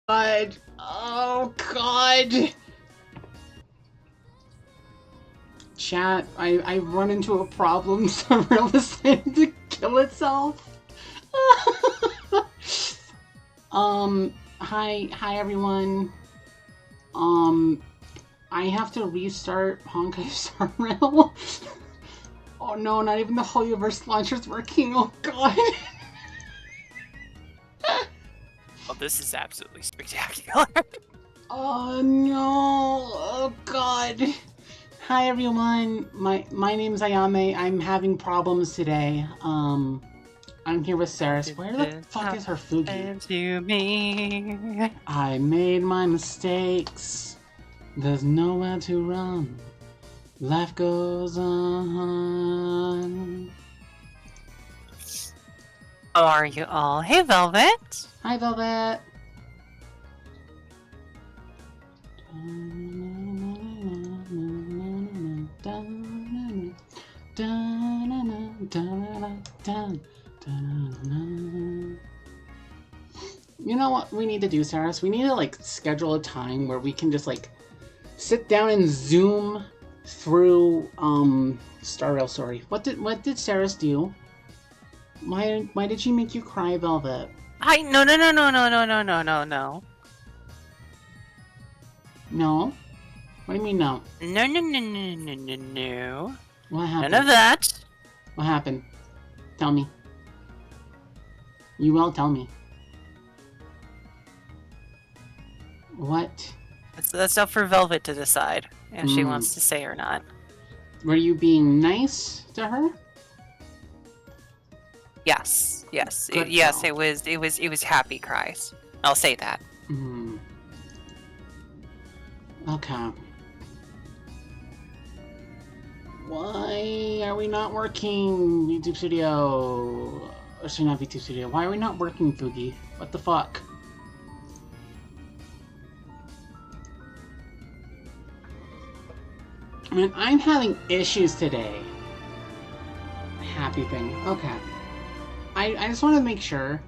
God. Oh, God. Chat, I run into a problem, so Real decided to kill itself. Hi everyone. I have to restart Honkai Star Rail. Oh no, not even the whole universe launcher's working. Oh god. Oh, this is absolutely spectacular. Oh no. Oh god. Hi everyone. My name's Ayame. I'm having problems today. I'm here with Saris. Where the fuck is her Fugi? To me. I made my mistakes. There's nowhere to run. Life goes on. How are you all? Hey, Velvet. Hi, Velvet. You know what we need to do, Saris? We need to like schedule a time where we can just like sit down and zoom through Star Rail Story. What did Saris do? Why did she make you cry, Velvet? No. No? What do you mean no? No. What happened? None of that. What happened? Tell me. You will tell me. What? That's up for Velvet to decide if she wants to say or not. Were you being nice to her? Yes. Good Yes, girl. it was happy cries. I'll say that. Okay. Why are we not working, YouTube Studio? Or sorry, not YouTube Studio. Why are we not working, Fugi? What the fuck? I mean, I'm having issues today. Happy thing. Okay. I just want to make sure,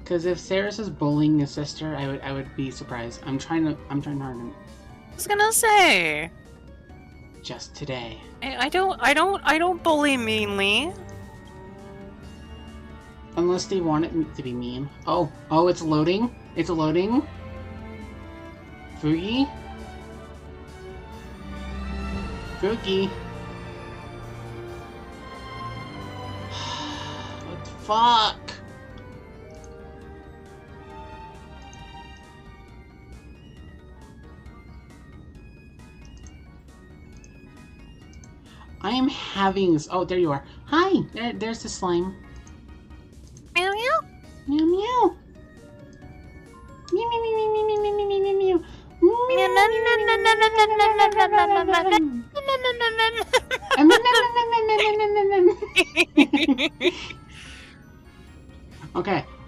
because if Saris is bullying his sister, I would be surprised. I'm trying hard. I was gonna say. Just today. I don't bully meanly. Unless they want it to be mean. Oh, it's loading. It's loading. Fugi. What the fuck? I am having... Oh, there you are. Hi! There's the slime. Meow meow. Meow meow. Meow meow meow meow meow meow meow meow meow.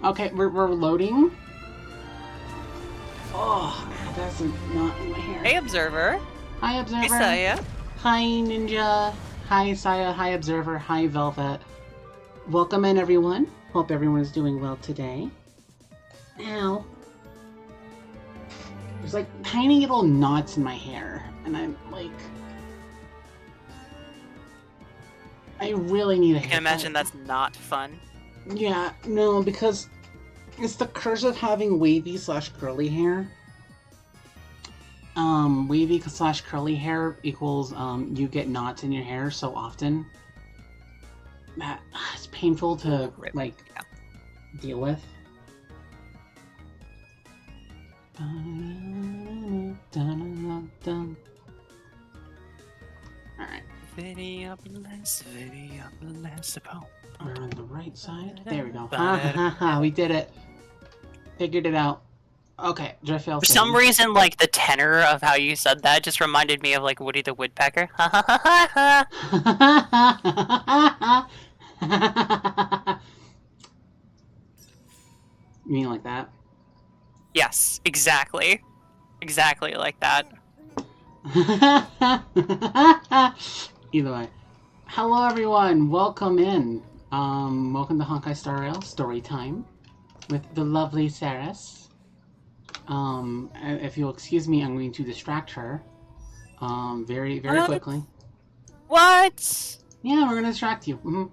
Okay, we're loading. Oh, that's not in my hair. Hey, Observer. Hi, Observer. Hey, Saya. Hi, Ninja. Hi, Saya. Hi, Observer. Hi, Velvet. Welcome in, everyone. Hope everyone is doing well today. Now, there's like tiny little knots in my hair, and I'm like, I really need a haircut. I can imagine that's not fun. Yeah, no, because it's the curse of having wavy/curly hair. Wavy/curly hair equals you get knots in your hair so often that it's painful to like deal with. Alright. Video bless. We're on the right side. There we go. Ha, we did it. Figured it out. Okay, drift fail. For some reason, like, the tenor of how you said that just reminded me of, like, Woody the Woodpecker. You mean like that? Yes, exactly. Exactly like that. Either way. Hello everyone, welcome in. Welcome to Honkai Star Rail Story Time with the lovely Saris. If you'll excuse me, I'm going to distract her. Very, very quickly. What? Yeah, we're gonna distract you.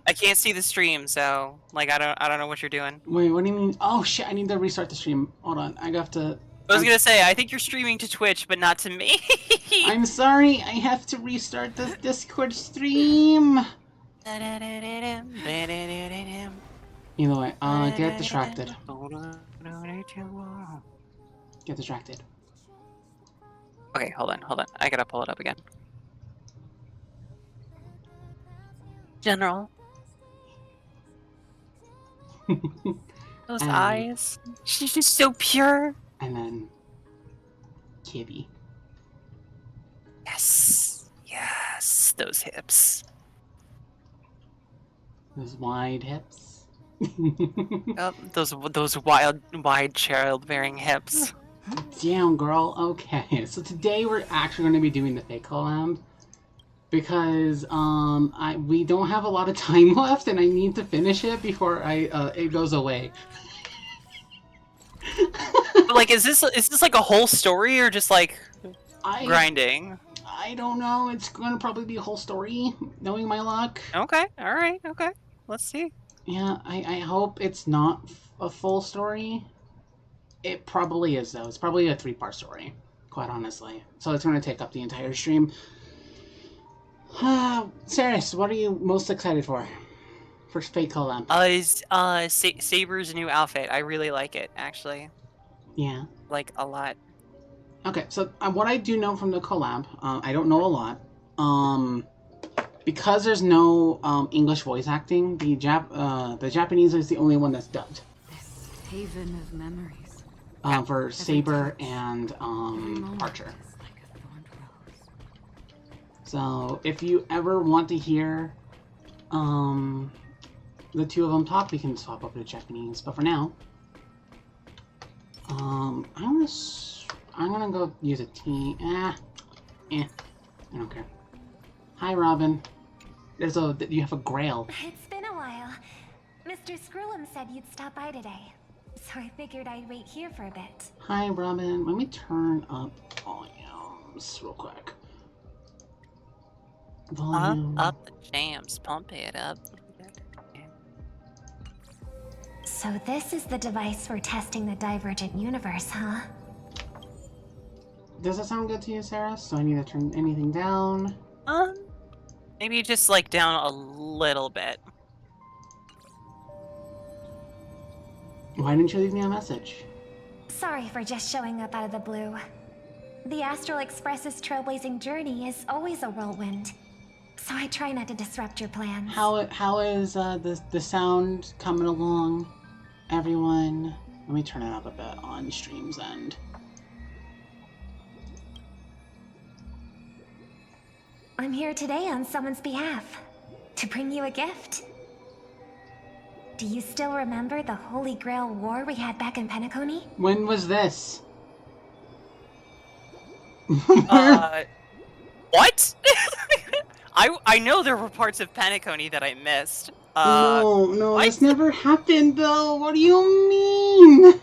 I can't see the stream, so like I don't know what you're doing. Wait, what do you mean? Oh shit! I need to restart the stream. Hold on, I have to. I was gonna say I think you're streaming to Twitch, but not to me. I'm sorry. I have to restart this Discord stream. Either way, get distracted. Get distracted. Okay, hold on. I gotta pull it up again. General. Those eyes. She's just so pure. And then Kitty. Yes. Those hips. Those wide hips. Those wide childbearing hips. Damn, girl. Okay, so today we're actually going to be doing the fake collab because we don't have a lot of time left, and I need to finish it before it goes away. Like, is this like a whole story or just like grinding? I don't know. It's going to probably be a whole story, knowing my luck. Okay. All right. Okay. Let's see. Yeah, I hope it's not a full story. It probably is, though. It's probably a 3-part story, quite honestly. So it's going to take up the entire stream. Saris, what are you most excited for fake collab? Saber's new outfit. I really like it, actually. Yeah. Like, a lot. Okay, so what I do know from the collab, I don't know a lot. Because there's no English voice acting, the Japanese is the only one that's dubbed. This haven of memories. For Saber and Archer. So if you ever want to hear the two of them talk, we can swap over to Japanese. But for now, I'm gonna go use a T. I don't care. Hi, Robin. You have a grail. It's been a while. Mr. Screwlum said you'd stop by today, so I figured I'd wait here for a bit. Hi, Robin. Let me turn up volumes real quick. Volume. Up the jams. Pump it up. So this is the device for testing the divergent universe, huh? Does that sound good to you, Sarah? So I need to turn anything down? Maybe just like down a little bit. Why didn't you leave me a message? Sorry for just showing up out of the blue. The Astral Express's trailblazing journey is always a whirlwind, so I try not to disrupt your plans. How is the sound coming along, everyone? Let me turn it up a bit on stream's end. I'm here today on someone's behalf, to bring you a gift. Do you still remember the Holy Grail War we had back in Penacony? When was this? What? I know there were parts of Penacony that I missed. No, this never happened though. What do you mean?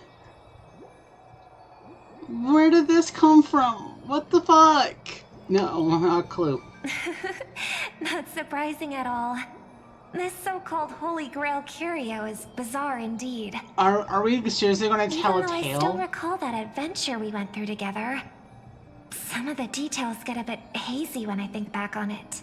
Where did this come from? What the fuck? No, not a clue. Not surprising at all. This so-called Holy Grail curio is bizarre indeed. Are we seriously gonna tell a Even though I still tale? recall that adventure we went through together, some of the details get a bit hazy when I think back on it.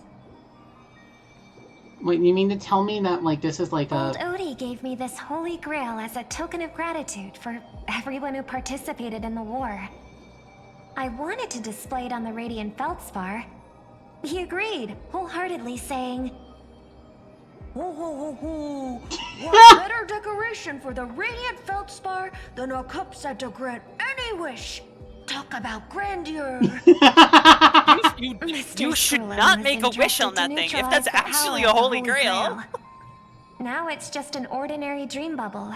Wait, you mean to tell me that like this is like Old Odie gave me this Holy Grail as a token of gratitude for everyone who participated in the war. I wanted to display it on the Radiant Feldspar. He agreed, wholeheartedly saying, Ho ho ho ho! What better decoration for the Radiant Feldspar than a cup set to grant any wish? Talk about grandeur! You should not make a wish on that thing if that's actually a Holy Grail. Now it's just an ordinary dream bubble,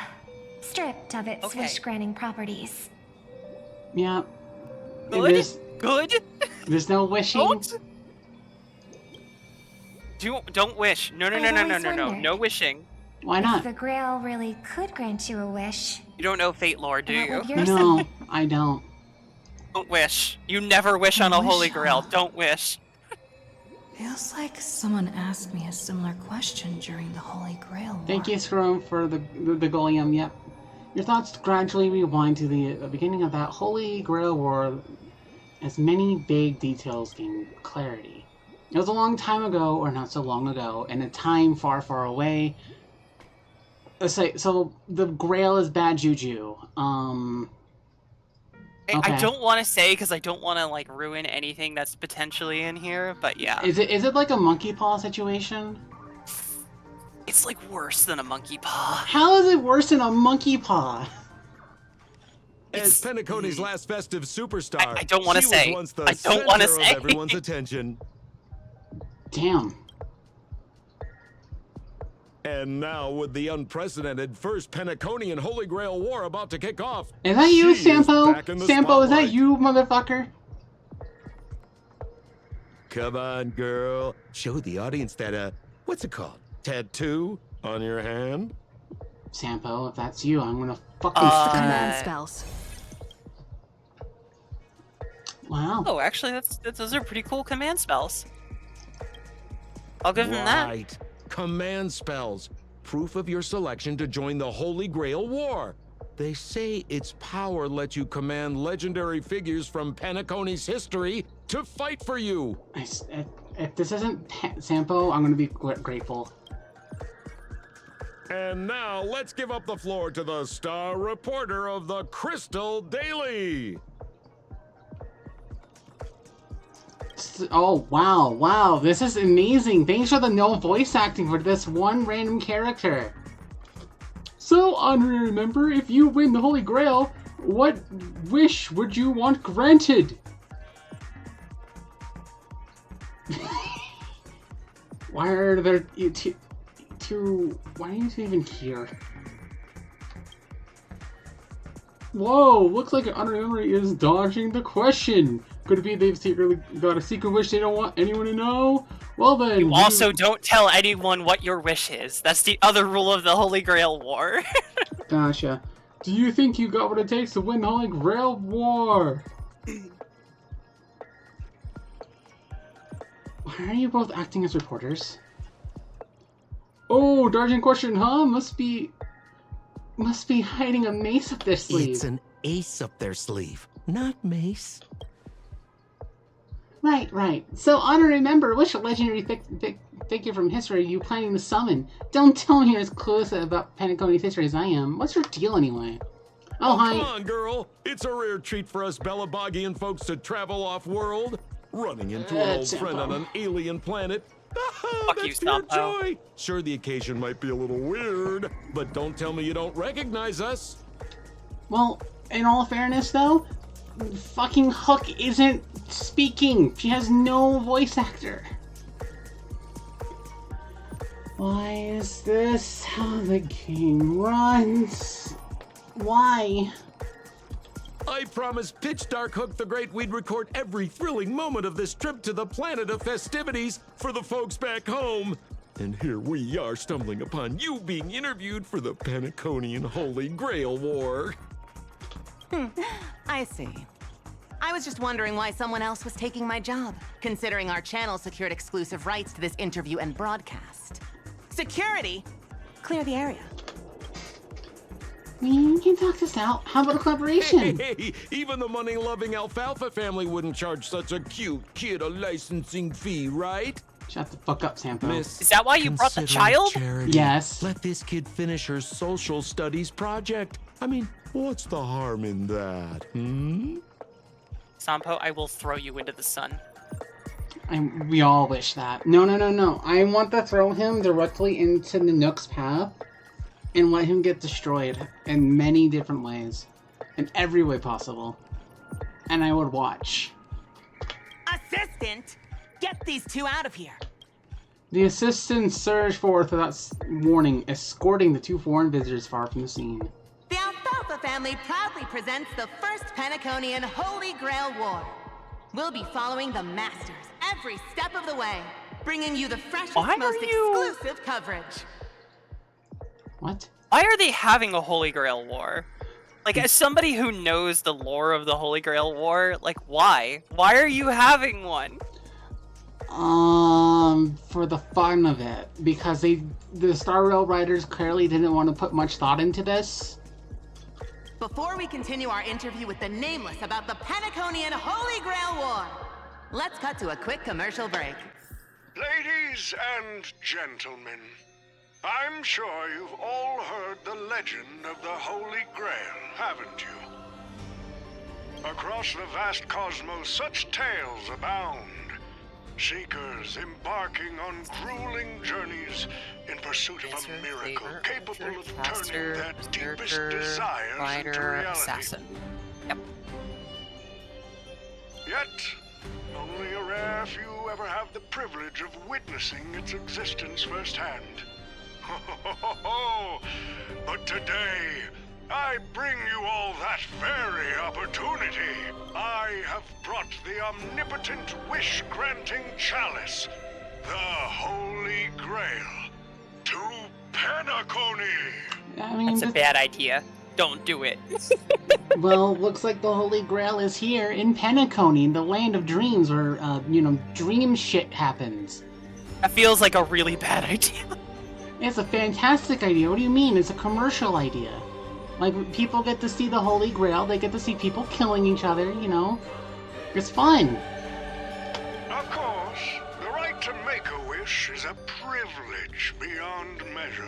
stripped of its wish-granting properties. Yeah. Good? Good? There's no wishing. Don't? Don't wish. No, I've always no. wondered. No wishing. Why If not? the Grail really could grant you a wish, You don't know fate lore, do what you? would yours No, be? I don't. Don't wish. You never wish on a holy Wish, grail. huh? Don't wish. Feels like someone asked me a similar question during the Holy Grail War. Thank you, Scrum, for the Golium. Yep. Your thoughts gradually rewind to the beginning of that Holy Grail War as many vague details gain clarity. It was a long time ago, or not so long ago, in a time far, far away. Let's say, so the Grail is bad juju. Okay. I don't want to say because I don't want to like ruin anything that's potentially in here, but yeah. Is it like a monkey paw situation? It's like worse than a monkey paw. How is it worse than a monkey paw? As Penacony's last festive superstar, I don't wanna she say. was once the I don't wanna center say. of everyone's attention. Damn. And now, with the unprecedented First Penaconian Holy Grail War about to kick off, Is that you, she is Sampo? back in the Sampo, is that spotlight. you, motherfucker? Come on, girl. Show the audience that, what's it called? Tattoo on your hand? Sampo, if that's you, I'm gonna fucking stab Command that. spells. Wow. Oh, actually, those are pretty cool command spells. I'll give him that. Right. Command spells. Proof of your selection to join the Holy Grail War. They say its power lets you command legendary figures from Penacony's history to fight for you. If this isn't Sampo, I'm gonna be grateful. And now, let's give up the floor to the star reporter of the Crystal Daily. Oh, wow, this is amazing. Thanks for the no voice acting for this one random character. So, honorary member, if you win the Holy Grail, what wish would you want granted? Why are there two... Why are you even here? Whoa, looks like an honorary member is dodging the question. Could it be they've secretly got a secret wish they don't want anyone to know? Well then... You also don't tell anyone what your wish is. That's the other rule of the Holy Grail War. Gotcha. Do you think you got what it takes to win the Holy Grail War? Why are you both acting as reporters? Oh, dodging question, huh? Must be hiding a mace up their sleeve. It's an ace up their sleeve, not mace. Right. So, honorary member, which legendary figure from history are you planning to summon? Don't tell me you're as close about Penacony's history as I am. What's your deal anyway? Oh, hi. Come on, girl. It's a rare treat for us Belabogian folks to travel off-world. Running into an old friend on an alien planet. Fuck you, That's pure Sampo. joy. Sure, the occasion might be a little weird, but don't tell me you don't recognize us. Well, in all fairness though, fucking Hook isn't speaking. She has no voice actor. Why is this how the game runs? Why? I promised Pitch Dark Hook the Great we'd record every thrilling moment of this trip to the planet of festivities for the folks back home. And here we are stumbling upon you being interviewed for the Penaconian Holy Grail War. I see. I was just wondering why someone else was taking my job, considering our channel secured exclusive rights to this interview and broadcast. Security! Clear the area. We can talk this out. How about a collaboration? Hey, even the money-loving Alfalfa family wouldn't charge such a cute kid a licensing fee, right? Shut the fuck up, Sampo. Miss, Is that why you brought the consider child? charity. Yes. Let this kid finish her social studies project. I mean, what's the harm in that, Sampo, I will throw you into the sun. We all wish that. No. I want to throw him directly into the Nook's path and let him get destroyed in many different ways. In every way possible. And I would watch. Assistant! Get these two out of here! The assistants surge forth without warning, escorting the two foreign visitors far from the scene. The Alfalfa family proudly presents the first Penaconian Holy Grail War. We'll be following the masters every step of the way. bringing you the freshest, Why most are you- exclusive coverage. What? Why are they having a Holy Grail war? Like, as somebody who knows the lore of the Holy Grail war, like, why? Why are you having one? For the fun of it. Because the Star Rail writers clearly didn't want to put much thought into this. Before we continue our interview with the Nameless about the Penaconian Holy Grail War, let's cut to a quick commercial break. Ladies and gentlemen, I'm sure you've all heard the legend of the Holy Grail, haven't you? Across the vast cosmos, such tales abound. Seekers embarking on grueling journeys in pursuit of a miracle capable of turning their deepest desires into reality. Assassin. Yep. Yet, only a rare few ever have the privilege of witnessing its existence firsthand. But today, I bring you all that very opportunity. I have brought the omnipotent wish-granting chalice, the Holy Grail, to Penacony. I mean, That's a bad idea. Don't do it. well, looks like the Holy Grail is here in Penacony, the land of dreams where, dream shit happens. That feels like a really bad idea. It's a fantastic idea. What do you mean? It's a commercial idea. Like, people get to see the Holy Grail, they get to see people killing each other, It's fun. Of course, the right to make a wish is a privilege beyond measure.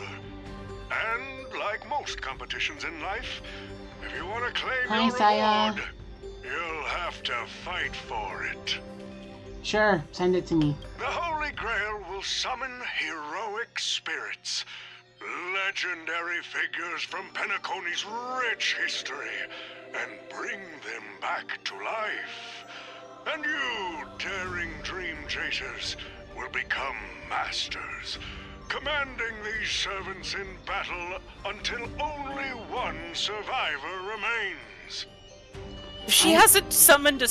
And like most competitions in life, if you want to claim Hi, your Saya. reward, you'll have to fight for it. Sure, send it to me. The Holy Grail will summon heroic spirits, legendary figures from Penacony's rich history, and bring them back to life. And you, daring dream chasers, will become masters, commanding these servants in battle until only one survivor remains. If she hasn't summoned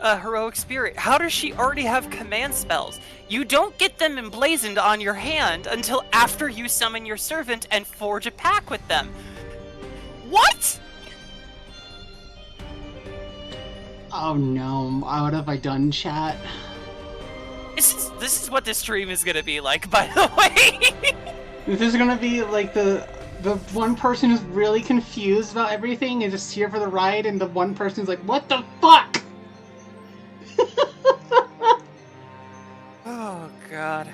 a heroic spirit, how does she already have command spells? You don't get them emblazoned on your hand until after you summon your servant and forge a pact with them. What? Oh no, what have I done, chat? This is what this stream is gonna be like, by the way. This is gonna be like the one person who's really confused about everything and just here for the ride, and the one person's like, what the fuck? Oh god.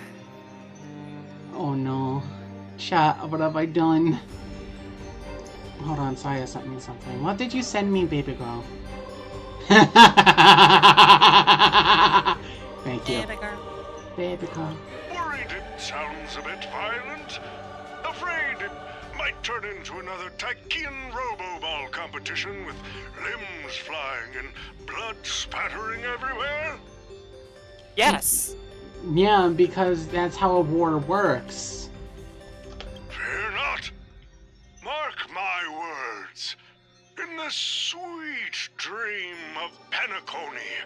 Oh no. Chat, what have I done? Hold on, Saya sent me something. What did you send me, baby girl? Thank you. Baby girl. Worried it sounds a bit violent? Afraid it might turn into another Tychean Robo-Ball competition with limbs flying and blood spattering everywhere? Yes. Yeah, because that's how a war works. Fear not. Mark my words. In the sweet dream of Penacony,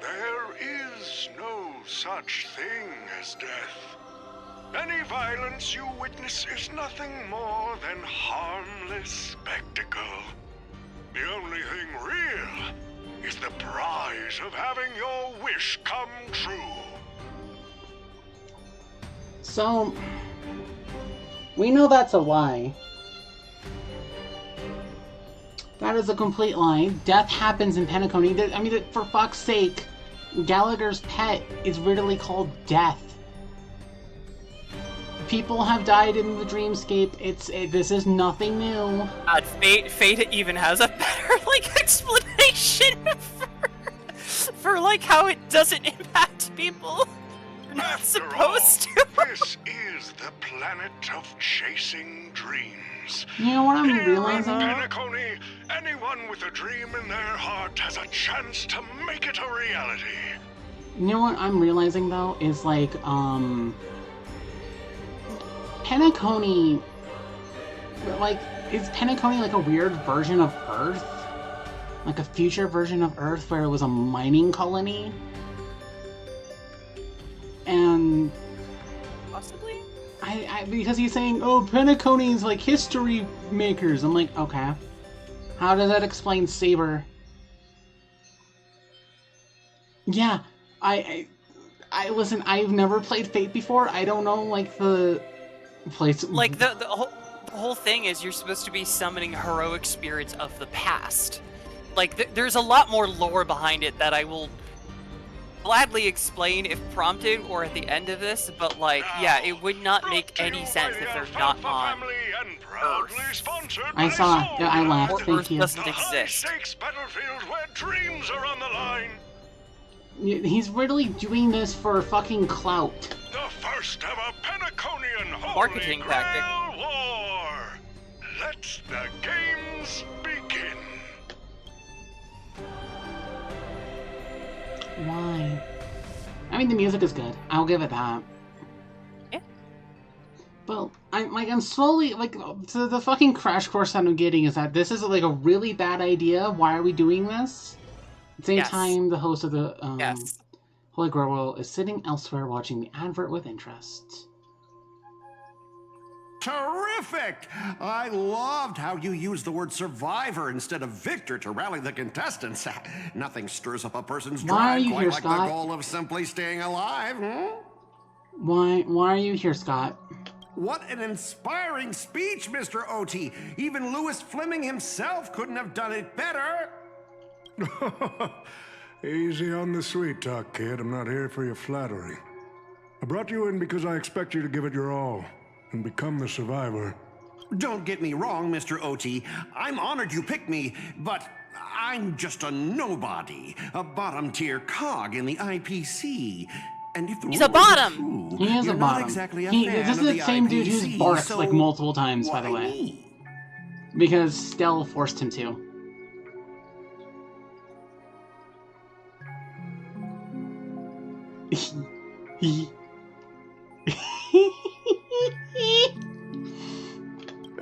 there is no such thing as death. Any violence you witness is nothing more than harmless spectacle. The only thing real is the prize of having your wish come true. So, we know that's a lie. That is a complete lie. Death happens in Penacony. I mean, for fuck's sake, Gallagher's pet is literally called Death. People have died in the dreamscape. This is nothing new. Fate even has a better explanation for how it doesn't impact people. You're not After supposed all, to. this is the planet of chasing dreams. You know what I'm Here in realizing? Penacony, anyone with a dream in their heart has a chance to make it a reality. You know what I'm realizing though is Penacony, is Penacony like a weird version of Earth? Like a future version of Earth where it was a mining colony? And Possibly? because he's saying, oh, Penacony's like history makers. I'm like, okay. How does that explain Saber? Yeah, I listen, I've never played Fate before. I don't know, like, the place... Like, the whole thing is you're supposed to be summoning heroic spirits of the past. Like, there's a lot more lore behind it that I will gladly explain if prompted or at the end of this, but, like, yeah, it would not make any sense if they're not on Earth. I saw, yeah, I laughed, Or thank Earth you. doesn't exist. High-stakes battlefield where dreams are on the line. He's really doing this for fucking clout. The first ever Penaconian Holy Marketing Grail tactic. War. Let the games begin. Why? I mean, the music is good. I'll give it that. Yeah. But I'm slowly, like, so the fucking crash course that I'm getting is that this is like a really bad idea. Why are we doing this? At the same Yes. time, the host of the Yes. Holy Grail is sitting elsewhere watching the advert with interest. Terrific! I loved how you used the word survivor instead of victor to rally the contestants. Nothing stirs up a person's Why are drive you quite here, like Scott? the goal of simply staying alive, Why are you here, Scott? What an inspiring speech, Mr. OT. Even Louis Fleming himself couldn't have done it better. Easy on the sweet talk, kid. I'm not here for your flattery. I brought you in because I expect you to give it your all and become the survivor. Don't get me wrong, Mr. OT. I'm honored you picked me, but I'm just a nobody, a bottom-tier cog in the IPC. And if the He's a rules are bottom. true, He is you're a not bottom. exactly a This fan is of the the same dude who's IPC, barked so like multiple times, by why the way. me? Because Stell forced him to.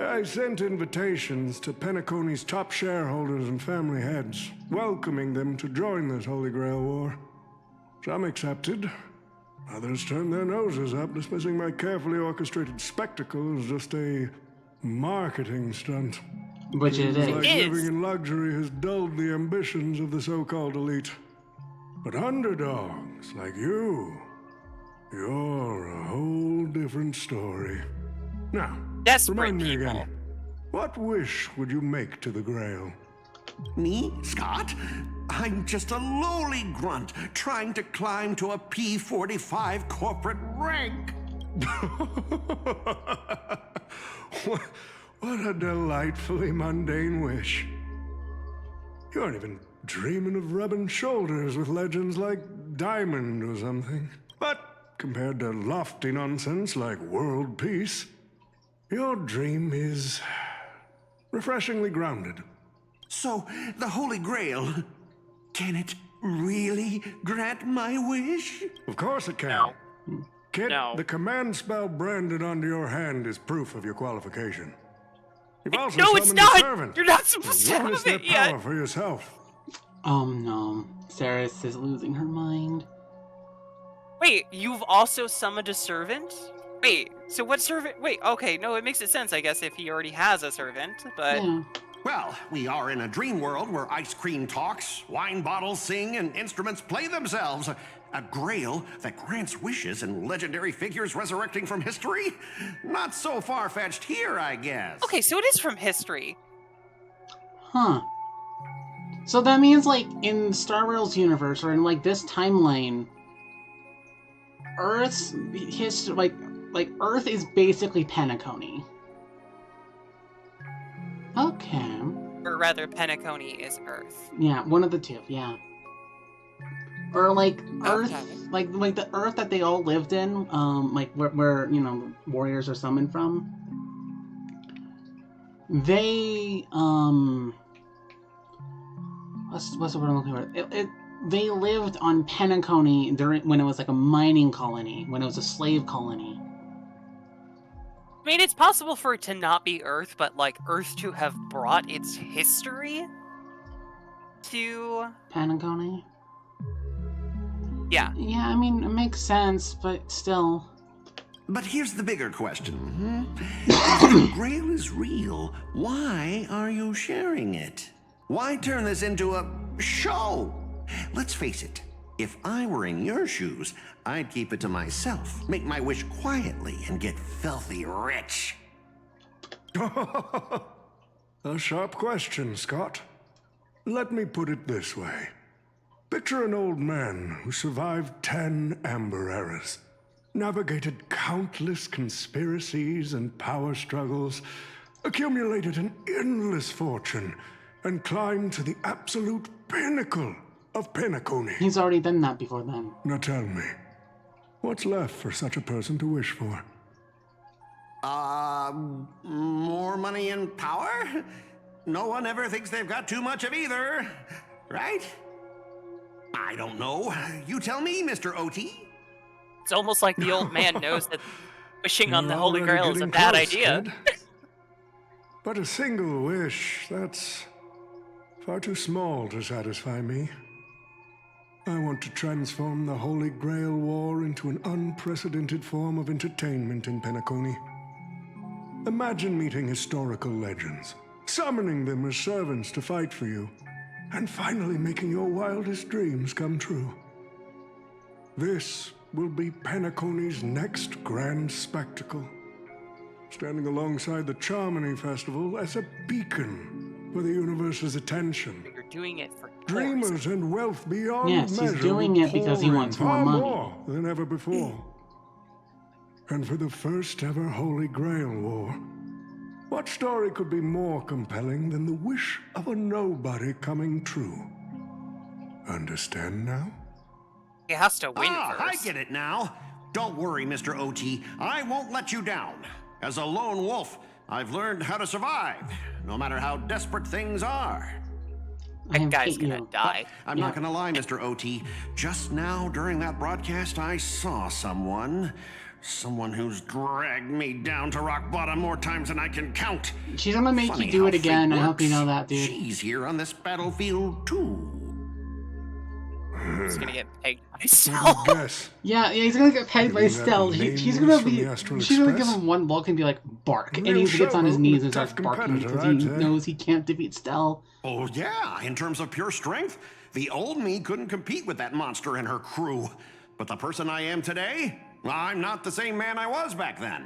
I sent invitations to Penacony's top shareholders and family heads, welcoming them to join this Holy Grail War. Some accepted. Others turned their noses up, dismissing my carefully orchestrated spectacle as just a marketing stunt. Which it Seems like is. living in luxury has dulled the ambitions of the so-called elite. But underdogs like you, you're a whole different story. Now, Desperate remind me people. again, what wish would you make to the Grail? Me, Scott? I'm just a lowly grunt trying to climb to a P45 corporate rank. What a delightfully mundane wish. You aren't even dreaming of rubbing shoulders with legends like Diamond or something. But compared to lofty nonsense like world peace, your dream is refreshingly grounded. So, the Holy Grail, can it really grant my wish? Of course it can. No. Kid, No. the command spell branded onto your hand is proof of your qualification. You've also No, it's summoned a not! servant. You're not supposed to Witness have their it yet! power for yourself. Oh no. Saris is losing her mind. Wait, you've also summoned a servant? Wait, so what servant? Wait, okay, no, it makes it sense, I guess, if he already has a servant, but... Yeah. Well, we are in a dream world where ice cream talks, wine bottles sing, and instruments play themselves. A grail that grants wishes and legendary figures resurrecting from history? Not so far-fetched here, I guess. Okay, so it is from history. Huh. So that means, like, in Star Rail's universe, or in, like, this timeline, Earth's history, like, Earth is basically Penacony. Okay. Or rather, Penacony is Earth. Yeah, one of the two, yeah. Or, like, Earth, Okay. like the Earth that they all lived in, like, where, you know, warriors are summoned from. They, what's the word I'm looking for? They lived on Penacony when it was like a mining colony, when it was a slave colony. I mean, it's possible for it to not be Earth, but, like, Earth to have brought its history to... Penacony? Yeah. Yeah, I mean, it makes sense, but still. But here's the bigger question. If the Grail is real, why are you sharing it? Why turn this into a show? Let's face it, if I were in your shoes, I'd keep it to myself, make my wish quietly, and get filthy rich. A sharp question, Scott. Let me put it this way. Picture an old man who survived 10 Amber Eras, navigated countless conspiracies and power struggles, accumulated an endless fortune, and climbed to the absolute pinnacle of Penacony. He's already done that before then. Now tell me, what's left for such a person to wish for? More money and power? No one ever thinks they've got too much of either, right? I don't know. You tell me, Mr. OT. It's almost like the old man knows that wishing on the You're Holy already Grail is a getting bad close, idea. kid. But a single wish, that's far too small to satisfy me. I want to transform the Holy Grail War into an unprecedented form of entertainment in Penacony. Imagine meeting historical legends, summoning them as servants to fight for you, and finally making your wildest dreams come true. This will be Penacony's next grand spectacle, standing alongside the Charmony Festival as a beacon for the universe's attention. You're doing it for Dreamers and wealth beyond Yes, he's measure doing will it because he pour wants in, more far money. more than ever before. And for the first ever Holy Grail War, what story could be more compelling than the wish of a nobody coming true? Understand now? He has to win I first. get it now. Don't worry, Mr. OT. I won't let you down. As a lone wolf, I've learned how to survive, no matter how desperate things are. That guy's hate gonna you. die. I'm not gonna lie, Mr. OT. Just now, during that broadcast, I saw someone who's dragged me down to rock bottom more times than I can count. She's gonna make Funny you do how it again. fate I hope you works. know that, dude. She's here on this battlefield, too. He's gonna get pegged by Let Stell. me guess. Yeah, he's gonna get pegged by You mean that Stell. name She's was gonna from be. the Astral She's gonna give Express? him one look and be like, bark. And Real he gets on his showboat knees and and starts tough barking competitor, because he I'd say. knows he can't defeat Stell. Oh, yeah, in terms of pure strength, the old me couldn't compete with that monster and her crew. But the person I am today, I'm not the same man I was back then.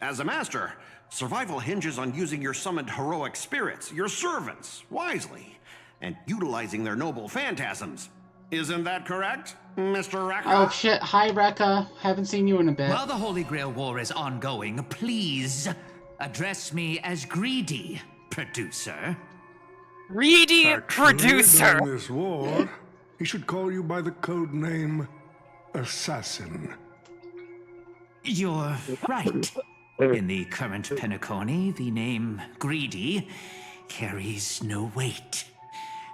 As a master, survival hinges on using your summoned heroic spirits, your servants, wisely, and utilizing their noble phantasms. Isn't that correct, Mr. Raka? Oh shit! Hi, Rekka. Haven't seen you in a bit. While the Holy Grail War is ongoing, please address me as Greedy, producer. Greedy Actually, producer. during this war, he should call you by the code name Assassin. You're right. In the current Penacony, the name Greedy carries no weight.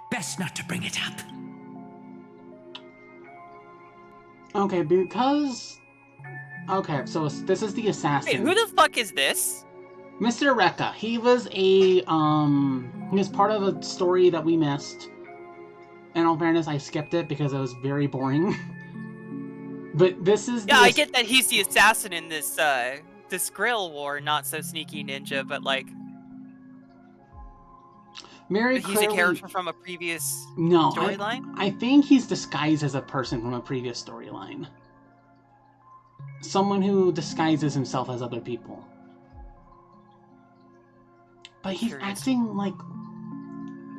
Best not to bring it up. Okay, because. Okay, so this is the Wait, assassin. who the fuck is this? Mr. Rekka. He was he was part of a story that we missed. In all fairness, I skipped it because it was very boring. But this is Yeah, I get that he's the assassin in this this Grail War, not so sneaky ninja, but like Mary he's a character from a previous No, storyline. I think he's disguised as a person from a previous storyline. Someone who disguises himself as other people. But he's Curious. acting like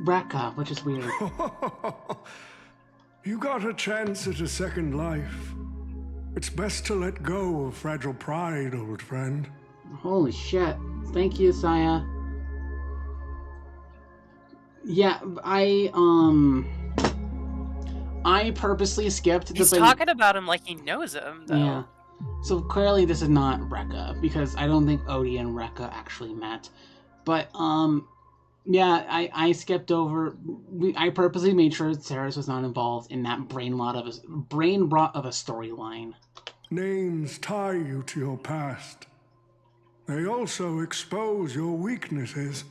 Rekka, which is weird. You got a chance at a second life. It's best to let go of fragile pride, old friend. Holy shit. Thank you, Saya. Yeah, I purposely skipped He's the talking about him like he knows him, though. Yeah. So clearly this is not Rekka, because I don't think Odie and Rekka actually met. But, yeah, I skipped over... I purposely made sure Ceres was not involved in that brain rot of a storyline. Names tie you to your past. They also expose your weaknesses.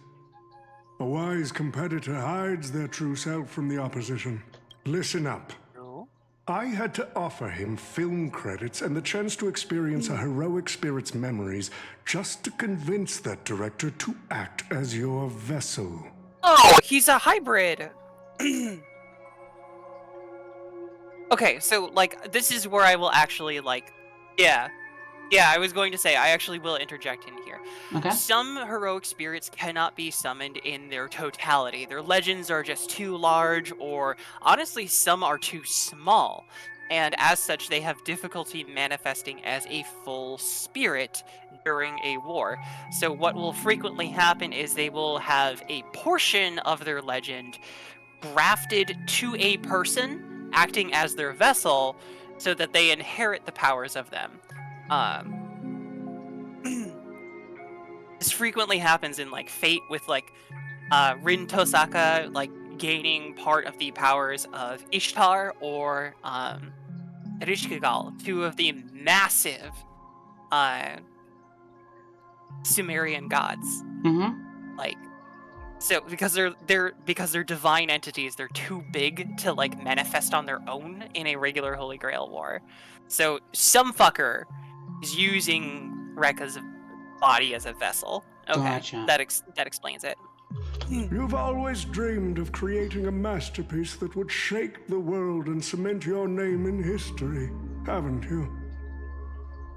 A wise competitor hides their true self from the opposition. Listen up. No. I had to offer him film credits and the chance to experience a heroic spirit's memories just to convince that director to act as your vessel. Oh, he's a hybrid. Okay, so, like, this is where I will actually, like, yeah, I was going to say, I actually will interject in here. Okay. Some heroic spirits cannot be summoned in their totality. Their legends are just too large, or honestly, some are too small. And as such, they have difficulty manifesting as a full spirit during a war. So what will frequently happen is they will have a portion of their legend grafted to a person, acting as their vessel, so that they inherit the powers of them. This frequently happens in like Fate with like Rin Tosaka like gaining part of the powers of Ishtar or Erishkigal, two of the massive Sumerian gods. Mm-hmm. Like, so because they're divine entities, they're too big to like manifest on their own in a regular Holy Grail war. So some fucker is using Rekka's body as a vessel. Okay, Gotcha. that explains it. You've always dreamed of creating a masterpiece that would shake the world and cement your name in history, haven't you?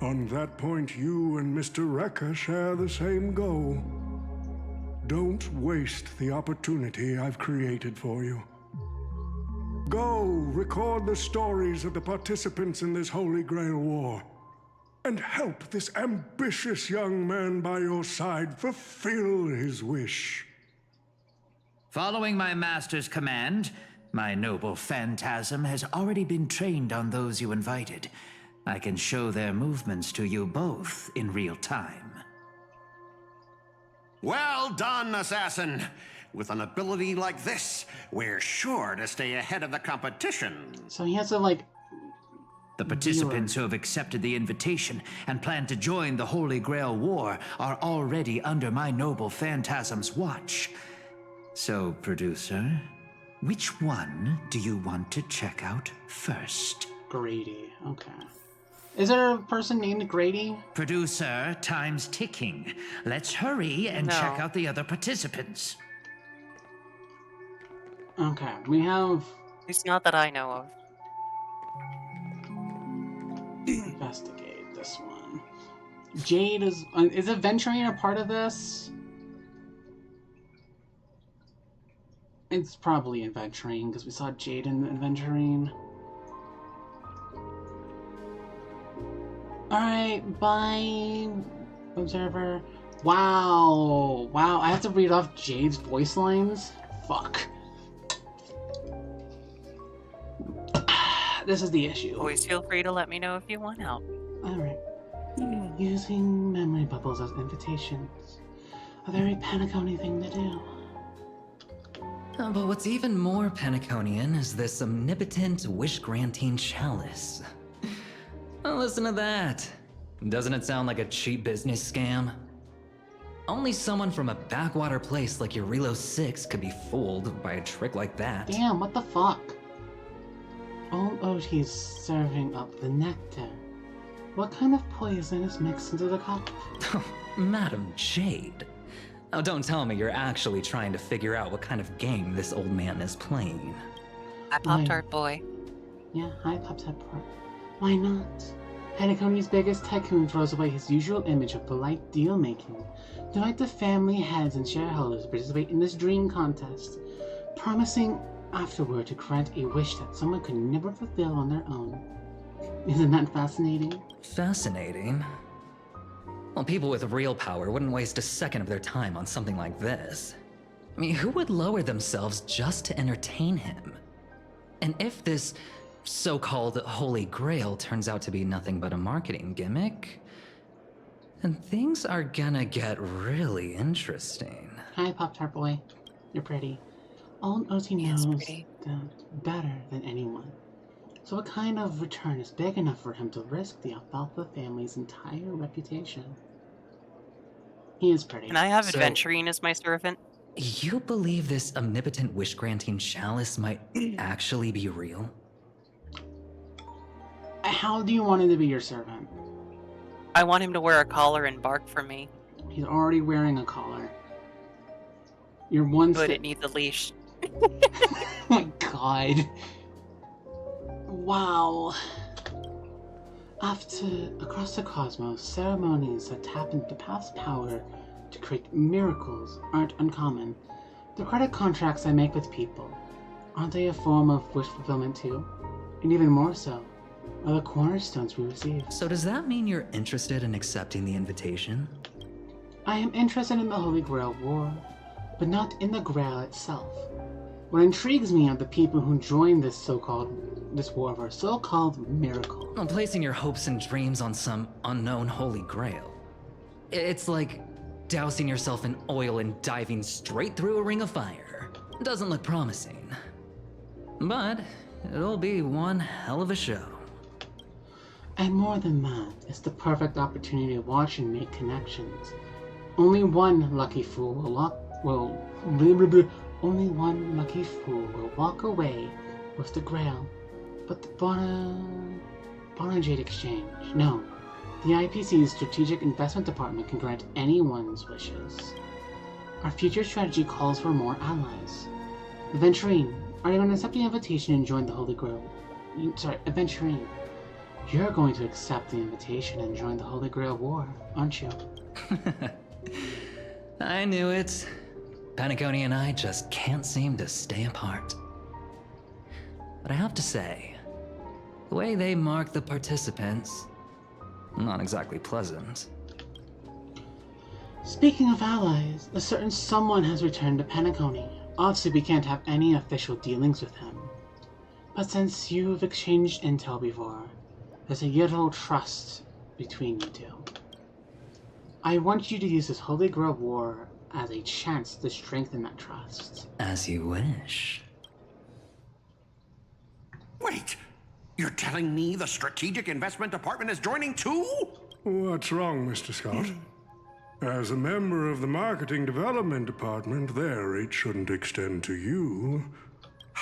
On that point, you and Mr. Rekka share the same goal. Don't waste the opportunity I've created for you. Go record the stories of the participants in this Holy Grail War, and help this ambitious young man by your side fulfill his wish. Following my master's command, my noble phantasm has already been trained on those you invited. I can show their movements to you both in real time. Well done, assassin. With an ability like this, we're sure to stay ahead of the competition. So he has to like. The participants who have accepted the invitation and plan to join the Holy Grail War are already under my noble phantasm's watch. So, producer, which one do you want to check out first? Grady. Okay. Is there a person named Grady? Producer, time's ticking. Let's hurry and No. check out the other participants. Okay, we have. It's not that I know of. Investigate this one. Jade is Aventurine a part of this? It's probably Aventurine because we saw Jade in Aventurine. Alright, bye, Observer. Wow. Wow, I have to read off Jade's voice lines? Fuck. This is the issue. Always feel free to let me know if you want help. Alright. Using memory bubbles as invitations. A very Panacone thing to do. But what's even more Panaconian is this omnipotent wish-granting chalice. Well, listen to that. Doesn't it sound like a cheap business scam? Only someone from a backwater place like Eurilo 6 could be fooled by a trick like that. Damn, what the fuck? Old Oti's serving up the nectar. What kind of poison is mixed into the cup? Madam Jade. Oh, don't tell me you're actually trying to figure out what kind of game this old man is playing. Hi, Pop-Tart boy. Yeah, hi, Pop-Tart boy. Why not? Panacone's biggest tycoon throws away his usual image of polite deal-making to invite the family heads and shareholders to participate in this dream contest, promising afterward to grant a wish that someone could never fulfill on their own. Isn't that fascinating? Fascinating? Well, people with real power wouldn't waste a second of their time on something like this. I mean, who would lower themselves just to entertain him? And if this so-called Holy Grail turns out to be nothing but a marketing gimmick, then things are gonna get really interesting. Hi, Pop-Tart boy. You're pretty. Old Oti knows that better than anyone. So what kind of return is big enough for him to risk the Alfalfa family's entire reputation? He is pretty. Can I have Aventurine as my servant? You believe this omnipotent wish-granting chalice might actually be real? How do you want him to be your servant? I want him to wear a collar and bark for me, He's already wearing a collar. You're one but step. it needs a leash. Oh my god. Wow. Across the cosmos, ceremonies that tap into past power to create miracles aren't uncommon. The credit contracts I make with people, aren't they a form of wish fulfillment too? And even more so, are the cornerstones we receive. So does that mean you're interested in accepting the invitation? I am interested in the Holy Grail War, but not in the Grail itself. What intrigues me are the people who joined this war of a so-called miracle. Well, placing your hopes and dreams on some unknown Holy Grail. It's like dousing yourself in oil and diving straight through a ring of fire. Doesn't look promising. But it'll be one hell of a show. And more than that, it's the perfect opportunity to watch and make connections. Only one lucky fool only one lucky fool will walk away with the Grail. But the Bonajade Exchange, no. The IPC's Strategic Investment Department can grant anyone's wishes. Our future strategy calls for more allies. Aventurine, are you going to accept the invitation and join the Holy Grail? Aventurine, you're going to accept the invitation and join the Holy Grail War, aren't you? I knew it. Penacony and I just can't seem to stay apart. But I have to say, the way they mark the participants, not exactly pleasant. Speaking of allies, a certain someone has returned to Penacony. Obviously, we can't have any official dealings with him. But since you've exchanged intel before, there's a little trust between you two. I want you to use this Holy Grail War as a chance to strengthen that trust. As you wish. Wait, you're telling me the Strategic Investment Department is joining too? What's wrong, Mr. Scott? As a member of the Marketing Development Department, their reach shouldn't extend to you.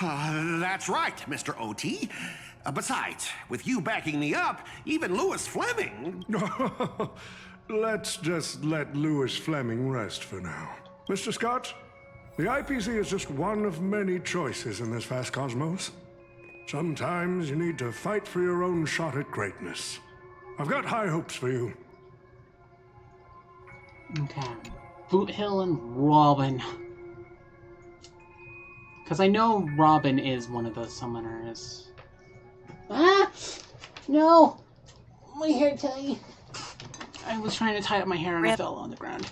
That's right, Mr. OT. Besides, with you backing me up, even Louis Fleming... Let's just let Louis Fleming rest for now. Mr. Scott, the IPC is just one of many choices in this vast cosmos. Sometimes you need to fight for your own shot at greatness. I've got high hopes for you. Okay. Boot Hill and Robin. Because I know Robin is one of the summoners. Ah! No! My hair tie. I was trying to tie up my hair and I fell on the ground.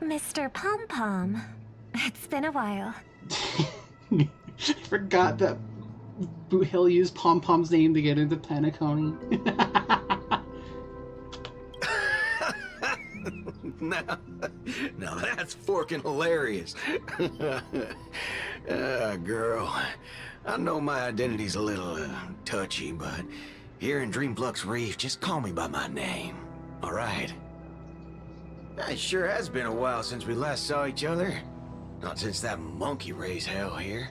Mr. Pom Pom, it's been a while. I forgot that Boot Hill used Pom Pom's name to get into Penacony. Now that's forking hilarious. Girl, I know my identity's a little touchy, but here in Dreamflux Reef, just call me by my name, all right? It sure has been a while since we last saw each other. Not since that monkey raised hell here.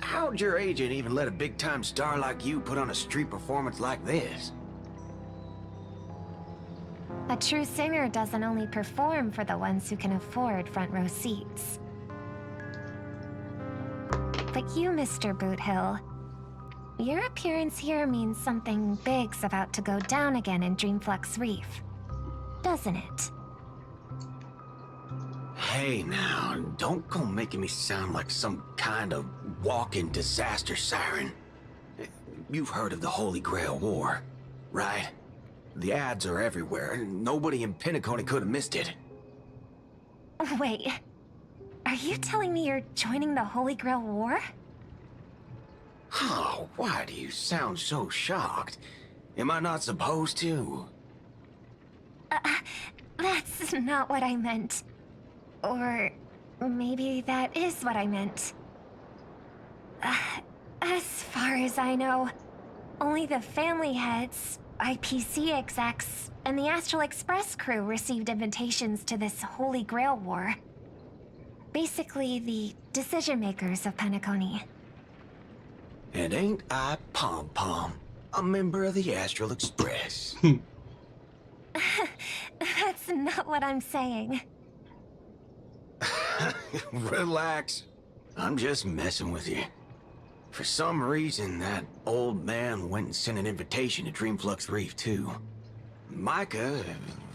How'd your agent even let a big-time star like you put on a street performance like this? A true singer doesn't only perform for the ones who can afford front row seats. But you, Mr. Boothill, your appearance here means something big's about to go down again in Dreamflux Reef, doesn't it? Hey now, don't go making me sound like some kind of walking disaster siren. You've heard of the Holy Grail War, right? The ads are everywhere. Nobody in Penacony could have missed it. Wait, are you telling me you're joining the Holy Grail War? Oh, why do you sound so shocked? Am I not supposed to? That's not what I meant. Or maybe that is what I meant. As far as I know, only the family heads IPC execs and the Astral Express crew received invitations to this Holy Grail War. Basically, the decision makers of Penacony. And ain't I Pom Pom, a member of the Astral Express? That's not what I'm saying. Relax. I'm just messing with you. For some reason, that old man went and sent an invitation to Dreamflux Reef, too. Micah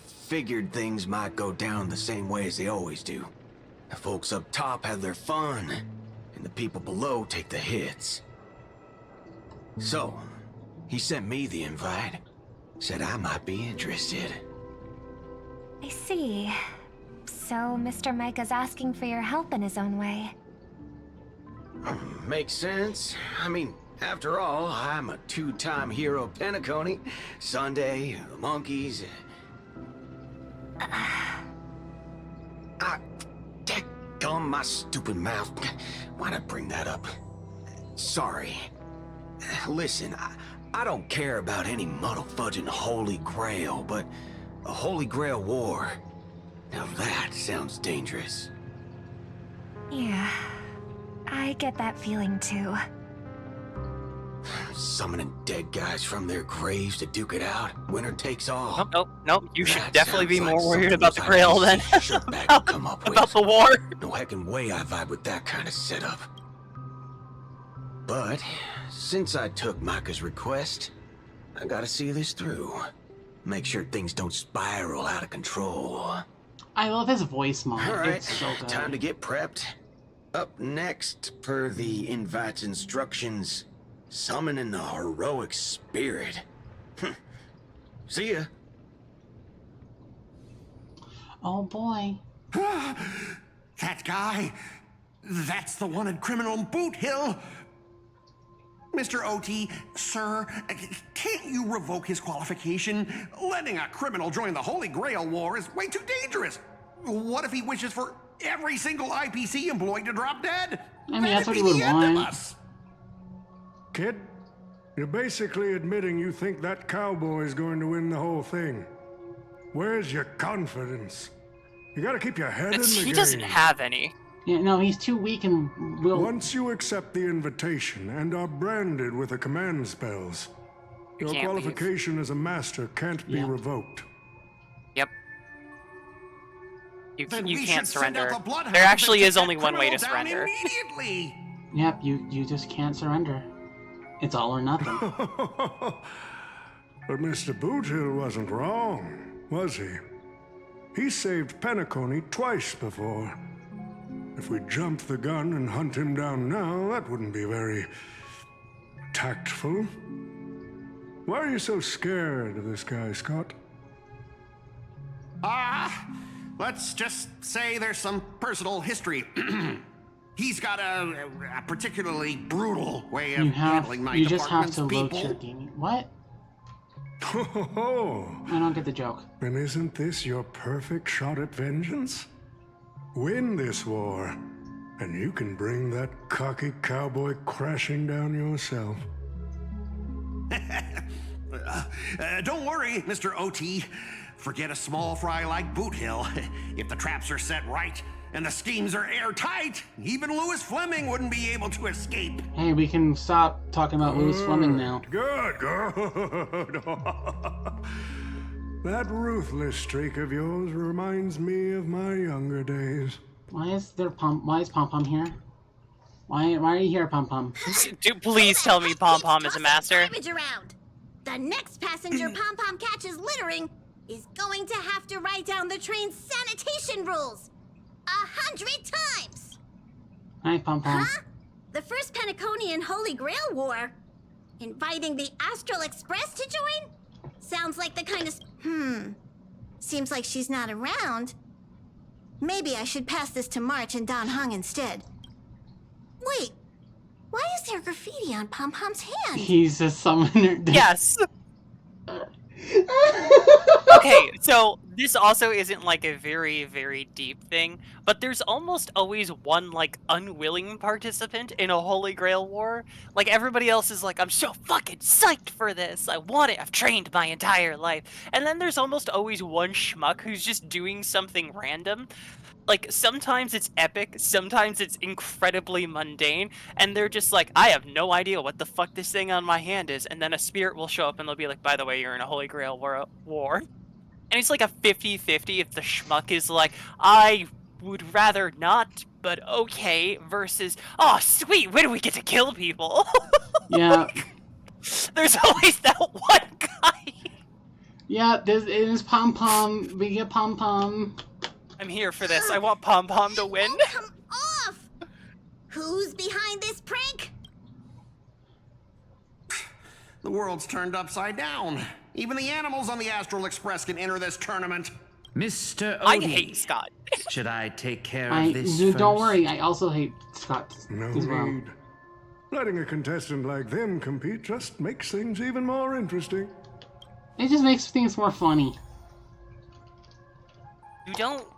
figured things might go down the same way as they always do. The folks up top have their fun, and the people below take the hits. So, he sent me the invite. Said I might be interested. I see. So Mr. Micah's asking for your help in his own way. Makes sense. I mean, after all, I'm a two-time hero of Penacony. Sunday, the monkeys. Dadgum my stupid mouth. Why'd I bring that up? Sorry. Listen, I don't care about any muddle-fudging Holy Grail, but a Holy Grail War, now that sounds dangerous. Yeah, I get that feeling too. Summoning dead guys from their graves to duke it out, winner takes all. Nope. You should That definitely be sounds more like worried something about the those Grail than IPC shirtbag would come up with. about the war. No heckin' way I vibe with that kind of setup. But, since I took Micah's request, I gotta see this through. Make sure things don't spiral out of control. I love his voice mod. Alright, It's so good. time to get prepped. Up next, per the invite's instructions, summoning the heroic spirit. See ya. Oh boy. That guy, that's the one in Criminal Boot Hill. Mr. OT, sir, can't you revoke his qualification? Letting a criminal join the Holy Grail War is way too dangerous. What if he wishes for every single IPC employee to drop dead? I mean, that's what he That'd would be the end of want. us. Kid, you're basically admitting you think that cowboy's going to win the whole thing. Where's your confidence? You gotta keep your head in the game. He doesn't have any. Yeah, no, he's too weak and will. Once you accept the invitation and are branded with the command spells, your can't leave. qualification as a master can't be Yeah. revoked. Yep. Then You we can't should send out surrender. the bloodhound There actually to is take only that one way to criminal down surrender. Immediately. Yep, you just can't surrender. It's all or nothing. But Mr. Boothill wasn't wrong, was he? He saved Penacony twice before. If we jump the gun and hunt him down now, that wouldn't be very tactful. Why are you so scared of this guy, Scott? Let's just say there's some personal history. He's got a particularly brutal way of handling my You just have department's to load people. your gaming. What? Oh, I don't get the joke. and isn't this your perfect shot at vengeance? Win this war, and you can bring that cocky cowboy crashing down yourself. Don't worry, Mr. OT. Forget a small fry like Boot Hill. If the traps are set right and the schemes are airtight, even Louis Fleming wouldn't be able to escape. Hey, we can stop talking about Louis Fleming now. Good. That ruthless streak of yours reminds me of my younger days. Why is Pom Pom here? Why are you here, Pom Pom? Please tell me Pom Pom is a master. Garbage around. The next passenger Pom Pom catches littering is going to have to write down the train's sanitation rules 100 times. Hi, Pom Pom. Huh? The first Penaconian Holy Grail War? Inviting the Astral Express to join? Sounds like the kind of... Seems like she's not around. Maybe I should pass this to March and Don Hung instead. Wait, why is there graffiti on Pom Pom's hand? He's a summoner. Yes. Okay, so this also isn't like a very, very deep thing, but there's almost always one like unwilling participant in a Holy Grail war. Like everybody else is like, I'm so fucking psyched for this. I want it. I've trained my entire life. And then there's almost always one schmuck who's just doing something random. Like sometimes it's epic, sometimes it's incredibly mundane, and they're just like, I have no idea what the fuck this thing on my hand is, and then a spirit will show up and they'll be like, by the way, you're in a Holy Grail war. And it's like a 50-50 if the schmuck is like, I would rather not, but okay, versus, oh sweet, when do we get to kill people? Yeah. There's always that one guy. Yeah, this is Pom Pom. We get Pom Pom. I'm here for this. I want Pom Pom to win. Oh, come off! Who's behind this prank? The world's turned upside down. Even the animals on the Astral Express can enter this tournament. Mr. Odie. I hate Scott. Should I take care of this Don't first? worry, I also hate Scott No as well. need. Letting a contestant like them compete just makes things even more interesting. It just makes things more funny.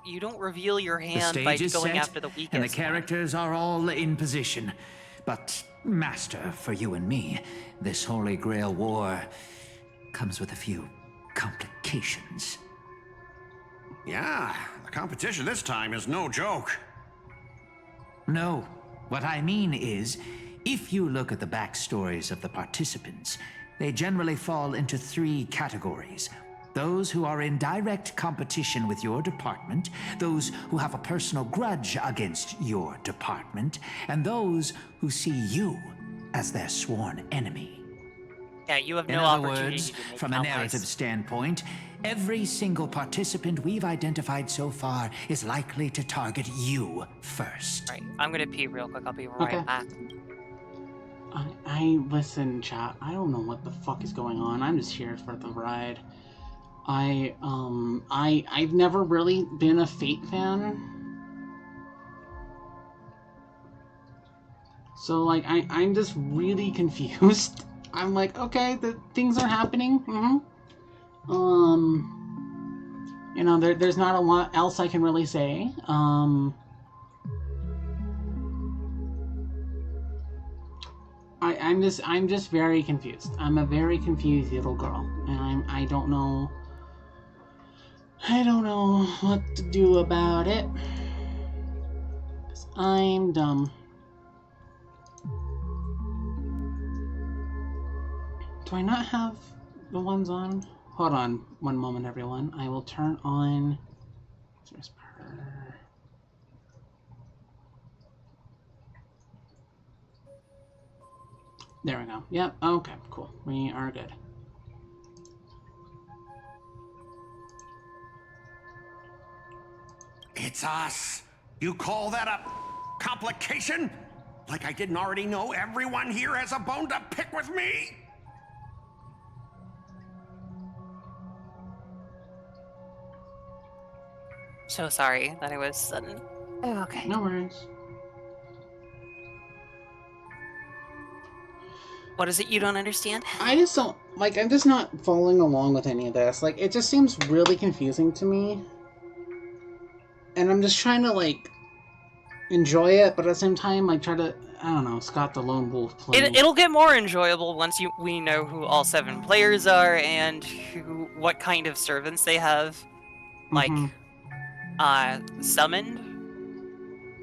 You don't reveal your The hand stage by is going set, after the weakest. and the characters are all in position. But, Master, for you and me, this Holy Grail war comes with a few complications. Yeah, the competition this time is no joke. No, what I mean is, if you look at the backstories of the participants, they generally fall into 3 categories. Those who are in direct competition with your department, those who have a personal grudge against your department, and those who see you as their sworn enemy. Yeah, you have In no other opportunity words, to make from a allies. narrative standpoint, every single participant we've identified so far is likely to target you first. Right, I'm gonna pee real quick. I'll be right Okay. back. Listen, chat. I don't know what the fuck is going on. I'm just here for the ride. I've never really been a Fate fan. So, like, I'm just really confused. I'm like, okay, the things are happening. You know, there's not a lot else I can really say. I'm just very confused. I'm a very confused little girl, and I don't know what to do about it. 'Cause I'm dumb. Do I not have the ones on? Hold on one moment, everyone. I will turn on. There we go. Yep. Okay. Cool. We are good. It's us. You call that a complication? Like I didn't already know everyone here has a bone to pick with me? So sorry that I was sudden. Oh, okay. No worries. What is it you don't understand? I just don't, like, I'm just not following along with any of this. Like, it just seems really confusing to me. And I'm just trying to, like, enjoy it, but at the same time, like, try to, I don't know, Scott the Lone Wolf playing. It'll get more enjoyable once we know who all 7 players are and what kind of servants they have, like, summoned.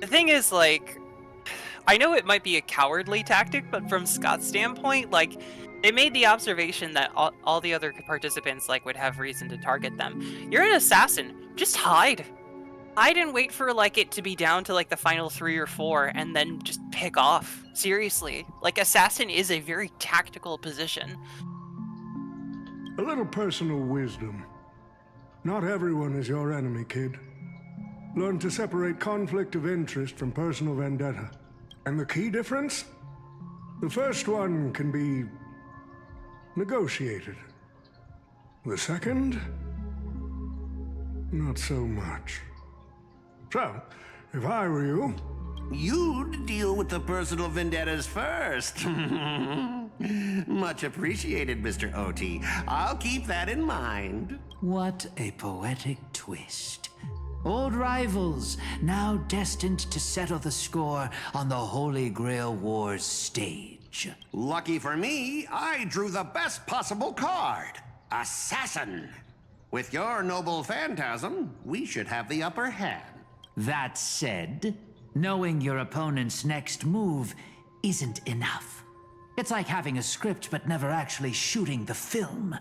The thing is, like, I know it might be a cowardly tactic, but from Scott's standpoint, like, they made the observation that all the other participants, like, would have reason to target them. You're an assassin. Just hide. Hide and wait for, like, it to be down to, like, the final 3 or 4, and then just pick off. Seriously. Like, assassin is a very tactical position. A little personal wisdom. Not everyone is your enemy, kid. Learn to separate conflict of interest from personal vendetta. And the key difference? The first one can be negotiated. The second? Not so much. So, if I were you... You'd deal with the personal vendettas first. My Much appreciated, Mr. OT. I'll keep that in mind. What a poetic twist. Old rivals, now destined to settle the score on the Holy Grail Wars stage. Lucky for me, I drew the best possible card. Assassin. With your noble phantasm, we should have the upper hand. That said, knowing your opponent's next move isn't enough. It's like having a script but never actually shooting the film.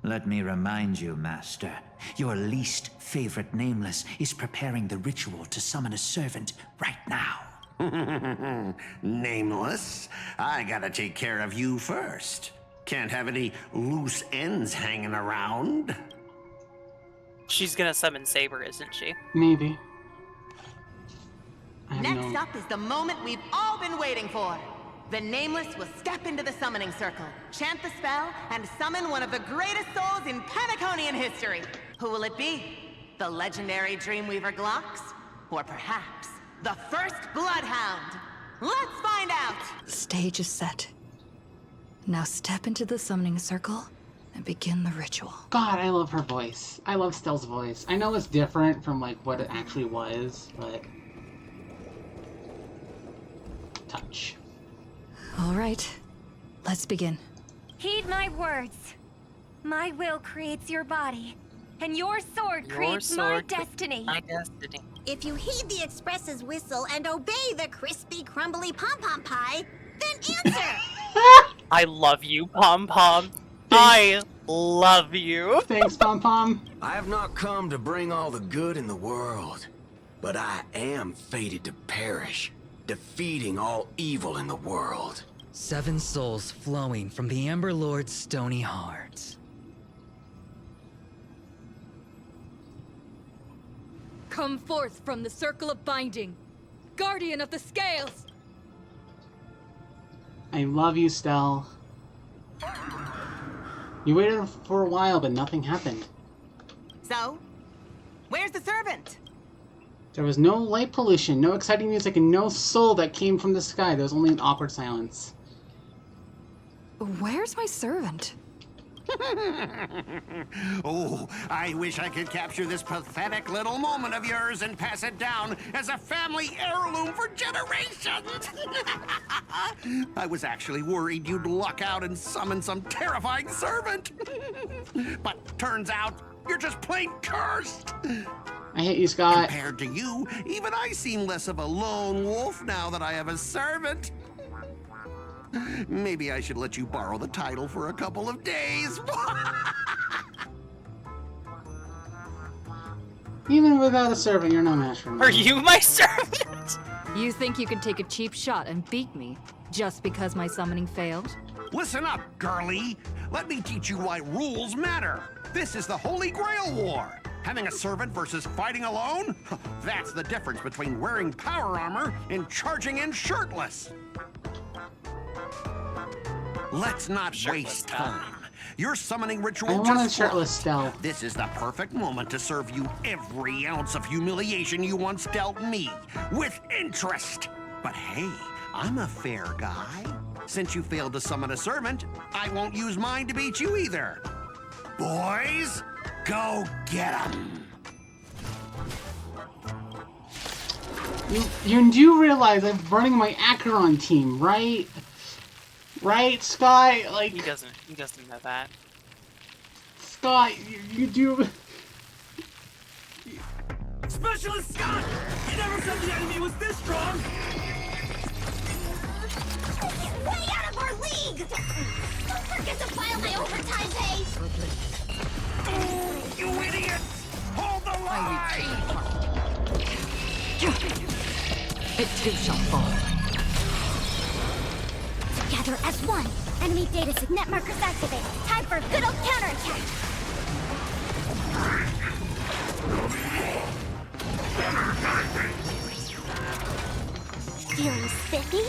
Let me remind you, Master, your least favorite Nameless is preparing the ritual to summon a servant right now. Nameless, I gotta take care of you first. Can't have any loose ends hanging around. She's gonna summon Saber, isn't she? Maybe. Next up is the moment we've all been waiting for. The Nameless will step into the summoning circle, chant the spell, and summon one of the greatest souls in Penaconian history. Who will it be? The legendary Dreamweaver Glocks? Or perhaps the first Bloodhound? Let's find out! Stage is set. Now step into the summoning circle and begin the ritual. God, I love her voice. I love Stell's voice. I know it's different from like what it actually was, but touch. All right, let's begin. Heed my words. My will creates your body, and your sword creates my destiny. My destiny. If you heed the Express's whistle and obey the crispy, crumbly pom-pom pie, then answer! I love you, Pom Pom. I love you. Thanks, Pom Pom. I have not come to bring all the good in the world, but I am fated to perish, defeating all evil in the world. 7 souls flowing from the Amber Lord's stony heart. Come forth from the circle of binding, guardian of the scales! I love you, Stell. You waited for a while, but nothing happened. So, where's the servant? There was no light pollution, no exciting music, and no soul that came from the sky. There was only an awkward silence. Where's my servant? Oh, I wish I could capture this pathetic little moment of yours and pass it down as a family heirloom for generations. I was actually worried you'd luck out and summon some terrifying servant. But turns out you're just plain cursed. I hate you, Scott. Compared to you, even I seem less of a lone wolf now that I have a servant. Maybe I should let you borrow the title for a couple of days. Even without a servant, you're no match for me. Are you my servant? You think you can take a cheap shot and beat me just because my summoning failed? Listen up, girlie. Let me teach you why rules matter. This is the Holy Grail War. Having a servant versus fighting alone? That's the difference between wearing power armor and charging in shirtless. Let's not waste time. Your summoning ritual I want a just shirtless Stell. This is the perfect moment to serve you every ounce of humiliation you once dealt me, with interest. But hey, I'm a fair guy. Since you failed to summon a servant, I won't use mine to beat you either. Boys, go get 'em. You do realize I'm running my Acheron team, right? Right, Scott? Like, He doesn't know that. Scott, you do. Specialist Scott! You never said the enemy was this strong! Way out of our league! Don't forget to file my overtime pay! You idiots! Hold the line! It too shall fall. Together as one. Enemy data signet markers activated. Time for a good old counterattack. Feeling spiffy?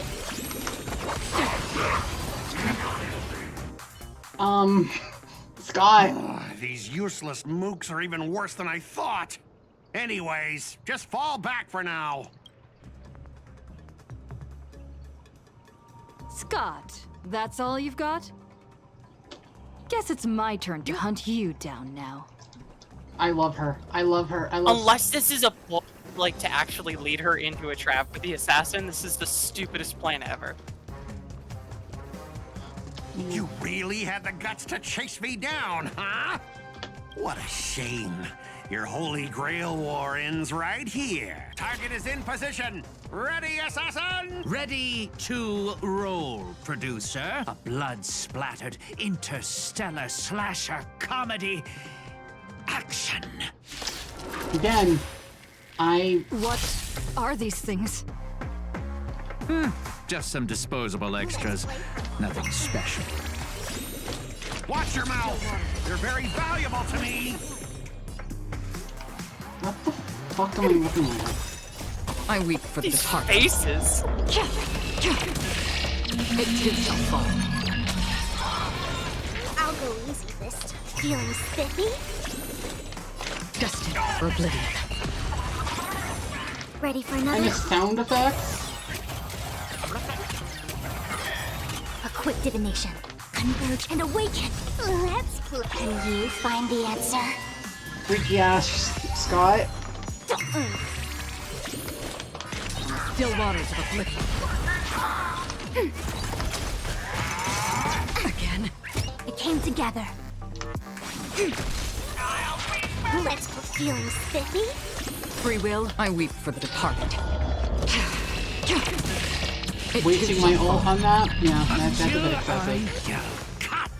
Scott. These useless mooks are even worse than I thought. Anyways, just fall back for now. Scott, that's all you've got? Guess it's my turn to hunt you down now. I love her. I love her. I love. Unless this is a ploy, like to actually lead her into a trap with the assassin, this is the stupidest plan ever. You really had the guts to chase me down, huh? What a shame. Your Holy Grail war ends right here. Target is in position. Ready, assassin? Ready to roll, producer. A blood-splattered interstellar slasher comedy. Action. Again, What are these things? Just some disposable extras. Nothing special. Watch your mouth. You're very valuable to me. What the fuck am I looking at? I weep for the These departed. faces. It too shall fall. I'll go easy this time. Feeling spiffy? Destined for oblivion. Ready for And the another? sound effects? A quick divination. Converge and awaken. Let's play. Can you find the answer? Freaky ass Scott. Still waters of oblivion. Again. It came together. Let's go. Feeling spiffy? Free will, I weep for the departed. It Wasting too my shall ult fall. on that? Yeah, that's a bit excessive. Cut!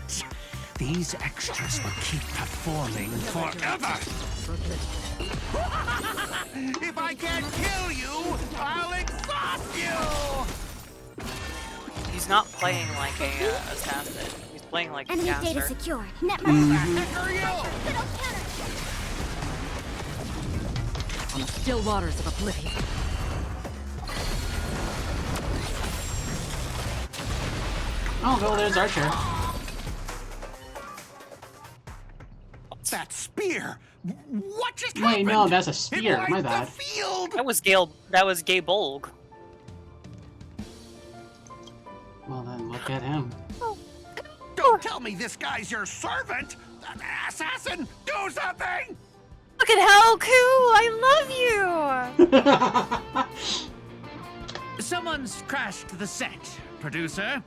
These extras will keep performing forever. If I can't kill you, I'll exhaust you. He's not playing like a assassin. He's playing like a Enemy data caster. secure. Net On the still waters of oblivion. Oh, well, there's Archer. That spear. What just Wait, happened? no, that's a It spear. wiped My the bad. field. That was Gale. That was Gay Bolg. Well, then look at him. Don't tell me this guy's your servant. Assassin, do something. Look at how cool! I love you. Someone's crashed the set, producer.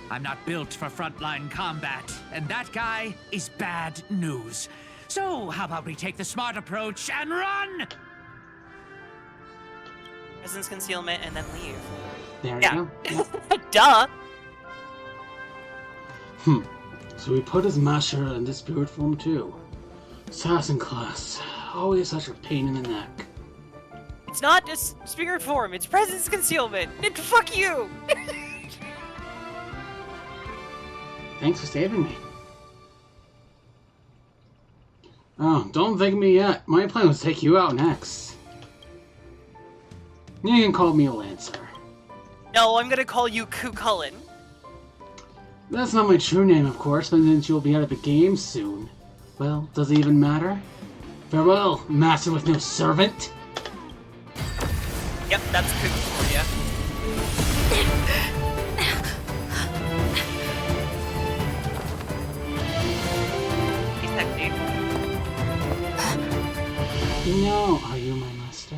I'm not built for frontline combat, and that guy is bad news. So, how about we take the smart approach and run? Presence concealment and then leave. There you Yeah. go. Duh. So we put his master in the spirit form too. Assassin class. Always such a pain in the neck. It's not just spirit form. It's presence concealment. And fuck you. Thanks for saving me. Oh, don't thank me yet. My plan was to take you out next. You can call me a Lancer. No, I'm gonna call you Cucullin. That's not my true name, of course, but since you'll be out of the game soon. Well, does it even matter? Farewell, master with no servant. Yep, that's Cuc for ya. He's sexy. No, are you my master?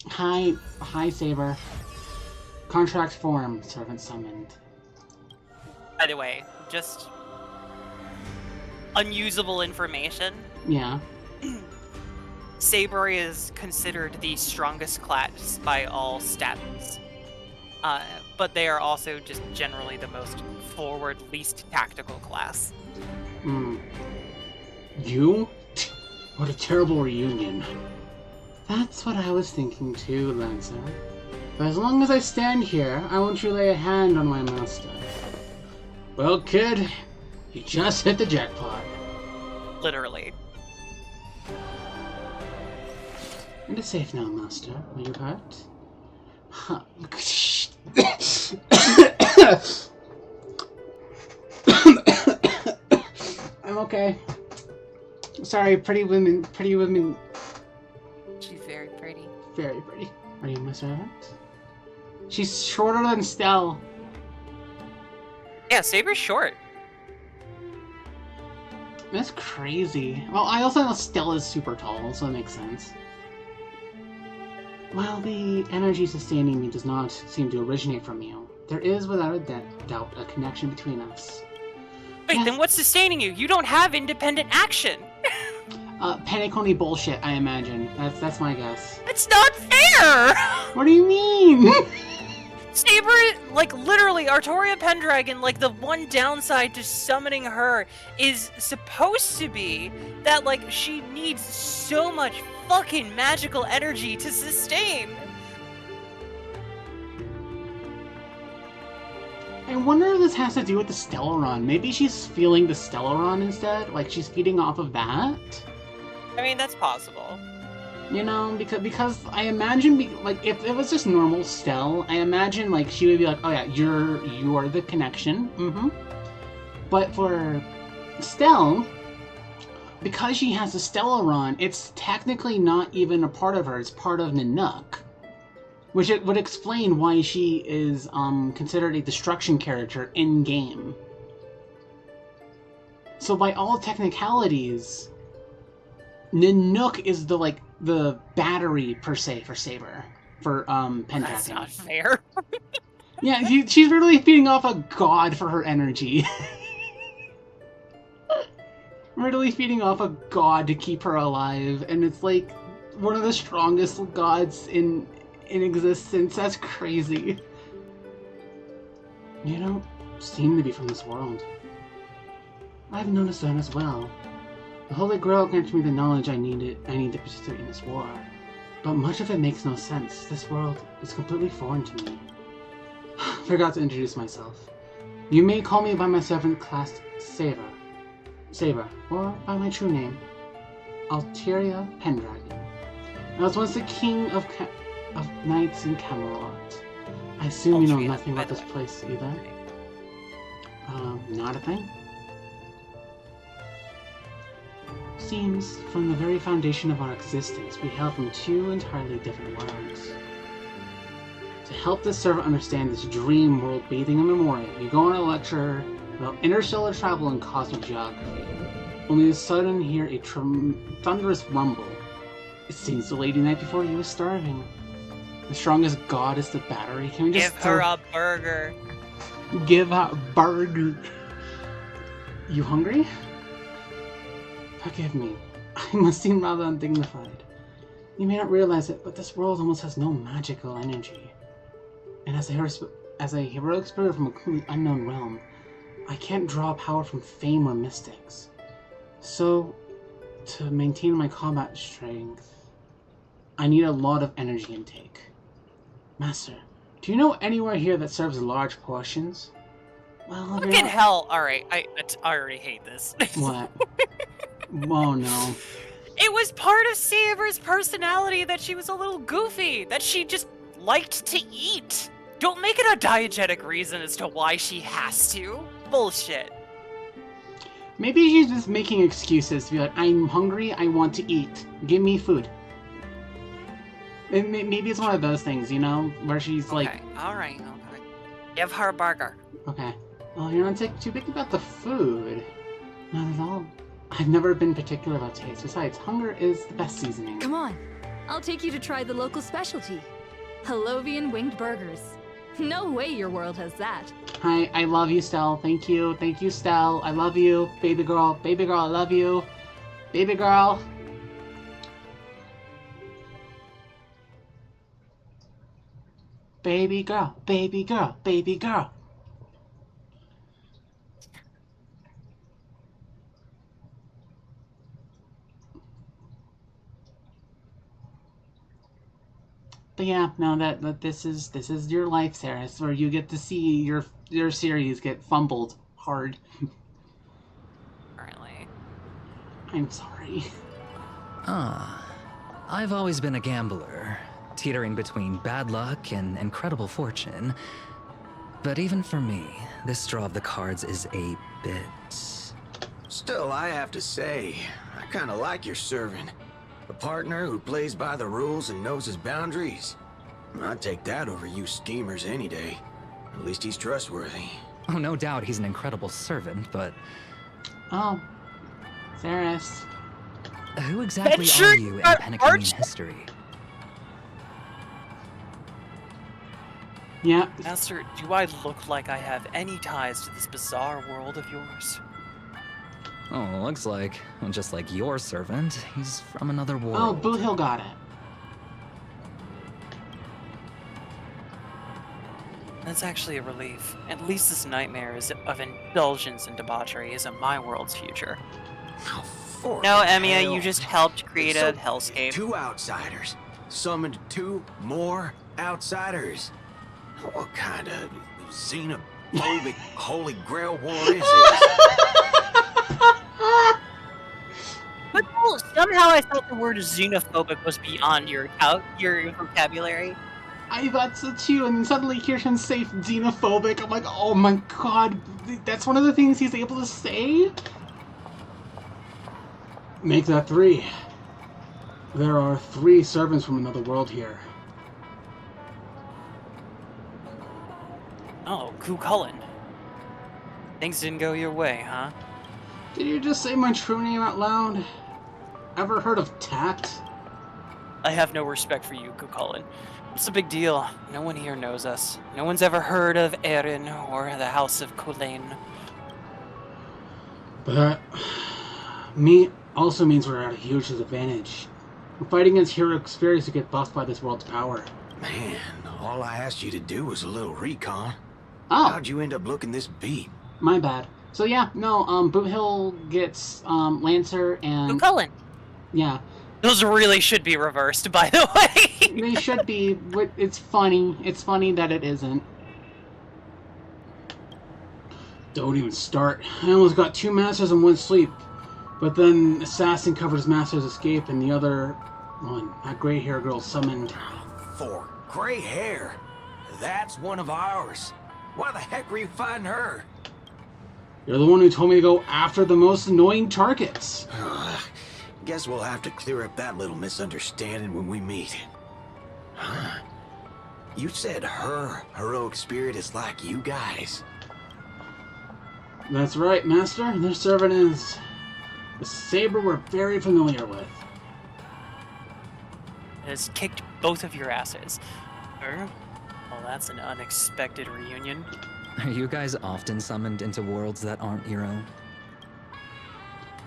Hi, Saber. Contract form, servant summoned. By the way, just unusable information. Yeah. Saber is considered the strongest class by all stats. But they are also just generally the most forward, least tactical class. You? What a terrible reunion. That's what I was thinking too, Lancer. But as long as I stand here, I won't you lay a hand on my master. Well, kid, you just hit the jackpot. Literally. It is safe now, master. Are you hurt? Huh. I'm okay. Sorry, pretty women. She's very pretty. Very pretty. Are you my servant? She's shorter than Stell. Yeah, Saber's short. That's crazy. Well, I also know Stella's super tall, so that makes sense. While the energy sustaining me does not seem to originate from you, there is without a doubt a connection between us. Wait, Yes. then what's sustaining you? You don't have independent action. Penacony bullshit, I imagine. That's my guess. It's not fair! What do you mean? Saber, like, literally, Artoria Pendragon, like, the one downside to summoning her is supposed to be that, like, she needs so much fucking magical energy to sustain. I wonder if this has to do with the Stellaron. Maybe she's feeling the Stellaron instead? Like, she's feeding off of that? I mean, that's possible. You know, because I imagine, like, if it was just normal Stell, I imagine, like, she would be like, oh yeah, you are the connection, But for Stell, because she has the Stellaron, it's technically not even a part of her, it's part of Nanook. Which it would explain why she is, considered a destruction character in-game. So by all technicalities, Nanook is the battery, per se, for Saber. For, Pendragon. That's not fair. Yeah, she's really feeding off a god for her energy. Really feeding off a god to keep her alive, and it's like one of the strongest gods in existence. That's crazy. You don't seem to be from this world. I've noticed that as well. The Holy Grail granted me the knowledge I need to participate in this war. But much of it makes no sense. This world is completely foreign to me. Forgot to introduce myself. You may call me by my servant class Saber, or by my true name, Artoria Pendragon. I was once the king of knights in Camelot. I assume you know nothing about this place either. Not a thing? Seems, from the very foundation of our existence, we hail from two entirely different worlds. To help this servant understand this dream world bathing in memoria, you go on a lecture about interstellar travel and cosmic geography. Only to sudden hear a thunderous rumble. It seems the lady night before you was starving. The strongest god is the battery. Can we just give her a burger? Give her a burger. You hungry? Forgive me. I must seem rather undignified. You may not realize it, but this world almost has no magical energy. And as a heroic spirit from a completely unknown realm, I can't draw power from fame or mystics. So, to maintain my combat strength, I need a lot of energy intake. Master, do you know anywhere here that serves large portions? Well, fucking hell! Alright, I already hate this. What? Oh no. It was part of Saber's personality that she was a little goofy, that she just liked to eat. Don't make it a diegetic reason as to why she has to. Bullshit. Maybe she's just making excuses to be like, I'm hungry, I want to eat. Give me food. Maybe it's one of those things, you know, where she's like... Alright, okay. Give her a burger. Okay. Well, you're not too big about the food. Not at all. I've never been particular about taste. Besides, hunger is the best seasoning. Come on. I'll take you to try the local specialty. Halovian winged burgers. No way your world has that. Hi, I love you, Stell. Thank you. Thank you, Stell. I love you. Baby girl. Baby girl, I love you. Baby girl. Baby girl. Baby girl. Baby girl. But yeah, no, that this is your life, Sarah, where you get to see your series get fumbled hard. Apparently. I'm sorry. I've always been a gambler, teetering between bad luck and incredible fortune. But even for me, this draw of the cards is a bit... Still, I have to say, I kinda like your servant. A partner who plays by the rules and knows his boundaries. I'd take that over you schemers any day. At least he's trustworthy. Oh, no doubt he's an incredible servant, but... Oh. Saris. Who exactly sure are you in are Penaconian history? Yeah. Master, do I look like I have any ties to this bizarre world of yours? Oh, looks like, well, just like your servant, he's from another world. Oh, Boo Hill got it. That's actually a relief. At least this nightmare of indulgence and debauchery isn't my world's future. For No, the Emiya, hell. you just helped create So, a hellscape. 2 outsiders. Summoned 2 more outsiders. What kind of xenophobic holy grail war is this? But no, somehow I thought the word xenophobic was beyond your vocabulary. I thought so too, and suddenly hear him say xenophobic. I'm like, oh my god, that's one of the things he's able to say? Make that 3. There are 3 servants from another world here. Oh, Cuchulainn. Things didn't go your way, huh? Did you just say my true name out loud? Ever heard of tact? I have no respect for you, Cuchulainn. What's the big deal? No one here knows us. No one's ever heard of Erin or the House of Culainn. But also means we're at a huge disadvantage. We're fighting against heroic spirits who get buffed by this world's power. Man, all I asked you to do was a little recon. Oh. How'd you end up looking this beat? My bad. So yeah, no, Boot Hill gets Lancer and Cuchulainn. Yeah. Those really should be reversed, by the way. They should be, but it's funny. It's funny that it isn't. Don't even start. I almost got 2 masters in 1 sleep. But then Assassin covers Master's escape and the other one, that gray hair girl summoned. For gray hair? That's one of ours. Why the heck were you fighting her? You're the one who told me to go after the most annoying targets. Guess we'll have to clear up that little misunderstanding when we meet. Huh? You said her heroic spirit is like you guys. That's right, Master. Their servant is the saber we're very familiar with. It has kicked both of your asses. Well, that's an unexpected reunion. Are you guys often summoned into worlds that aren't your own?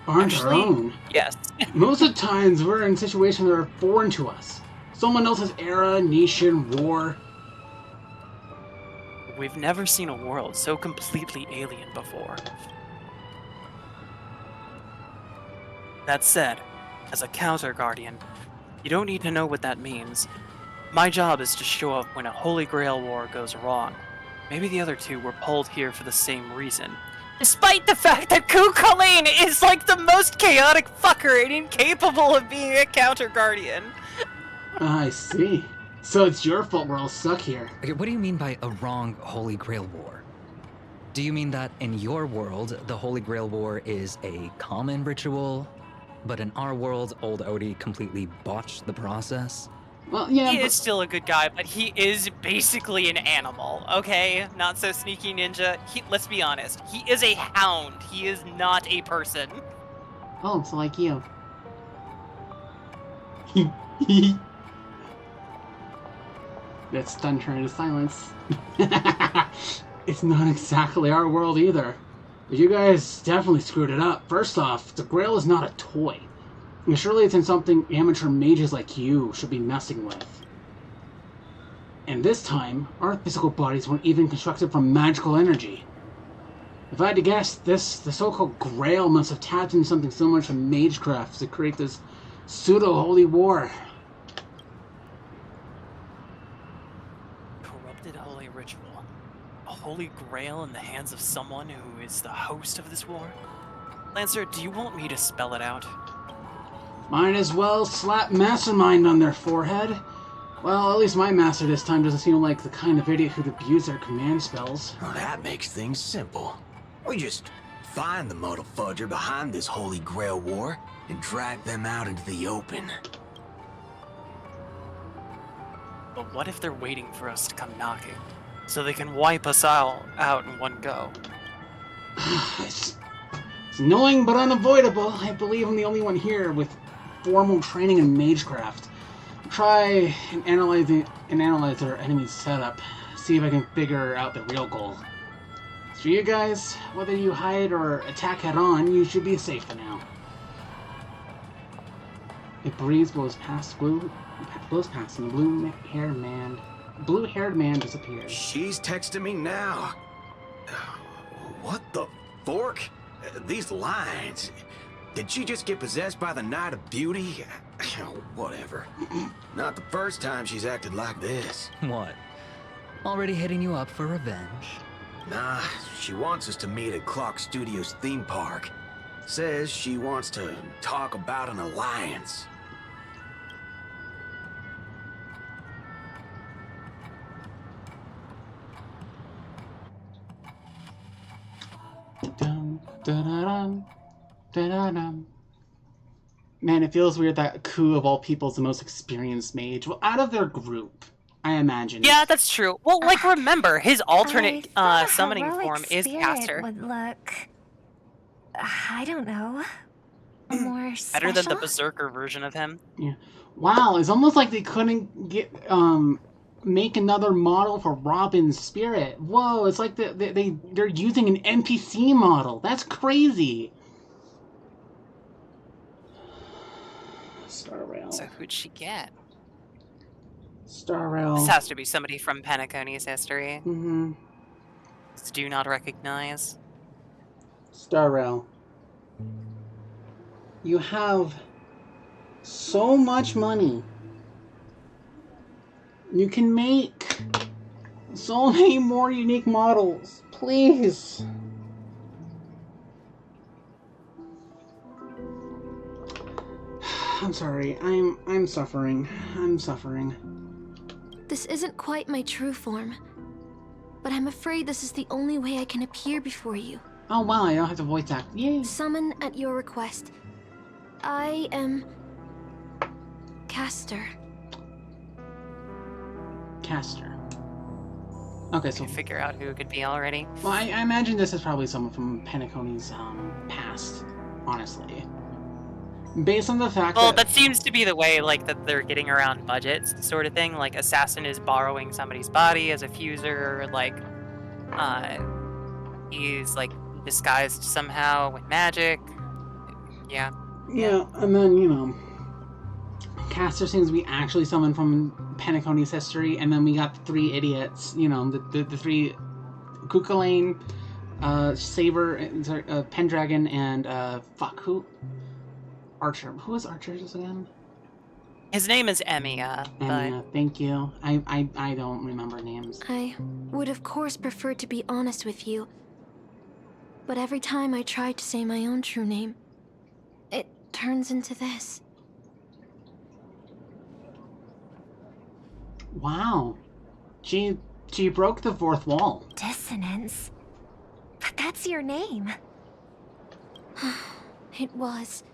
Aren't our own? Yes. Most of the times we're in situations that are foreign to us. Someone else's era, nation, war. We've never seen a world so completely alien before. That said, as a counter guardian, you don't need to know what that means. My job is to show up when a Holy Grail war goes wrong. Maybe the other 2 were pulled here for the same reason. Despite the fact that Cuchulainn is like the most chaotic fucker and incapable of being a counter guardian. I see. So it's your fault we're all stuck here. Okay, what do you mean by a wrong Holy Grail war? Do you mean that in your world, the Holy Grail war is a common ritual, but in our world, old Odie completely botched the process? Well, yeah, He is still a good guy, but he is basically an animal, okay? Not so sneaky ninja. Let's be honest. He is a hound. He is not a person. Oh, it's like you. That stunned her into silence. It's not exactly our world either. But you guys definitely screwed it up. First off, the Grail is not a toy. And surely it's in something amateur mages like you should be messing with. And this time, our physical bodies weren't even constructed from magical energy. If I had to guess, the so-called Grail must have tapped into something similar to magecraft to create this pseudo-holy war. Corrupted holy ritual. A holy grail in the hands of someone who is the host of this war? Lancer, do you want me to spell it out? Might as well slap Mastermind on their forehead. Well, at least my master this time doesn't seem like the kind of idiot who'd abuse their command spells. Well, that makes things simple. We just find the muddle fudger behind this Holy Grail war and drag them out into the open. But what if they're waiting for us to come knocking, so they can wipe us out in one go? It's annoying but unavoidable. I believe I'm the only one here with formal training in magecraft. Try and analyze our enemy's setup. See if I can figure out the real goal. As for you guys, whether you hide or attack head-on, you should be safe for now. A breeze blows past and the blue-haired man disappears. She's texting me now. What the fork? These lines. Did she just get possessed by the Night of Beauty? Whatever. Not the first time she's acted like this. What? Already hitting you up for revenge? Nah, she wants us to meet at Clock Studios theme park. Says she wants to talk about an alliance. Dun, da-da-dum, da-da-dum. Man, it feels weird that Ku, of all people, is the most experienced mage. Well, out of their group, I imagine. Yeah, that's true. Well, like, remember, his alternate summoning form is Caster. Would look, I don't know, more Better than the special? Berserker version of him. Yeah. Wow, it's almost like they couldn't get make another model for Robin's spirit. Whoa, it's like they're using an NPC model. That's crazy. Star Rail. So who'd she get? Star Rail. This has to be somebody from Penacony's history. Mm-hmm. Do not recognize. Star Rail. You have so much money. You can make so many more unique models. Please. I'm sorry. I'm suffering. I'm suffering. This isn't quite my true form, but I'm afraid this is the only way I can appear before you. Oh wow, I don't have to voice act. Yay. Summon at your request. I am Caster. Caster. Okay, so figure out who it could be already. Well, I imagine this is probably someone from Penacony's past, honestly. Based on the fact that seems to be the way, like, that they're getting around budgets, sort of thing. Like, Assassin is borrowing somebody's body as a fuser, like, he's, like, disguised somehow with magic. Yeah. Yeah, and then, you know, Caster seems to be actually someone from Penacony's history, and then we got the three idiots, you know, the three Kukulane, Saber, Pendragon, and, who? Archer. Who is Archer again? His name is Emiya, Emiya, thank you. I don't remember names. I would of course prefer to be honest with you, but every time I try to say my own true name, it turns into this. Wow. She broke the fourth wall. Dissonance. But that's your name. It was.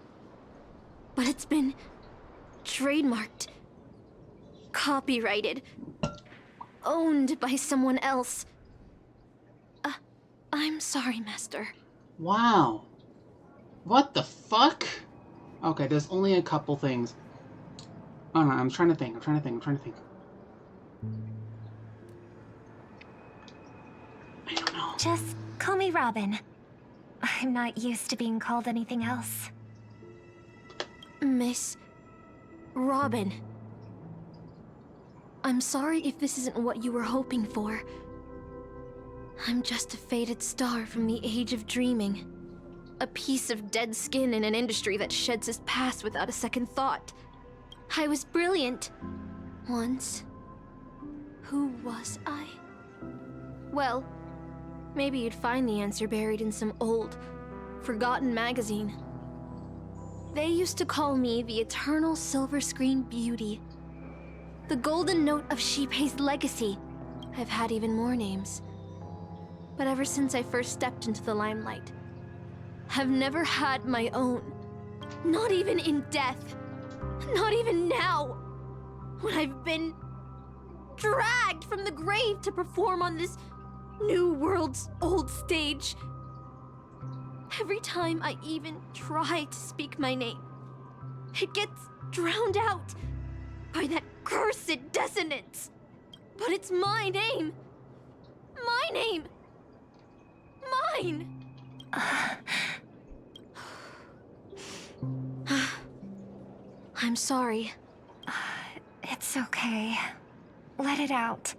But it's been trademarked, copyrighted, owned by someone else. I'm sorry, Master. Wow. What the fuck? Okay, there's only a couple things. Oh no, I'm trying to think. I don't know. Just call me Robin. I'm not used to being called anything else. Miss Robin. I'm sorry if this isn't what you were hoping for. I'm just a faded star from the age of dreaming. A piece of dead skin in an industry that sheds its past without a second thought. I was brilliant. Once. Who was I? Well, maybe you'd find the answer buried in some old, forgotten magazine. They used to call me the Eternal Silver Screen Beauty. The Golden Note of Shipei's legacy. I've had even more names. But ever since I first stepped into the limelight, I've never had my own. Not even in death. Not even now. When I've been dragged from the grave to perform on this new world's old stage. Every time I even try to speak my name, it gets drowned out by that cursed dissonance. But it's my name. My name. Mine. I'm sorry. It's okay. Let it out.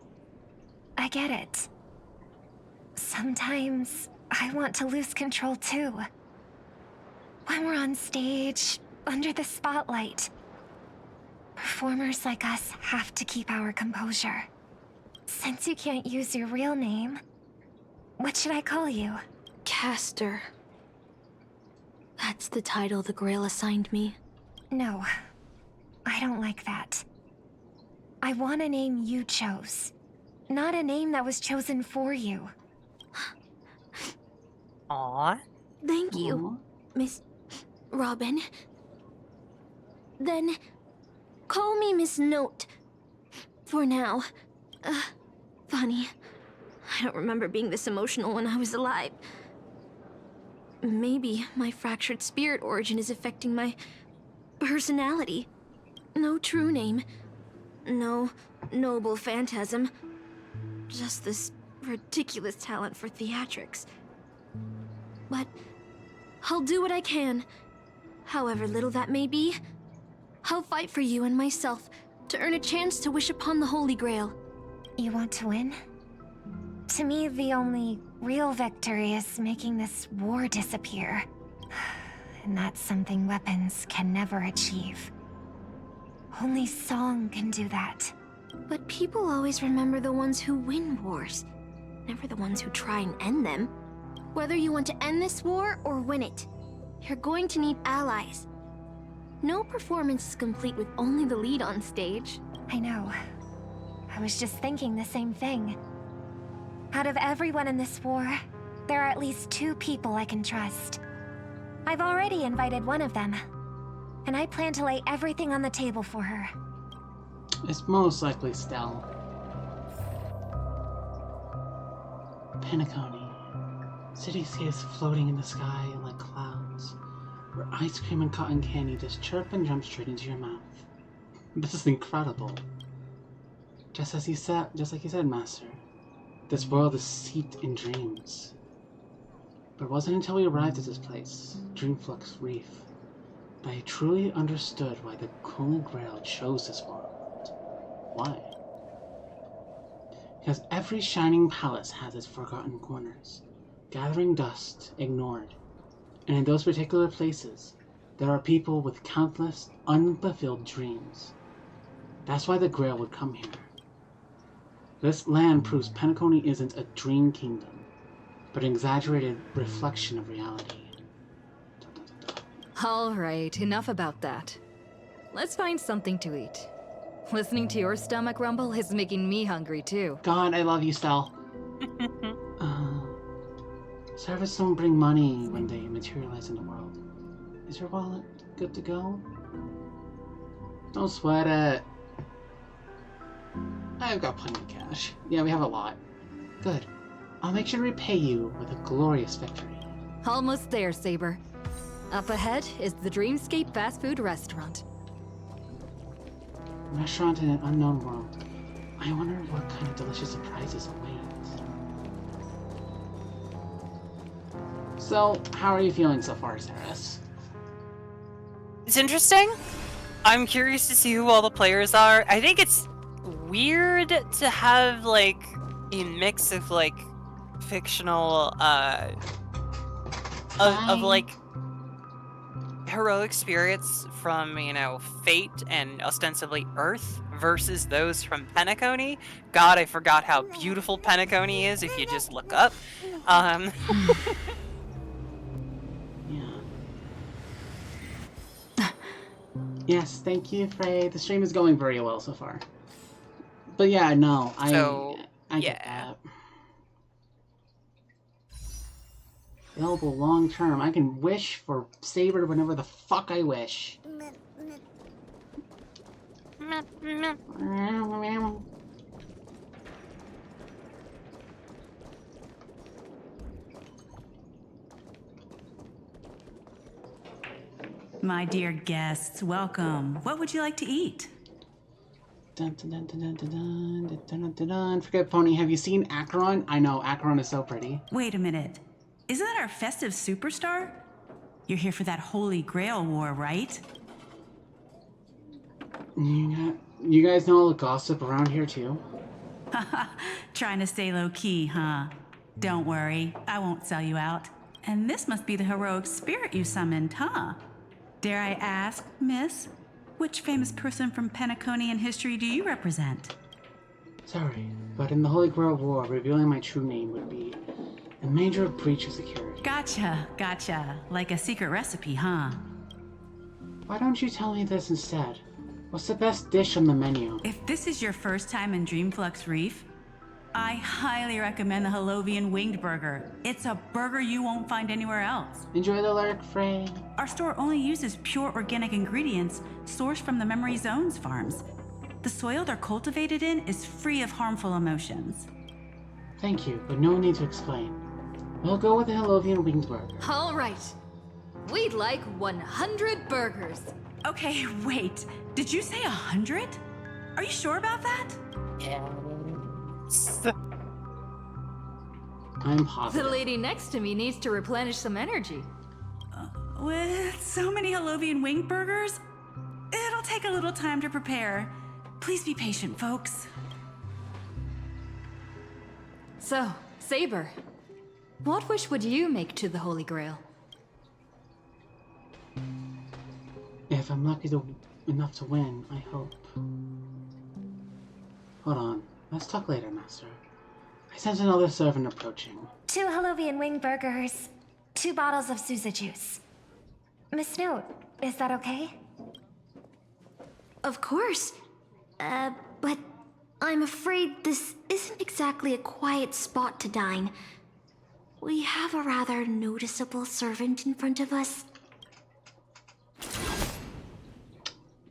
I get it. Sometimes I want to lose control too. When we're on stage, under the spotlight, performers like us have to keep our composure. Since you can't use your real name, what should I call you? Caster. That's the title the Grail assigned me. No, I don't like that. I want a name you chose, not a name that was chosen for you. Aww. Thank you, Miss Robin. Then, call me Miss Note. For now. Funny. I don't remember being this emotional when I was alive. Maybe my fractured spirit origin is affecting my personality. No true name. No noble phantasm. Just this ridiculous talent for theatrics. But I'll do what I can. However little that may be, I'll fight for you and myself to earn a chance to wish upon the Holy Grail. You want to win? To me, the only real victory is making this war disappear. And that's something weapons can never achieve. Only song can do that. But people always remember the ones who win wars, never the ones who try and end them. Whether you want to end this war or win it, you're going to need allies. No performance is complete with only the lead on stage. I know. I was just thinking the same thing. Out of everyone in this war, there are at least 2 people I can trust. I've already invited one of them, and I plan to lay everything on the table for her. It's most likely Stell. Penacony. Cityscapes floating in the sky like clouds, where ice cream and cotton candy just chirp and jump straight into your mouth. This is incredible. Just like you said, Master. This world is steeped in dreams. But it wasn't until we arrived at this place, Dreamflux Reef, that I truly understood why the Holy Grail chose this world. Why? Because every shining palace has its forgotten corners, gathering dust, ignored. And in those particular places, there are people with countless unfulfilled dreams. That's why the Grail would come here. This land proves Penacony isn't a dream kingdom, but an exaggerated reflection of reality. Alright, enough about that. Let's find something to eat. Listening to your stomach rumble is making me hungry too. God, I love you, Stell. Servants don't bring money when they materialize in the world. Is your wallet good to go? Don't sweat it. I've got plenty of cash. Yeah, we have a lot. Good. I'll make sure to repay you with a glorious victory. Almost there, Saber. Up ahead is the Dreamscape fast food restaurant. Restaurant in an unknown world. I wonder what kind of delicious surprises await. So, how are you feeling so far, Saris? It's interesting. I'm curious to see who all the players are. I think it's weird to have like a mix of like fictional of like heroic spirits from, you know, Fate and ostensibly Earth versus those from Penacony. God, I forgot how beautiful Penacony is if you just look up. Yes, thank you, Frey. The stream is going very well so far. But yeah, no, I get that. Available long term. I can wish for Saber whenever the fuck I wish. My dear guests, welcome. What would you like to eat? Dun, dun, dun, dun, dun, dun, dun, dun, dun, dun. Forget Pony. Have you seen Acheron? I know, Acheron is so pretty. Wait a minute. Isn't that our festive superstar? You're here for that Holy Grail War, right? You guys know all the gossip around here too? Trying to stay low-key, huh? Don't worry, I won't sell you out. And this must be the heroic spirit you summoned, huh? Dare I ask, miss, which famous person from Penaconian history do you represent? Sorry, but in the Holy Grail War, revealing my true name would be a major breach of security. Gotcha. Like a secret recipe, huh? Why don't you tell me this instead? What's the best dish on the menu? If this is your first time in Dreamflux Reef, I highly recommend the Halovian Winged Burger. It's a burger you won't find anywhere else. Enjoy the lurk, Frey. Our store only uses pure organic ingredients sourced from the Memory Zones farms. The soil they're cultivated in is free of harmful emotions. Thank you, but no need to explain. We'll go with the Halovian Winged Burger. All right. We'd like 100 burgers. Okay, wait. Did you say 100? Are you sure about that? Yes. I'm positive. The lady next to me needs to replenish some energy. With so many Halovian Winged Burgers, it'll take a little time to prepare. Please be patient, folks. So, Saber, what wish would you make to the Holy Grail? If I'm lucky enough to win, I hope. Hold on. Let's talk later, Master. I sense another servant approaching. 2 Halovian wing burgers, 2 bottles of Suza juice. Miss Note, is that okay? Of course. But I'm afraid this isn't exactly a quiet spot to dine. We have a rather noticeable servant in front of us.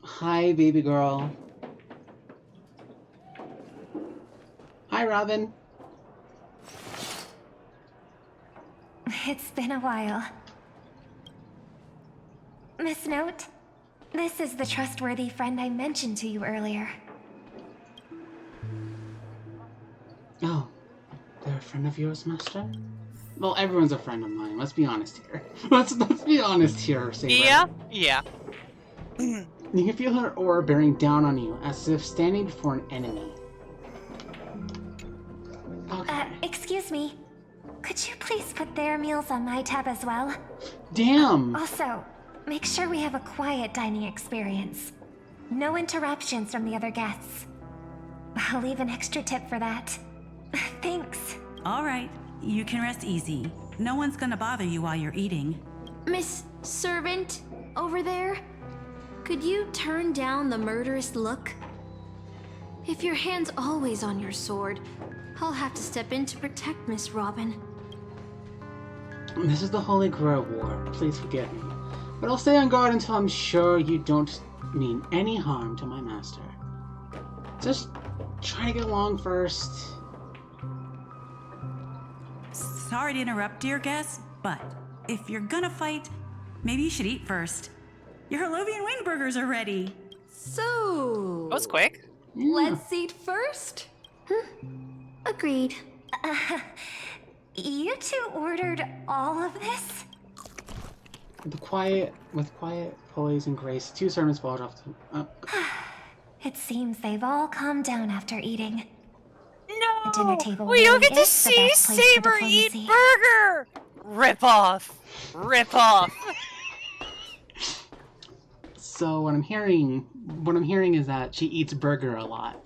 Hi, baby girl. Hi, Robin. It's been a while. Miss Note, this is the trustworthy friend I mentioned to you earlier. Oh, they're a friend of yours, Master? Well, everyone's a friend of mine. Let's be honest here. Let's be honest here, Saber. Yeah. You can feel her aura bearing down on you, as if standing before an enemy. Okay. Excuse me. Could you please put their meals on my tab as well? Damn! Also, make sure we have a quiet dining experience. No interruptions from the other guests. I'll leave an extra tip for that. Thanks. All right, you can rest easy. No one's gonna bother you while you're eating. Miss Servant, over there? Could you turn down the murderous look? If your hand's always on your sword, I'll have to step in to protect Miss Robin. This is the Holy Grail War. Please forgive me. But I'll stay on guard until I'm sure you don't mean any harm to my master. Just try to get along first. Sorry to interrupt, dear guest, but if you're gonna fight, maybe you should eat first. Your Halovian Wing Burgers are ready. So... That was quick. Let's eat first. Agreed. You 2 ordered all of this? With quiet poise and grace, 2 servants followed off to... It seems they've all calmed down after eating. No! The dinner table We don't really get to is the see best place for Saber eat diplomacy. burger! Rip off. So what I'm hearing is that she eats burger a lot.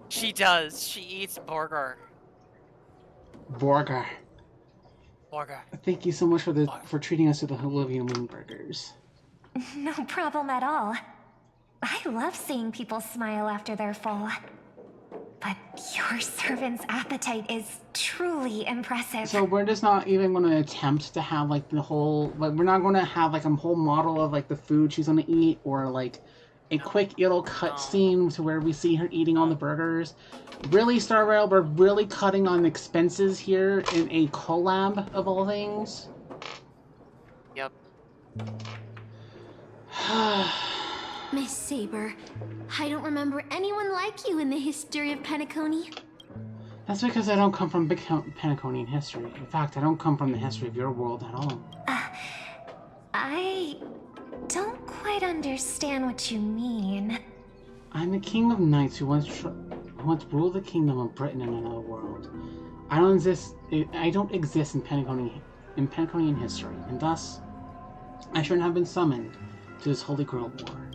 She does. She eats burger. Burger. Burger. Thank you so much for treating us to the Halovian Wing Burgers. No problem at all. I love seeing people smile after they're full. But your servant's appetite is truly impressive. So we're just not even going to attempt to have like the whole, like we're not going to have like a whole model of like the food she's going to eat, or like a quick little cut scene to where we see her eating all the burgers. Really, Star Rail, we're really cutting on expenses here in a collab of all things. Yep. Miss Saber, I don't remember anyone like you in the history of Penacony. That's because I don't come from big Penaconian history. In fact, I don't come from the history of your world at all. I don't quite understand what you mean. I'm the king of knights who once ruled the kingdom of Britain in another world. I don't exist in Penaconian history, and thus I shouldn't have been summoned to this Holy Grail War.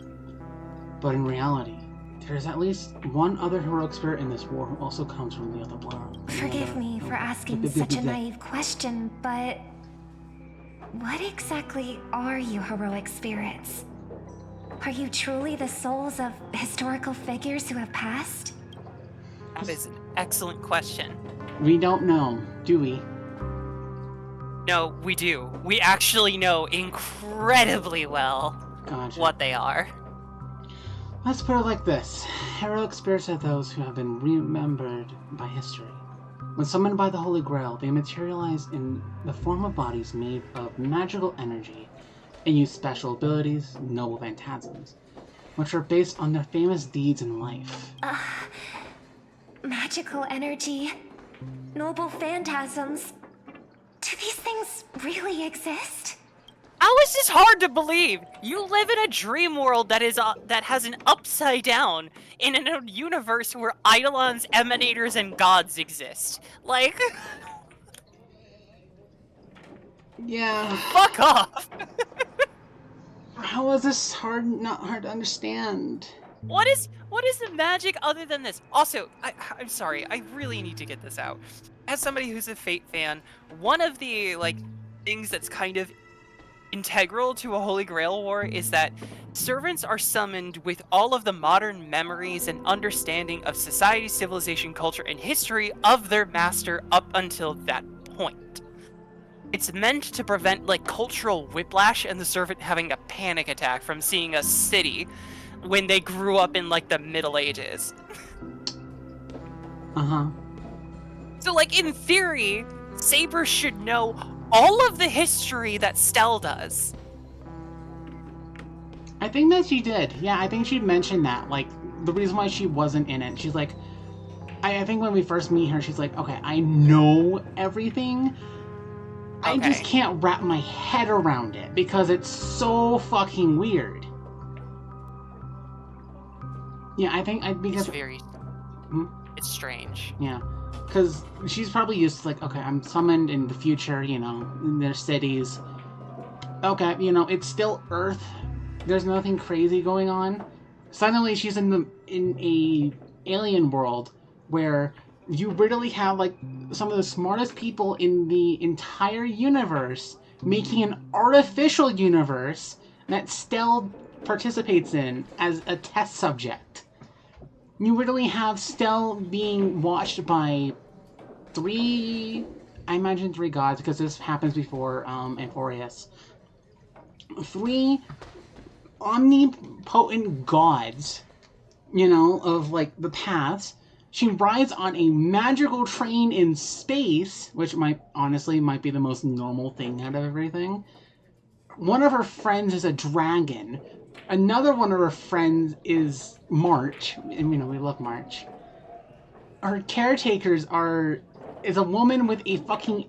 But in reality, there is at least one other heroic spirit in this war who also comes from the other world. Forgive me for asking such a naive question, but what exactly are you heroic spirits? Are you truly the souls of historical figures who have passed? That is an excellent question. We don't know, do we? No, we do. We actually know incredibly well what they are. Let's put it like this. Heroic spirits are those who have been remembered by history. When summoned by the Holy Grail, they materialize in the form of bodies made of magical energy and use special abilities, noble phantasms, which are based on their famous deeds in life. Magical energy, noble phantasms. Do these things really exist? How is this hard to believe? You live in a dream world that has an upside down in a universe where eidolons, emanators, and gods exist. Like, yeah. Fuck off. How is this not hard to understand? What is the magic other than this? Also, I'm sorry, I really need to get this out. As somebody who's a Fate fan, one of the things that's kind of integral to a Holy Grail War is that servants are summoned with all of the modern memories and understanding of society, civilization, culture, and history of their master up until that point. It's meant to prevent cultural whiplash and the servant having a panic attack from seeing a city when they grew up in the Middle Ages. So in theory, Saber should know all of the history that Stell does. I think that she did. Yeah, I think she mentioned that. The reason why she wasn't in it. She's like, I think when we first meet her, she's like, okay, I know everything. I just can't wrap my head around it because it's so fucking weird. Yeah, I think because it's strange. Yeah. Because she's probably used to okay, I'm summoned in the future, in their cities. Okay, it's still Earth. There's nothing crazy going on. Suddenly she's in a alien world where you literally have some of the smartest people in the entire universe making an artificial universe that Stell participates in as a test subject. You literally have Stell being watched by three gods, because this happens before Amphorius. 3 omnipotent gods, of the paths. She rides on a magical train in space, which might be the most normal thing out of everything. One of her friends is a dragon. Another one of her friends is March, and we love March. Her caretakers is a woman with a fucking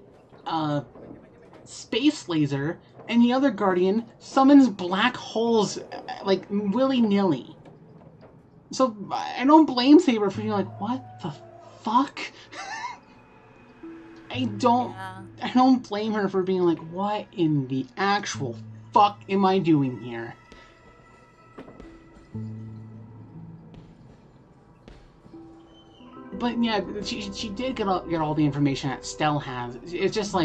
space laser, and the other guardian summons black holes willy-nilly. So I don't blame Saber for being what the fuck? I don't blame her for being what in the actual fuck am I doing here? But yeah, she did get all the information that Stell has. It's just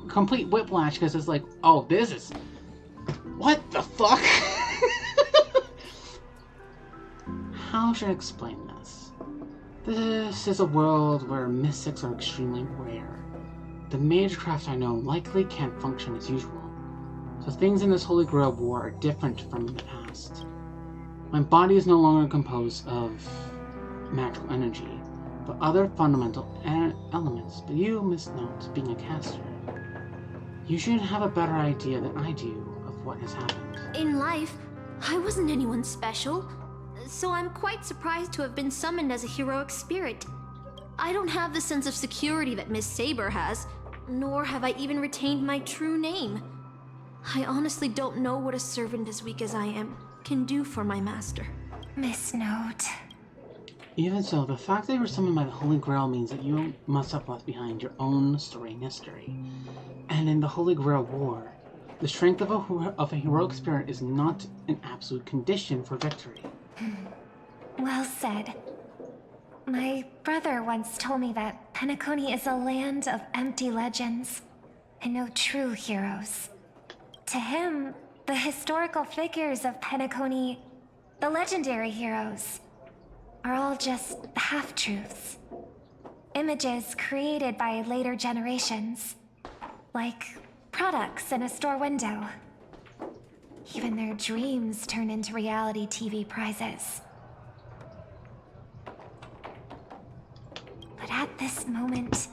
complete whiplash because it's oh, this is what the fuck? How should I explain this? This is a world where mystics are extremely rare. The magecraft I know likely can't function as usual, so things in this Holy Grail War are different from the past. My body is no longer composed of magical energy, but other fundamental elements. But you, Miss Note, being a caster, you should have a better idea than I do of what has happened. In life, I wasn't anyone special, so I'm quite surprised to have been summoned as a heroic spirit. I don't have the sense of security that Miss Saber has, nor have I even retained my true name. I honestly don't know what a servant as weak as I am can do for my master. Miss Note. Even so, the fact that you were summoned by the Holy Grail means that you must have left behind your own story and history. And in the Holy Grail War, the strength of a heroic spirit is not an absolute condition for victory. Well said. My brother once told me that Penacony is a land of empty legends and no true heroes. To him, the historical figures of Penacony, the legendary heroes, are all just half-truths. Images created by later generations, like products in a store window. Even their dreams turn into reality TV prizes. But at this moment,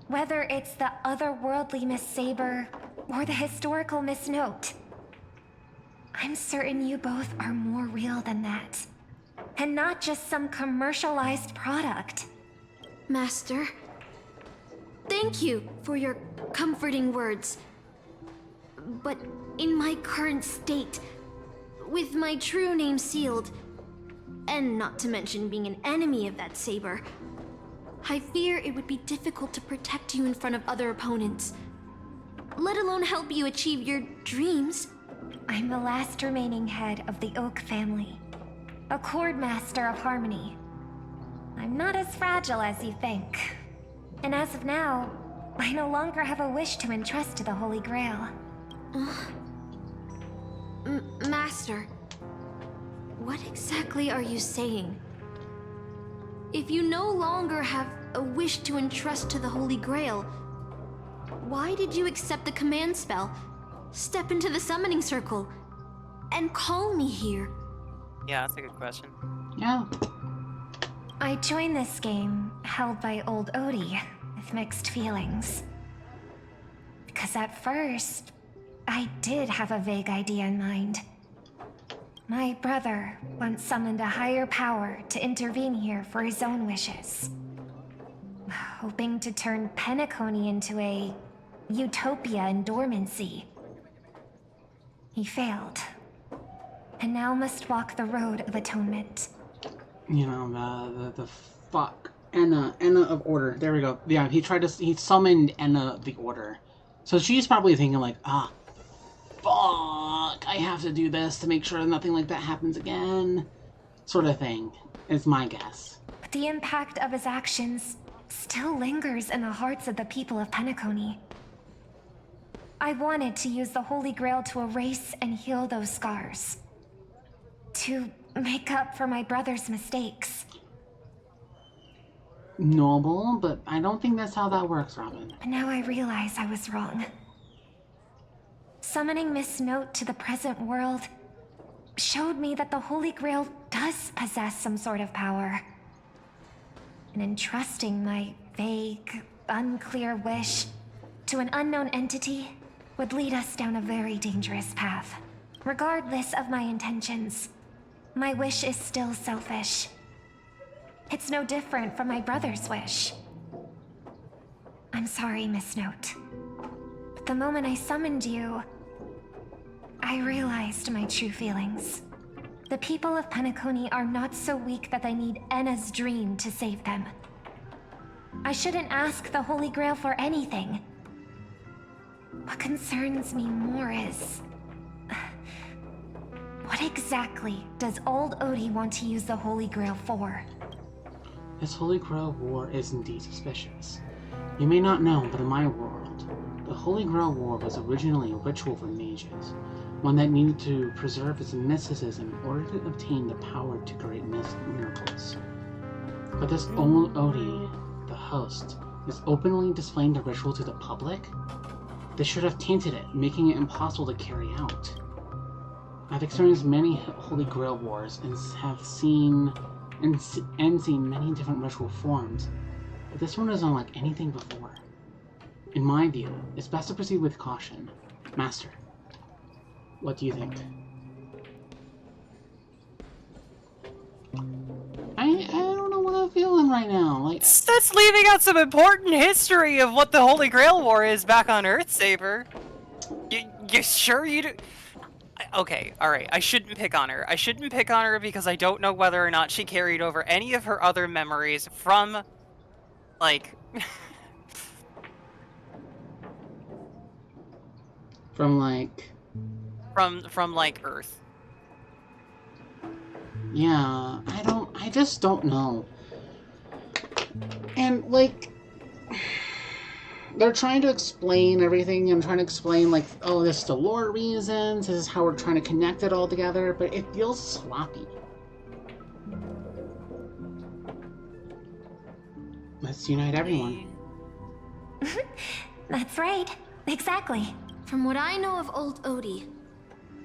whether it's the otherworldly Miss Saber or the historical Miss Note, I'm certain you both are more real than that. And not just some commercialized product. Master, thank you for your comforting words. But in my current state, with my true name sealed, and not to mention being an enemy of that saber, I fear it would be difficult to protect you in front of other opponents, let alone help you achieve your dreams. I'm the last remaining head of the Oak family, a Chord Master of Harmony. I'm not as fragile as you think. And as of now, I no longer have a wish to entrust to the Holy Grail. Master, what exactly are you saying? If you no longer have a wish to entrust to the Holy Grail, why did you accept the command spell, step into the summoning circle, and call me here? Yeah, that's a good question. Yeah. I joined this game held by old Odie with mixed feelings. Because at first, I did have a vague idea in mind. My brother once summoned a higher power to intervene here for his own wishes, hoping to turn Penacony into a utopia in dormancy. He failed, and now must walk the road of atonement. You know, the fuck. Enna of Order. There we go. Yeah, he summoned Enna of the Order. So she's probably thinking like, fuck, I have to do this to make sure nothing like that happens again. Sort of thing, is my guess. But the impact of his actions still lingers in the hearts of the people of Penacony. I wanted to use the Holy Grail to erase and heal those scars. To make up for my brother's mistakes. Noble, but I don't think that's how that works, Robin. But now I realize I was wrong. Summoning Miss Note to the present world showed me that the Holy Grail does possess some sort of power. And entrusting my vague, unclear wish to an unknown entity would lead us down a very dangerous path. Regardless of my intentions, my wish is still selfish. It's no different from my brother's wish. I'm sorry, Miss Note. But the moment I summoned you, I realized my true feelings. The people of Penacony are not so weak that they need Enna's dream to save them. I shouldn't ask the Holy Grail for anything. What concerns me more is... what exactly does old Odie want to use the Holy Grail for? This Holy Grail War is indeed suspicious. You may not know, but in my world, the Holy Grail War was originally a ritual for mages, one that needed to preserve its mysticism in order to obtain the power to create miracles. But this old Odie, the host, is openly displaying the ritual to the public? They should have tainted it, making it impossible to carry out. I've experienced many Holy Grail Wars and have seen many different ritual forms, but this one is unlike anything before. In my view, it's best to proceed with caution. Master, what do you think? I don't know what I'm feeling right now. Like that's leaving out some important history of what the Holy Grail War is back on Earth, Saber. You sure you do? Okay, alright, I shouldn't pick on her. I shouldn't pick on her because I don't know whether or not she carried over any of her other memories from, like... from, like... From, like, Earth. Yeah, I just don't know. And, like... They're trying to explain everything and trying to explain, like, oh, this is the lore reasons, this is how we're trying to connect it all together, but it feels sloppy. Let's unite everyone. That's right. Exactly. From what I know of old Odie,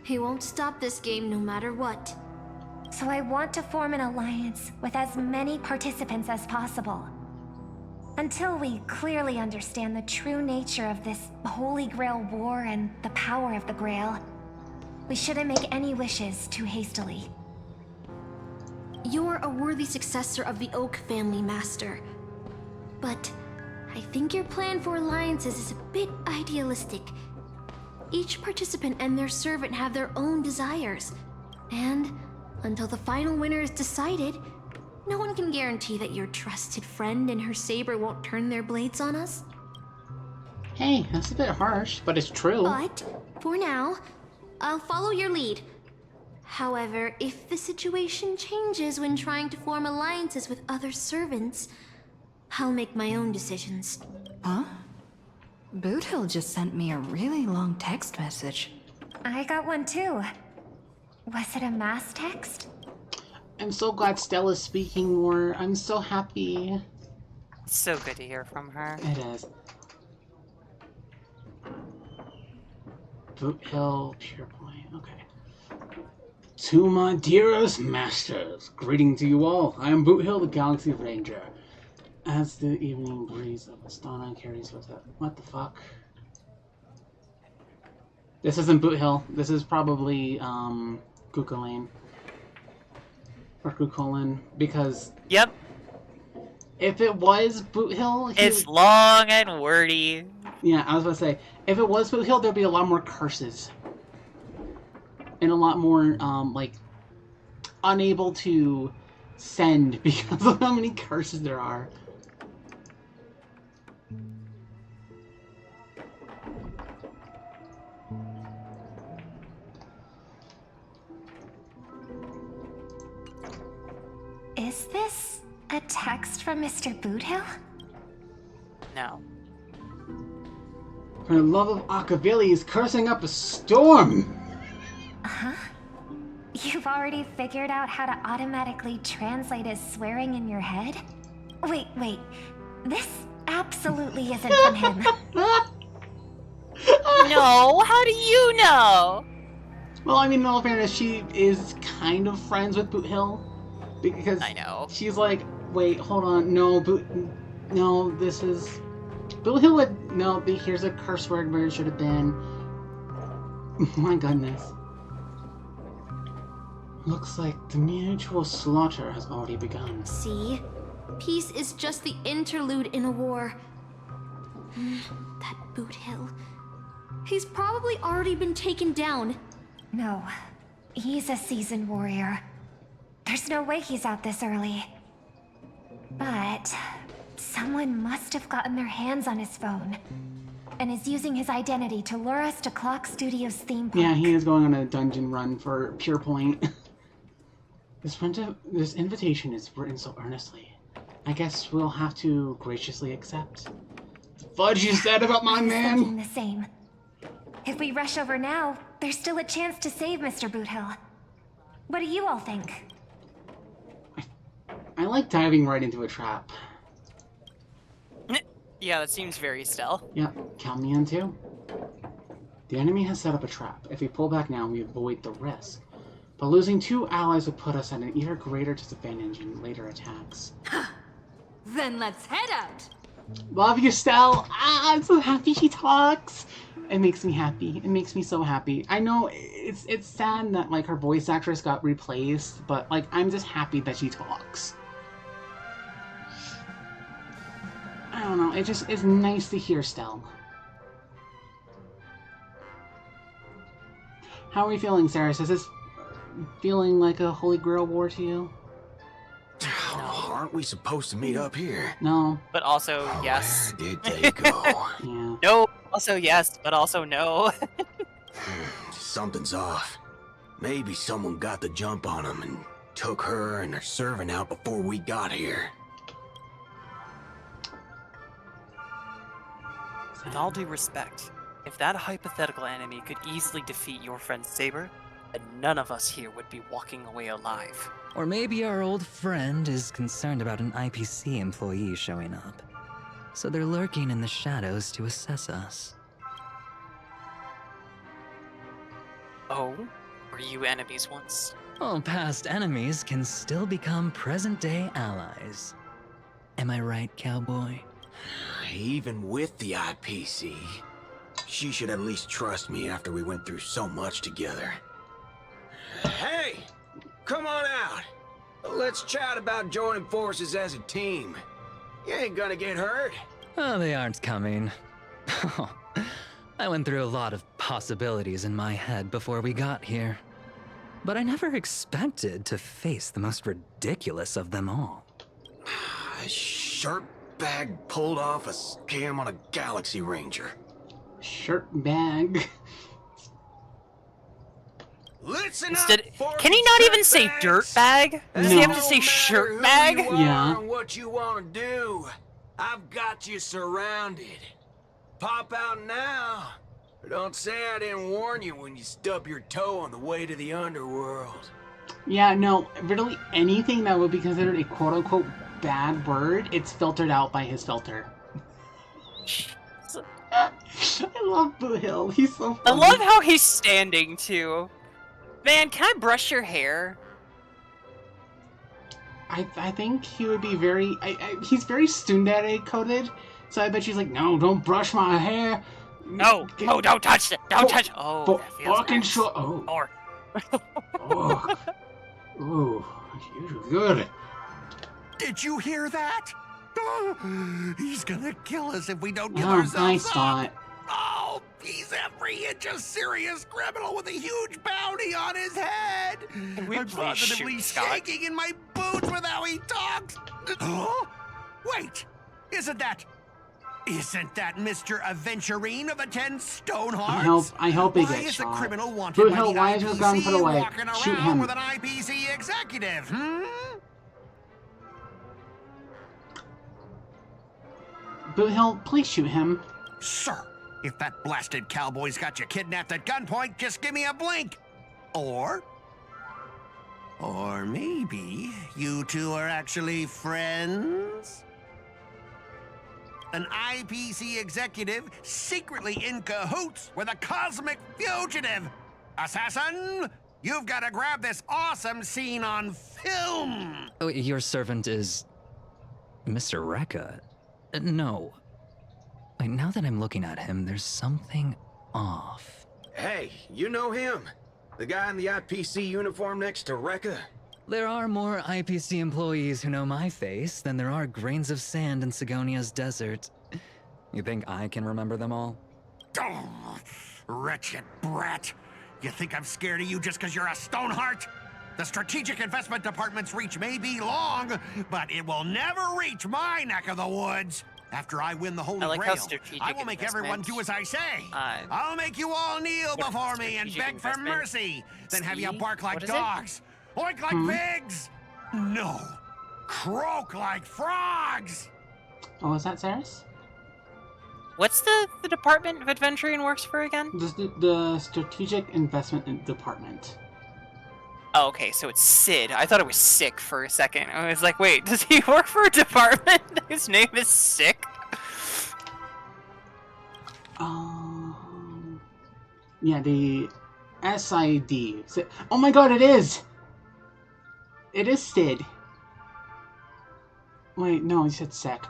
he won't stop this game no matter what. So I want to form an alliance with as many participants as possible. Until we clearly understand the true nature of this Holy Grail War and the power of the Grail, we shouldn't make any wishes too hastily. You're a worthy successor of the Oak family, Master. But I think your plan for alliances is a bit idealistic. Each participant and their servant have their own desires. And until the final winner is decided, no one can guarantee that your trusted friend and her saber won't turn their blades on us. Hey, that's a bit harsh, but it's true. But, for now, I'll follow your lead. However, if the situation changes when trying to form alliances with other servants, I'll make my own decisions. Huh? Boothill just sent me a really long text message. I got one too. Was it a mass text? I'm so glad Stella's speaking more. I'm so happy. So good to hear from her. It is. Boot Hill, Purepoint. Okay. To my dearest masters, greeting to you all. I am Boot Hill, the Galaxy Ranger. As the evening breeze of Astana carries with it. What the fuck? This isn't Boot Hill. This is probably, Kukulane. Or Kukulin, because... Yep. If it was Boot Hill... It's long and wordy. Yeah, I was about to say, if it was Boot Hill, there'd be a lot more curses. And a lot more, like, unable to send because of how many curses there are. Is this a text from Mr. Boothill? No. Her love of Akavili is cursing up a storm! Huh? You've already figured out how to automatically translate his swearing in your head? Wait. This absolutely isn't from him. No, how do you know? Well, I mean, in all fairness, she is kind of friends with Boot Hill. Because I know. She's like, wait, hold on, no, this is... Boot Hill would... No, here's a curse word where it should have been. My goodness. Looks like the mutual slaughter has already begun. See? Peace is just the interlude in a war. That Boothill. He's probably already been taken down. No, he's a seasoned warrior. There's no way he's out this early. But someone must have gotten their hands on his phone and is using his identity to lure us to Clock Studios' theme park. Yeah, he is going on a dungeon run for Purepoint. This invitation is written so earnestly. I guess we'll have to graciously accept. The fudge you said about my man! Thinking the same. If we rush over now, there's still a chance to save Mr. Boothill. What do you all think? I like diving right into a trap. Yeah, that seems very stealth. Yep, count me in too. The enemy has set up a trap. If we pull back now, we avoid the risk. But losing 2 allies would put us at an even greater disadvantage in later attacks. Then let's head out! Love you, Stell! Ah, I'm so happy she talks! It makes me happy. It makes me so happy. I know it's sad that like her voice actress got replaced, but like I'm just happy that she talks. I don't know. It just is nice to hear Stell. How are we feeling, Sarah? Is this feeling like a Holy Grail war to you? Aren't we supposed to meet up here? No. But also, yes. Where did they go? Yeah. No, also yes, but also no. Something's off. Maybe someone got the jump on them and took her and her servant out before we got here. With all due respect, if that hypothetical enemy could easily defeat your friend Saber, then none of us here would be walking away alive. Or maybe our old friend is concerned about an IPC employee showing up. So they're lurking in the shadows to assess us. Oh? Were you enemies once? Oh, past enemies can still become present-day allies. Am I right, cowboy? Even with the IPC, she should at least trust me after we went through so much together. Hey! Come on out! Let's chat about joining forces as a team. You ain't gonna get hurt. Oh, they aren't coming. I went through a lot of possibilities in my head before we got here. But I never expected to face the most ridiculous of them all. A shirt bag pulled off a scam on a Galaxy Ranger. Shirt bag. Listen Instead, up, can he not even say dirt bag? Does he have to say shirt bag? Yeah. What you want to do? I've got you surrounded. Pop out now. Don't say I didn't warn you when you stub your toe on the way to the underworld. Yeah, no, really anything that would be considered a quote-unquote bad word, it's filtered out by his filter. I love Boo Hill. He's so funny. I love how he's standing, too. Man, can I brush your hair? I think he would be very... he's very tsundere coded, so I bet she's like, no, don't brush my hair. No, oh, don't touch it. Don't touch it. Oh, that feels fucking nice. sure. Oh. Or... Oh. Ooh, you're good. Did you hear that? Oh, he's gonna kill us if we don't give Oh, ourselves nice up. thought. Oh, he's every inch a serious criminal with a huge bounty on his head. Can we I'm please positively shoot Scott? shaking in my boots with how he talks. Huh? Wait, isn't that Mr. Aventurine of the 10 Stone Hearts? I hope he Why gets is shot. a criminal wanted Boo by Hill, the why is your gun IPC put away? walking Shoot around him. with an IPC executive? Boo Hill, please shoot him. Sir, if that blasted cowboy's got you kidnapped at gunpoint, just give me a blink. Or maybe you two are actually friends? An IPC executive secretly in cahoots with a cosmic fugitive. Assassin, you've got to grab this awesome scene on film. Oh, your servant is... Mr. Rekka? No. Wait, now that I'm looking at him, there's something off. Hey, you know him? The guy in the IPC uniform next to Rekka? There are more IPC employees who know my face than there are grains of sand in Sigonia's desert. You think I can remember them all? Oh, wretched brat. You think I'm scared of you just because you're a Stoneheart? The Strategic Investment Department's reach may be long, but it will never reach my neck of the woods. After I win the Holy I like how Grail, strategic I will make everyone do as I say. I'll make you all kneel before me and beg for mercy, then have you bark like dogs, oink like pigs, no, croak like frogs. Oh, is that Saris? What's the Department of Adventuring works for again? The Strategic Investment Department. Oh, okay, so it's Sid. I thought it was Sick for a second. I was like, wait, does he work for a department whose name is Sick? Yeah, the SID. Oh my god, it is! It is Sid. Wait, no, he said SEC.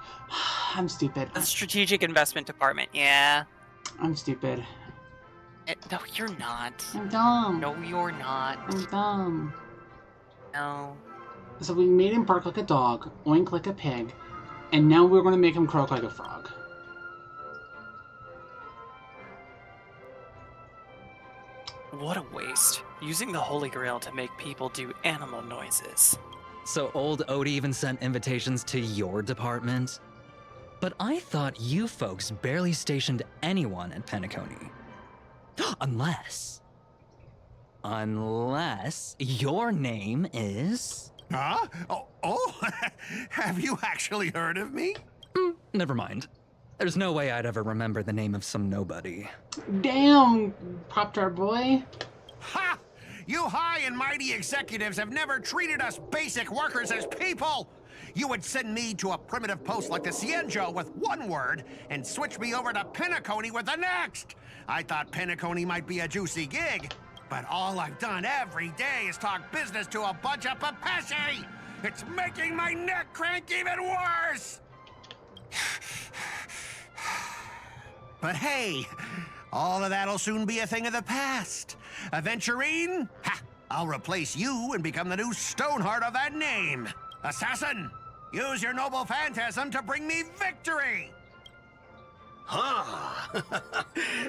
I'm stupid. The Strategic Investment Department, yeah. I'm stupid. No, you're not. I'm dumb. No, you're not. I'm dumb. No. So we made him bark like a dog, oink like a pig, and now we're going to make him croak like a frog. What a waste. Using the Holy Grail to make people do animal noises. So old Odie even sent invitations to your department? But I thought you folks barely stationed anyone at Penacony. Unless your name is... Huh? Oh, have you actually heard of me? Never mind. There's no way I'd ever remember the name of some nobody. Damn, Pop-Tart boy. Ha! You high and mighty executives have never treated us basic workers as people! You would send me to a primitive post like the Cienjo with one word and switch me over to Penacony with the next! I thought Penacony might be a juicy gig, but all I've done every day is talk business to a bunch of papashi! It's making my neck crank even worse! But hey, all of that'll soon be a thing of the past. Aventurine? Ha! I'll replace you and become the new Stoneheart of that name. Assassin, use your noble phantasm to bring me victory! Huh?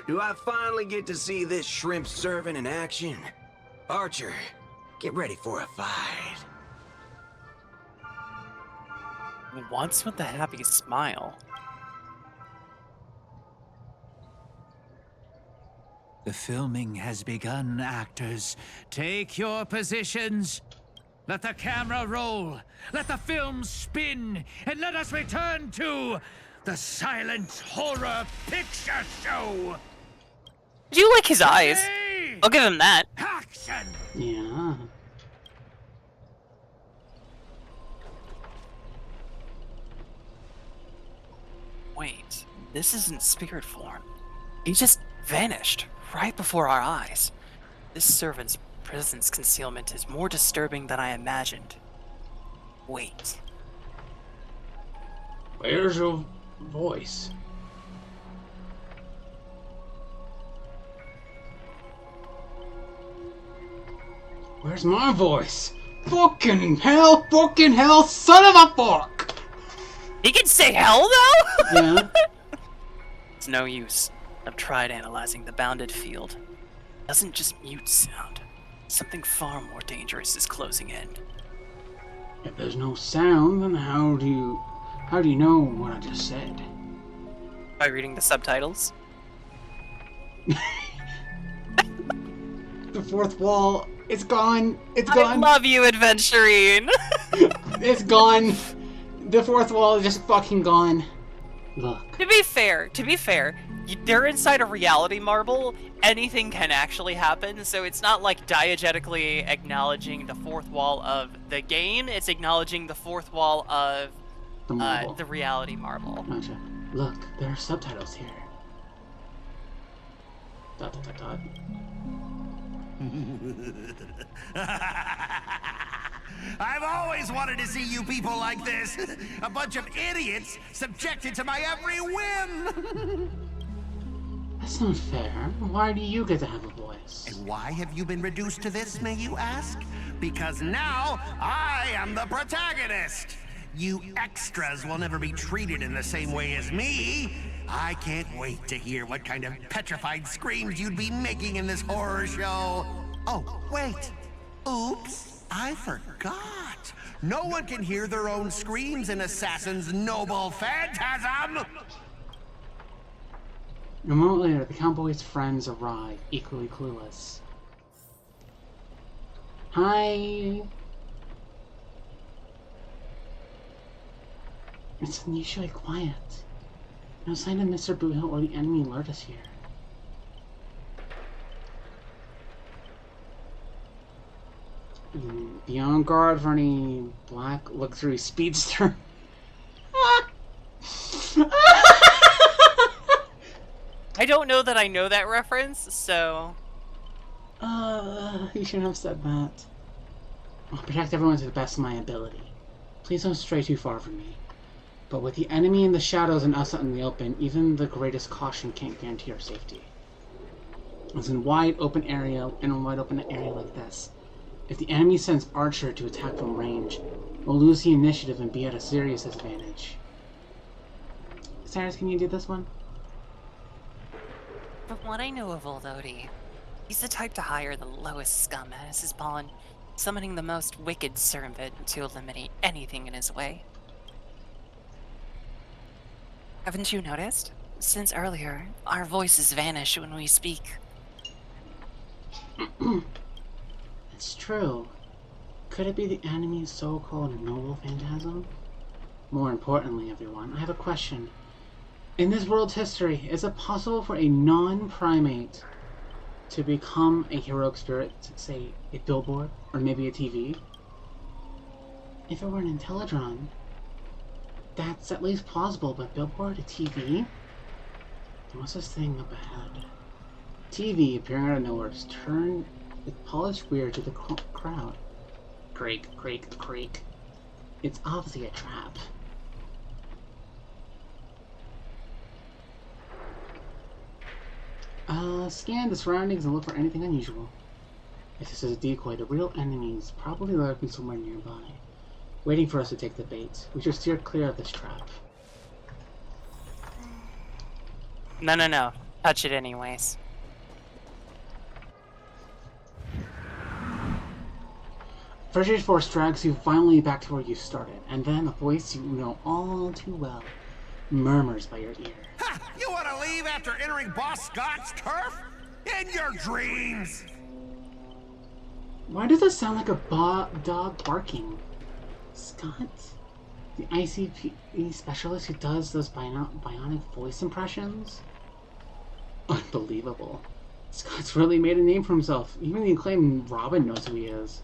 Do I finally get to see this shrimp servant in action? Archer, get ready for a fight. Once with a happy smile. The filming has begun, actors. Take your positions. Let the camera roll. Let the film spin. And let us return to the silent horror picture show. Do you like his eyes? I'll give him that. Action! Yeah. Wait, this isn't spirit form. He just vanished right before our eyes. This servant's presence concealment is more disturbing than I imagined. Wait. Where's your voice? Where's my voice? Fucking hell, son of a fuck! He can say hell, though? Yeah. It's no use. I've tried analyzing the bounded field. It doesn't just mute sound. Something far more dangerous is closing in. If there's no sound, then how do you know what I just said? By reading the subtitles. The fourth wall, it's gone. It's gone. I love you, Adventurine. It's gone. The fourth wall is just fucking gone. Look. To be fair, they're inside a reality marble. Anything can actually happen, so it's not like diegetically acknowledging the fourth wall of the game. It's acknowledging the fourth wall of the reality marble. Gotcha. Look, there are subtitles here. ... I've always wanted to see you people like this. A bunch of idiots subjected to my every whim. That's not fair. Why do you get to have a voice? And why have you been reduced to this, may you ask? Because now I am the protagonist. You extras will never be treated in the same way as me. I can't wait to hear what kind of petrified screams you'd be making in this horror show. Oh, wait. Oops, I forgot. No one can hear their own screams in Assassin's noble phantasm. A moment later, the cowboy's friends arrive, equally clueless. Hi. It's unusually quiet. No sign of Mr. Boothill or the enemy alert us here. Be on guard for any black luxury speedster. I don't know that I know that reference, so... You shouldn't have said that. I'll protect everyone to the best of my ability. Please don't stray too far from me. But with the enemy in the shadows and us out in the open, even the greatest caution can't guarantee our safety. It's in a wide open area like this. If the enemy sends Archer to attack from range, we'll lose the initiative and be at a serious disadvantage. Cyrus, can you do this one? From what I know of Oldodi, he's the type to hire the lowest scum as his pawn, summoning the most wicked servant to eliminate anything in his way. Haven't you noticed? Since earlier, our voices vanish when we speak. It's true. Could it be the enemy's so-called noble phantasm? More importantly, everyone, I have a question. In this world's history, is it possible for a non-primate to become a heroic spirit, say a billboard, or maybe a TV? If it were an Intellitron, that's at least plausible, but billboard, a TV? What's this thing up ahead? TV appearing out of nowhere to turn the polished weird to the crowd. Creak, creak, creak. It's obviously a trap. Scan the surroundings and look for anything unusual. If this is a decoy, the real enemy is probably lurking somewhere nearby, waiting for us to take the bait. We should steer clear of this trap. No. Touch it anyways. Frigid Force drags you violently back to where you started, and then a voice you know all too well murmurs by your ear. Ha! You want to leave after entering Boss Scott's turf? In your dreams! Why does it sound like a dog barking? Scott? The ICP specialist who does those bionic voice impressions? Unbelievable. Scott's really made a name for himself. Even the acclaimed Robin knows who he is.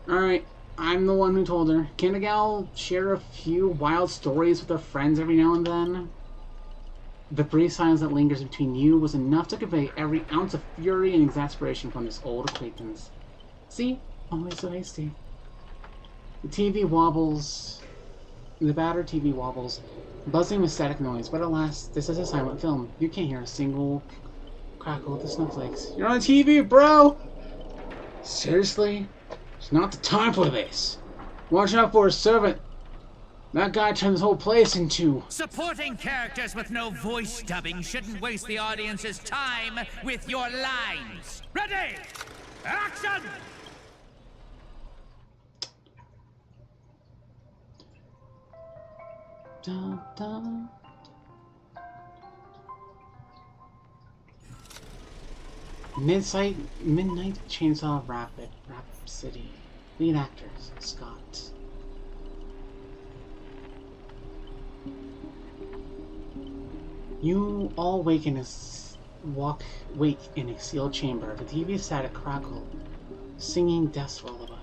Alright, I'm the one who told her. Can a gal share a few wild stories with her friends every now and then? The brief silence that lingers between you was enough to convey every ounce of fury and exasperation from this old acquaintance. See? Always so hasty. The TV wobbles. The battered TV wobbles, buzzing with static noise, but alas, this is a silent film. You can't hear a single crackle of the snowflakes. You're on TV, bro! Seriously? It's not the time for this. Watch out for a servant. That guy turned this whole place into... Supporting characters with no voice dubbing shouldn't waste the audience's time with your lines. Ready? Action! Dun, dun. Midnight Chainsaw Rhapsody. Lead actors, Scott. You all wake in a sealed chamber. The TV static crackle, singing Death's Lullaby.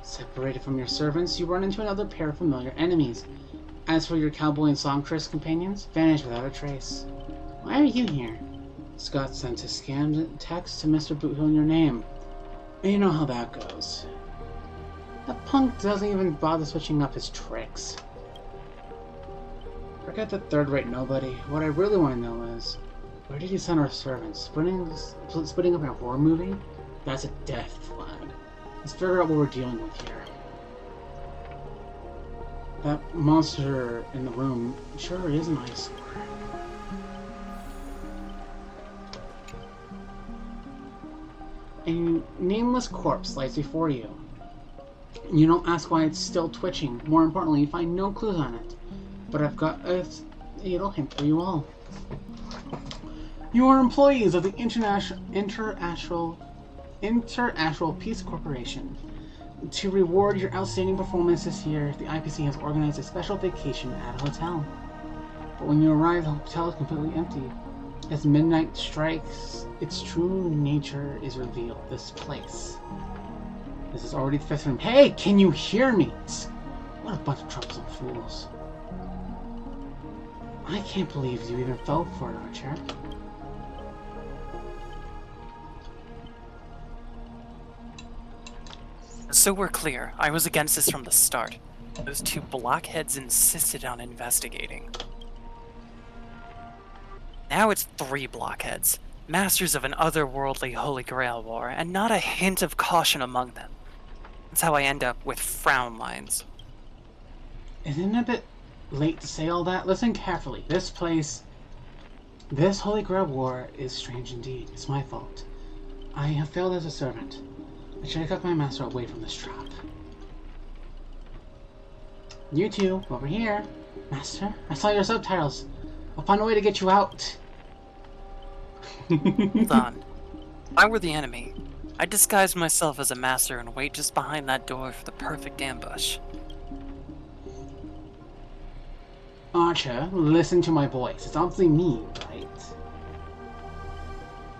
Separated from your servants, you run into another pair of familiar enemies. As for your cowboy and songstress companions, vanish without a trace. Why are you here? Scott sent a scammed text to Mr. Boothill in your name. And you know how that goes. That punk doesn't even bother switching up his tricks. Forget the third-rate nobody. What I really want to know is, where did he send our servants? Splitting up in a horror movie? That's a death flag. Let's figure out what we're dealing with here. That monster in the room sure is an eyesore. A nameless corpse lies before you. You don't ask why it's still twitching. More importantly, you find no clues on it. But I've got a little hint for you all. You are employees of the Interastral Peace Corporation. To reward your outstanding performance this year, the IPC has organized a special vacation at a hotel. But when you arrive, the hotel is completely empty. As midnight strikes, its true nature is revealed. This place. This is already the fifth room. Hey, can you hear me? What a bunch of troublesome fools. I can't believe you even fell for it, Archer. So we're clear. I was against this from the start. Those two blockheads insisted on investigating. Now it's 3 blockheads. Masters of an otherworldly Holy Grail war, and not a hint of caution among them. That's how I end up with frown lines. Isn't it a bit late to say all that? Listen carefully. This Holy Grail war is strange indeed. It's my fault. I have failed as a servant. I should have kept my master away from this trap. You two, over here. Master, I saw your subtitles. I'll find a way to get you out. Hold on. If I were the enemy, I'd disguise myself as a master and wait just behind that door for the perfect ambush. Archer, listen to my voice. It's obviously me, right?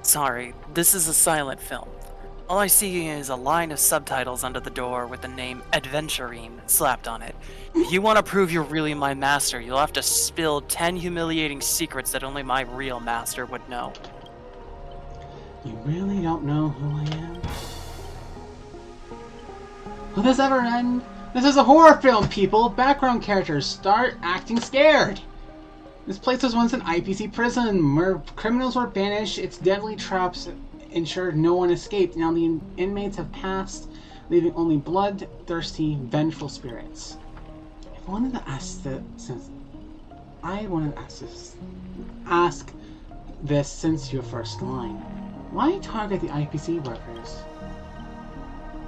Sorry, this is a silent film. All I see is a line of subtitles under the door with the name Adventurine slapped on it. If you want to prove you're really my master, you'll have to spill 10 humiliating secrets that only my real master would know. You really don't know who I am? Will this ever end? This is a horror film, people! Background characters, start acting scared! This place was once an IPC prison, where criminals were banished, its deadly traps ensured no one escaped. Now the inmates have passed, leaving only bloodthirsty, vengeful spirits. I wanted to ask this since your first line. Why target the IPC workers?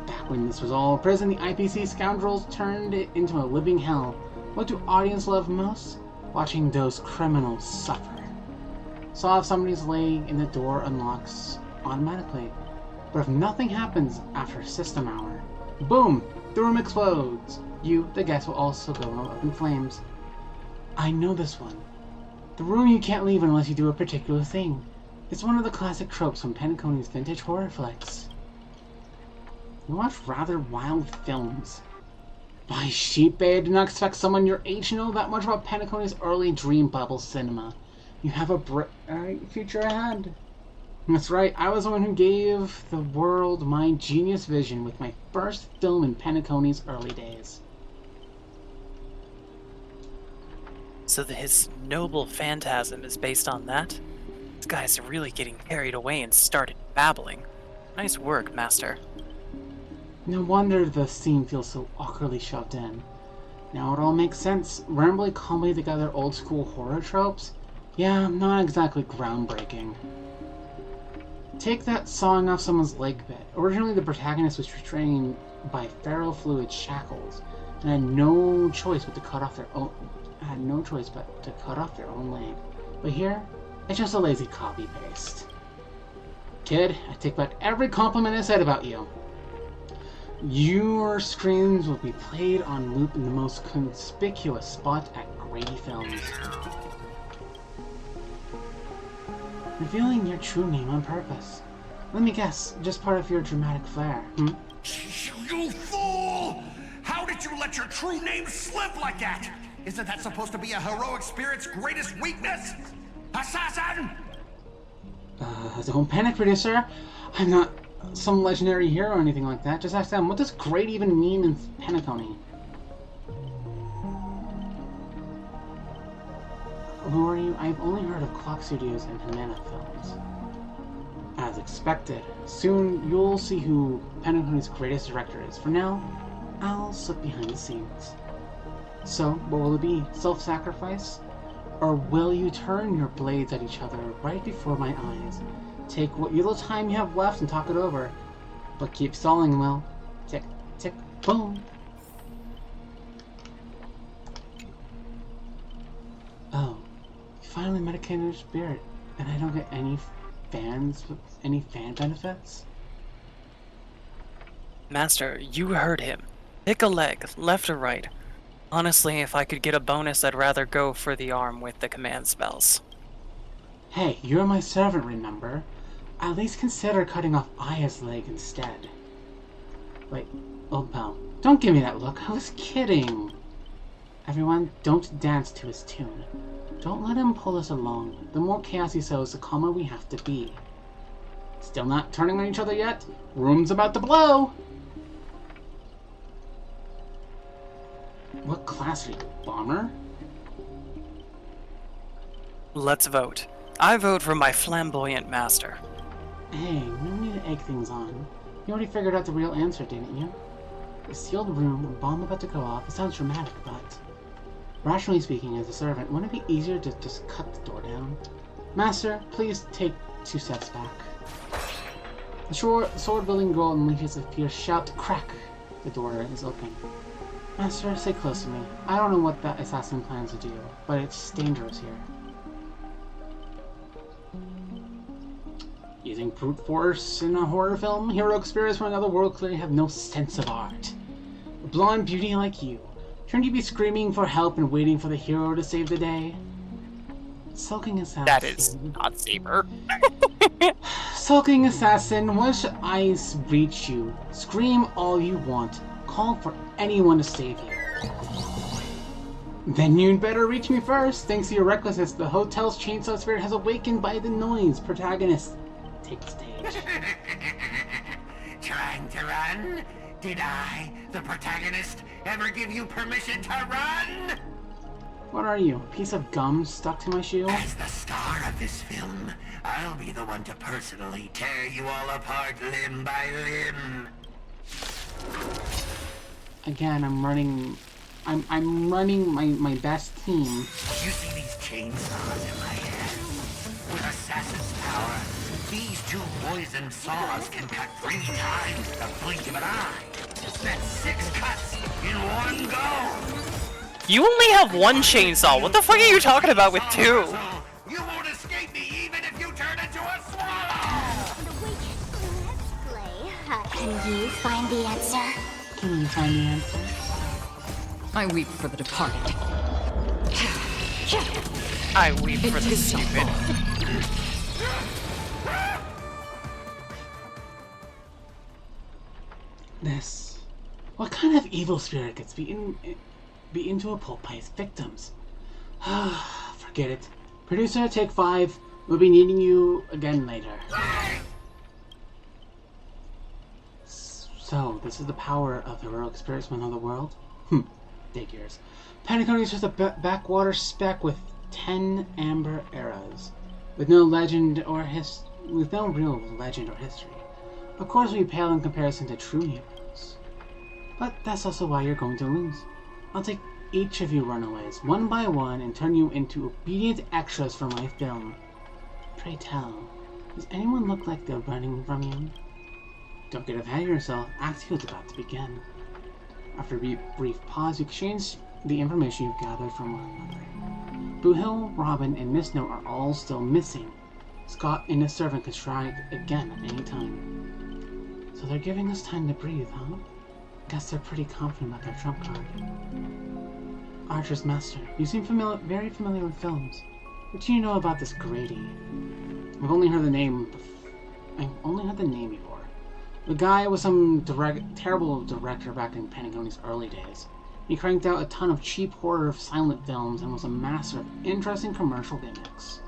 Back when this was all a prison, the IPC scoundrels turned it into a living hell. What do audience love most? Watching those criminals suffer. Saw if somebody's leg in the door unlocks automatically. But if nothing happens after system hour, boom! The room explodes. You, the guest, will also go up in flames. I know this one. The room you can't leave unless you do a particular thing. It's one of the classic tropes from Penacony's vintage horror flicks. You watch rather wild films. By sheepbabe, do not expect someone your age to know that much about Penacony's early dream bubble cinema. You have a bright future ahead. That's right, I was the one who gave the world my genius vision with my first film in Penacony's early days. So his noble phantasm is based on that? This guy's really getting carried away and started babbling. Nice work, Master. No wonder the scene feels so awkwardly shoved in. Now it all makes sense. Rambly comedy together old school horror tropes? Yeah, not exactly groundbreaking. Take that sawing off someone's leg bit. Originally the protagonist was restrained by ferrofluid shackles and had no choice but to cut off their own leg. But here, it's just a lazy copy paste. Kid, I take back every compliment I said about you. Your screams will be played on loop in the most conspicuous spot at Grady Films. Revealing your true name on purpose. Let me guess, just part of your dramatic flair, hmm? You fool! How did you let your true name slip like that? Isn't that supposed to be a heroic spirit's greatest weakness? Assassin! Don't panic, producer. I'm not some legendary hero or anything like that. Just ask them, what does great even mean in Penacony? Who are you? I've only heard of Clock Studios and Humana Films. As expected, soon you'll see who Penacony's greatest director is. For now, I'll slip behind the scenes. So, what will it be? Self-sacrifice? Or will you turn your blades at each other right before my eyes? Take what little time you have left and talk it over. But keep stalling, Will. Tick, tick, boom. Oh, you finally met a kindred spirit, and I don't get any fans with any fan benefits? Master, you heard him. Pick a leg, left or right. Honestly, if I could get a bonus, I'd rather go for the arm with the command spells. Hey, you're my servant, remember? At least consider cutting off Aya's leg instead. Wait, old pal, don't give me that look. I was kidding. Everyone, don't dance to his tune. Don't let him pull us along. The more chaos he sows, the calmer we have to be. Still not turning on each other yet? Room's about to blow! What class are you, bomber? Let's vote. I vote for my flamboyant master. Hey, we don't need to egg things on. You already figured out the real answer, didn't you? A sealed room, a bomb about to go off. It sounds dramatic, but rationally speaking, as a servant, wouldn't it be easier to just cut the door down? Master, please take 2 steps back. The sword-wielding girl unleashes a fierce shout. Crack! The door is open. Master, stay close to me. I don't know what that assassin plans to do, but it's dangerous here. Using brute force in a horror film, heroic spirits from another world clearly have no sense of art. A blonde beauty like you, shouldn't you be screaming for help and waiting for the hero to save the day? Sulking assassin. That is not Saber. Sulking assassin, once eyes reach you, scream all you want. Call for anyone to save you. Then you'd better reach me first. Thanks to your recklessness, the hotel's chainsaw spirit has awakened by the noise. Protagonist, take the stage. Trying to run? Did I, the protagonist, ever give you permission to run? What are you, a piece of gum stuck to my shoe? As the star of this film, I'll be the one to personally tear you all apart limb by limb. Again, I'm running my best team. You see these chainsaws in my hand? With assassin's power, these 2 poisoned saws can cut 3 times the blink of an eye. That's 6 cuts in one go. You only have 1 chainsaw. What the fuck are you talking about with 2? You won't escape me even if you turn into a swallow. Let's play. Can you find the answer? Can you find the answer? I weep for the departed. I weep for the stupid. This. What kind of evil spirit gets beaten into a pulp by its victims? Forget it. Producer, take 5. We'll be needing you again later. So, this is the power of heroic spirits from another world? Figures. Penacony is just a backwater speck with 10 amber eras, with no real legend or history. Of course, we pale in comparison to true heroes. But that's also why you're going to lose. I'll take each of you runaways, one by one, and turn you into obedient extras for my film. Pray tell, does anyone look like they're running from you? Don't get ahead of yourself, act is about to begin. After a brief pause, you exchange the information you've gathered from one another. Boo Hill, Robin, and Miss Note are all still missing. Scott and his servant could strike again at any time. So they're giving us time to breathe, huh? Guess they're pretty confident about their trump card. Archer's Master, you seem very familiar with films. What do you know about this Grady? I've only heard the name before. The guy was some terrible director back in Penacony's early days. He cranked out a ton of cheap horror silent films and was a master of interesting commercial gimmicks.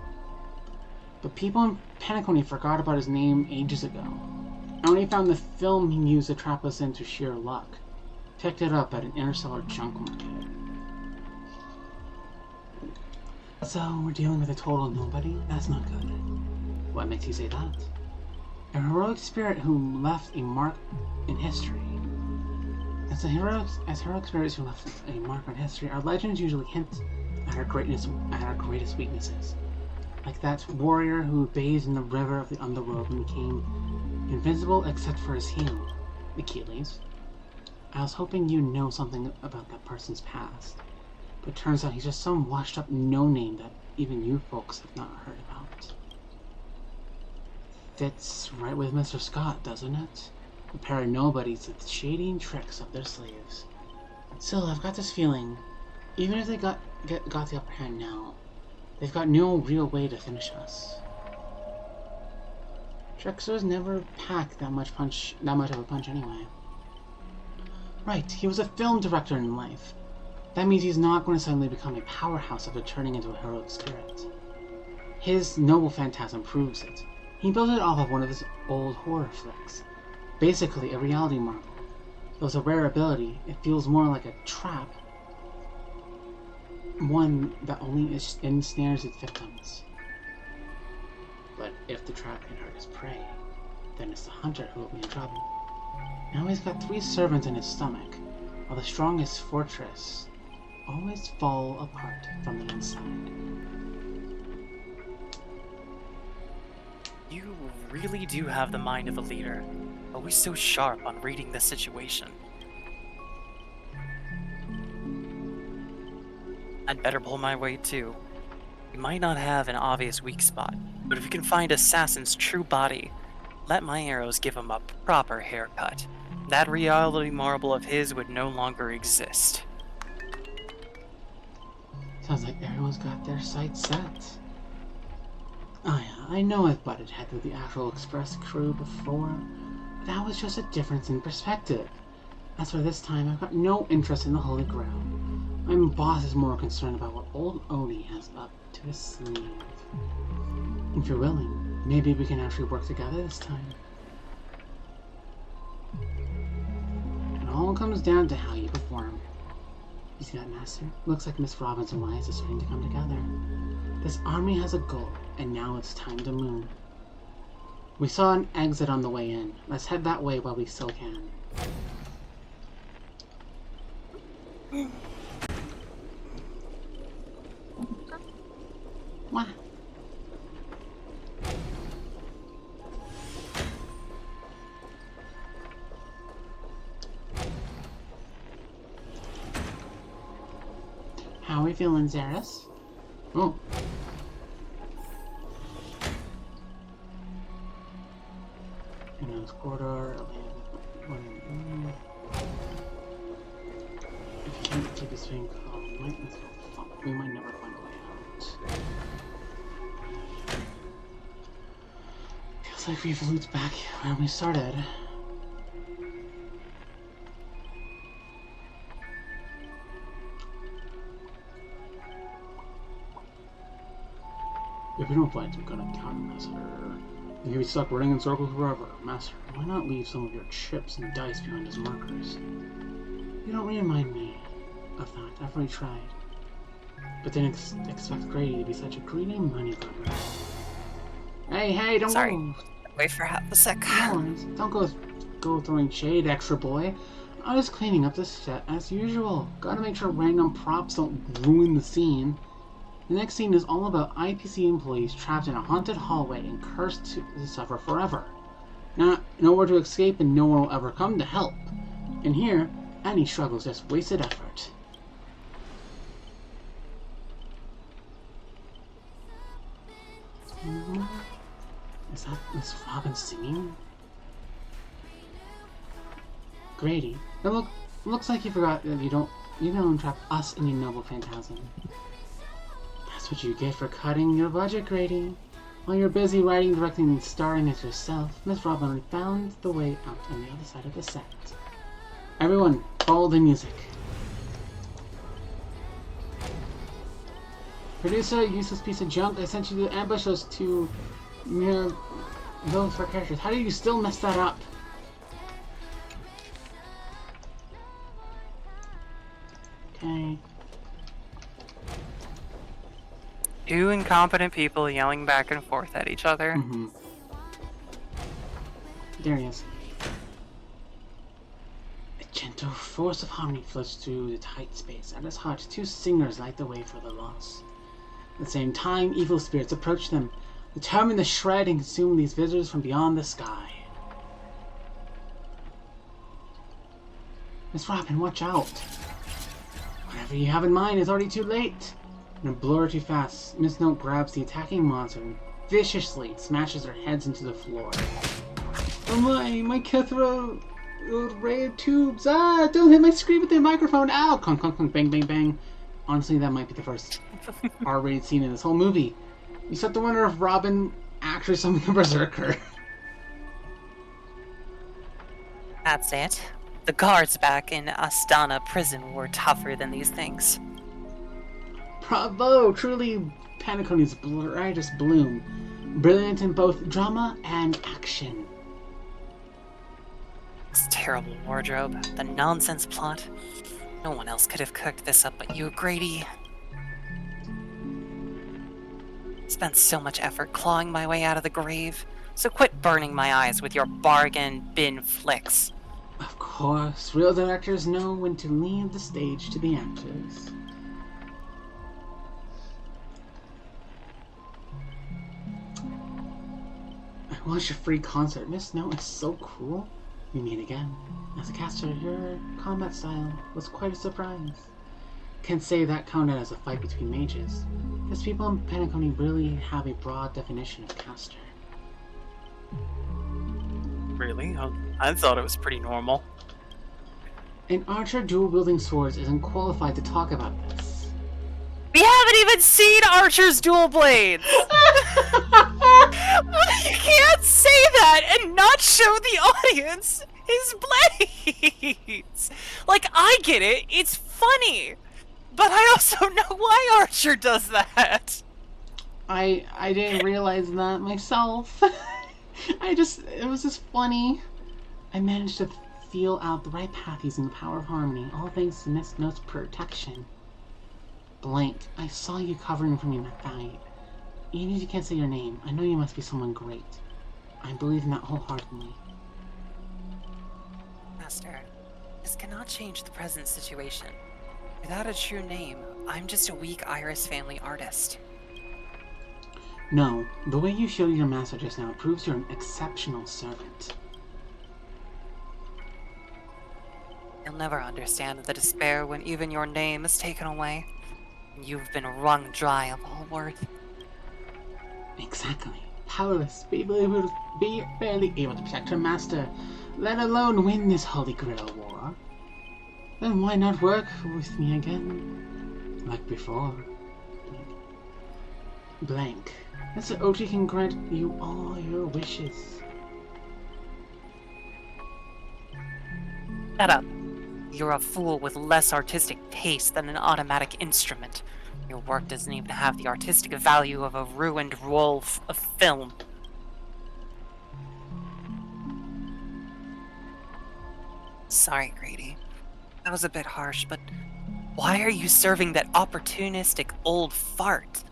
But people in Penacony forgot about his name ages ago. I only found the film he used to trap us into sheer luck. Picked it up at an interstellar junk market. So, we're dealing with a total nobody? That's not good. What makes you say that? A heroic spirit who left a mark in history. As heroic spirits who left a mark in history, our legends usually hint at our greatest weaknesses. Like that warrior who bathed in the river of the underworld and became invincible except for his heel, Achilles. I was hoping you know something about that person's past, but turns out he's just some washed up no-name that even you folks have not heard about. Fits right with Mr. Scott, doesn't it? A pair of nobodies with shady tricks up their sleeves. Still, I've got this feeling, even if they got the upper hand now, they've got no real way to finish us. Tricksters never pack that much of a punch anyway. Right, he was a film director in life. That means he's not going to suddenly become a powerhouse after turning into a heroic spirit. His noble phantasm proves it. He built it off of one of his old horror flicks. Basically, a reality marvel. Though it's a rare ability, it feels more like a trap. One that only ensnares its victims. But if the trap can hurt his prey, then it's the hunter who will be in trouble. Now he's got 3 servants in his stomach, while the strongest fortress always fall apart from the inside. You really do have the mind of a leader. Always so sharp on reading the situation. I'd better pull my weight too. You might not have an obvious weak spot, but if you can find Assassin's true body, let my arrows give him a proper haircut. That reality marble of his would no longer exist. Sounds like everyone's got their sights set. Oh yeah, I know I've butted heads with the Astral Express crew before, but that was just a difference in perspective. As for this time, I've got no interest in the Holy Grail. My boss is more concerned about what old Odie has up to his sleeve. If you're willing, maybe we can actually work together this time. It all comes down to how you perform. You see that, Master? Looks like Miss Robbins and Wise are starting to come together. This army has a goal, and now it's time to move. We saw an exit on the way in. Let's head that way while we still can. What? How are we feeling, Zaris? Oh. Corridor. If you can't keep this thing calm, we might never find a way out. Feels like we've looped back where we started. If we don't fight some kind of counter-massacre, you'll be stuck running in circles forever. Master, why not leave some of your chips and dice behind as markers? You don't remind me of that. I've already tried. But didn't expect Grady to be such a greedy money grabber. Hey, don't go! Wait for half a sec. Don't go throwing shade, extra boy. I was cleaning up the set as usual. Gotta make sure random props don't ruin the scene. The next scene is all about IPC employees trapped in a haunted hallway and cursed to suffer forever. Nowhere to escape and no one will ever come to help. And here, any struggle is just wasted effort. Is that Miss Robin singing? Grady, it looks like you forgot that you don't entrap us in your noble phantasm. That's what you get for cutting your budget, Grady. While you're busy writing, directing, and starring as yourself, Miss Robin found the way out on the other side of the set. Everyone, follow the music. Producer, useless piece of junk. I sent you to ambush those 2 mere those for characters. How do you still mess that up? Okay. 2 incompetent people yelling back and forth at each other. There he is. A gentle force of harmony flows through the tight space. At its heart, 2 singers light the way for the lost. At the same time, evil spirits approach them, determined to shred and consume these visitors from beyond the sky. Miss Robin, watch out! Whatever you have in mind is already too late! In a blur too fast, Miss Note grabs the attacking monster and viciously smashes their heads into the floor. Oh my Kithra ray tubes! Ah, don't hit my screen with the microphone! Ow! Clunk, clunk, clunk, bang, bang, bang. Honestly, that might be the first R-rated scene in this whole movie. You start to wonder if Robin actually summoned the Berserker. That's it. The guards back in Astana prison were tougher than these things. Bravo! Truly Penacony's brightest bloom. Brilliant in both drama and action. This terrible wardrobe, the nonsense plot. No one else could have cooked this up but you, Grady. Spent so much effort clawing my way out of the grave, so quit burning my eyes with your bargain bin flicks. Of course, real directors know when to leave the stage to the actors. I watched a free concert. Miss Snow is so cool. We meet again. As a caster, your combat style was quite a surprise. Can't say that counted as a fight between mages, because people in Penacony really have a broad definition of caster. Really? I thought it was pretty normal. An archer dual-wielding swords isn't qualified to talk about this. We haven't even seen Archer's dual blades! You can't say that and not show the audience his blades! Like, I get it, it's funny! But I also know why Archer does that! I didn't realize that myself. It was just funny. I managed to feel out the right path using the power of harmony, all thanks to Miss Note's protection. Blank, I saw you covering for me in that fight. Even if you can't say your name, I know you must be someone great. I believe in that wholeheartedly. Master, this cannot change the present situation. Without a true name, I'm just a weak Iris family artist. No, the way you showed your master just now proves you're an exceptional servant. You'll never understand the despair when even your name is taken away. You've been wrung dry of all worth. Exactly. Powerless, barely able to protect her master, let alone win this Holy Grail war. Then why not work with me again? Like before. Blank. Mr. Ochi can grant you all your wishes. Shut up. You're a fool with less artistic taste than an automatic instrument. Your work doesn't even have the artistic value of a ruined roll of film. Sorry, Grady. That was a bit harsh, but why are you serving that opportunistic old fart?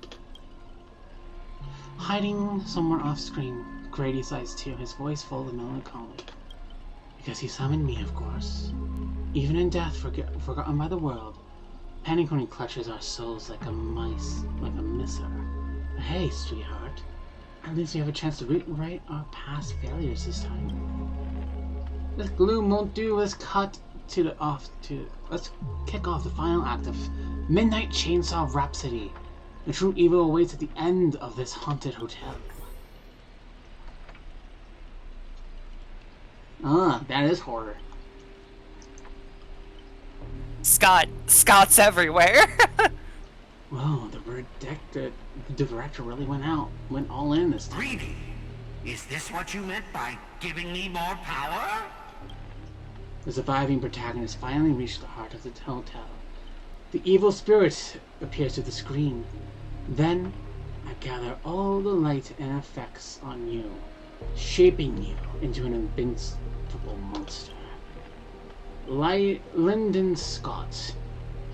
Hiding somewhere off screen, Grady sighs too, his voice full of melancholy. Because he summoned me, of course. Even in death, forgotten by the world, Penacony clutches our souls like a misser. But hey, sweetheart, at least we have a chance to rewrite our past failures this time. This gloom won't do. Let's kick off the final act of Midnight Chainsaw Rhapsody. The true evil awaits at the end of this haunted hotel. Ah, that is horror. Scott's everywhere. Whoa, the director really went all in this time. Greedy? Is this what you meant by giving me more power? The surviving protagonist finally reached the heart of the hotel. The evil spirit appears through the screen. Then, I gather all the light and effects on you, shaping you into an invincible monster. Lyndon Scott,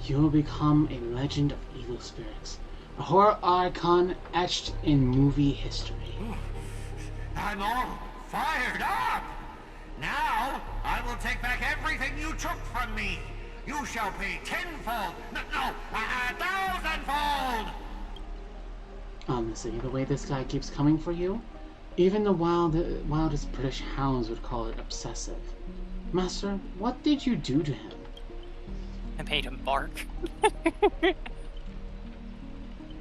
you will become a legend of evil spirits, a horror icon etched in movie history. I'm all fired up! Now, I will take back everything you took from me! You shall pay tenfold, no, 1,000-fold! Honestly, the way this guy keeps coming for you, even the wildest British hounds would call it obsessive. Master, what did you do to him? I made him bark.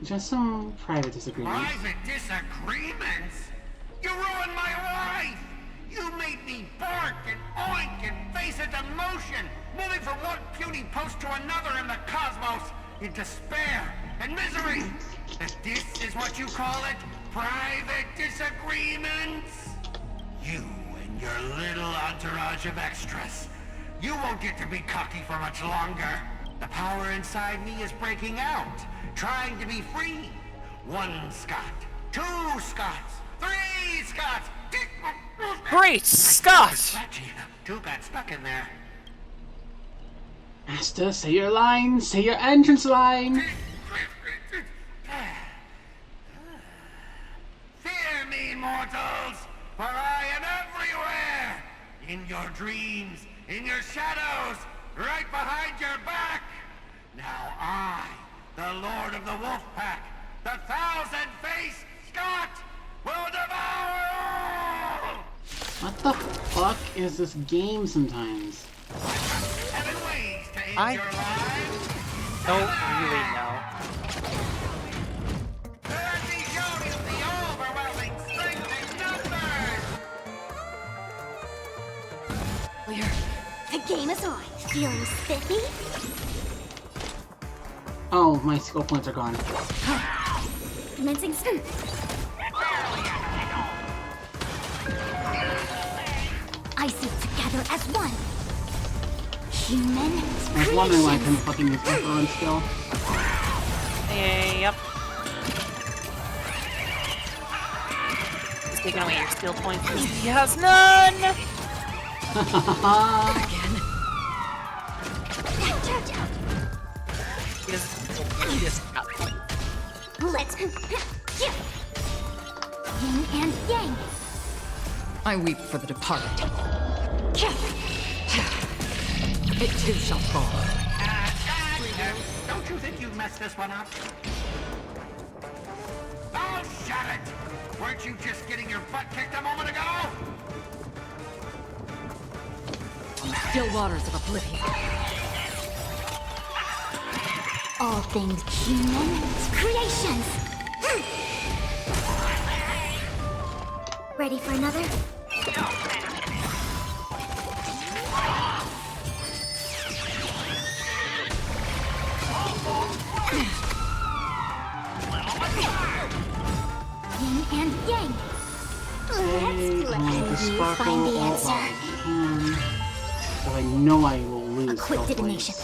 Just some private disagreements. Private disagreements? You ruined my life! You made me bark and oink and face into motion, moving from one puny post to another in the cosmos, in despair and misery! And this is what you call it? Private disagreements? You and your little entourage of extras. You won't get to be cocky for much longer. The power inside me is breaking out, trying to be free. 1 Scott, 2 Scots, 3 Scots. Great Scott! Two got stuck in there. Master, say your line, say your entrance line. mortals, for I am everywhere! In your dreams, in your shadows, right behind your back! Now I, the Lord of the Wolf Pack, the Thousand-Faced Scott, will devour all! What the fuck is this game sometimes? I don't really know. The game is on. Feeling spiffy? Oh, my skill points are gone. Commencing spin. I see together as one. Human. I was wondering why I couldn't fucking use influence skill. Yep. He's taking away your skill points. He has none! Again. He just got Let's yin and yang. I weep for the departed. It too shall fall. Don't you think you messed this one up? Oh, shut it! Weren't you just getting your butt kicked a moment ago? Still waters of oblivion. All things human creations. Ready for another? Yin and yang. Let's you find the answer. But I know I will lose. A quick divination.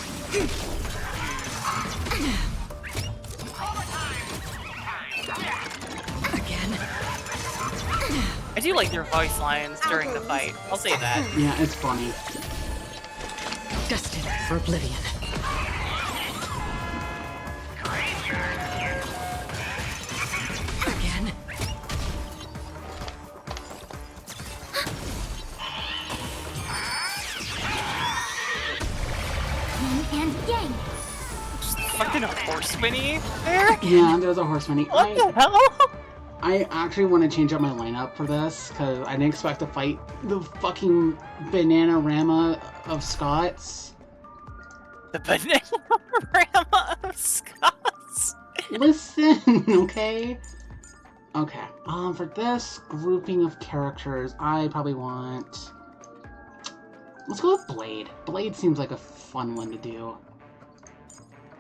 I do like your voice lines during the fight. I'll say that. Yeah, it's funny. Destined for oblivion. Again. Yin and yang. Fucking horseman-y there? Yeah, there's a horseman. What the hell? I actually want to change up my lineup for this, because I didn't expect to fight the fucking Banana-Rama of Scots. The Banana-Rama of Scots? Listen, okay? Okay, for this grouping of characters, I probably want... Let's go with Blade. Blade seems like a fun one to do.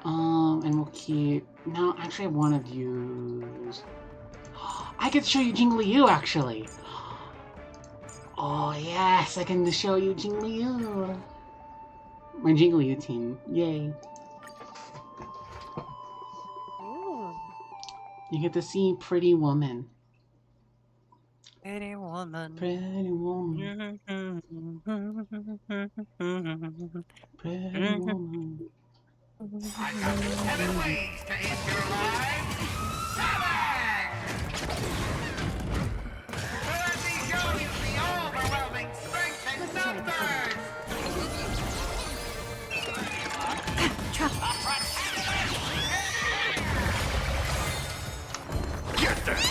And we'll keep... No, actually I want to use... I could show you Jingliu, actually! Oh, yes, I can show you Jingliu! My Jingliu team, yay. You get to see Pretty Woman. Pretty woman. Pretty woman. Pretty woman. I got 7 ways to end your lives. 7! Let me show you the overwhelming strength and numbers! Get there!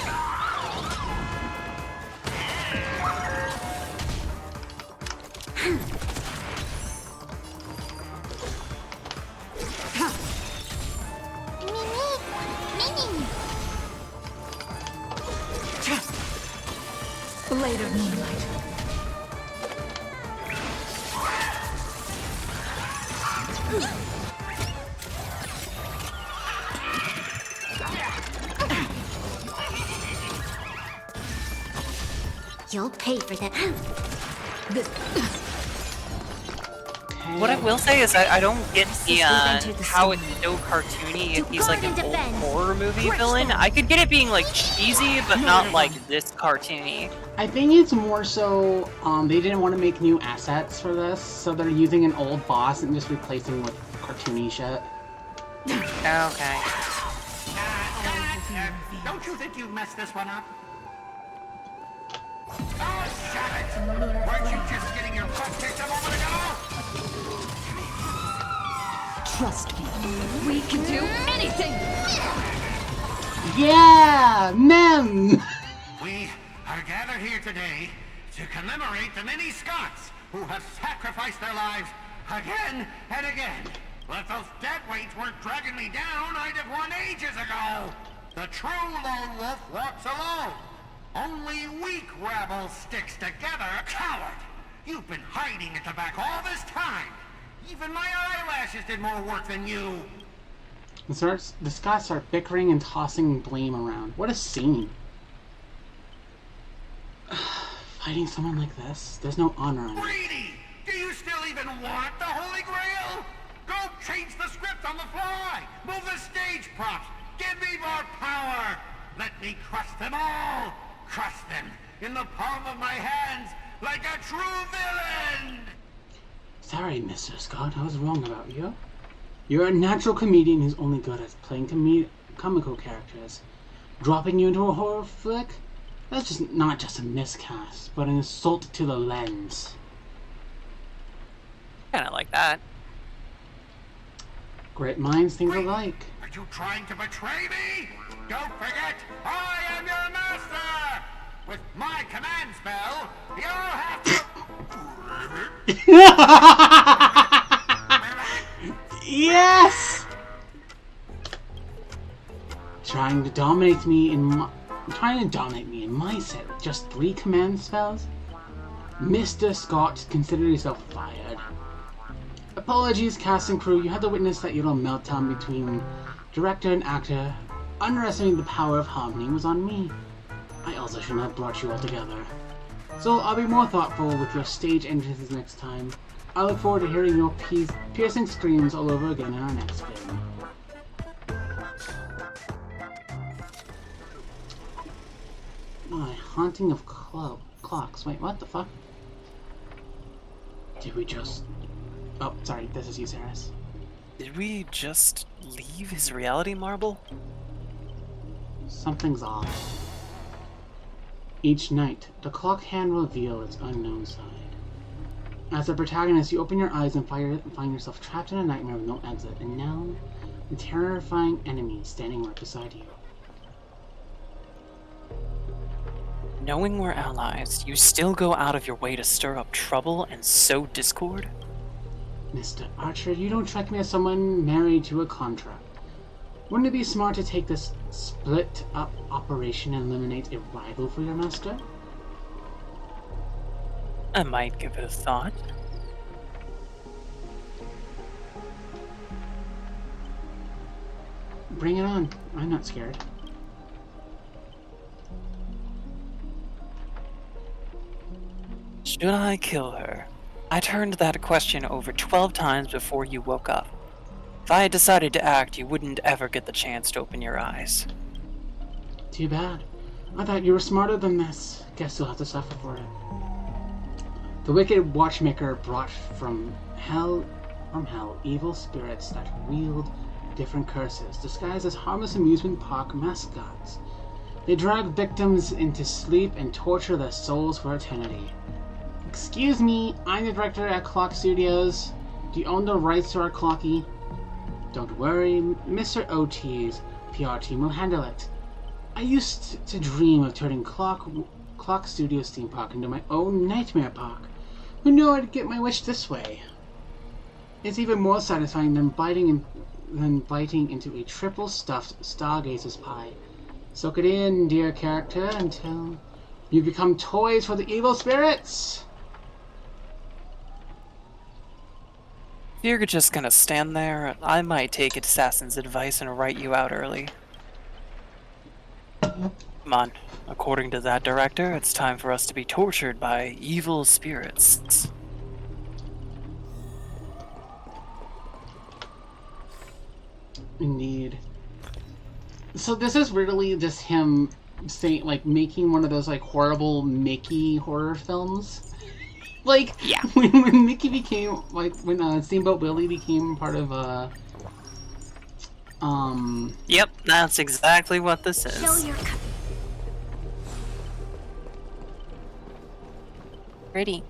Blade of moonlight. You'll pay for that. What I will say is I don't get the, how it's so cartoony if he's like an old horror movie villain. I could get it being like cheesy, but not like this cartoony. I think it's more so, they didn't want to make new assets for this, so they're using an old boss and just replacing with cartoony shit. Okay. Don't you think you messed this one up? Oh, shut it! Weren't you just getting your butt kicked a moment ago? Trust me, we can do anything! Yeah! Mem! We are gathered here today to commemorate the many Scots who have sacrificed their lives again and again. But if those dead weights weren't dragging me down, I'd have won ages ago. The true lone wolf walks alone. Only weak rabble sticks together. Coward! You've been hiding at the back all this time. Even my eyelashes did more work than you. The Scots start bickering and tossing blame around. What a scene. Fighting someone like this, there's no honor in it. Greedy! Do you still even want the Holy Grail? Go change the script on the fly! Move the stage props! Give me more power! Let me crush them all! Crush them in the palm of my hands like a true villain! Sorry, Mr. Scott, I was wrong about you. You're a natural comedian who's only good at playing comical characters. Dropping you into a horror flick? That's just not just a miscast, but an insult to the lens. Kinda like that. Great minds think alike. Are you trying to betray me? Don't forget, I am your master! With my command spell, you'll have to... Yes! Trying to dominate me in my set with just 3 command spells? Mr. Scott, consider yourself fired. Apologies, cast and crew. You had to witness that little meltdown between director and actor. Underestimating the power of harmony was on me. I also shouldn't have brought you all together. So I'll be more thoughtful with your stage entrances next time. I look forward to hearing your piercing screams all over again in our next film. My haunting of clocks. Wait, what the fuck? Did we just... Oh, sorry, this is you, Saris. Did we just leave his reality marble? Something's off. Each night, the clock hand will reveal its unknown side. As a protagonist, you open your eyes and find yourself trapped in a nightmare with no exit, and now, a terrifying enemy standing right beside you. Knowing we're allies, you still go out of your way to stir up trouble and sow discord? Mr. Archer, you don't strike me as someone married to a contract. Wouldn't it be smart to take this split-up operation and eliminate a rival for your master? I might give it a thought. Bring it on. I'm not scared. Should I kill her? I turned that question over 12 times before you woke up. If I had decided to act, you wouldn't ever get the chance to open your eyes. Too bad. I thought you were smarter than this. Guess you'll have to suffer for it. The wicked watchmaker brought from hell, evil spirits that wield different curses, disguised as harmless amusement park mascots. They drag victims into sleep and torture their souls for eternity. Excuse me, I'm the director at Clock Studios. Do you own the rights to our clocky? Don't worry, Mr. OT's PR team will handle it. I used to dream of turning Clock Studios theme park into my own nightmare park. Who knew I'd get my wish this way? It's even more satisfying than biting into a triple stuffed Stargazer's pie. Soak it in, dear character, until you become toys for the evil spirits. If you're just gonna stand there, I might take Assassin's advice and write you out early. Come on. According to that director, it's time for us to be tortured by evil spirits. Indeed. So this is really just him saying, like, making one of those, like, horrible Mickey horror films. Like, yeah. when Mickey became, like, when Steamboat Willie became part of, Yep, that's exactly what this is. Show your Pretty.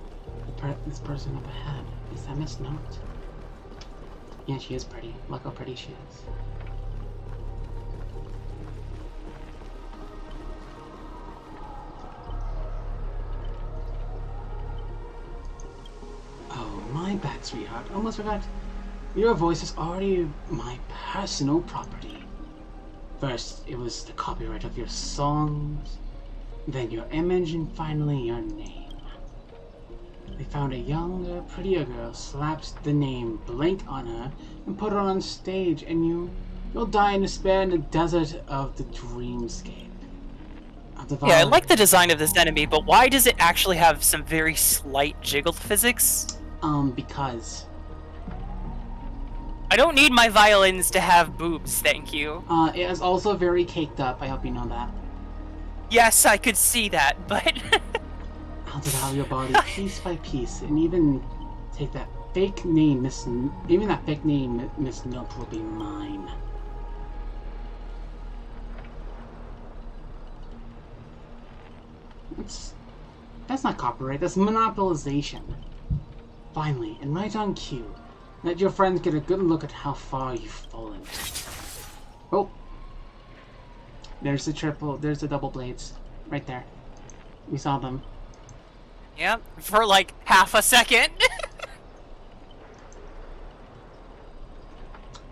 This person up ahead. Is that Miss Note? Yeah, she is pretty. Look how pretty she is. Oh, my bad, sweetheart. Almost forgot. Your voice is already my personal property. First, it was the copyright of your songs, then your image, and finally your name. They found a younger, prettier girl, slapped the name blank on her, and put her on stage, and you'll die in despair in the desert of the dreamscape. Yeah, I like the design of this enemy, but why does it actually have some very slight jiggle physics? Because I don't need my violins to have boobs, thank you. It is also very caked up, I hope you know that. Yes, I could see that, but... I'll devour your body piece by piece, and even take that fake name, Miss Note will be mine. That's not copyright, that's monopolization. Finally, and right on cue, let your friends get a good look at how far you've fallen. Oh! There's the double blades. Right there. We saw them. Yep, for like half a second.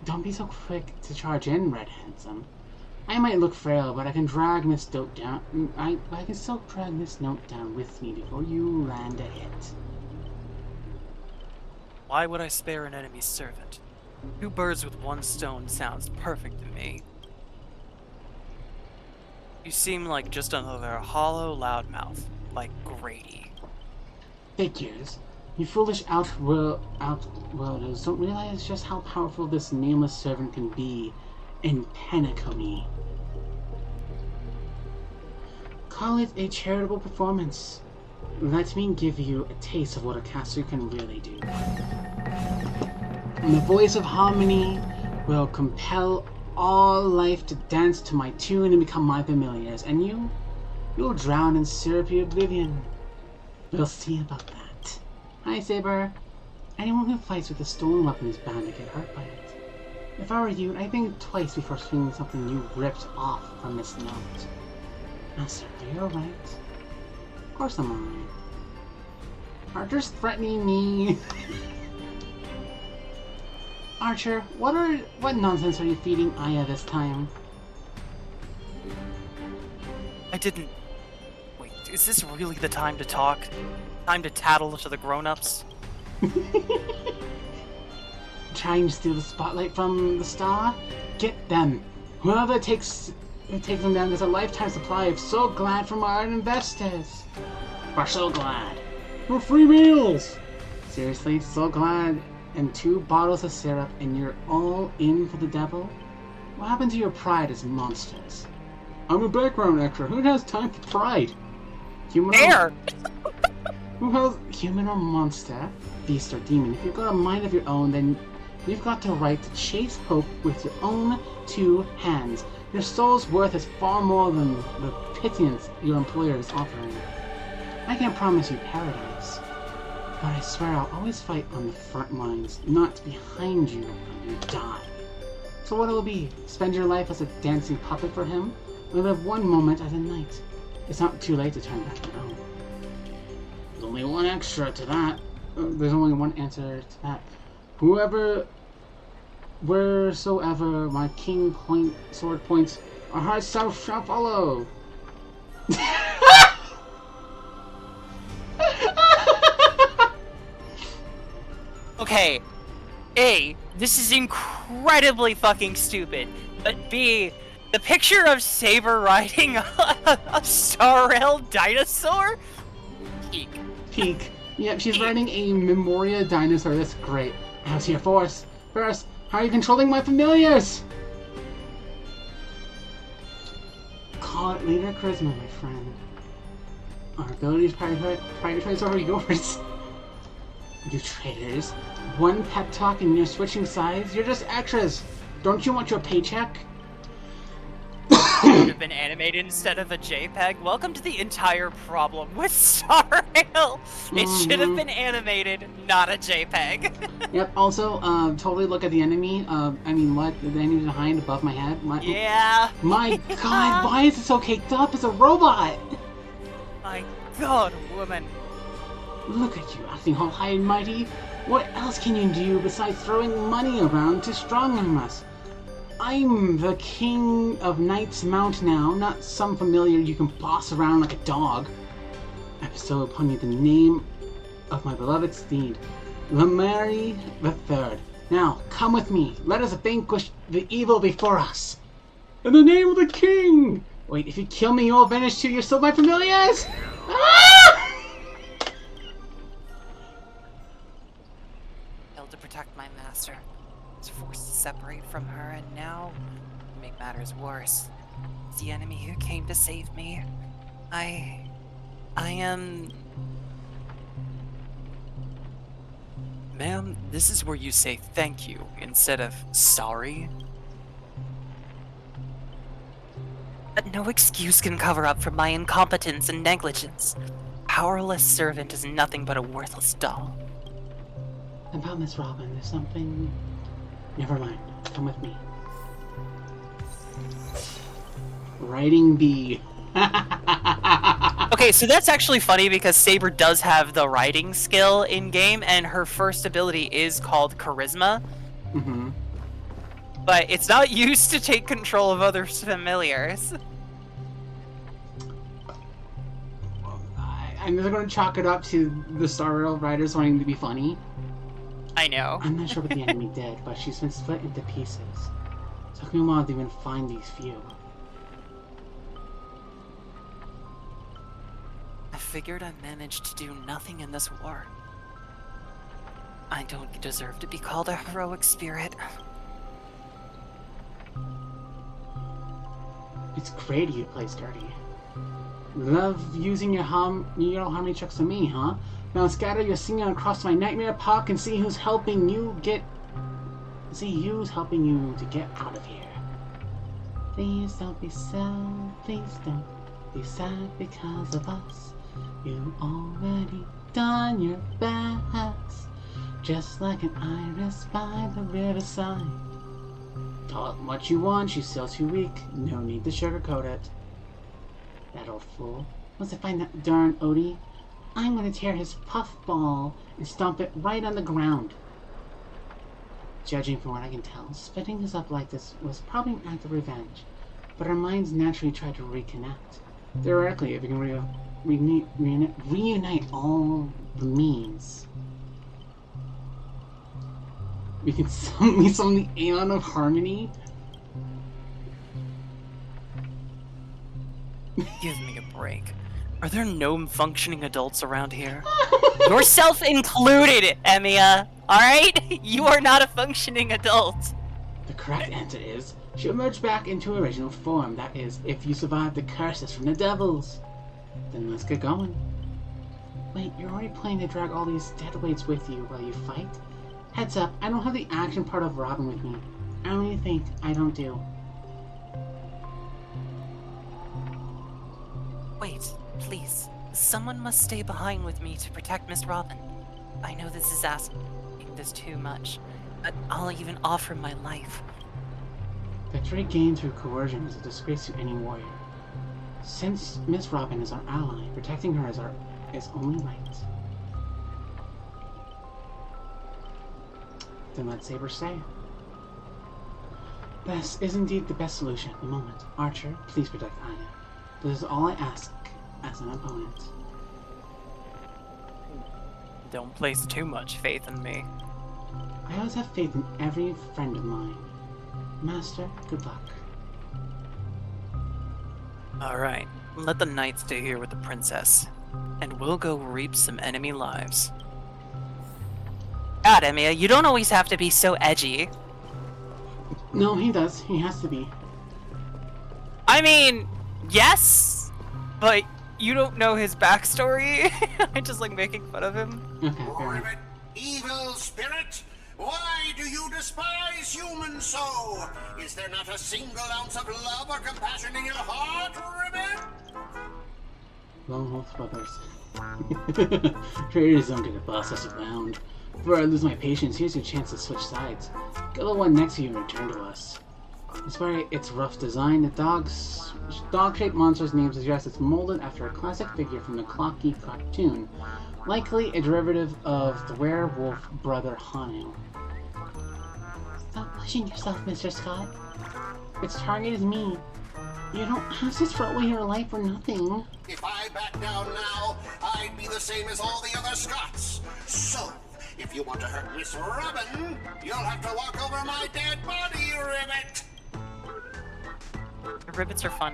Don't be so quick to charge in, Red Handsome. I might look frail, but I can drag Miss Note down. I can still drag Miss Note down with me before you land a hit. Why would I spare an enemy's servant? 2 birds with 1 stone sounds perfect to me. You seem like just another hollow loudmouth, like Grady. Figures. You foolish outworlders don't realize just how powerful this nameless servant can be in Penacony. Call it a charitable performance. Let me give you a taste of what a caster can really do. And the voice of harmony will compel all life to dance to my tune and become my familiars, and you'll drown in syrupy oblivion. We'll see about that. Hi, Saber. Anyone who fights with a stolen weapon is bound to get hurt by it. If I were you, I'd think twice before swinging something you ripped off from Miss Note. Master, are you alright? Of course I'm alright. Archer's threatening me. Archer, what nonsense are you feeding Aya this time? I didn't... Wait, is this really the time to talk? Time to tattle to the grown-ups? Trying to steal the spotlight from the star? Get them. Whoever takes them down gets a lifetime supply of So Glad from our investors. We're so glad. For free meals! Seriously, So Glad and 2 bottles of syrup and you're all in for the devil? What happened to your pride as monsters? I'm a background extra. Who has time for pride? Human or monster, beast or demon? If you've got a mind of your own, then you've got the right to chase hope with your own 2 hands. Your soul's worth is far more than the pittance your employer is offering. I can't promise you paradise, but I swear I'll always fight on the front lines, not behind you when you die. So what will it be? Spend your life as a dancing puppet for him? Or live one moment as a knight? It's not too late to turn back now. There's only one extra to that. There's only one answer to that. Wheresoever my king sword points, our hearts shall follow. Okay, A, this is incredibly fucking stupid, but B, the picture of Saber riding a Star Rail dinosaur? Peak. Peak. Yeah, she's riding a Memoria dinosaur, that's great. How's your force? First, how are you controlling my familiars? Call it leader charisma, my friend. Our abilities prioritize over yours. You traitors. One pep talk and you're switching sides? You're just extras. Don't you want your paycheck? should have been animated instead of a JPEG. Welcome to the entire problem with Star Rail. It should have been animated, not a JPEG. Yep. Also, totally look at the enemy. I mean, what? The enemy behind, above my head. Yeah. My God, why is it so caked up? It's a robot. My God, woman. Look at you, acting all high and mighty. What else can you do besides throwing money around to strong-arm us? I'm the king of Knight's Mount now, not some familiar you can boss around like a dog. I bestow upon you the name of my beloved steed, Lamari III. Now, come with me. Let us vanquish the evil before us. In the name of the king! Wait, if you kill me, you will vanish too. You're still my familiars? Ah! Failed to protect my master. Was forced to separate from her, and now, to make matters worse, it's the enemy who came to save me. I am... Ma'am, this is where you say thank you instead of sorry. But no excuse can cover up for my incompetence and negligence. Powerless servant is nothing but a worthless doll. About Miss Robin, there's something... Never mind. Come with me. Writing bee. Okay, so that's actually funny because Saber does have the writing skill in game, and her first ability is called Charisma. Mm-hmm. But it's not used to take control of other familiars. I'm just going to chalk it up to the Star Rail writers wanting to be funny. I know. I'm not sure what the enemy did, but she's been split into pieces. It took me a while to even find these few. I figured I managed to do nothing in this war. I don't deserve to be called a heroic spirit. It's great you play sturdy. Love using your harmony checks on me, huh? Now scatter your singing across my nightmare park and see who's helping you get... See who's helping you to get out of here. Please don't be sad, please don't be sad because of us. You already done your best, just like an iris by the riverside. Call it what you want, she's still too weak. No need to sugarcoat it. That old fool. Once I find that darn Odie, I'm gonna tear his puffball and stomp it right on the ground. Judging from what I can tell, splitting us up like this was probably an act of revenge, but our minds naturally try to reconnect. Theoretically, if we can reunite all the means, we can summon the Aeon of Harmony. Give me a break. Are there no functioning adults around here? Yourself included, Emiya! Alright? You are not a functioning adult. The correct answer is, she'll merge back into original form. That is, if you survive the curses from the devils. Then let's get going. Wait, you're already planning to drag all these deadweights with you while you fight? Heads up, I don't have the action part of Robin with me. I only think I don't do. Wait, please. Someone must stay behind with me to protect Miss Robin. I know this is asking this too much, but I'll even offer my life. Victory gained through coercion is a disgrace to any warrior. Since Miss Robin is our ally, protecting her is only right. Then let Saber say. This is indeed the best solution at the moment. Archer, please protect Aya. This is all I ask as an opponent. Don't place too much faith in me. I always have faith in every friend of mine. Master, good luck. Alright, let the knight stay here with the princess, and we'll go reap some enemy lives. God, Emiya, you don't always have to be so edgy. No, he does. He has to be. I mean, yes, but you don't know his backstory. I just like making fun of him. Okay, fair enough. Evil spirit, Why do you despise humans so? Is there not a single ounce of love or compassion in your heart, Ribbit? Lone Wolf Brothers. Traders don't get to boss us around. Before I lose my patience, here's your chance to switch sides. Get the one next to you and return to us. Despite its rough design, the dog-shaped monster's name suggests it's molded after a classic figure from the Clocky cartoon, likely a derivative of the werewolf brother Hanu. Stop pushing yourself, Mr. Scott. Its target is me. You don't have to throw away your life for nothing. If I back down now, I'd be the same as all the other Scots. So, if you want to hurt Miss Robin, you'll have to walk over my dead body, Ribbit. The ribbits are fun.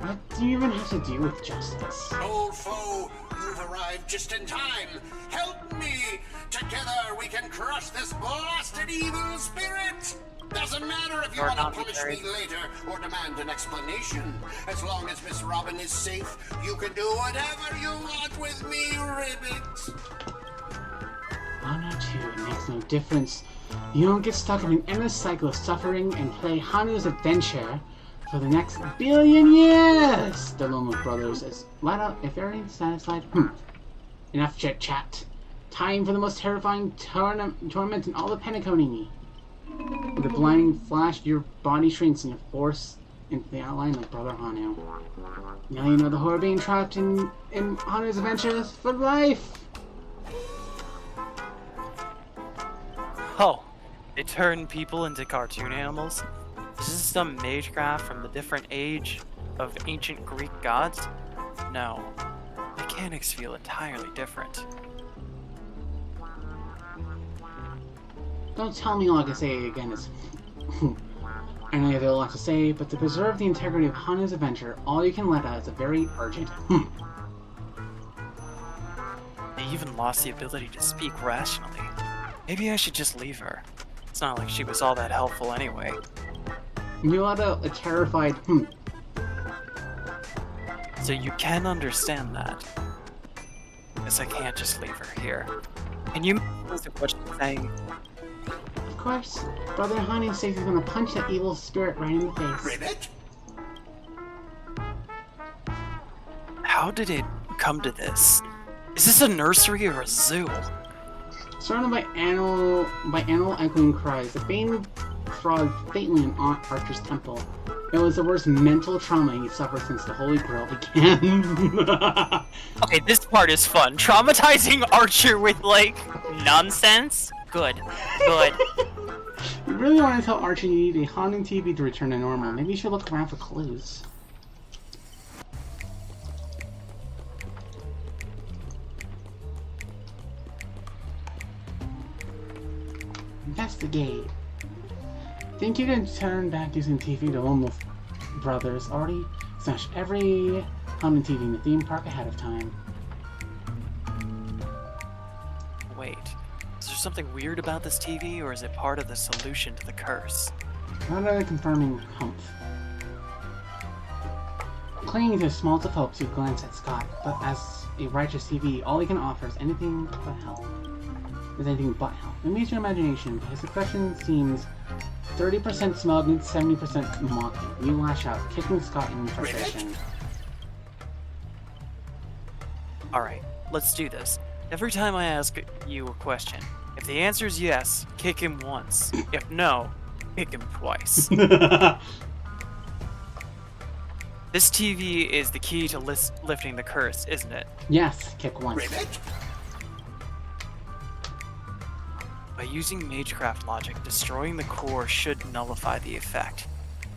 What do you even have to do with justice? Old foe, you've arrived just in time. Help me! Together we can crush this blasted evil spirit! Doesn't matter if you want to punish me later or demand an explanation. As long as Miss Robin is safe, you can do whatever you want with me, Ribbit. I'm not you. It makes no difference. You don't get stuck in an endless cycle of suffering and play Hanu's adventure for the next billion years. The Lone Wolf Brothers is let out if everyone's satisfied. Enough chit chat. Time for the most terrifying torment in all the Penacony. With a blinding flash, your body shrinks and you're forced into the outline of Brother Hanu. Now you know the horror being trapped in Hanu's adventures for life! Oh, they turn people into cartoon animals? Is this some magecraft from the different age of ancient Greek gods? No. Mechanics feel entirely different. Don't tell me all I can say again is... I know you have a lot to say, but to preserve the integrity of Hanu's adventure, all you can let out is a very urgent They even lost the ability to speak rationally. Maybe I should just leave her. It's not like she was all that helpful anyway. You let out a terrified So you can understand that. Guess I can't just leave her here. Can you answer what she's saying? Of course. Brother Hanu says he's gonna punch that evil spirit right in the face. Ribbit? How did it come to this? Is this a nursery or a zoo? Surrounded by animal echoing cries, the famed frog fatally in Aunt Archer's temple. It was the worst mental trauma he suffered since the Holy Grail began. Okay, this part is fun. Traumatizing Archer with, like, nonsense? Good. Good. You really want to tell Archer you need a Hanu TV to return to normal. Maybe you should look around for clues. Investigate. Think you can turn back using TV to Lone Wolf Brothers already smashed every Hanu TV in the theme park ahead of time. Wait, is there something weird about this TV, or is it part of the solution to the curse? Not a confirming humph. Clinging to small of hopes, you glance at Scott, but as a righteous TV, all he can offer is anything but help. Maybe it's your imagination, but his expression seems 30% smug and 70% mocking. You lash out, kicking Scott in frustration. Alright, let's do this. Every time I ask you a question, if the answer is yes, kick him once. If no, kick him twice. This TV is the key to lifting the curse, isn't it? Yes, kick once. By using Magecraft logic, destroying the core should nullify the effect.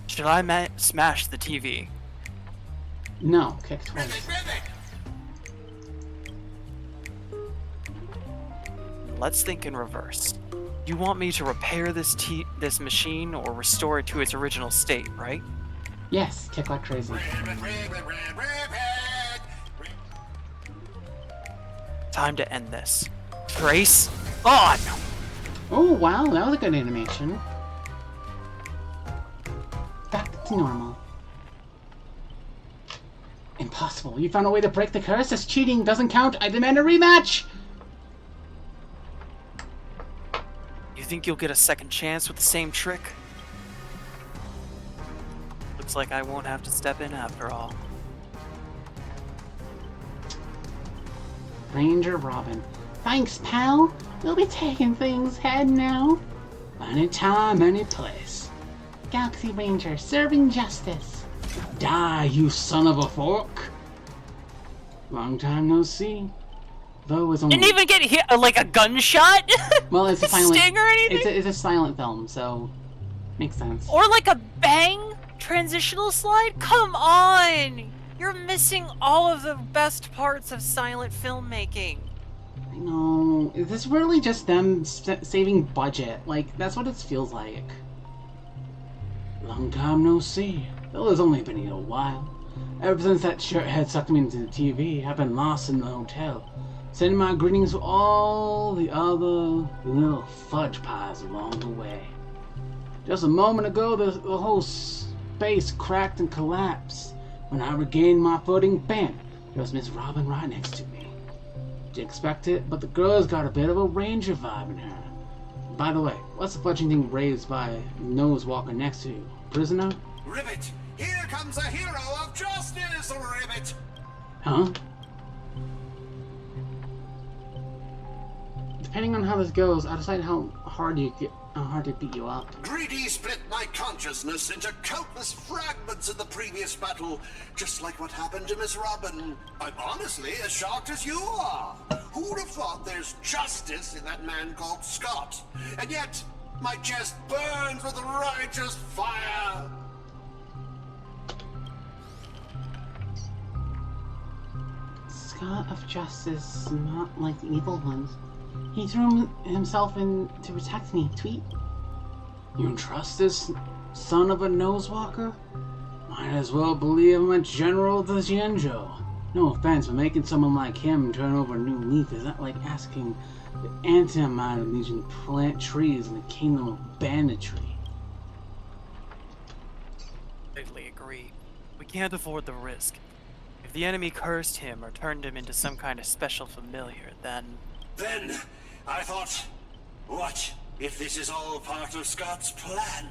Should I smash the TV? No, kick twice. Let's think in reverse. You want me to repair this machine or restore it to its original state, right? Yes, kick like crazy. Time to end this. Trace on! Oh wow, that was a good animation. Back to normal. Impossible. You found a way to break the curse? This cheating doesn't count. I demand a rematch! think you'll get a second chance with the same trick? Looks like I won't have to step in after all. Ranger Robin. Thanks, pal. We'll be taking things head now. Anytime, any place. Galaxy Ranger, serving justice. Die, you son of a fork. Long time no see. Though it's only... Didn't even get hit like a gunshot? Well, it's a silent... sting or anything? It's a silent film, so... Makes sense. Or like a bang transitional slide? Come on! You're missing all of the best parts of silent filmmaking. I know. Is this really just them saving budget? Like, that's what it feels like. Long time no see. Though it's only been a while. Ever since that shirthead sucked me into the TV, I've been lost in the hotel. Sending my greetings to all the other little fudge pies along the way. Just a moment ago, the whole space cracked and collapsed. When I regained my footing, bam! There was Miss Robin right next to me. Didn't expect it, but the girl's got a bit of a ranger vibe in her. By the way, what's the fudging thing raised by nose walking next to you? Prisoner? Ribbit! Here comes a hero of justice, Ribbit! Huh? Depending on how this goes, I'll decide how hard to beat you up. Greedy split my consciousness into countless fragments in the previous battle, just like what happened to Miss Robin. I'm honestly as shocked as you are. Who'd have thought there's justice in that man called Scott? And yet, my chest burns with righteous fire. Scott of Justice, not like the evil ones. He threw himself in to protect me, Tweet. You trust this son of a nosewalker? Might as well believe him a general of the Xianzhou. No offense, but making someone like him turn over a new leaf is not like asking the Anti-Amount Legion to plant trees in the kingdom of banditry. Totally agree. We can't afford the risk. If the enemy cursed him or turned him into some kind of special familiar, then... Then, I thought, what if this is all part of Scott's plan?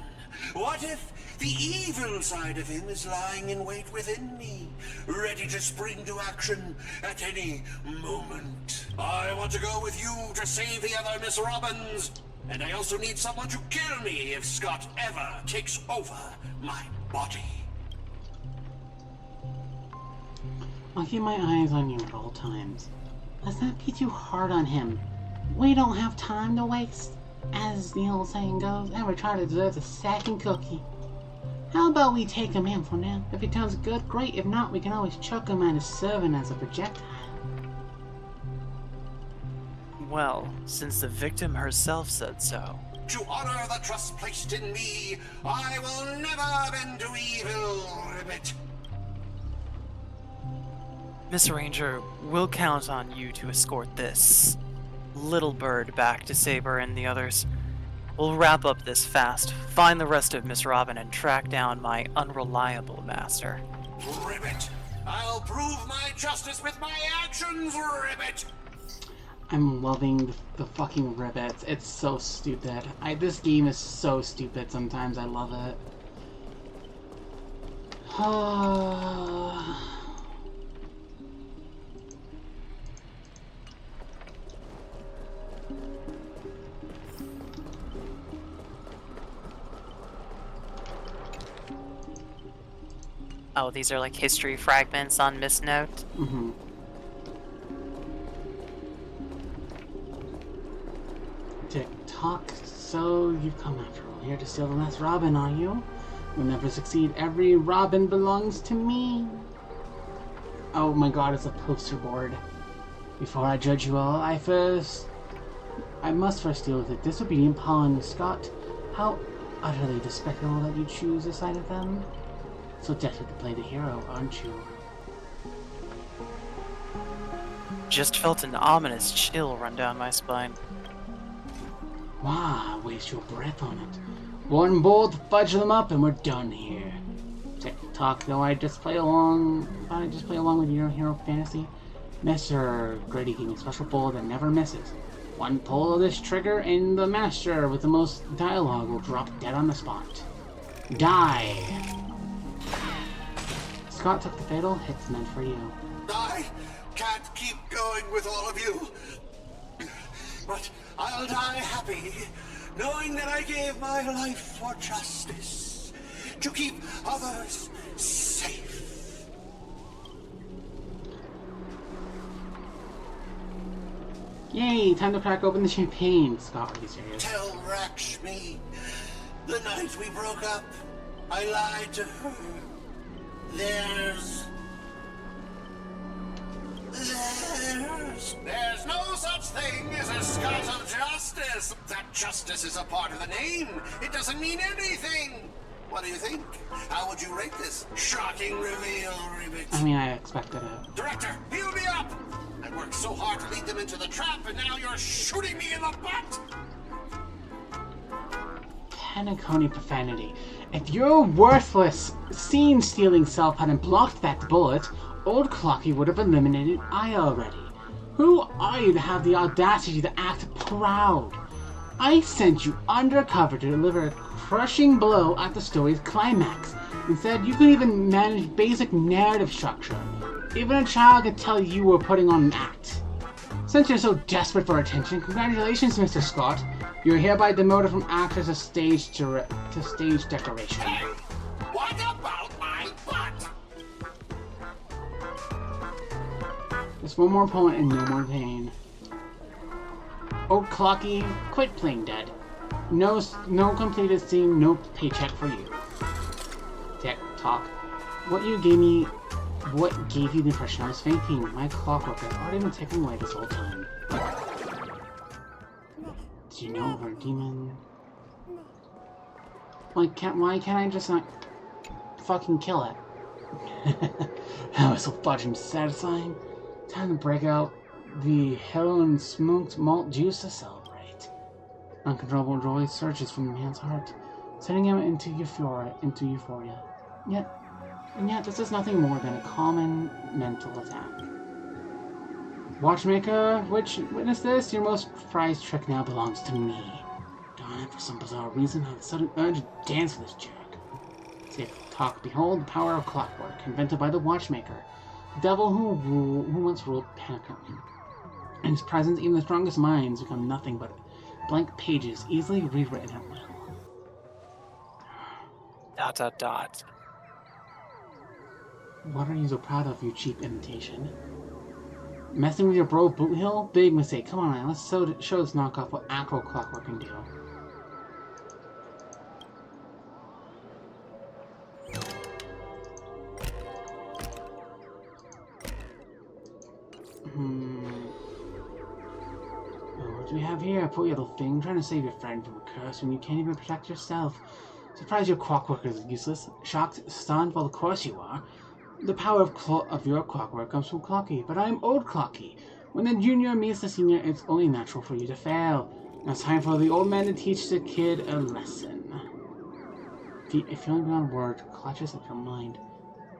What if the evil side of him is lying in wait within me, ready to spring to action at any moment? I want to go with you to save the other Miss Robins, and I also need someone to kill me if Scott ever takes over my body. I'll keep my eyes on you at all times. Let's not be too hard on him. We don't have time to waste. As the old saying goes, ever try to deserve the second cookie. How about we take him in for now? If he turns good, great. If not, we can always chuck him out of serving as a projectile. Well, since the victim herself said so. To honor the trust placed in me, I will never bend to evil, Ribbit. Miss Ranger, we'll count on you to escort this little bird back to Saber and the others. We'll wrap up this fast, find the rest of Miss Robin, and track down my unreliable master. Ribbit! I'll prove my justice with my actions, Ribbit! I'm loving the fucking ribbits. It's so stupid. This game is so stupid sometimes. I love it. Oh, these are like history fragments on Miss Note? Mm-hmm. Tick-tock, so you've come after all here to steal the last Robin, are you? You'll never succeed. Every Robin belongs to me. Oh my god, it's a poster board. Before I judge you all, I must first deal with the disobedient Paul and Scott. How utterly despicable that you choose the side of them. So desperate to play the hero, aren't you? Just felt an ominous chill run down my spine. Why waste your breath on it? One bolt, fudge them up, and we're done here. Tick-tock, though I just play along with your hero fantasy. Mr. Grady gave me a special bowl that never misses. One pull of this trigger and the master with the most dialogue will drop dead on the spot. Die! Scott took the fatal hits meant for you. I can't keep going with all of you. But I'll die happy, knowing that I gave my life for justice, to keep others safe. Yay, time to crack open the champagne. Scott, are you serious? Tell Rakshmi, the night we broke up, I lied to her. There's no such thing as a Scott of Justice. That justice is a part of the name. It doesn't mean anything. What do you think? How would you rate this shocking reveal, Ribbit? I mean, I expected it. Director, heal me up! I worked so hard to lead them into the trap, and now you're shooting me in the butt! Penacony profanity. If your worthless, scene-stealing self hadn't blocked that bullet, Old Clocky would have eliminated I already. Who are you to have the audacity to act proud? I sent you undercover to deliver a crushing blow at the story's climax. Instead, you couldn't even manage basic narrative structure. Even a child could tell you were putting on an act. Since you're so desperate for attention, congratulations, Mr. Scott. You're hereby demoted from actor to stage decoration. Hey, what about my butt? Just one more opponent and no more pain. Old Clocky, quit playing dead. No completed scene, no paycheck for you. Tick tock. What gave you the impression I was fainting? My clockwork has already been ticking away this whole time. Do you know her demon? Why can't I just not fucking kill it? That was so fudging satisfying. Time to break out the heroin smoked malt juice to celebrate. Uncontrollable joy surges from the man's heart, sending him into euphoria. Yet this is nothing more than a common mental attack. Watchmaker, witness this. Your most prized trick now belongs to me. Darn it, for some bizarre reason, I have a sudden urge to dance with this jerk. Tick tock, behold the power of clockwork, invented by the Watchmaker, the devil who once ruled Penacony. In his presence, even the strongest minds become nothing but blank pages, easily rewritten at will. ... What are you so proud of, you cheap imitation? Messing with your bro Boot Hill? Big mistake. Come on, man. Let's show this knockoff what actual clockwork can do. What do we have here? Poor little thing, trying to save your friend from a curse when you can't even protect yourself. Surprised your clockwork is useless. Shocked, stunned? Well, of course you are. The power of your clockwork comes from Clocky, but I'm Old Clocky. When the junior meets the senior, it's only natural for you to fail. Now it's time for the old man to teach the kid a lesson. If you only beyond word clutches at your mind,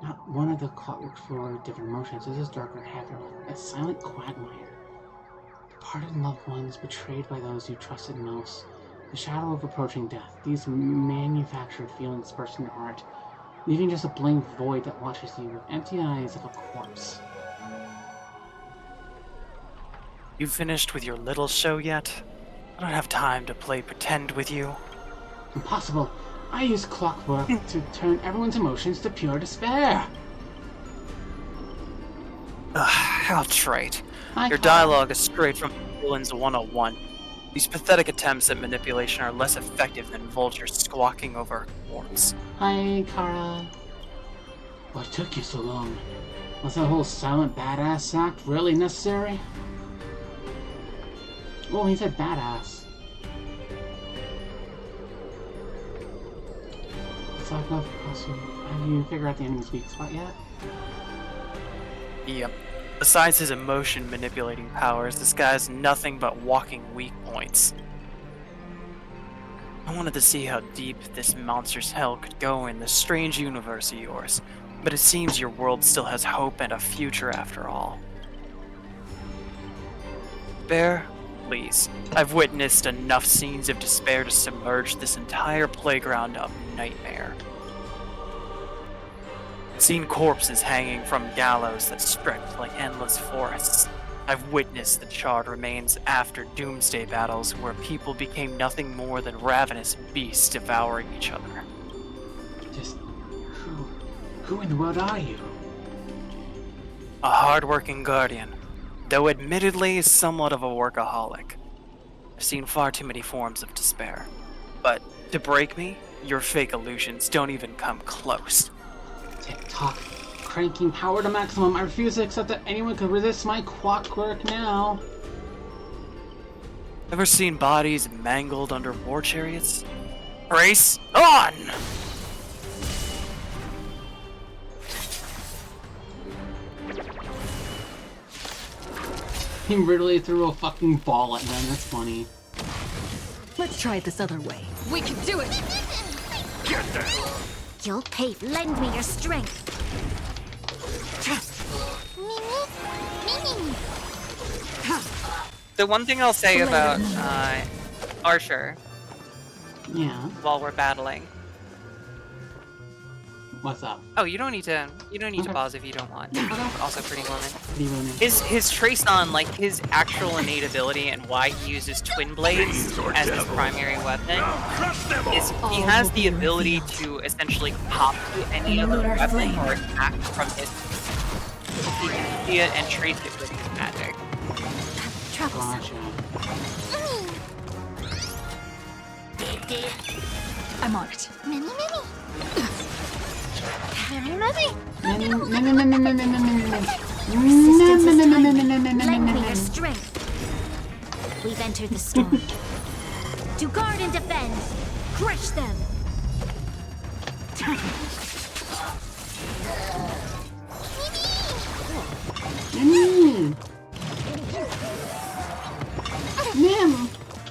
not one of the clockworks for different emotions. This is darker, heavier, a silent quagmire. Departed loved ones, betrayed by those you trusted most. The shadow of approaching death. These manufactured feelings burst in your heart, leaving just a blank void that watches you with empty eyes of a corpse. You finished with your little show yet? I don't have time to play pretend with you. Impossible. I use clockwork to turn everyone's emotions to pure despair. How trite. Your dialogue is straight from Villains 101. These pathetic attempts at manipulation are less effective than vultures squawking over a corpse. Hi, Kara. What took you so long? Was that whole silent badass act really necessary? Oh, he said badass. Let's talk about the costume. Have you figured out the enemy's weak spot yet? Yep. Besides his emotion manipulating powers, this guy has nothing but walking weak points. I wanted to see how deep this monster's hell could go in this strange universe of yours, but it seems your world still has hope and a future after all. Bear, Please. I've witnessed enough scenes of despair to submerge this entire playground of nightmare. Seen corpses hanging from gallows that stretch like endless forests. I've witnessed the charred remains after doomsday battles where people became nothing more than ravenous beasts devouring each other. Just who in the world are you? A hard-working guardian, though admittedly somewhat of a workaholic. I've seen far too many forms of despair. But to break me, your fake illusions don't even come close. Tick-tock, cranking power to maximum. I refuse to accept that anyone could resist my clockwork now. Ever seen bodies mangled under war chariots? Race on! He literally threw a fucking ball at them. That's funny. Let's try it this other way. We can do it! Get down! You'll pay. Lend me your strength. The one thing I'll say about Archer, Yeah. while we're battling. What's up? Oh, you don't need to Okay. pause if you don't want. Also, Pretty Woman. Pretty Woman. His trace on like his actual innate ability and why he uses twin blades as his primary weapon is he has the ability to essentially copy any other weapon or attack from his. He can see it and trace it with his magic. Gotcha. I'm on it. Many. Lend me your strength. We've entered the storm. To guard and defend. Crush them.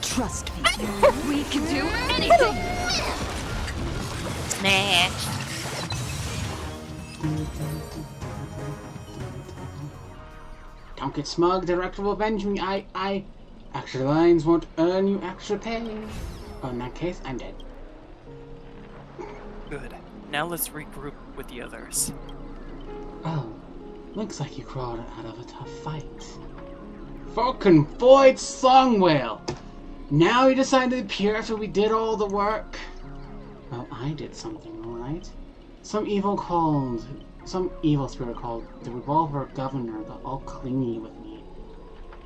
Trust me. We can do anything! Smash. Don't get smug. The director will avenge me. Extra lines won't earn you extra pay. Oh, in that case, I'm dead. Good. Now let's regroup with the others. Oh, looks like you crawled out of a tough fight. Fucking Boyd Songwhale! Now you decide to appear after we did all the work? Well, I did something, alright? Some evil spirit called the Revolver Governor got all clingy with me.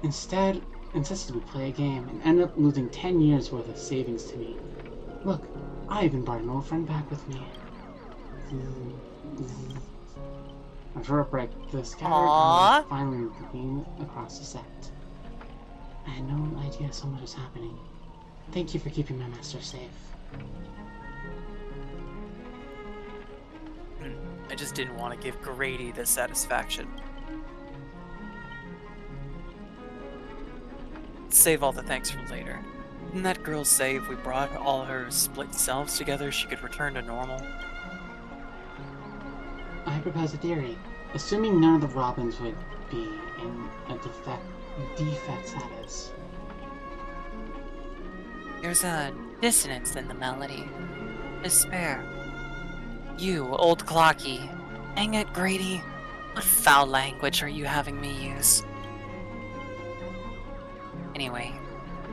Instead, insisted we play a game and ended up losing 10 years worth of savings to me. Look, I even brought an old friend back with me. After a break, the scattered finally came across the set. I had no idea so much was happening. Thank you for keeping my master safe. I just didn't want to give Grady the satisfaction. Save all the thanks for later. Didn't that girl say if we brought all her split selves together, she could return to normal? I propose a theory. Assuming none of the Robins would be in a defect status. There's a dissonance in the melody. Despair. You, old Clocky. Dang it, Grady. What foul language are you having me use? Anyway,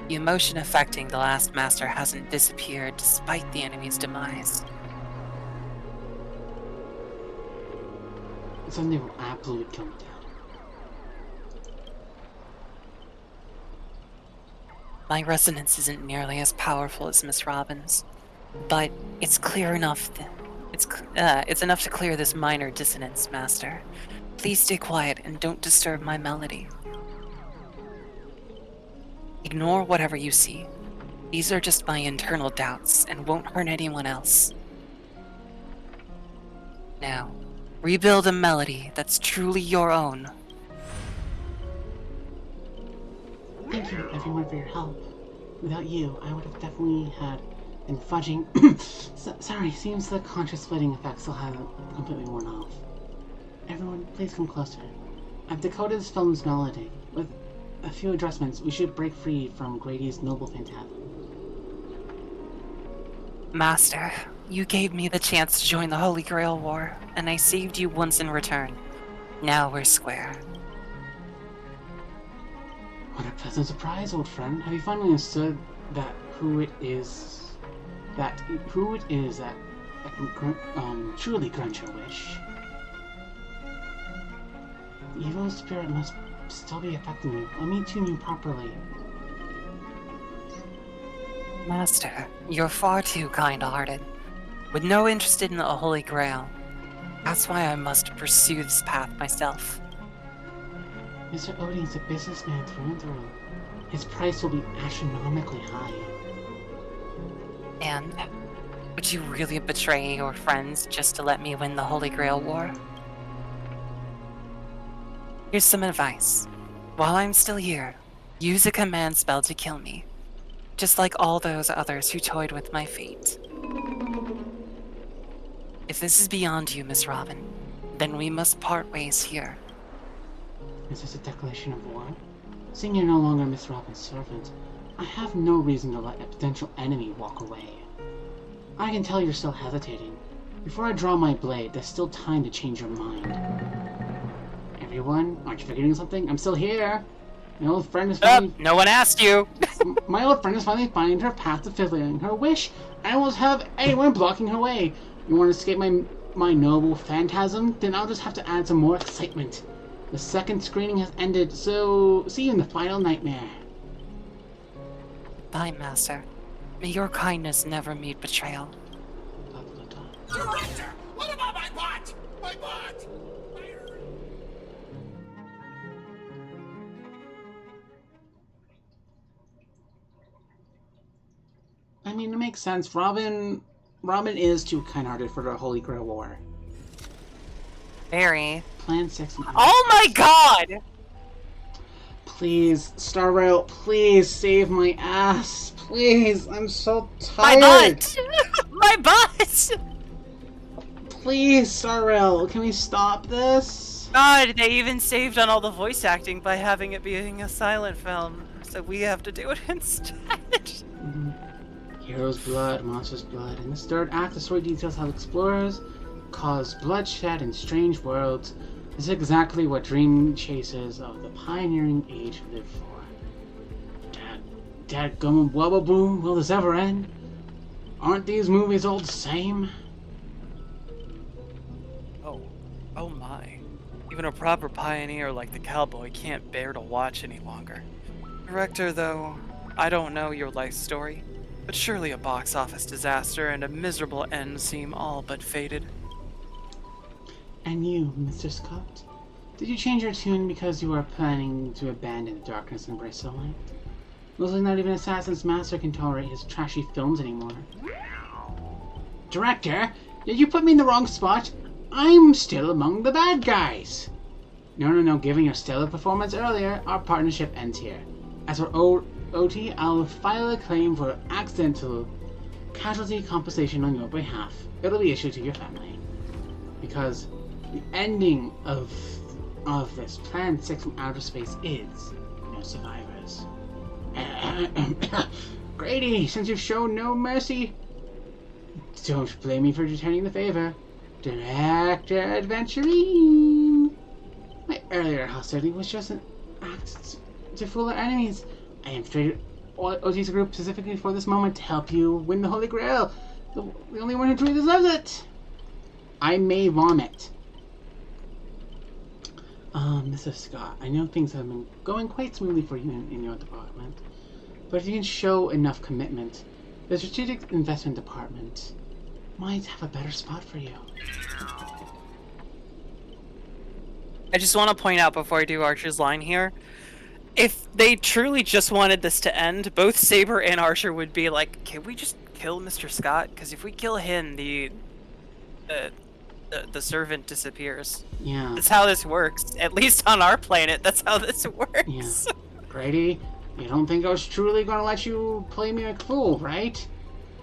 the emotion affecting the last master hasn't disappeared despite the enemy's demise. Something will absolutely kill me down. My resonance isn't nearly as powerful as Miss Robin's, but it's clear enough it's enough to clear this minor dissonance, Master. Please stay quiet and don't disturb my melody. Ignore whatever you see. These are just my internal doubts and won't hurt anyone else. Now, rebuild a melody that's truly your own. Thank you, everyone, for your help. Without you, I would have definitely had been fudging. Sorry, seems the conscious splitting effect still hasn't completely worn off. Everyone, please come closer. I've decoded this film's melody with a few adjustments. We should break free from Grady's noble phantasm. Master, you gave me the chance to join the Holy Grail War, and I saved you once in return. Now we're square. What a pleasant surprise, old friend. Have you finally understood that who it is that can truly grant your wish? The evil spirit must still be affecting you. Let me tune you properly. Master, you're far too kind-hearted, with no interest in the Holy Grail. That's why I must pursue this path myself. Mr. Odin's a businessman through and through. His price will be astronomically high. And would you really betray your friends just to let me win the Holy Grail War? Here's some advice. While I'm still here, use a command spell to kill me. Just like all those others who toyed with my fate. If this is beyond you, Miss Robin, then we must part ways here. Is this a declaration of war? Seeing you're no longer Miss Robin's servant, I have no reason to let a potential enemy walk away. I can tell you're still hesitating. Before I draw my blade, there's still time to change your mind. Everyone, aren't you forgetting something? I'm still here! My old friend is finally... no one asked you! My old friend is finally finding her path to fulfilling her wish. I won't have anyone blocking her way. You want to escape my noble phantasm? Then I'll just have to add some more excitement. The second screening has ended, so see you in the final nightmare. Bye, Master. May your kindness never meet betrayal. Director! What about my bot? My bot! I mean, it makes sense. Robin is too kind-hearted for the Holy Grail War. Very. Plan 6. Oh my god! Please, Star Rail, please save my ass. Please, I'm so tired. My butt! My butt! Please, Star Rail, can we stop this? God, they even saved on all the voice acting by having it being a silent film. So we have to do it instead. Hero's blood, monster's blood. In this third act, the story details how explorers cause bloodshed in strange worlds. This is exactly what dream chasers of the pioneering age live for. Dadgummit wubba-boo, will this ever end? Aren't these movies all the same? Oh my. Even a proper pioneer like the cowboy can't bear to watch any longer. Director, though, I don't know your life story, but surely a box office disaster and a miserable end seem all but fated. And you, Mr. Scott? Did you change your tune because you are planning to abandon the darkness and embrace the light? Mostly not even Assassin's Master can tolerate his trashy films anymore. Director, did you put me in the wrong spot? I'm still among the bad guys! No, given your stellar performance earlier, our partnership ends here. As for OT, I'll file a claim for accidental casualty compensation on your behalf. It'll be issued to your family. Because the ending of this Plan 6 from outer space is no survivors. Grady, since you've shown no mercy, don't blame me for returning the favor. Director Adventurine! My earlier hostility was just an act to fool our enemies. I infiltrated OT's group specifically for this moment to help you win the Holy Grail. The only one who truly deserves it. I may vomit. Mr. Scott, I know things have been going quite smoothly for you in your department, but if you can show enough commitment, the Strategic Investment Department might have a better spot for you. I just want to point out before I do Archer's line here, if they truly just wanted this to end, both Saber and Archer would be like, can we just kill Mr. Scott? Because if we kill him, the servant disappears. Yeah. That's how this works. At least on our planet, that's how this works. Yeah. Grady, you don't think I was truly going to let you play me like a fool, right?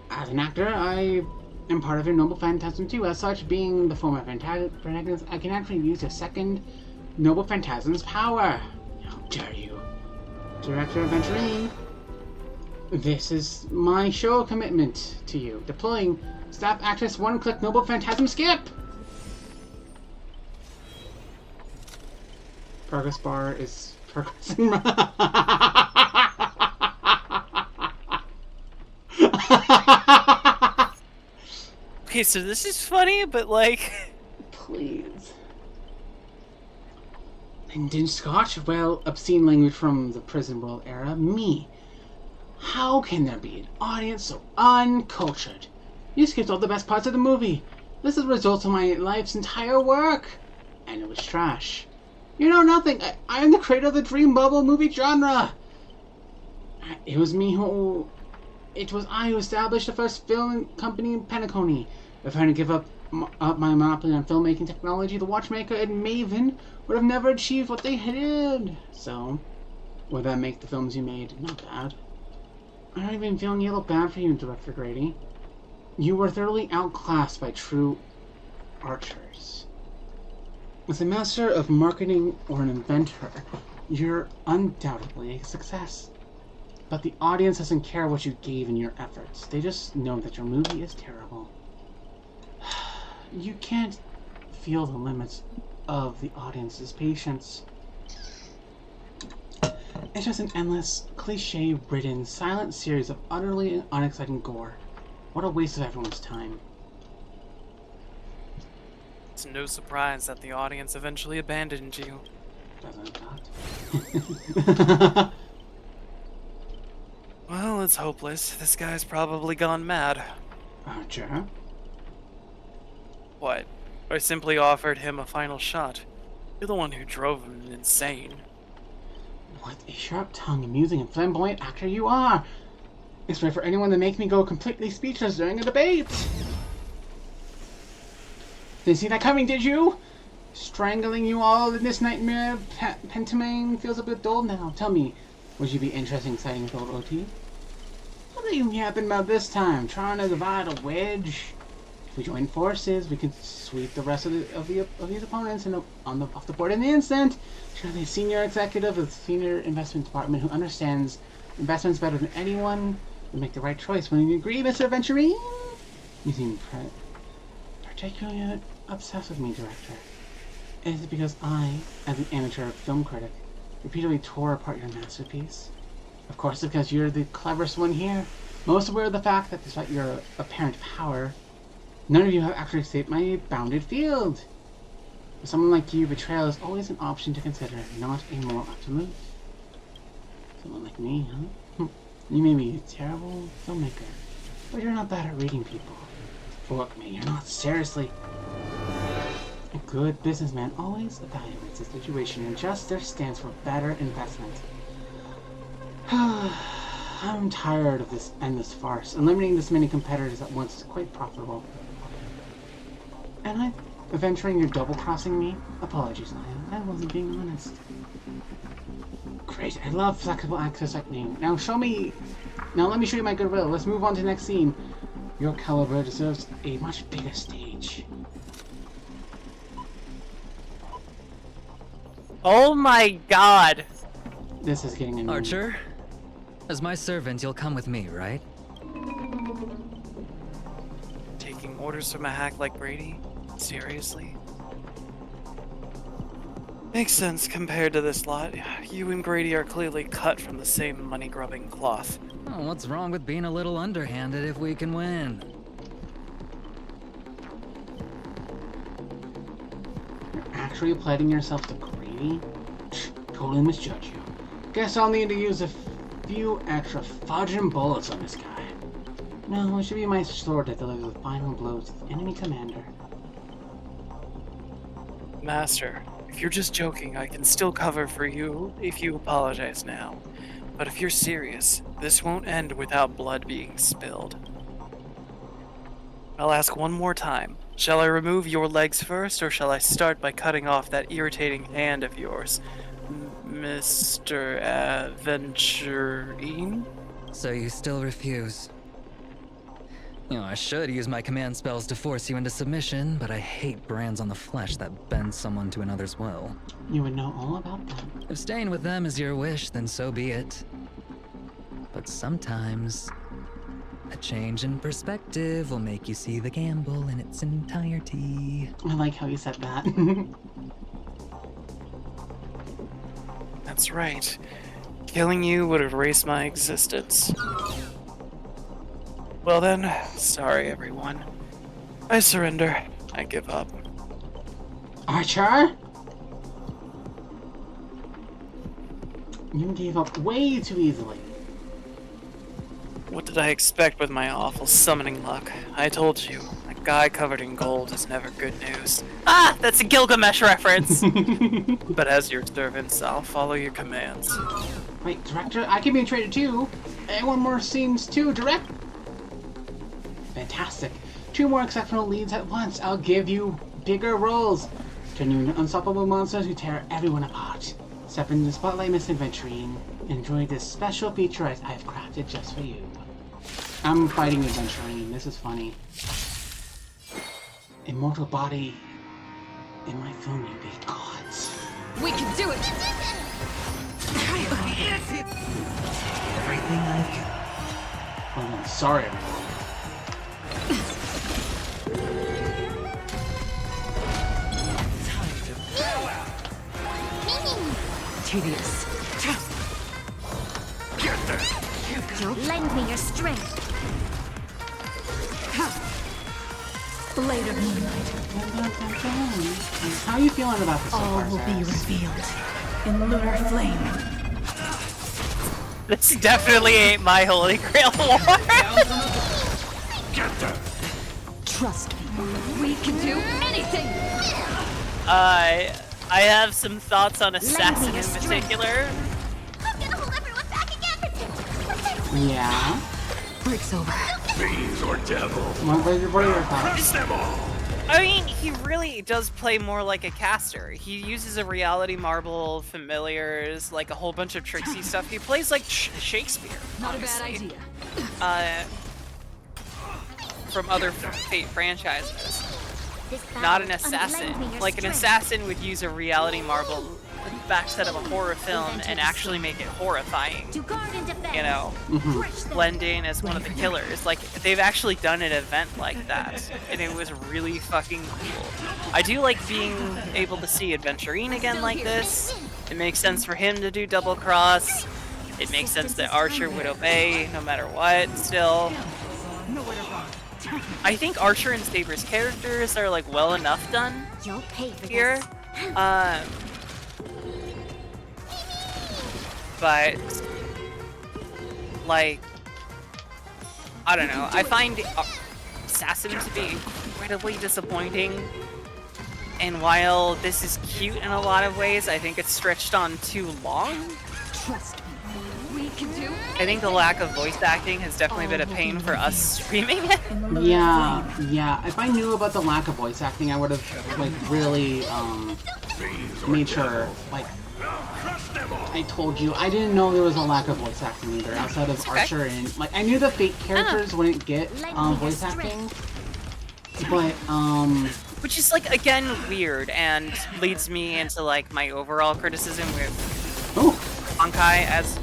As an actor, I am part of your noble phantasm too. As such, being the former protagonist, I can actually use a second noble phantasm's power. How dare you? Director Aventurine, this is my show commitment to you. Deploying staff actress one-click noble phantasm skip! Progress bar is progressing. Okay, so this is funny, but like... Please. Indian Scotch? Well, obscene language from the prison world era. Me. How can there be an audience so uncultured? You skipped all the best parts of the movie. This is the result of my life's entire work. And it was trash. You know nothing. I am the creator of the dream bubble movie genre. It was I who established the first film company in Penacony. If I hadn't give up my monopoly on filmmaking technology, the watchmaker and Maven would have never achieved what they did. So, would that make the films you made not bad? I'm not even feeling a little bad for you, Director Grady. You were thoroughly outclassed by true archers. As a master of marketing or an inventor, you're undoubtedly a success. But the audience doesn't care what you gave in your efforts. They just know that your movie is terrible. You can't feel the limits of the audience's patience. It's just an endless, cliche-ridden, silent series of utterly unexciting gore. What a waste of everyone's time. It's no surprise that the audience eventually abandoned you. Doesn't that? Well, it's hopeless. This guy's probably gone mad. Archer? What? I simply offered him a final shot. You're the one who drove him insane. What a sharp-tongued, amusing, and flamboyant actor you are! It's rare for anyone to make me go completely speechless during a debate! Didn't see that coming, did you? Strangling you all in this nightmare pantomime feels a bit dull now. Tell me, would you be interested in exciting with old OT? What are you yapping about this time? Trying to divide a wedge? If we join forces, we can sweep the rest of these opponents off the board in an instant. Sure, the senior executive of the senior investment department who understands investments better than anyone would make the right choice. Wouldn't you agree, Mr. Aventurine? You seem particularly obsessed with me, Director. Is it because I, as an amateur film critic, repeatedly tore apart your masterpiece? Of course, it's because you're the cleverest one here. Most aware of the fact that despite your apparent power, none of you have actually escaped my bounded field. For someone like you, betrayal is always an option to consider, not a moral absolute. Someone like me, huh? You may be a terrible filmmaker, but you're not bad at reading people. Look, man, you're not. Seriously. A good businessman always evaluates the situation and justice stands for better investment. I'm tired of this endless farce. Eliminating this many competitors at once is quite profitable. And venturing you're double-crossing me? Apologies, Lion. I wasn't being honest. Great, I love flexible access like me. Now let me show you my goodwill. Let's move on to the next scene. Your caliber deserves a much bigger stage. Oh my god! This is getting annoying. Archer, as my servant, you'll come with me, right? Taking orders from a hack like Brady? Seriously? Makes sense compared to this lot. You and Grady are clearly cut from the same money-grubbing cloth. Oh, what's wrong with being a little underhanded if we can win? You're actually pledging yourself to Grady? Totally misjudge you. Guess I'll need to use a few extra fudging bullets on this guy. No, it should be my sword that delivers the final blows to the enemy commander. Master, if you're just joking, I can still cover for you if you apologize now. But if you're serious, this won't end without blood being spilled. I'll ask one more time. Shall I remove your legs first, or shall I start by cutting off that irritating hand of yours, Mr. Aventurine? So you still refuse? You know, I should use my command spells to force you into submission, but I hate brands on the flesh that bend someone to another's will. You would know all about that. If staying with them is your wish, then so be it. But sometimes, a change in perspective will make you see the gamble in its entirety. I like how you said that. That's right. Killing you would erase my existence. Well then, sorry everyone. I surrender. I give up. Archer? You gave up way too easily. What did I expect with my awful summoning luck? I told you, a guy covered in gold is never good news. Ah! That's a Gilgamesh reference! But as your servants, I'll follow your commands. Wait, director, I can be traded too. And one more scenes too, direct. Fantastic. 2 more exceptional leads at once. I'll give you bigger roles. Turn you into unstoppable monsters who tear everyone apart. Step into the spotlight, Miss Adventurine. Enjoy this special feature I've crafted just for you. I'm fighting Adventurine. This is funny. Immortal body. In my film, you be gods. We can do it! Everything I've got. Oh, I'm sorry. Tedious. Lend me your strength. Blade of moonlight. How are you feeling about this so All far, will be Saris? revealed in lunar flame. This definitely ain't my Holy Grail war. Trust me. We can do anything! I have some thoughts on Assassin in particular. I'm gonna hold everyone back again! Yeah? Break's over. Fiends or devils. What are your thoughts? Them all. I mean, he really does play more like a caster. He uses a reality marble, familiars, like a whole bunch of tricksy stuff. He plays like Shakespeare. Not honestly. a bad Uh, idea. from other Fate franchises. Not an assassin. Like an assassin would use a reality marble backset of a horror film and actually make it horrifying. You know, blend in as one of the killers. Like, they've actually done an event like that, and it was really fucking cool. I do like being able to see Adventurine again like this. It makes sense for him to do double cross. It makes sense that Archer would obey no matter what, still. I think Archer and Saber's characters are like well enough done here. But like, I don't know. I find Assassin to be incredibly disappointing. And while this is cute in a lot of ways, I think it's stretched on too long. Trust me. We can do I think the lack of voice acting has definitely been a pain for us streaming it. Yeah. If I knew about the lack of voice acting, I would have like really made sure. Like, I told you, I didn't know there was a lack of voice acting either, outside of Archer and like I knew the Fate characters wouldn't get voice acting, but which is like again weird and leads me into like my overall criticism with Honkai as.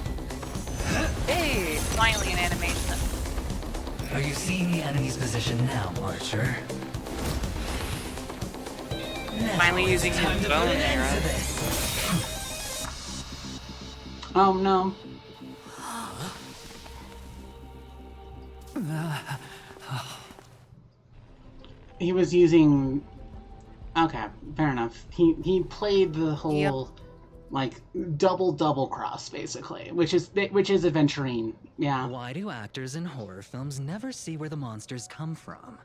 Hey, finally an animation. Are you seeing the enemy's position now, Archer? Finally using his bone arrow. Oh no. He was using. Okay, fair enough. He played the whole like double cross basically, which is Adventurine. Yeah. Why do actors in horror films never see where the monsters come from?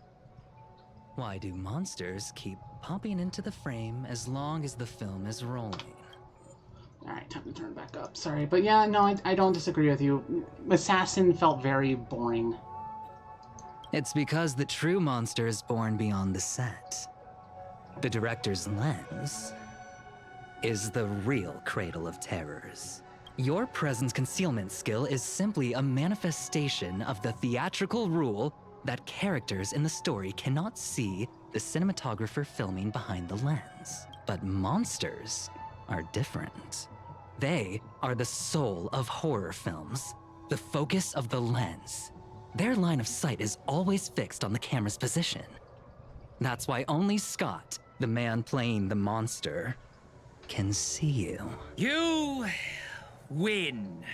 Why do monsters keep popping into the frame as long as the film is rolling? Alright, time to turn it back up. Sorry, but yeah, no, I don't disagree with you. Assassin felt very boring. It's because the true monster is born beyond the set. The director's lens is the real cradle of terrors. Your presence concealment skill is simply a manifestation of the theatrical rule, that characters in the story cannot see the cinematographer filming behind the lens. But monsters are different. They are the soul of horror films, the focus of the lens. Their line of sight is always fixed on the camera's position. That's why only Scott, the man playing the monster, can see you. You win.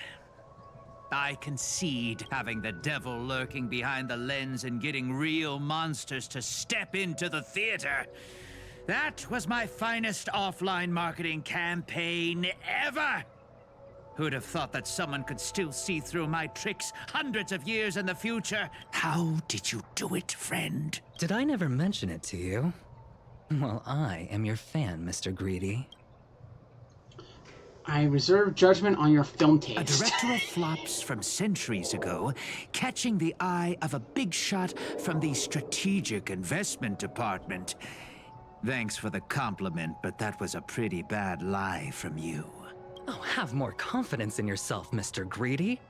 I concede having the devil lurking behind the lens and getting real monsters to step into the theater. That was my finest offline marketing campaign ever. Who'd have thought that someone could still see through my tricks hundreds of years in the future? How did you do it, friend? Did I never mention it to you? Well, I am your fan, Mr. Greedy. I reserve judgment on your film taste. A director of flops from centuries ago, catching the eye of a big shot from the strategic investment department. Thanks for the compliment, but that was a pretty bad lie from you. Oh, have more confidence in yourself, Mr. Greedy.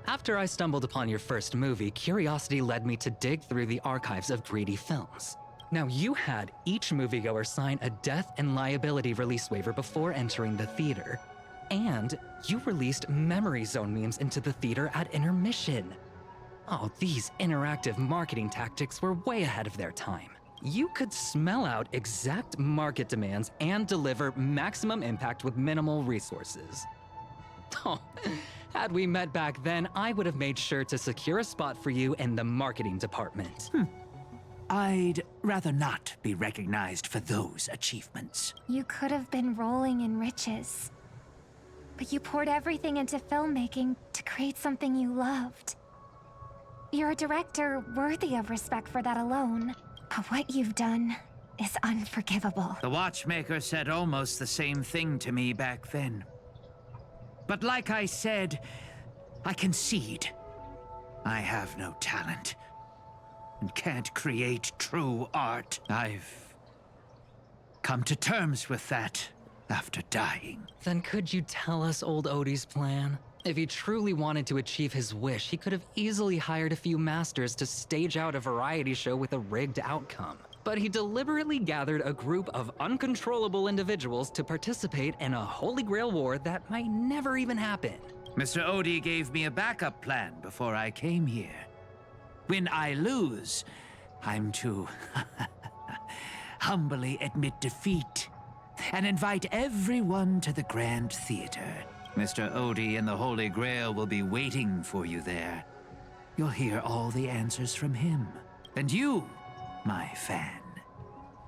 After I stumbled upon your first movie, curiosity led me to dig through the archives of Greedy films. Now, you had each moviegoer sign a death and liability release waiver before entering the theater. And you released Memory Zone memes into the theater at intermission. Oh, these interactive marketing tactics were way ahead of their time. You could smell out exact market demands and deliver maximum impact with minimal resources. Oh, had we met back then, I would have made sure to secure a spot for you in the marketing department. I'd rather not be recognized for those achievements. You could have been rolling in riches. But you poured everything into filmmaking to create something you loved. You're a director worthy of respect for that alone. But what you've done is unforgivable. The watchmaker said almost the same thing to me back then. But like I said, I concede. I have no talent and can't create true art. I've come to terms with that after dying. Then could you tell us old Odie's plan? If he truly wanted to achieve his wish, he could have easily hired a few masters to stage out a variety show with a rigged outcome. But he deliberately gathered a group of uncontrollable individuals to participate in a Holy Grail war that might never even happen. Mr. Odie gave me a backup plan before I came here. When I lose, I'm to humbly admit defeat and invite everyone to the Grand Theater. Mr. Odie and the Holy Grail will be waiting for you there. You'll hear all the answers from him. And you, my fan,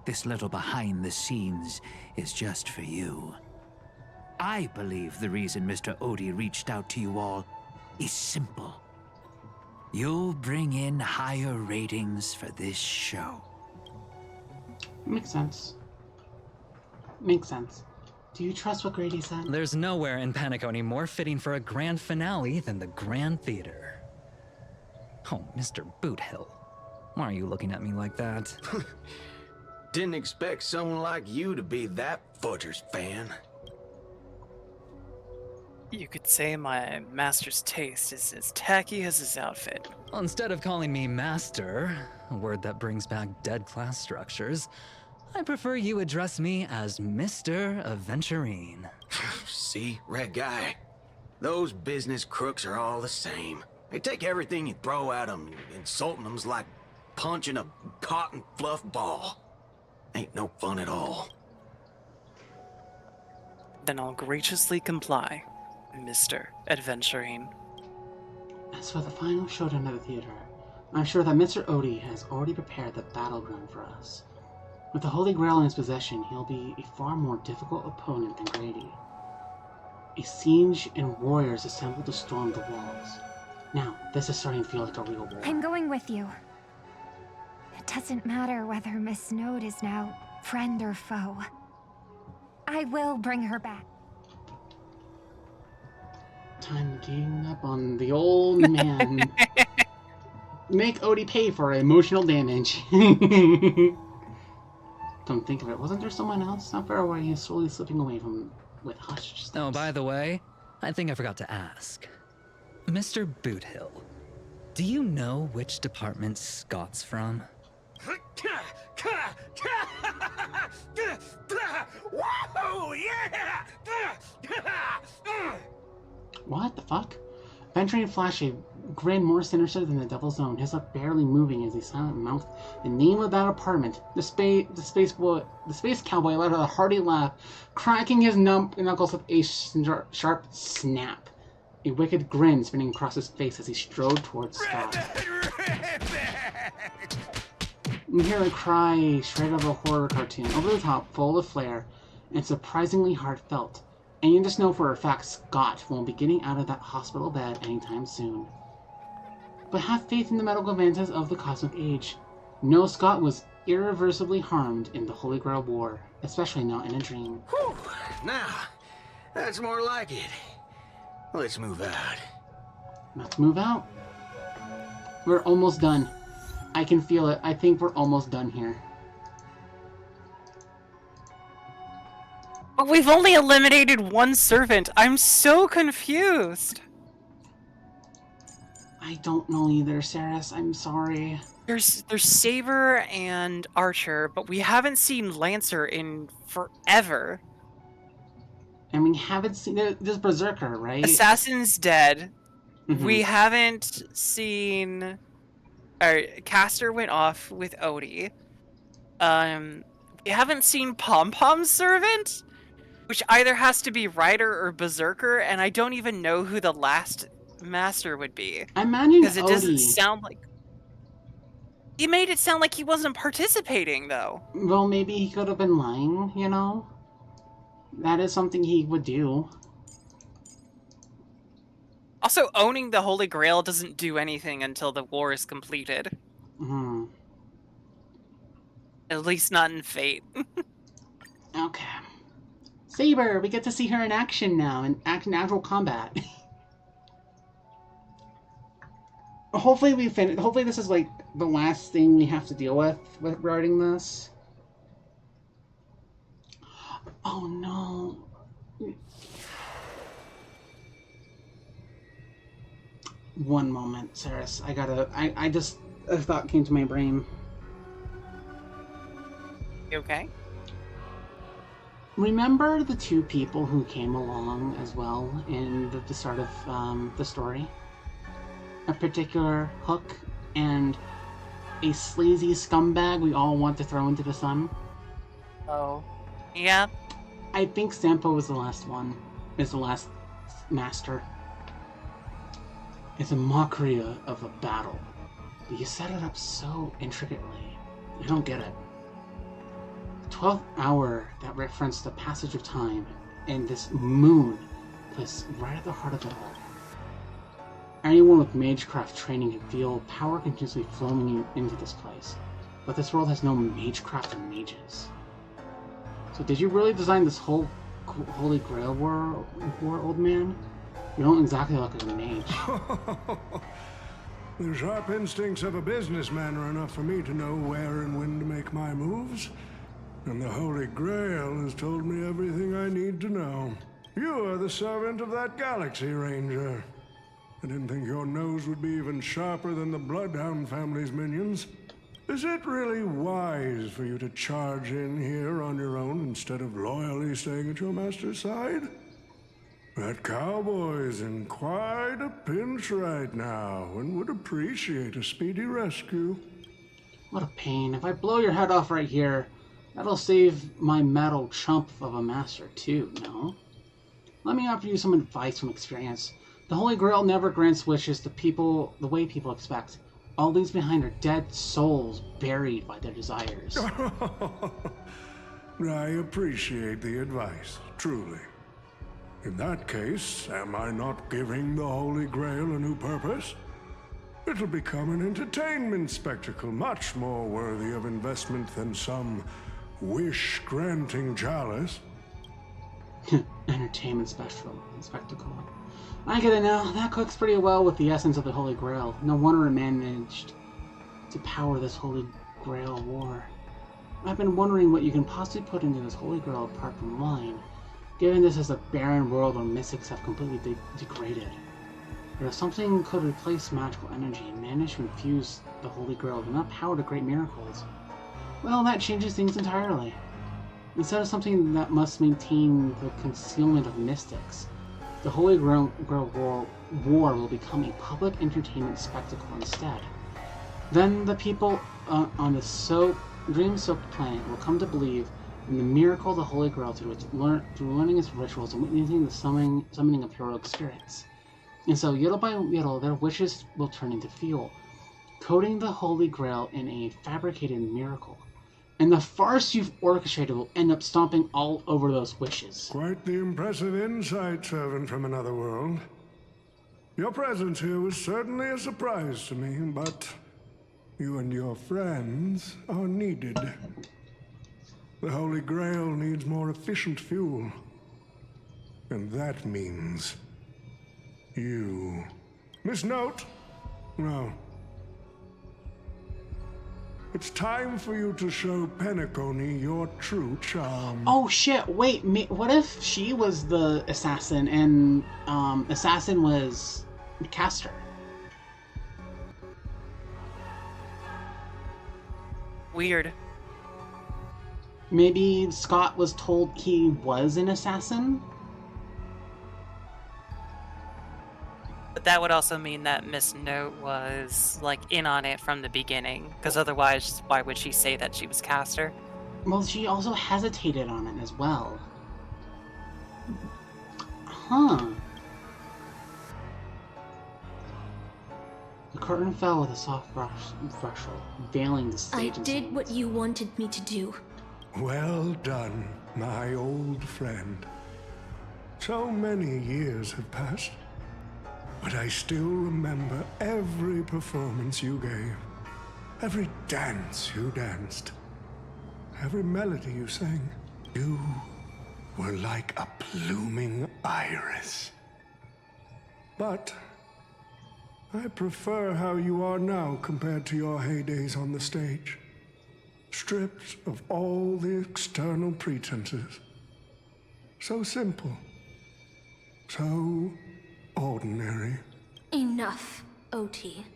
this little behind the scenes is just for you. I believe the reason Mr. Odie reached out to you all is simple. You'll bring in higher ratings for this show. Makes sense. Makes sense. Do you trust what Grady said? There's nowhere in Penacony more fitting for a grand finale than the Grand Theater. Oh, Mr. Boothill. Why are you looking at me like that? Didn't expect someone like you to be that Fudger's fan. You could say my master's taste is as tacky as his outfit. Well, instead of calling me master, a word that brings back dead class structures, I prefer you address me as Mr. Aventurine. See, red guy, those business crooks are all the same. They take everything you throw at them, insulting them's like punching a cotton fluff ball. Ain't no fun at all. Then I'll graciously comply, Mr. Adventurine. As for the final showdown of the theater, I'm sure that Mr. Odie has already prepared the battleground for us. With the Holy Grail in his possession, he'll be a far more difficult opponent than Grady. A siege and warriors assembled to storm the walls. Now, this is starting to feel like a real war. I'm going with you. It doesn't matter whether Miss Snowd is now friend or foe. I will bring her back. Time to gang up on the old man. Make Odie pay for emotional damage. Don't think of it. Wasn't there someone else not far away who's slowly slipping away from with hushed steps? Oh, by the way, I think I forgot to ask. Mr. Boothill, Do you know which department Scott's from? Whoa, yeah! What the fuck? Venturing Flash, a grin more sinister than the Devil's Own, his lips barely moving as he silently mouthed the name of that apartment. The space cowboy let out a hearty laugh, cracking his knuckles with a sharp snap. A wicked grin spinning across his face as he strode towards Scott. You hear a cry straight out of a horror cartoon, over the top, full of flair, and surprisingly heartfelt. And you just know for a fact Scott won't be getting out of that hospital bed anytime soon. But have faith in the medical advances of the cosmic age. No, Scott was irreversibly harmed in the Holy Grail War, especially not in a dream. Whew. Now, that's more like it. Let's move out. Let's move out. We're almost done. I can feel it. I think we're almost done here. But we've only eliminated one servant. I'm so confused. I don't know either, Saris. I'm sorry. There's Saber and Archer, but we haven't seen Lancer in forever. And we haven't seen... There's Berserker, right? Assassin's dead. Mm-hmm. We haven't seen... Caster went off with Odie. We haven't seen Pom Pom's servant, which either has to be Ryder or Berserker, and I don't even know who the last master would be. I imagine because it Odie. Doesn't sound like. He made it sound like he wasn't participating, though. Well, maybe he could have been lying, you know? That is something he would do. Also, owning the Holy Grail doesn't do anything until the war is completed. Hmm. At least not in Fate. Okay. Saber, we get to see her in action now, in actual combat. Hopefully we finish. Hopefully this is like the last thing we have to deal with regarding this. Oh no. One moment, Saris. I just a thought came to my brain. You okay? Remember the two people who came along as well in the start of the story? A particular Hook and a sleazy scumbag we all want to throw into the sun? Oh. Yeah. I think Sampo was the last one. Is the last master. It's a mockery of a battle. But you set it up so intricately. I don't get it. 12th hour that referenced the passage of time and this moon was right at the heart of it all. Anyone with magecraft training can feel power continuously flowing into this place, but this world has no magecraft or mages. So did you really design this whole Holy Grail war, old man? You don't exactly look like a mage. The sharp instincts of a businessman are enough for me to know where and when to make my moves. And the Holy Grail has told me everything I need to know. You are the servant of that Galaxy Ranger. I didn't think your nose would be even sharper than the Bloodhound family's minions. Is it really wise for you to charge in here on your own instead of loyally staying at your master's side? That cowboy's in quite a pinch right now and would appreciate a speedy rescue. What a pain. If I blow your head off right here, that'll save my metal chump of a master too, no? Let me offer you some advice from experience. The Holy Grail never grants wishes to people the way people expect. All leaves behind are dead souls buried by their desires. I appreciate the advice, truly. In that case, am I not giving the Holy Grail a new purpose? It'll become an entertainment spectacle much more worthy of investment than some wish-granting chalice. Entertainment spectacle. I get it now. That cooks pretty well with the essence of the Holy Grail. No wonder it managed to power this Holy Grail war. I've been wondering what you can possibly put into this Holy Grail apart from wine, given this is a barren world where mystics have completely degraded. But if something could replace magical energy and manage to infuse the Holy Grail with enough power to create miracles, well, that changes things entirely. Instead of something that must maintain the concealment of mystics, the Holy Grail War will become a public entertainment spectacle instead. Then the people on the dream-soaked planet will come to believe in the miracle of the Holy Grail through learning its rituals and witnessing the summoning of heroic spirits. And so, little by little, their wishes will turn into fuel, coating the Holy Grail in a fabricated miracle. And the farce you've orchestrated will end up stomping all over those wishes. Quite the impressive insight, servant from another world. Your presence here was certainly a surprise to me, but you and your friends are needed. The Holy Grail needs more efficient fuel. And that means you. Miss Note? No. It's time for you to show Penacony your true charm. Oh shit, wait, what if she was the assassin and assassin was Caster? Weird. Maybe Scott was told he was an assassin? But that would also mean that Miss Note was, like, in on it from the beginning. Because otherwise, why would she say that she was Caster? Well, she also hesitated on it as well. Huh. The curtain fell with a soft rustle, veiling the stage. I did what you wanted me to do. Well done, my old friend. So many years have passed, but I still remember every performance you gave, every dance you danced, every melody you sang. You were like a blooming iris. But I prefer how you are now compared to your heydays on the stage. Stripped of all the external pretenses. So simple. So ordinary. Enough, OT.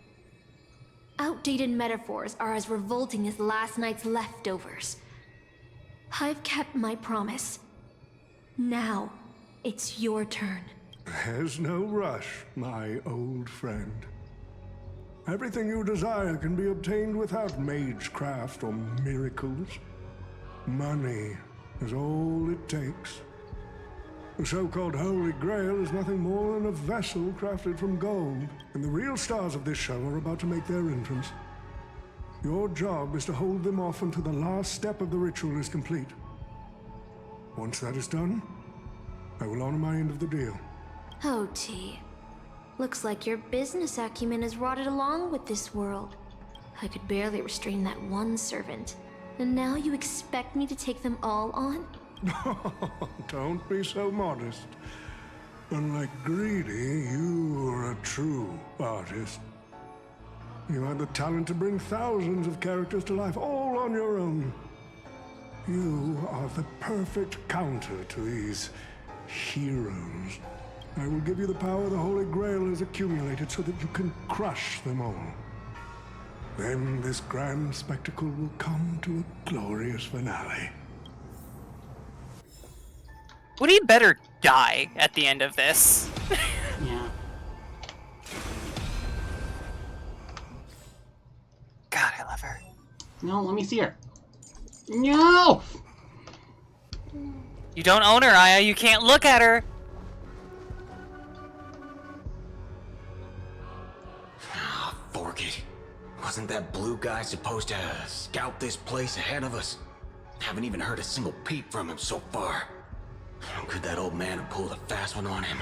Outdated metaphors are as revolting as last night's leftovers. I've kept my promise. Now, it's your turn. There's no rush, my old friend. Everything you desire can be obtained without magecraft or miracles. Money is all it takes. The so-called Holy Grail is nothing more than a vessel crafted from gold, and the real stars of this show are about to make their entrance. Your job is to hold them off until the last step of the ritual is complete. Once that is done, I will honor my end of the deal. OT. Looks like your business acumen has rotted along with this world. I could barely restrain that one servant. And now you expect me to take them all on? Don't be so modest. Unlike Greedy, you are a true artist. You had the talent to bring thousands of characters to life, all on your own. You are the perfect counter to these heroes. I will give you the power the Holy Grail has accumulated so that you can crush them all. Then this grand spectacle will come to a glorious finale. Would he better die at the end of this? Yeah. God, I love her. No, let me see her. No! You don't own her, Aya. You can't look at her. Fork it. Wasn't that blue guy supposed to scout this place ahead of us? Haven't even heard a single peep from him so far. Could that old man have pulled a fast one on him?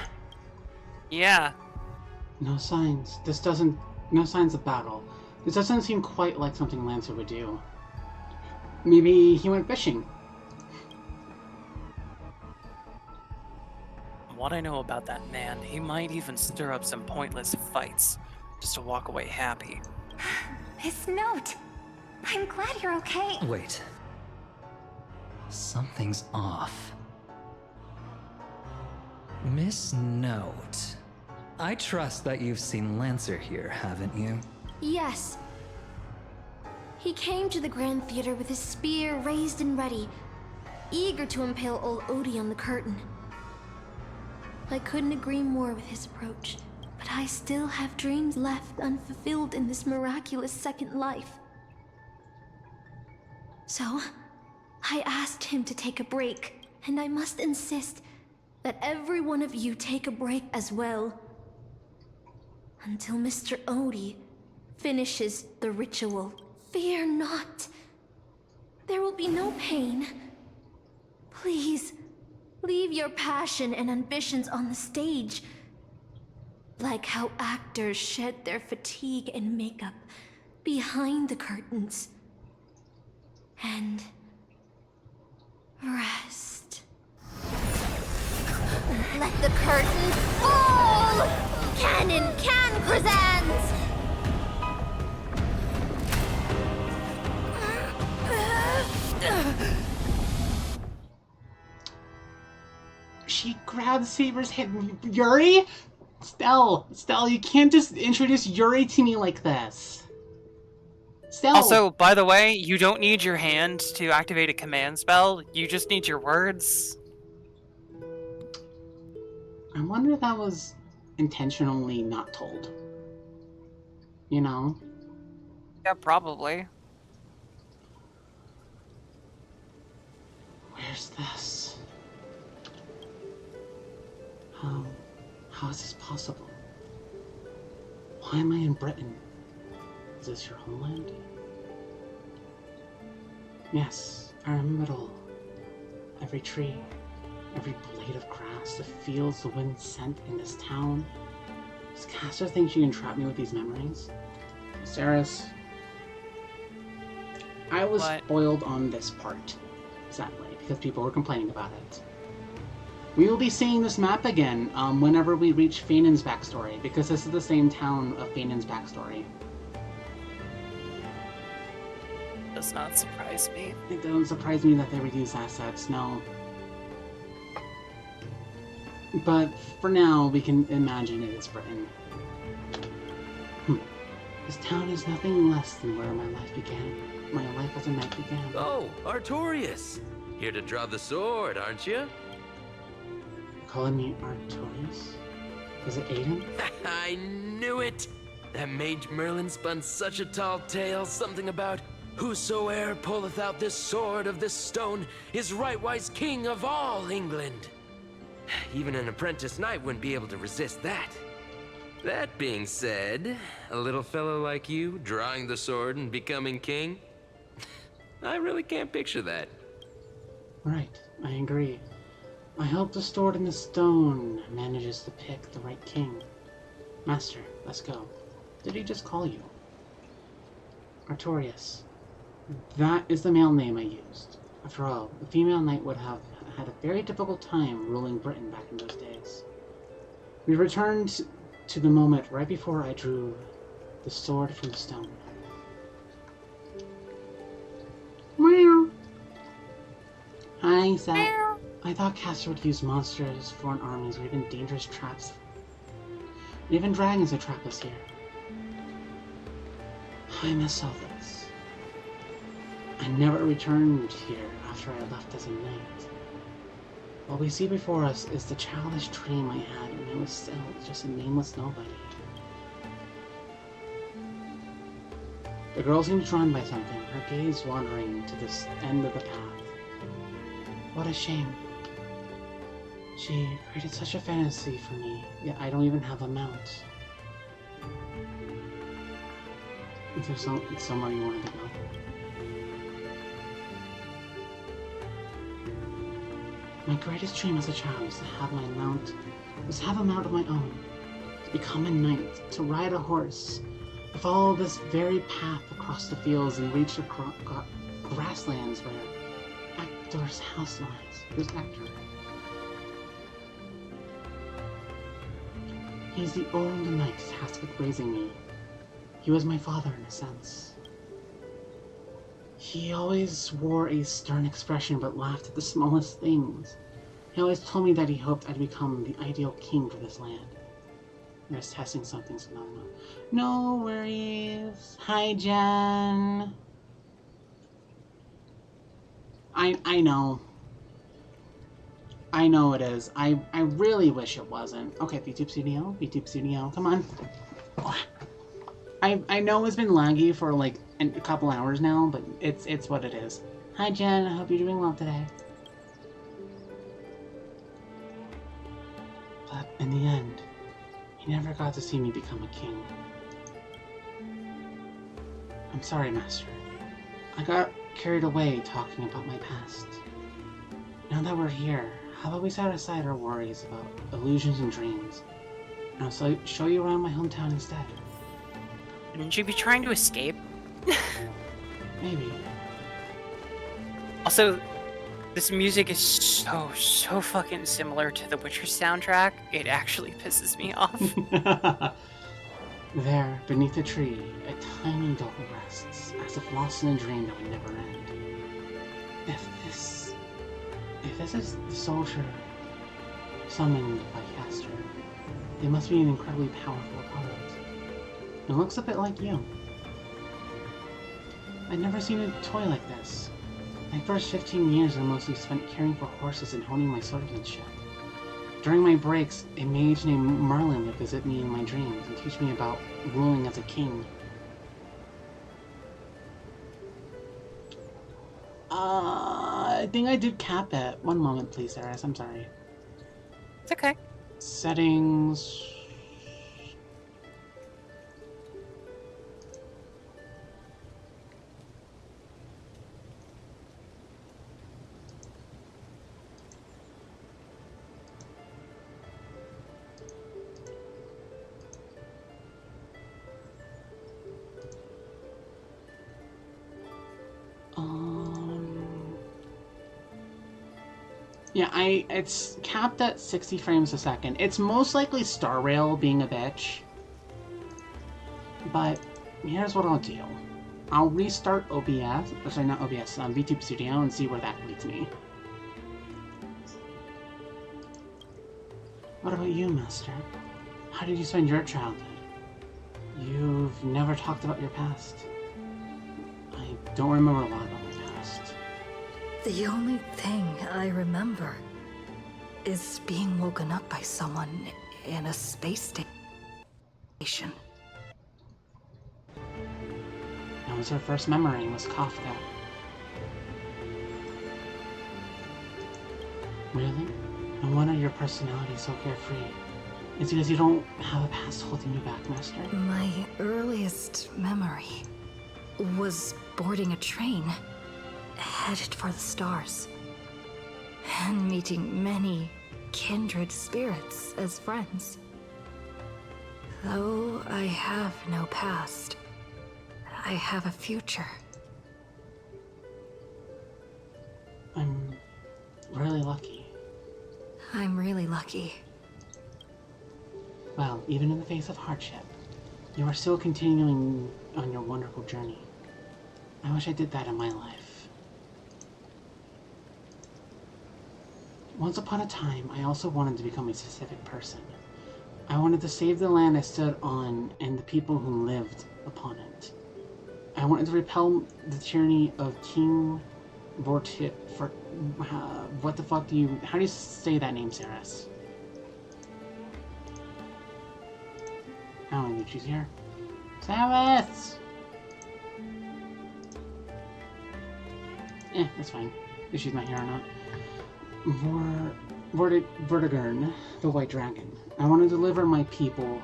Yeah. No signs. No signs of battle. This doesn't seem quite like something Lancer would do. Maybe he went fishing. What I know about that man, he might even stir up some pointless fights, just to walk away happy. Miss Note, I'm glad you're okay. Wait. Something's off. Miss Note. I trust that you've seen Lancer here, haven't you? Yes. He came to the Grand Theater with his spear raised and ready, eager to impale old Odie on the curtain. I couldn't agree more with his approach, but I still have dreams left unfulfilled in this miraculous second life. So, I asked him to take a break, and I must insist that every one of you take a break as well. Until Mr. Odie finishes the ritual. Fear not. There will be no pain. Please, leave your passion and ambitions on the stage. Like how actors shed their fatigue and makeup behind the curtains. And rest. Let the curtain fall! Cannon can present! She grabs Saber's head. Yuri? Stell, you can't just introduce Yuri to me like this. Stell. Also, by the way, you don't need your hand to activate a command spell. You just need your words. I wonder if that was intentionally not told. You know? Yeah, probably. Where's this? How is this possible? Why am I in Britain? Is this your homeland? Yes, I remember it all. Every tree, every blade of grass, the fields, the wind scent in this town. Does Castor think she can trap me with these memories? Saris, I was spoiled on this part, sadly, because people were complaining about it. We will be seeing this map again whenever we reach Fainan's backstory, because this is the same town of Fainan's backstory. Does not surprise me. It doesn't surprise me that they reuse assets, no. But for now, we can imagine it is Britain. This town is nothing less than where my life began. My life as a knight began. Oh, Artorias! Here to draw the sword, aren't you? Calling me Artorias? Is it Aiden? I knew it! That mage Merlin spun such a tall tale, something about whosoe'er pulleth out this sword of this stone is rightwise king of all England. Even an apprentice knight wouldn't be able to resist that. That being said, a little fellow like you drawing the sword and becoming king? I really can't picture that. Right, I agree. I hope the sword in the stone manages to pick the right king. Master, let's go. Did he just call you? Artorias. That is the male name I used. After all, a female knight would have had a very difficult time ruling Britain back in those days. We returned to the moment right before I drew the sword from the stone. Meow. Hi, Seth. I thought Castor would use monsters, foreign armies, or even dangerous traps. And even dragons would trap us here. I miss all this. I never returned here after I left as a knight. What we see before us is the childish dream I had when I was still just a nameless nobody. The girl seems drawn by something, her gaze wandering to this end of the path. What a shame. She created such a fantasy for me, yet I don't even have a mount. Is there somewhere you wanted to go? My greatest dream as a child was to have a mount of my own, to become a knight, to ride a horse, to follow this very path across the fields and reach the grasslands where Actor's house lies. Who's Actor? He's the old knight tasked with raising me. He was my father in a sense. He always wore a stern expression but laughed at the smallest things. He always told me that he hoped I'd become the ideal king for this land. I'm just testing something, so no worries. Hi, Jen. I know. I know it is. I really wish it wasn't. Okay, VTube Studio, come on. I know it's been laggy for like a couple hours now, but it's what it is. Hi, Jen. I hope you're doing well today. But in the end, he never got to see me become a king. I'm sorry, Master. I got carried away talking about my past. Now that we're here, how about we set aside our worries about illusions and dreams, and I'll show you around my hometown instead. Shouldn't you be trying to escape? Maybe. Also, this music is so fucking similar to the Witcher soundtrack, it actually pisses me off. There, beneath a tree, a tiny dog rests, as if lost in a dream that would never end. If this is the soldier summoned by Castor, it must be an incredibly powerful opponent. It looks a bit like you. I'd never seen a toy like this. My first 15 years are mostly spent caring for horses and honing my swordsmanship. During my breaks, a mage named Merlin would visit me in my dreams and teach me about ruling as a king. I think I did cap it. One moment, please, Eris. I'm sorry. It's okay. Settings. Yeah, it's capped at 60 frames a second. It's most likely Star Rail being a bitch. But here's what I'll do. I'll restart OBS, or sorry, not OBS, VTube Studio, and see where that leads me. What about you, Master? How did you spend your childhood? You've never talked about your past. I don't remember a lot about my past. The only thing I remember is being woken up by someone in a space station. That was her first memory, was Kafka. Really? No wonder your personality is so carefree. It's because you don't have a past holding you back, Master. My earliest memory was boarding a train, headed for the stars, and meeting many kindred spirits as friends. Though I have no past, I have a future. I'm really lucky. I'm really lucky. Well, even in the face of hardship, you are still continuing on your wonderful journey. I wish I did that in my life. Once upon a time, I also wanted to become a specific person. I wanted to save the land I stood on and the people who lived upon it. I wanted to repel the tyranny of King Vortit for... what the fuck do you... How do you say that name, Saras? I don't know if she's here. Saras! That's fine. If she's not here or not. Vortigern, the White Dragon. I want to deliver my people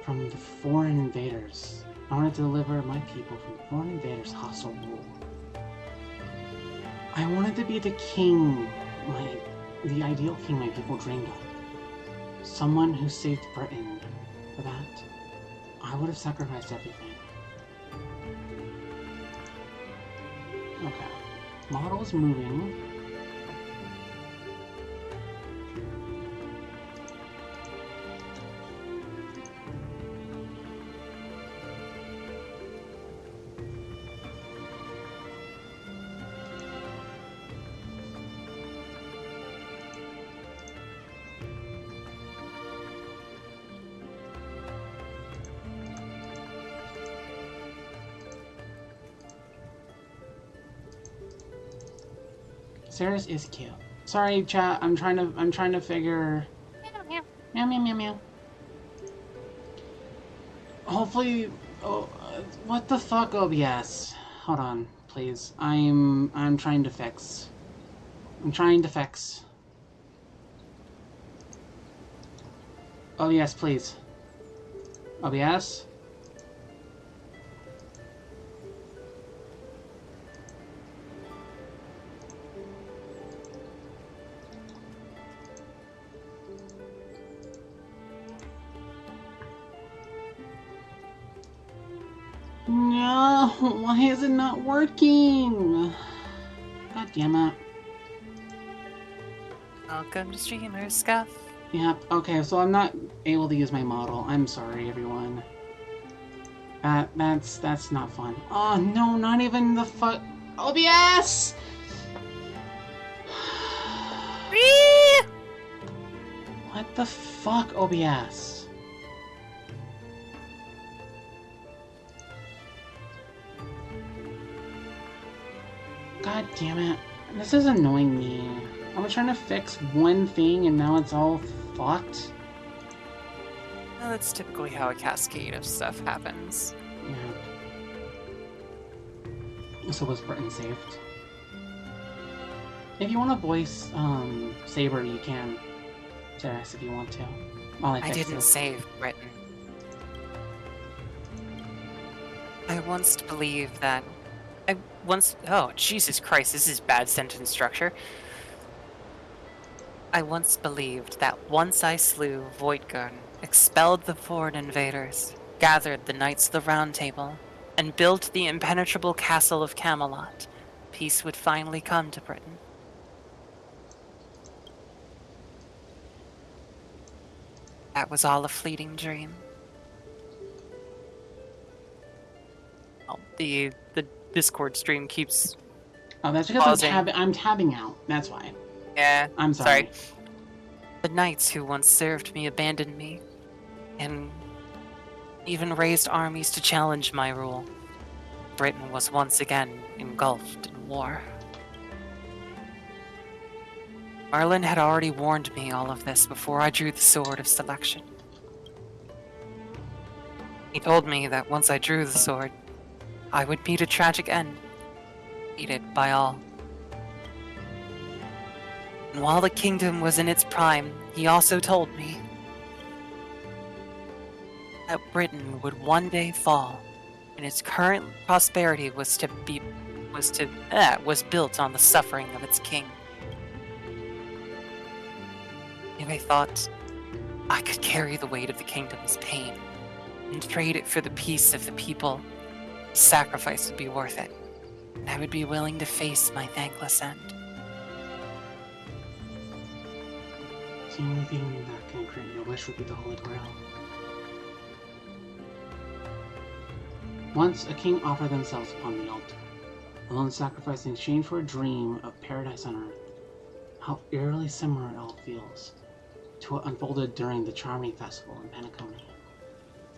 from the foreign invaders. I want to deliver my people from the foreign invaders' hostile rule. I wanted to be the king, the ideal king my people dreamed of. Someone who saved Britain. For that, I would have sacrificed everything. Okay. Model's moving. Sarah's is cute. Sorry, chat. I'm trying to figure. Meow meow meow meow. Hopefully. Oh, what the fuck, OBS? Hold on, please. I'm trying to fix. I'm trying to fix. OBS, please. OBS. No, why is it not working? God damn it. Welcome to Streamer Scuff. Yep, okay, so I'm not able to use my model. I'm sorry, everyone. That's not fun. Oh, no, not even the fuck. OBS! What the fuck, OBS? God damn it. This is annoying me. I was trying to fix one thing and now it's all fucked. Well, that's typically how a cascade of stuff happens. Yeah. So was Britain saved? If you want to voice Saber, you can. Jess, if you want to. While I didn't save Britain. I once believed that... Oh, Jesus Christ, this is bad sentence structure. I once believed that once I slew Voidgun, expelled the foreign invaders, gathered the Knights of the Round Table, and built the impenetrable castle of Camelot, peace would finally come to Britain. That was all a fleeting dream. Oh, the Discord stream keeps... Oh, that's because I'm tabbing out. That's why. Yeah. I'm sorry. The knights who once served me abandoned me, and even raised armies to challenge my rule. Britain was once again engulfed in war. Merlin had already warned me all of this before I drew the sword of selection. He told me that once I drew the sword, I would meet a tragic end, hated by all. And while the kingdom was in its prime, he also told me that Britain would one day fall, and its current prosperity was built on the suffering of its king. If I thought I could carry the weight of the kingdom's pain and trade it for the peace of the people, sacrifice would be worth it, and I would be willing to face my thankless end. The only thing that can grant your wish would be the Holy Grail. Once a king offered themselves upon the altar, a lone sacrifice in exchange for a dream of paradise on earth. How eerily similar it all feels to what unfolded during the Charming Festival in Penacony.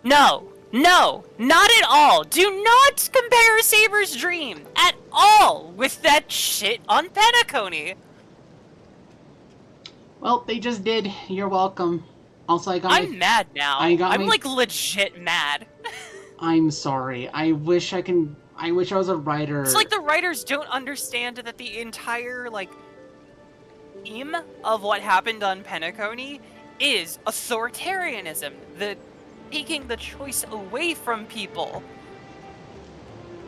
No! No! Not at all! Do not compare Saber's dream at all with that shit on Penacony! Well, they just did. You're welcome. Also, I'm mad now. I'm like legit mad. I'm sorry. I wish I was a writer. It's like the writers don't understand that the entire, like, theme of what happened on Penacony is authoritarianism. The taking the choice away from people.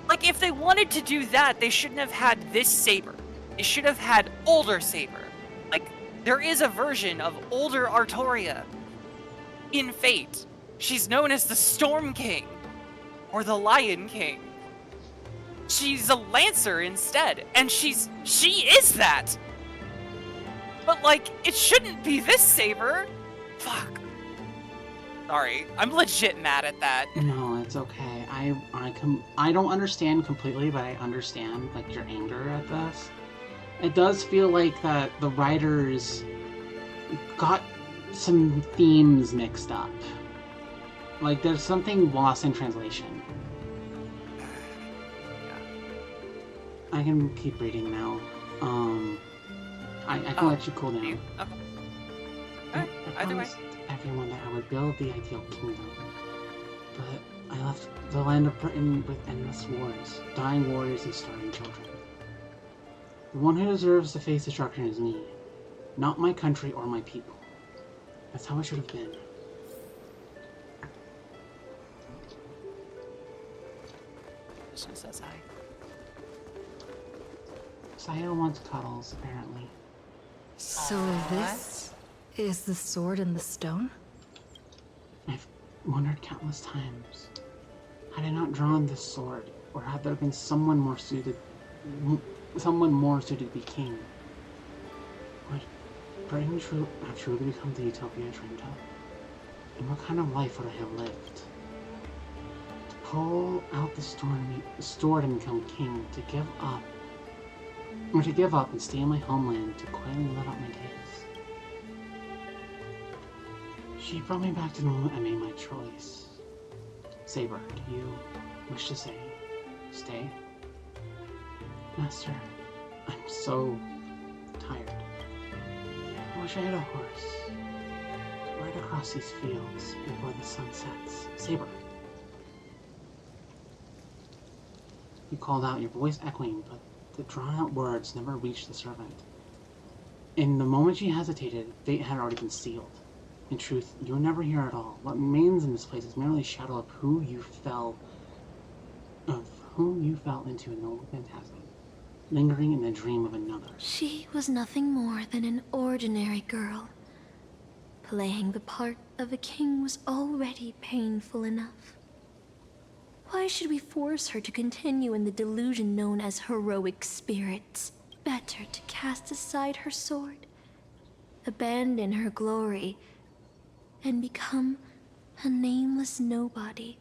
Like, if they wanted to do that, they shouldn't have had this Saber. They should have had older Saber. Like, there is a version of older Artoria in Fate. She's known as the Storm King, or the Lion King. She's a Lancer instead, and she is that! But, like, it shouldn't be this Saber! Fuck. Sorry, I'm legit mad at that. No, it's okay. I don't understand completely, but I understand, like, your anger at this. It does feel like that the writers got some themes mixed up. Like, there's something lost in translation. I can keep reading now. I can let you cool down. Okay. I Either way. promised everyone that I would build the ideal kingdom. But I left the land of Britain with endless wars, dying warriors and starving children. The one who deserves to face destruction is me, not my country or my people. That's how it should have been. She says hi. Sayo wants cuddles, apparently. So this is the sword in the stone? I've wondered countless times. Had I not drawn this sword, or had there been someone more suited to be king? Would Britain have truly become the utopia I dreamed of? And what kind of life would I have lived? To pull out the sword and become king, to give up and stay in my homeland to quietly live out my days. She brought me back to the moment I made my choice. Saber, do you wish to stay? Master, I'm so tired. I wish I had a horse to ride across these fields before the sun sets. Saber. You called out, your voice echoing, but the drawn-out words never reached the servant. In the moment she hesitated, fate had already been sealed. In truth, you were never here at all. What remains in this place is merely a shadow of whom you fell into an old phantasm, lingering in the dream of another. She was nothing more than an ordinary girl. Playing the part of a king was already painful enough. Why should we force her to continue in the delusion known as heroic spirits? Better to cast aside her sword, abandon her glory, and become a nameless nobody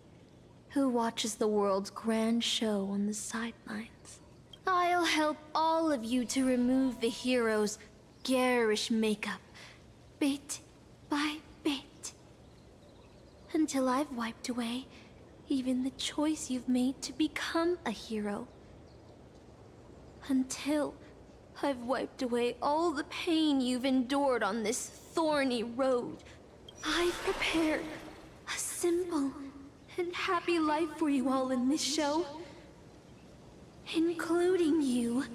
who watches the world's grand show on the sidelines. I'll help all of you to remove the hero's garish makeup, bit by bit, until I've wiped away even the choice you've made to become a hero. Until I've wiped away all the pain you've endured on this thorny road. I've prepared a simple and happy life for you all in this show, including you.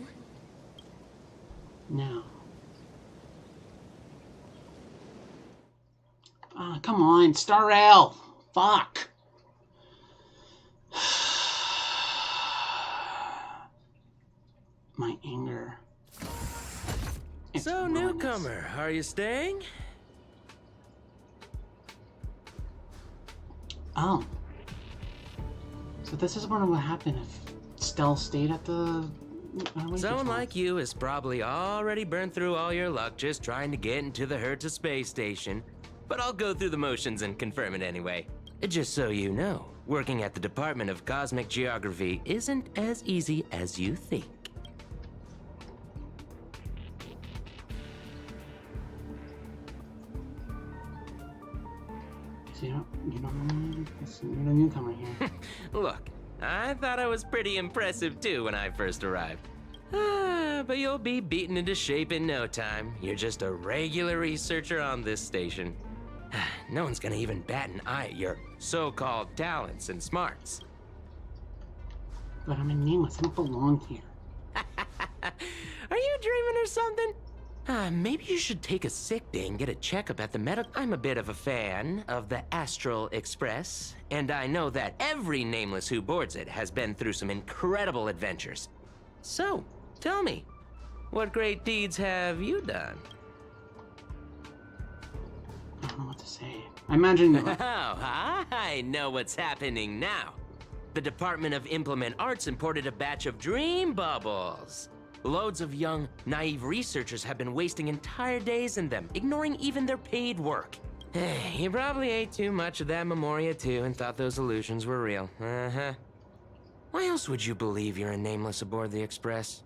Now. Come on, Star Rail! Fuck! My anger. So, newcomer, are you staying? Oh. So this is what would happen if Stell stayed at the... Someone like you has probably already burned through all your luck just trying to get into the Herta space station. But I'll go through the motions and confirm it anyway. Just so you know, working at the Department of Cosmic Geography isn't as easy as you think. So you're the newcomer here. Look, I thought I was pretty impressive too when I first arrived. But you'll be beaten into shape in no time. You're just a regular researcher on this station. No one's gonna even bat an eye at your so-called talents and smarts. But I'm a nameless, I don't belong here. Are you dreaming or something? Maybe you should take a sick day and get a checkup at the medical. I'm a bit of a fan of the Astral Express, and I know that every nameless who boards it has been through some incredible adventures. So, tell me, what great deeds have you done? I don't know what to say. I imagine... Oh, I know what's happening now. The Department of Implement Arts imported a batch of dream bubbles. Loads of young, naive researchers have been wasting entire days in them, ignoring even their paid work. You probably ate too much of that Memoria too and thought those illusions were real. Uh-huh. Why else would you believe you're a nameless aboard the Express?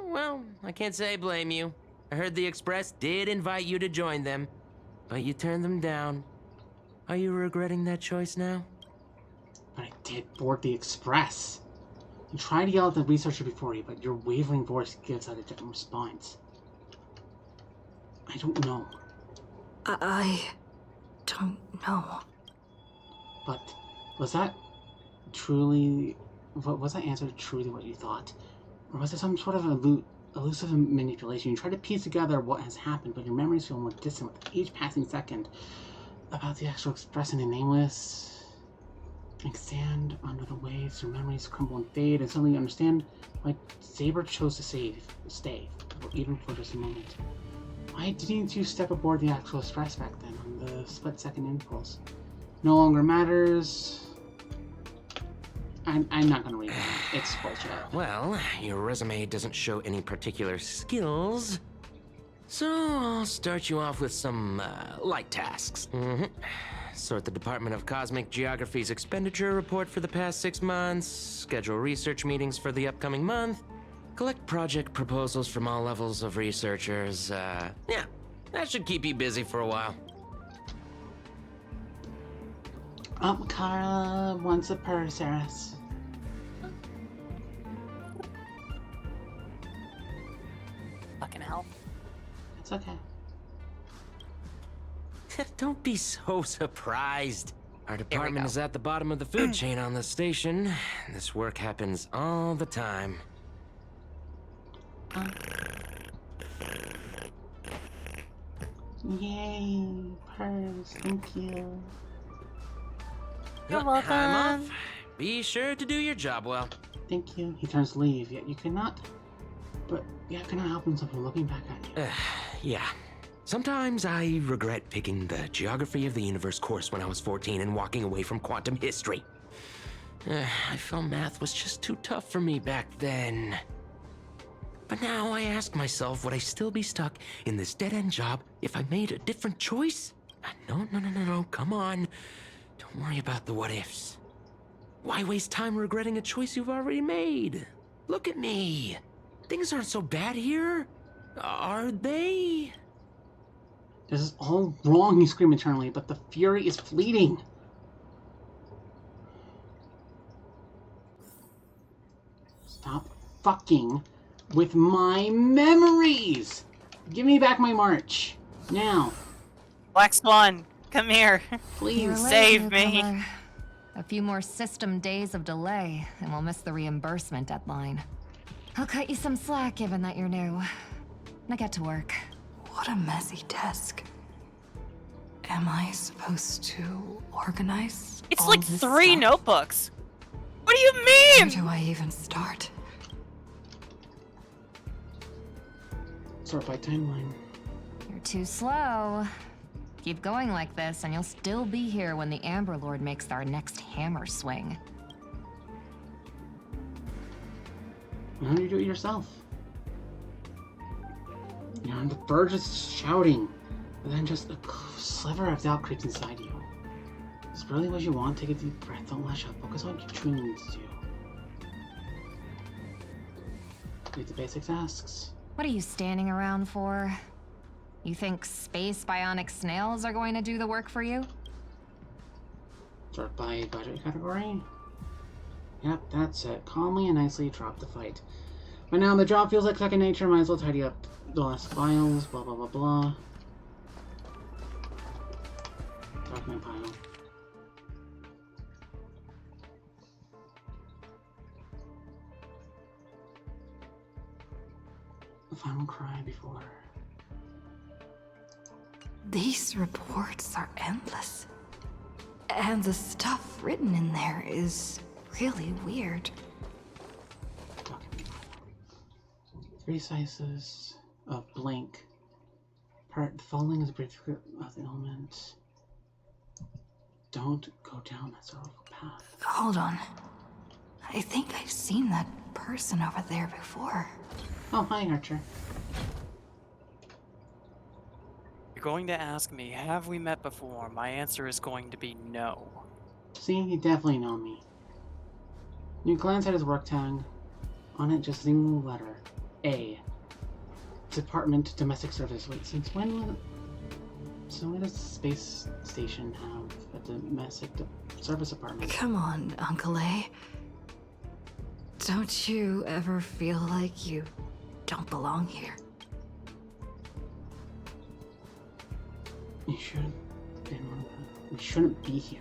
Well, I can't say I blame you. I heard the Express did invite you to join them, but you turned them down. Are you regretting that choice now? But I did board the Express. You tried to yell at the researcher before you, but your wavering voice gives out a different response. I don't know. I don't know. But was that truly... Was that answer truly what you thought? Or was it some sort of elusive manipulation? You try to piece together what has happened, but your memories feel more distant with each passing second. About the Astral Express and the Nameless. Like sand under the waves, your memories crumble and fade, and suddenly you understand why Saber chose to stay, even for just a moment. Why didn't you step aboard the Astral Express back then, on the split-second impulse? No longer matters. I'm not gonna read it. It's bullshit. Well, your resume doesn't show any particular skills. So I'll start you off with some light tasks. Sort the Department of Cosmic Geography's expenditure report for the past 6 months, schedule research meetings for the upcoming month, collect project proposals from all levels of researchers. Yeah, that should keep you busy for a while. Kara wants a purr, Saris. Fucking hell. It's okay. Don't be so surprised. Our department is at the bottom of the food chain on the station. This work happens all the time. Yay, purrs, thank you. You're welcome. I'm off. Be sure to do your job well. Thank you. He turns to leave, yet you cannot... But, yeah, cannot help himself from looking back at you. Yeah. Sometimes I regret picking the Geography of the Universe course when I was 14 and walking away from quantum history. I felt math was just too tough for me back then. But now I ask myself, would I still be stuck in this dead-end job if I made a different choice? No, come on. Don't worry about the what-ifs. Why waste time regretting a choice you've already made? Look at me. Things aren't so bad here, are they? This is all wrong, you scream eternally, but the fury is fleeting. Stop fucking with my memories! Give me back my march. Now. Black Swan, come here. Please save me. A few more system days of delay, and we'll miss the reimbursement deadline. I'll cut you some slack given that you're new. Now get to work. What a messy desk. Am I supposed to organize It's all like this 3 stuff? notebooks. What do you mean? Where do I even start? Sort by timeline. You're too slow. Keep going like this, and you'll still be here when the Amber Lord makes our next hammer swing. Why don't you do it yourself? You're on the verge of shouting, but then just a sliver of doubt creeps inside you. Is this really what you want? Take a deep breath, don't lash out, focus on what you truly need to do. Read the basic tasks. What are you standing around for? You think space bionic snails are going to do the work for you? Sort by budget category? Yep, that's it. Calmly and nicely drop the fight. By now, the job feels like second nature. Might as well tidy up the last files. Blah, blah, blah, blah. Document pile. The final cry before. These reports are endless. And the stuff written in there is really weird. 3 slices of blank. The following is a brief of the element. Don't go down that sorrowful path. Hold on. I think I've seen that person over there before. Oh, hi, Archer. You're going to ask me, have we met before? My answer is going to be no. See, you definitely know me. You glance at his work tag. On it, just a single letter. A. Department Domestic Service. Wait, since when does the space station have a domestic service department? Come on, Uncle A. Don't you ever feel like you don't belong here? You should. We shouldn't be here.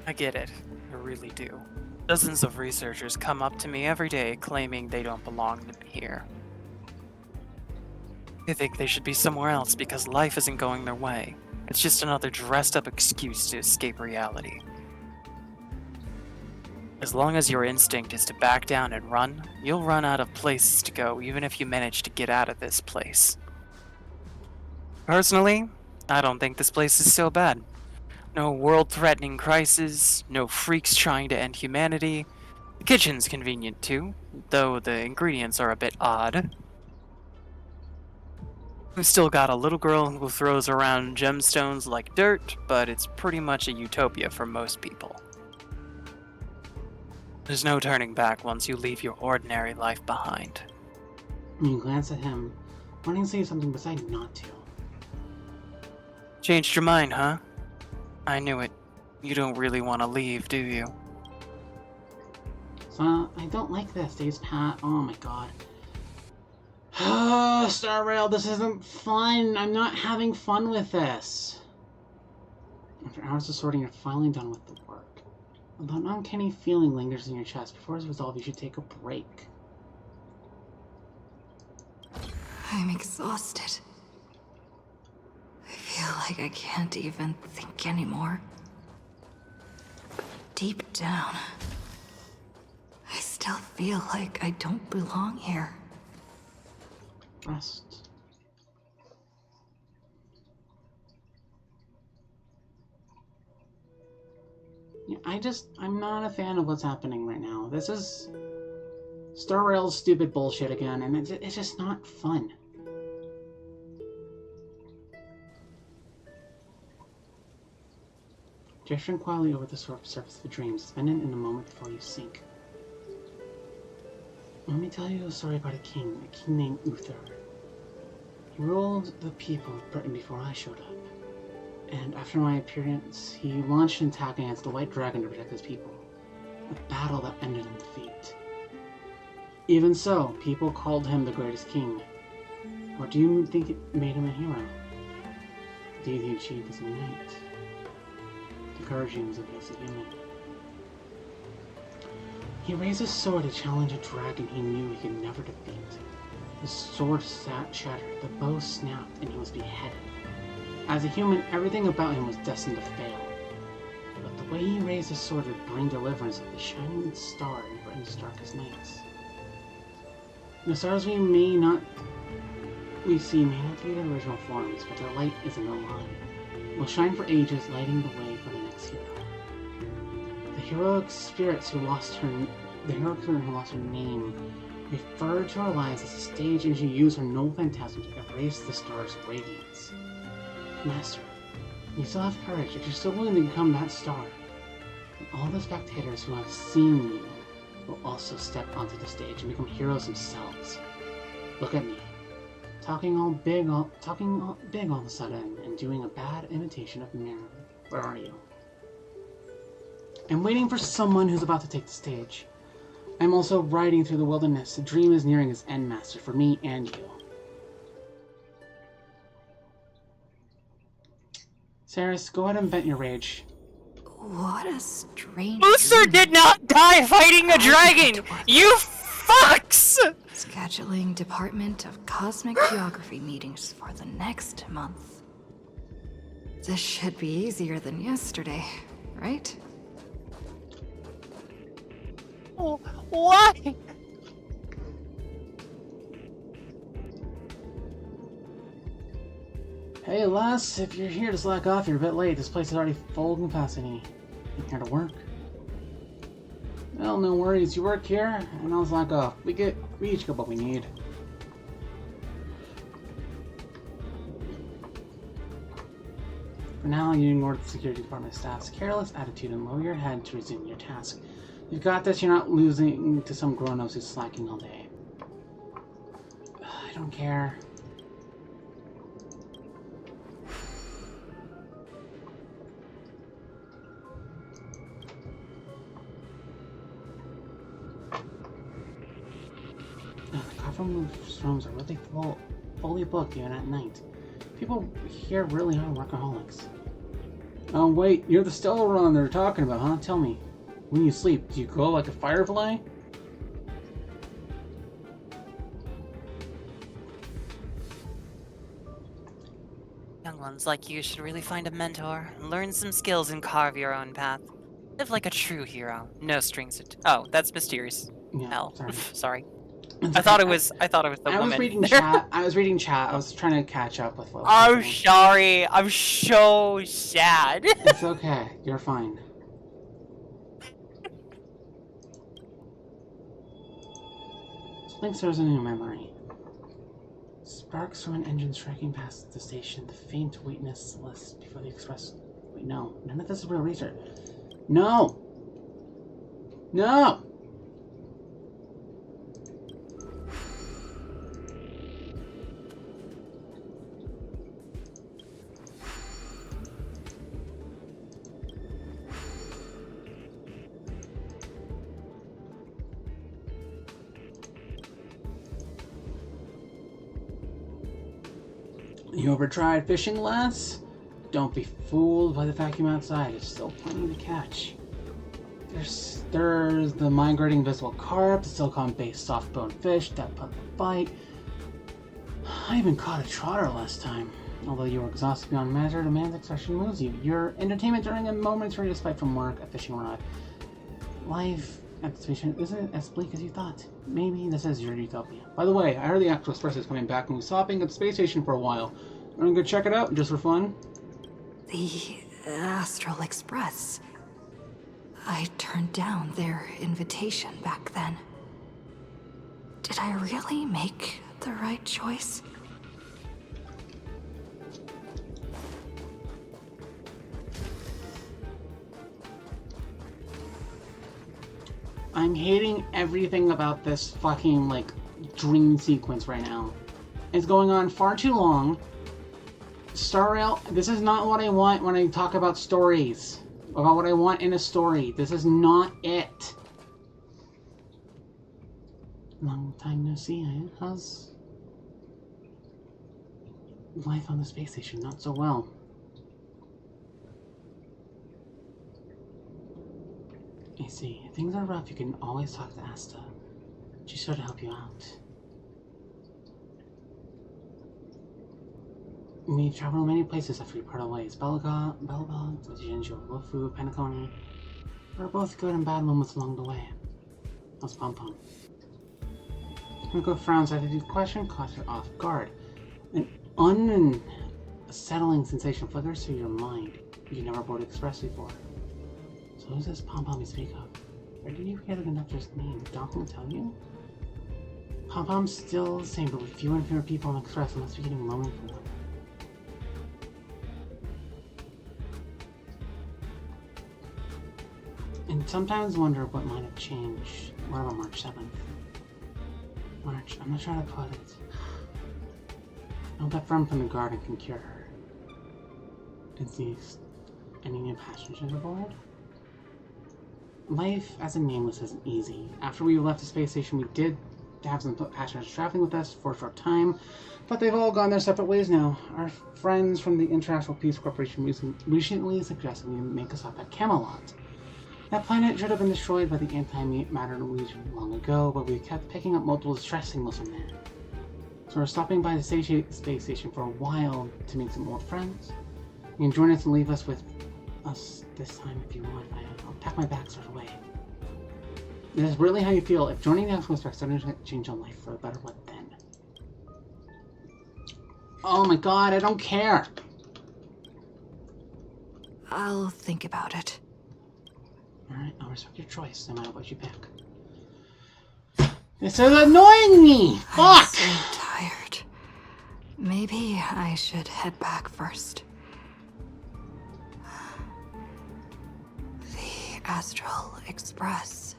I get it. I really do. Dozens of researchers come up to me every day claiming they don't belong to be here. They think they should be somewhere else because life isn't going their way. It's just another dressed up excuse to escape reality. As long as your instinct is to back down and run, you'll run out of places to go even if you manage to get out of this place. Personally, I don't think this place is so bad. No world-threatening crisis, no freaks trying to end humanity. The kitchen's convenient too, though the ingredients are a bit odd. We've still got a little girl who throws around gemstones like dirt, but it's pretty much a utopia for most people. There's no turning back once you leave your ordinary life behind. You glance at him, wanting to say something besides not to. Changed your mind, huh? I knew it. You don't really want to leave, do you? So, I don't like this, Days Pat. Oh my god. Star Rail, this isn't fun. I'm not having fun with this. After hours of sorting, you're finally done with the work. Although an uncanny feeling lingers in your chest, before it's resolved, you should take a break. I'm exhausted. I feel like I can't even think anymore. Deep down, I still feel like I don't belong here. Rest. Yeah, I'm not a fan of what's happening right now. This is Star Rail's stupid bullshit again, and it's just not fun. Gesturing quietly over the surface of the dream, suspended in a moment before you sink. Let me tell you a story about a king named Uther. He ruled the people of Britain before I showed up. And after my appearance, he launched an attack against the White Dragon to protect his people. A battle that ended in defeat. Even so, people called him the greatest king. What do you think it made him a hero? The deed he achieved as a knight. The courage he was as a human. He raised his sword to challenge a dragon he knew he could never defeat. The sword shattered, the bow snapped, and he was beheaded. As a human, everything about him was destined to fail. But the way he raised his sword would bring deliverance like the shining star in Britain's darkest nights. The stars we see may not be their original forms, but their light isn't a line. Will shine for ages, lighting the way for the next hero. The heroic spirit who lost her name referred to our lives as a stage and she used her noble phantasm to erase the star's radiance. Master, you still have courage if you're still willing to become that star. And all the spectators who have seen you will also step onto the stage and become heroes themselves. Look at me. Talking all big all of a sudden and doing a bad imitation of Marilyn. Where are you? I'm waiting for someone who's about to take the stage. I'm also riding through the wilderness. The dream is nearing its end, Master, for me and you. Saris, go ahead and vent your rage. What a strange... Uther did not die fighting a dragon! You fucks! Scheduling Department of Cosmic Geography meetings for the next month. This should be easier than yesterday, right? Oh, why? Hey, lass, if you're here to slack off, you're a bit late. This place is already full capacity. I'm here to work. Well, no worries. You work here, and I'll slack off. We each get what we need. For now, you ignore the security department staff's careless attitude and lower your head to resume your task. You've got this. You're not losing to some grown-ups who's slacking all day. I don't care. The cover rooms are really full. fully booked even at night. People here really are workaholics. Oh wait, you're the stellar run they're talking about, huh? Tell me, when you sleep, do you glow like a firefly? Young ones like you should really find a mentor, learn some skills, and carve your own path. Live like a true hero. No strings. Oh, that's mysterious. Yeah, Hell, sorry. sorry. I thought it was the I woman. was reading chat. I was reading chat. I was trying to catch up with Loki. I'm sorry. I'm so sad. It's okay. You're fine. Thanks, there's a new memory. Sparks from an engine striking past the station. The faint witness list before the express. Wait, no. None of this is real research. No! No! You ever tried fishing less? Don't be fooled by the vacuum outside. There's still plenty to catch. There's the migrating visible carp, the silicon-based soft-boned fish that put the bite. I even caught a trotter last time. Although you were exhausted beyond measure, the man's expression moves you. Your entertainment during a momentary respite from work, a fishing rod. Life at the station isn't as bleak as you thought. Maybe this is your utopia. By the way, I heard the Astral Express is coming back and we're stopping at the space station for a while. I'm gonna check it out just for fun. The Astral Express. I turned down their invitation back then. Did I really make the right choice? I'm hating everything about this fucking, like, dream sequence right now. It's going on far too long. Star Rail, this is not what I want when I talk about stories. About what I want in a story. This is not it. Long time no see, eh? How's life on the space station? Not so well. I see. If things are rough, you can always talk to Asta. She's sure to help you out. We've traveled many places after we part ways. Belga, Jinju, Lufu, Penacony. There were both good and bad moments along the way. How's Pom Pom? Himiko frowns at the question, caught her off guard. An unsettling sensation flickers through your mind. You never boarded express before. So who's this Pom Pom you speak of? Where did you forget the conductor's name? Did Donkle tell you? Pom Pom's still the same, but with fewer and fewer people on the express, it must be getting lonely for them. And sometimes wonder what might have changed. What about March 7th? March, I'm not sure how to put it. I hope that friend from the garden can cure her. Is these any new passengers aboard? Life as a nameless isn't easy. After we left the space station, we did have some passengers traveling with us for a short time, but they've all gone their separate ways now. Our friends from the International Peace Corporation recently suggested we make a stop at Camelot. That planet should have been destroyed by the anti-matter Legion long ago, but we kept picking up multiple distress signals from there. So we're stopping by the space station for a while to make some more friends. You can join us and leave us with us this time if you want. I'll pack my bags right away. This is really how you feel. If joining the Astral Express doesn't change your life for the better, what then? Oh my god, I don't care! I'll think about it. Alright, I'll respect your choice, no matter what you pick. This is annoying me! Fuck! I'm so tired. Maybe I should head back first. The Astral Express.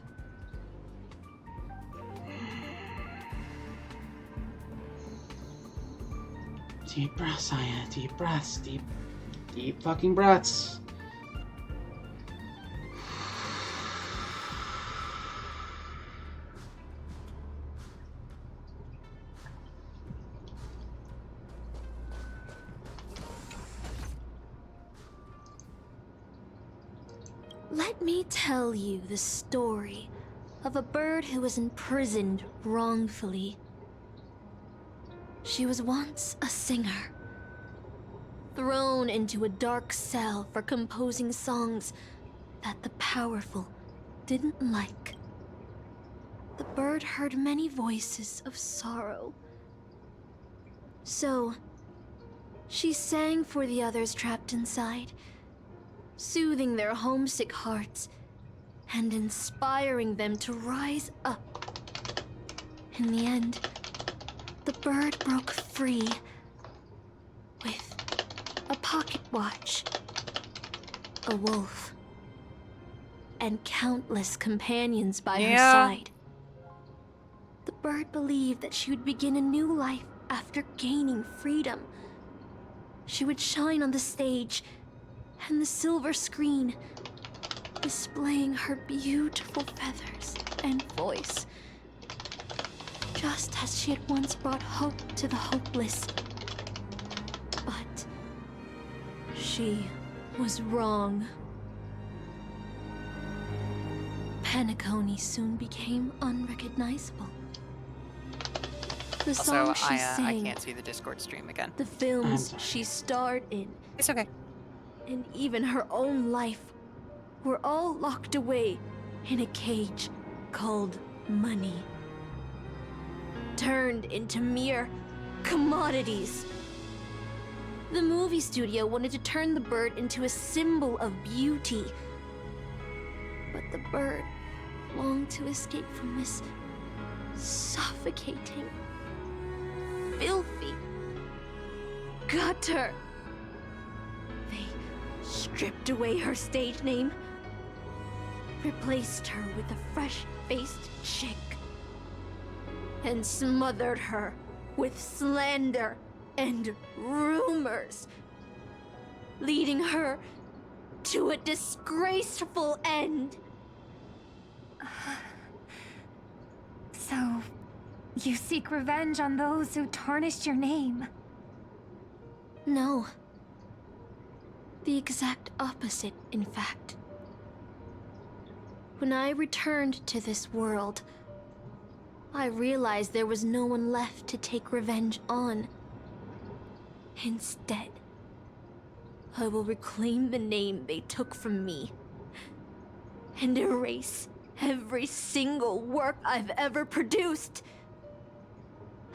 Deep breaths, Aya. Deep breaths. Deep fucking breaths. Let me tell you the story of a bird who was imprisoned wrongfully. She was once a singer, thrown into a dark cell for composing songs that the powerful didn't like. The bird heard many voices of sorrow. So, she sang for the others trapped inside, soothing their homesick hearts and inspiring them to rise up. In the end, the bird broke free with a pocket watch, a wolf, and countless companions by her side. The bird believed that she would begin a new life after gaining freedom. She would shine on the stage and the silver screen, displaying her beautiful feathers and voice, just as she had once brought hope to the hopeless. But she was wrong. Penacony soon became unrecognizable. The songs Also, she I sang, can't see the Discord stream again. the films she starred in, It's okay. and even her own life were all locked away in a cage called money, turned into mere commodities. The movie studio wanted to turn the bird into a symbol of beauty, but the bird longed to escape from this suffocating, filthy gutter. They stripped away her stage name, replaced her with a fresh-faced chick, and smothered her with slander and rumors, leading her to a disgraceful end. So, you seek revenge on those who tarnished your name? No. The exact opposite, in fact. When I returned to this world, I realized there was no one left to take revenge on. Instead, I will reclaim the name they took from me and erase every single work I've ever produced.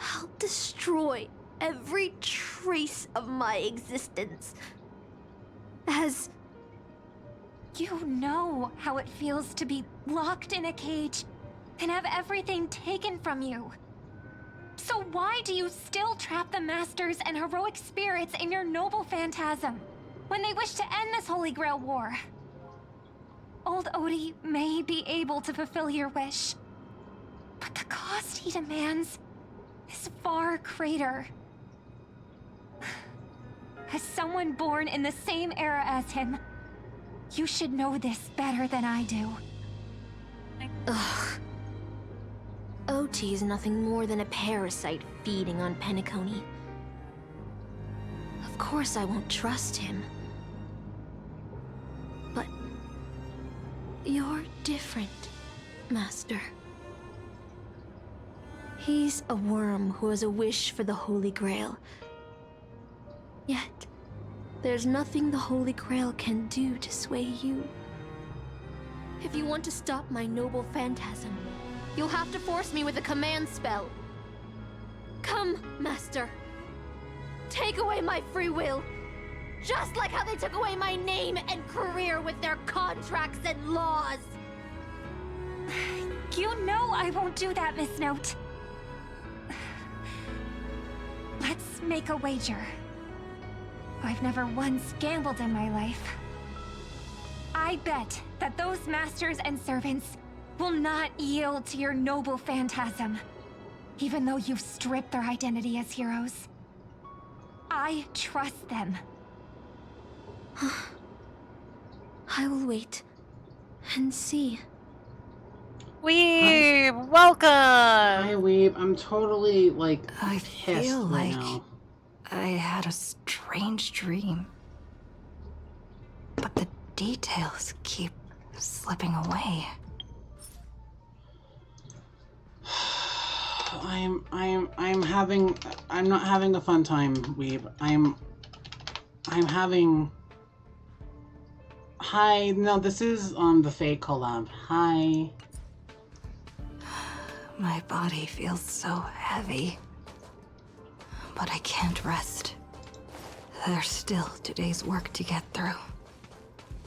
I'll destroy every trace of my existence. As you know how it feels to be locked in a cage and have everything taken from you. So why do you still trap the masters and heroic spirits in your noble phantasm when they wish to end this Holy Grail war? Old Odie may be able to fulfill your wish, but the cost he demands is far greater. As someone born in the same era as him, you should know this better than I do. Ugh. OT is nothing more than a parasite feeding on Penacony. Of course I won't trust him. But you're different, Master. He's a worm who has a wish for the Holy Grail. Yet, there's nothing the Holy Grail can do to sway you. If you want to stop my noble phantasm, you'll have to force me with a command spell. Come, Master. Take away my free will. Just like how they took away my name and career with their contracts and laws. You know I won't do that, Miss Note. Let's make a wager. I've never once gambled in my life. I bet that those masters and servants will not yield to your noble phantasm, even though you've stripped their identity as heroes. I trust them. I will wait and see. Weeb, welcome! Hi, Weeb. I'm totally, like, I pissed feel right like now. I had a strange dream. But the details keep slipping away. I'm not having a fun time, Weeb. I'm having... Hi, no, this is on the Fae collab. Hi. My body feels so heavy. But I can't rest. There's still today's work to get through.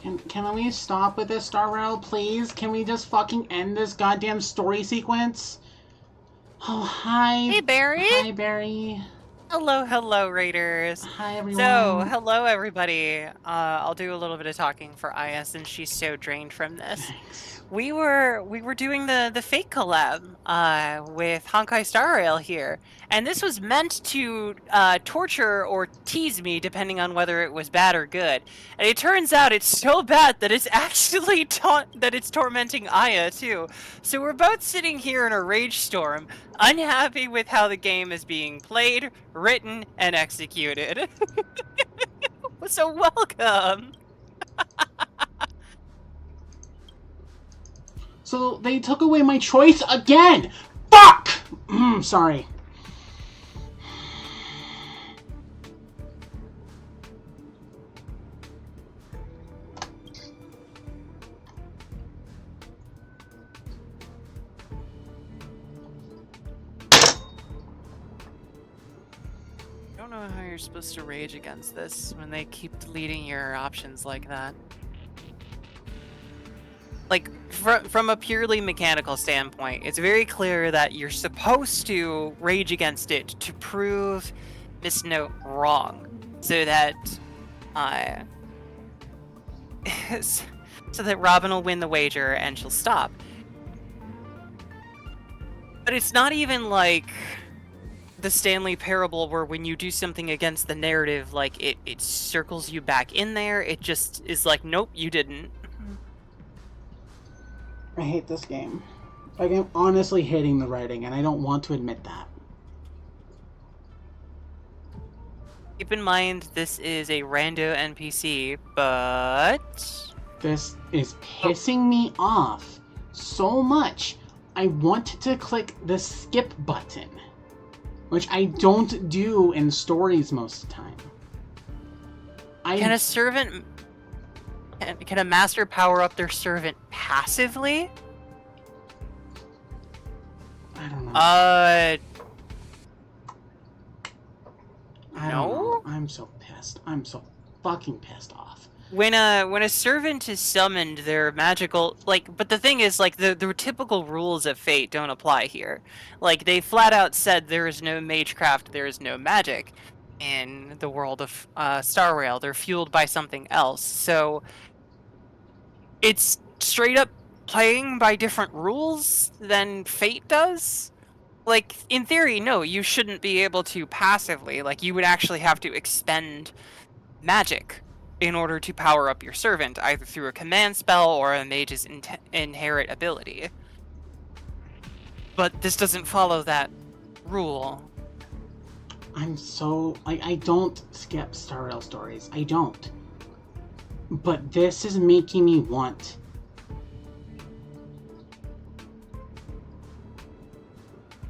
Can we stop with this, Star Rail, please? Can we just fucking end this goddamn story sequence? Oh, hi. Hey, Barry. Hi, Barry. Hello, Raiders. Hi, everyone. So, hello, everybody. I'll do a little bit of talking for Aya since she's so drained from this. Thanks. We were doing the Fate collab with Honkai Star Rail here, and this was meant to torture or tease me depending on whether it was bad or good. And it turns out it's so bad that it's actually tormenting Aya too. So we're both sitting here in a rage storm, unhappy with how the game is being played, written, and executed. So welcome. So they took away my choice again! Fuck! Sorry. I don't know how you're supposed to rage against this when they keep deleting your options like that. Like, from a purely mechanical standpoint, it's very clear that you're supposed to rage against it to prove Miss Note wrong, so that Robin will win the wager and she'll stop. But it's not even like the Stanley Parable where when you do something against the narrative, like, it circles you back in there. It just is like, nope, you didn't. I hate this game. Like, I'm honestly hating the writing, and I don't want to admit that. Keep in mind, this is a rando NPC, but... This is pissing me off so much. I want to click the skip button, which I don't do in stories most of the time. Can a servant... Can a master power up their servant passively? I don't know. No? don't know. I'm so pissed. I'm so fucking pissed off. When a servant is summoned, their magical, like, but the thing is, like, the typical rules of Fate don't apply here. Like, they flat out said there is no magecraft, there is no magic in the world of Star Rail. They're fueled by something else. So it's straight up playing by different rules than Fate does. Like, in theory, no, you shouldn't be able to passively. Like, you would actually have to expend magic in order to power up your servant, either through a command spell or a mage's inherent ability. But this doesn't follow that rule. I'm so... I don't skip Star Rail stories. I don't. But this is making me want...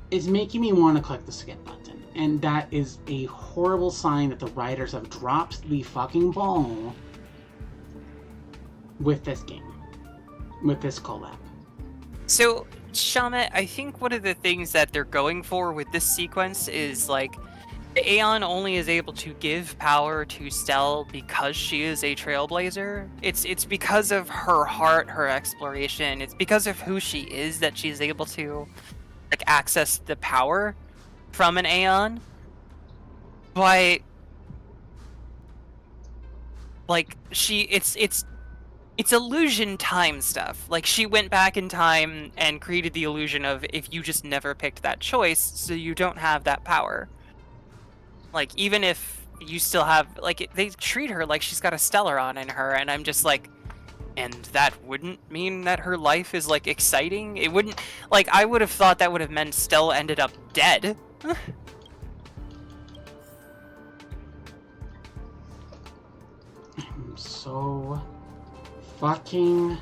It's making me want to click the skip button. And that is a horrible sign that the writers have dropped the fucking ball with this game. With this collab. So, Shamet, I think one of the things that they're going for with this sequence is, like, Aeon only is able to give power to Stell because she is a trailblazer. It's because of her heart, her exploration. It's because of who she is that she's able to, like, access the power from an Aeon. But, like, it's illusion time stuff. Like, she went back in time and created the illusion of if you just never picked that choice, so you don't have that power. Like, even if you still have, like, they treat her like she's got a Stellaron in her, and I'm just like, and that wouldn't mean that her life is, like, exciting? It wouldn't, like, I would have thought that would have meant Stella ended up dead. I'm so fucking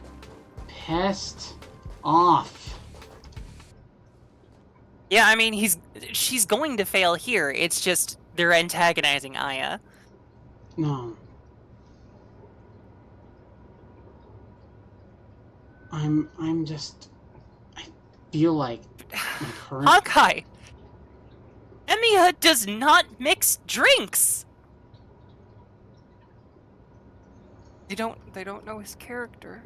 pissed off. Yeah, I mean, she's going to fail here. It's just they're antagonizing Aya. No. I'm just... I feel like my current... Honkai! Emiya does not mix drinks! They don't know his character.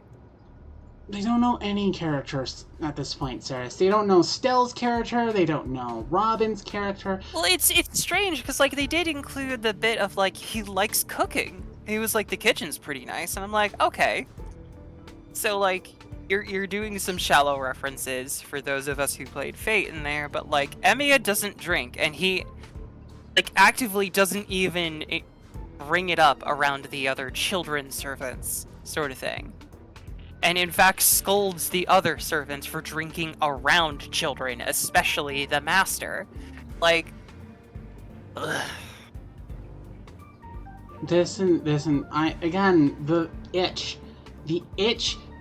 They don't know any characters at this point, Saris. They don't know Stell's character, they don't know Robin's character. Well, it's strange, because, like, they did include the bit of, like, he likes cooking. He was like, the kitchen's pretty nice, and I'm like, okay. So, like, you're doing some shallow references for those of us who played Fate in there, but, like, Emiya doesn't drink, and he, like, actively doesn't even bring it up around the other children servants, sort of thing. And in fact scolds the other servants for drinking around children, especially the master. Like, ugh. Listen, again, the itch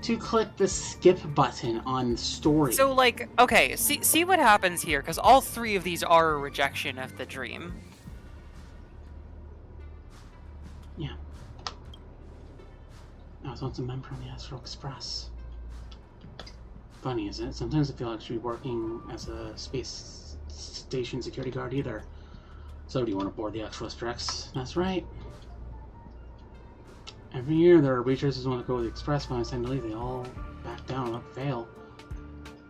to click the skip button on story. So, like, okay, see what happens here, because all three of these are a rejection of the dream. Yeah. I was once a member of the Astral Express. Funny, isn't it? Sometimes I feel like I should be working as a space station security guard either. So do you want to board the Astral Express? That's right. Every year there are researchers who want to go with the Express. When it's time to leave, they all back down or fail.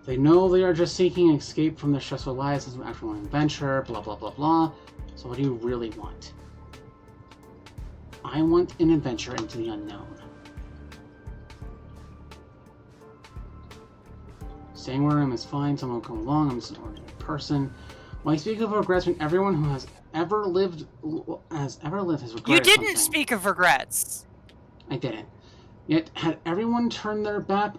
They know they are just seeking escape from their stressful lives as an actual adventure, blah blah blah blah. So what do you really want? I want an adventure into the unknown. Staying where I am is fine, someone will come along, I'm just an ordinary person. When I speak of regrets, when everyone who has ever lived has regretted You didn't something. speak of regrets. I didn't. Yet, had everyone turned their back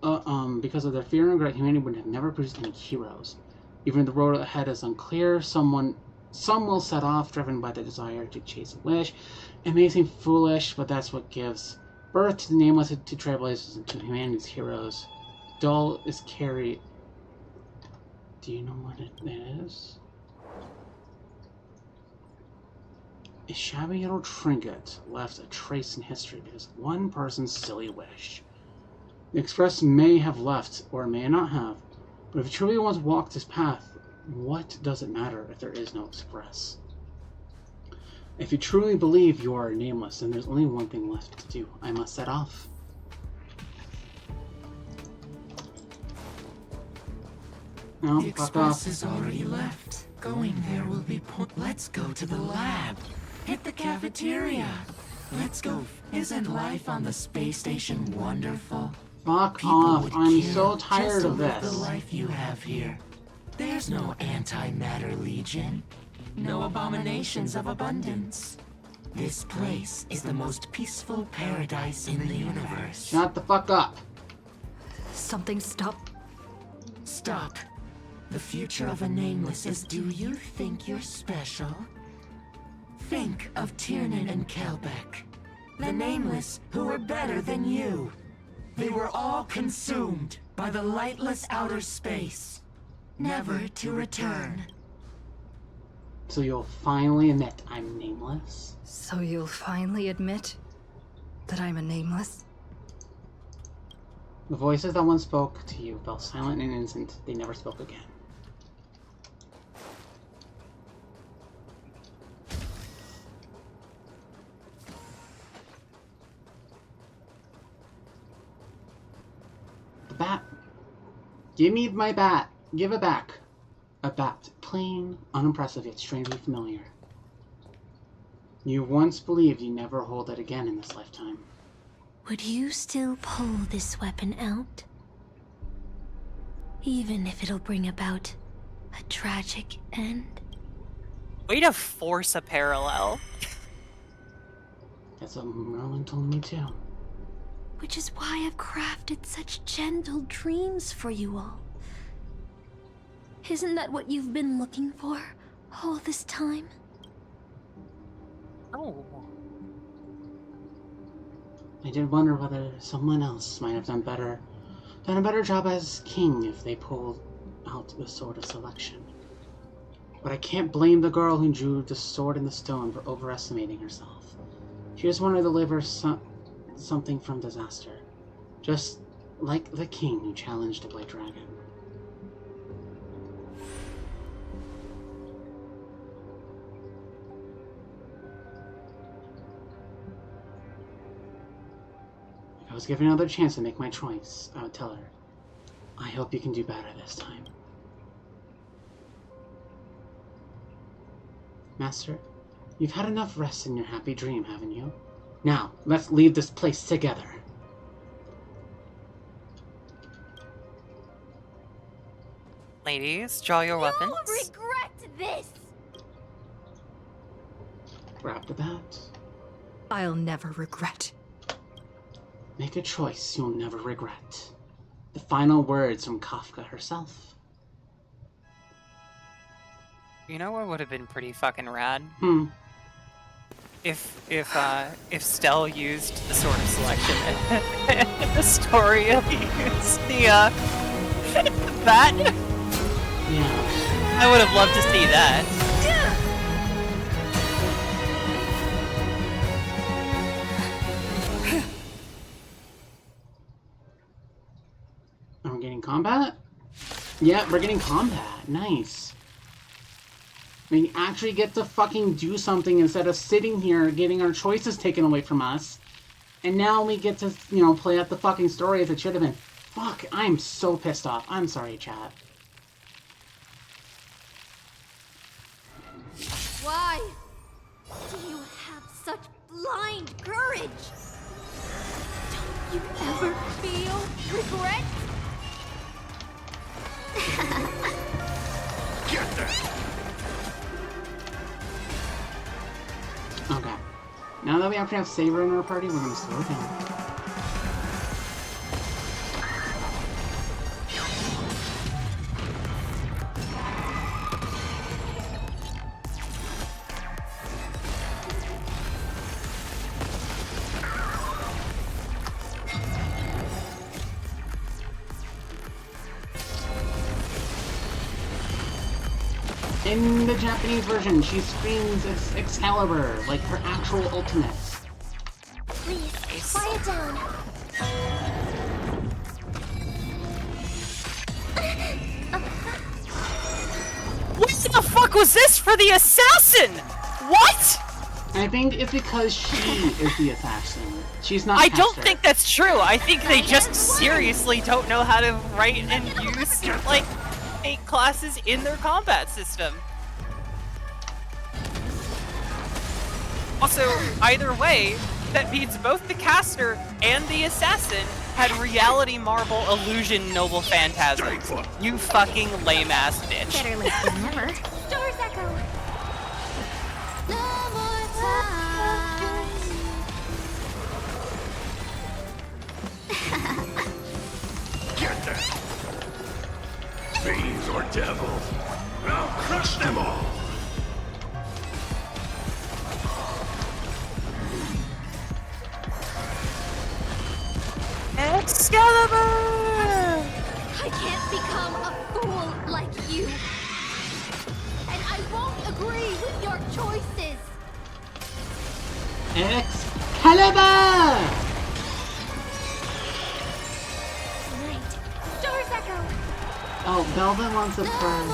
because of their fear and regret, humanity would have never produced any heroes. Even if the road ahead is unclear, some will set off, driven by the desire to chase a wish. It may seem foolish, but that's what gives birth to the nameless, to trailblazers, and to humanity's heroes. Dull is carried. Do you know what it is? A shabby little trinket left a trace in history because of one person's silly wish. The Express may have left, or may not have, but if you truly want to walk this path, what does it matter if there is no Express? If you truly believe you are nameless, then there's only one thing left to do. I must set off. No, the fuck Express off. is already left. Going there will be Let's go to the lab. Hit the cafeteria. Let's go. Isn't life on the space station wonderful? Fuck People off. would I'm kill so just tired to of live this. the life you have here. There's no antimatter legion. No abominations of abundance. This place is the most peaceful paradise in the universe. Shut the fuck up. Something stop. Stop. The future of a nameless is, do you think you're special? Think of Tiernan and Kelbeck. The nameless who were better than you. They were all consumed by the lightless outer space, never to return. So you'll finally admit I'm nameless? So you'll finally admit that I'm a nameless? The voices that once spoke to you fell silent in an instant. They never spoke again. The bat. Give me my bat. Give it back. A bat. Plain, unimpressive, yet strangely familiar. You once believed you never hold it again in this lifetime. Would you still pull this weapon out? Even if it'll bring about a tragic end? Way to force a parallel. That's what Merlin told me too. Which is why I've crafted such gentle dreams for you all. Isn't that what you've been looking for all this time? Oh. I did wonder whether someone else might have done better done a better job as king if they pulled out the Sword of Selection. But I can't blame the girl who drew the sword in the stone for overestimating herself. She just wanted to deliver something from disaster. Just like the king who challenged the White Dragon. If I was given another chance to make my choice, I would tell her, I hope you can do better this time. Master, you've had enough rest in your happy dream, haven't you? Now, let's leave this place together. Ladies, draw your weapons. You'll regret this! Grab the bat. I'll never regret. Make a choice you'll never regret. The final words from Kafka herself. You know what would have been pretty fucking rad? If Stell used the Sword of Selection and the story of used the bat. Yeah. I would have loved to see that. Are we getting combat? Yeah, we're getting combat. Nice. We actually get to fucking do something instead of sitting here getting our choices taken away from us. And now we get to, you know, play out the fucking story as it should have been. Fuck, I'm so pissed off. I'm sorry, chat. Why do you have such blind courage? Don't you ever feel regret? Get there! Okay. Now that we actually have Saber in our party, we're gonna slow down. In the Japanese version, she screams Excalibur, like her actual ultimate. Please, quiet down. What the fuck was this for the assassin? What? I think it's because she is the assassin. She's not. I don't Hester. think that's true. I think they just seriously don't know how to write and use, like, 8 classes in their combat system. Also, either way, that means both the caster and the assassin had reality marble illusion noble phantasm. You fucking lame ass bitch. Better late than never. Doors echo. No more time. Get there! Fiends or devils, I'll crush them all! Excalibur! I can't become a fool like you. And I won't agree with your choices. Excalibur! Right. Doors echo. Oh, Velvet wants it first.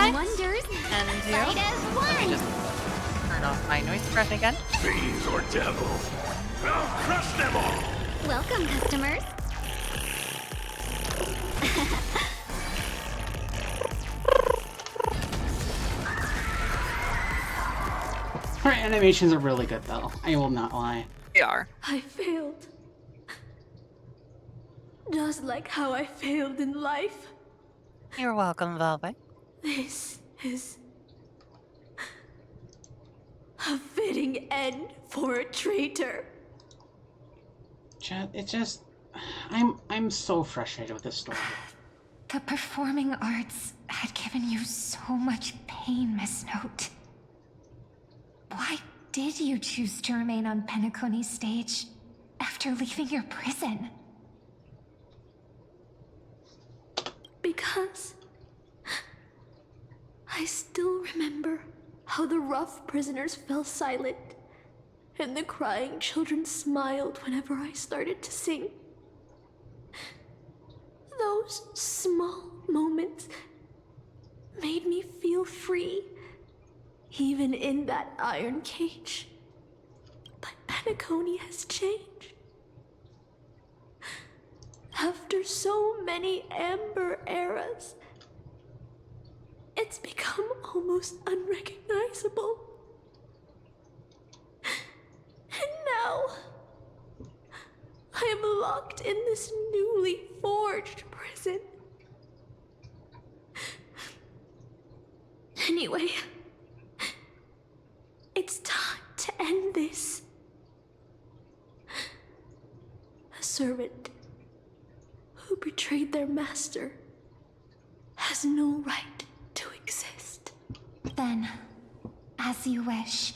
1,000 wonders. And Right as let me one. just turn off my noise suppression again. Fiends or devils, I'll crush them all! Welcome, customers. Her animations are really good, though. I will not lie. They are. I failed. Just like how I failed in life. You're welcome, Velvet. This is a fitting end for a traitor. Chat, it just... I'm so frustrated with this story. The performing arts had given you so much pain, Miss Note. Why did you choose to remain on Penacony's stage after leaving your prison? because I still remember how the rough prisoners fell silent and the crying children smiled whenever I started to sing. Those small moments made me feel free, even in that iron cage. But Penacony has changed. After so many Amber eras, it's become almost unrecognizable. And now, I am locked in this newly forged prison. Anyway, it's time to end this. A servant who betrayed their master has no right to exist. Then, as you wish.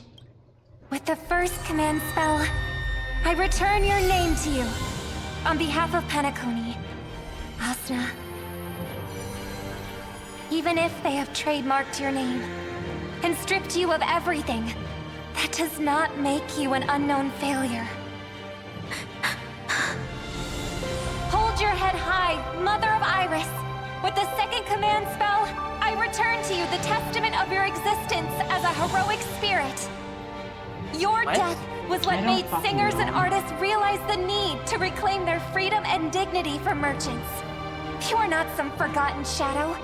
With the first command spell, I return your name to you. On behalf of Penacony, Asna. Even if they have trademarked your name and stripped you of everything, that does not make you an unknown failure. Hold your head high, Mother of Iris. With the second command spell, I return to you the testament of your existence as a heroic spirit. Your death was what made singers and artists realize the need to reclaim their freedom and dignity for merchants. You are not some forgotten shadow.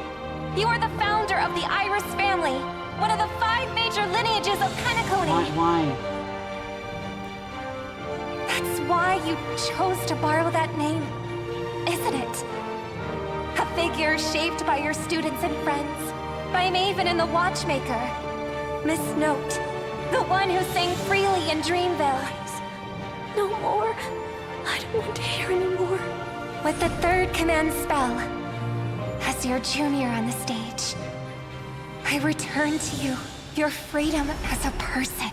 You are the founder of the Iris family, one of the 5 major lineages of Penacony. Why? That's why you chose to borrow that name, isn't it? A figure shaped by your students and friends, by Maven and the Watchmaker, Miss Note, the one who sang freely in Dreamville. No more. I don't want to hear anymore. With the third command spell, as your junior on the stage, I return to you your freedom as a person.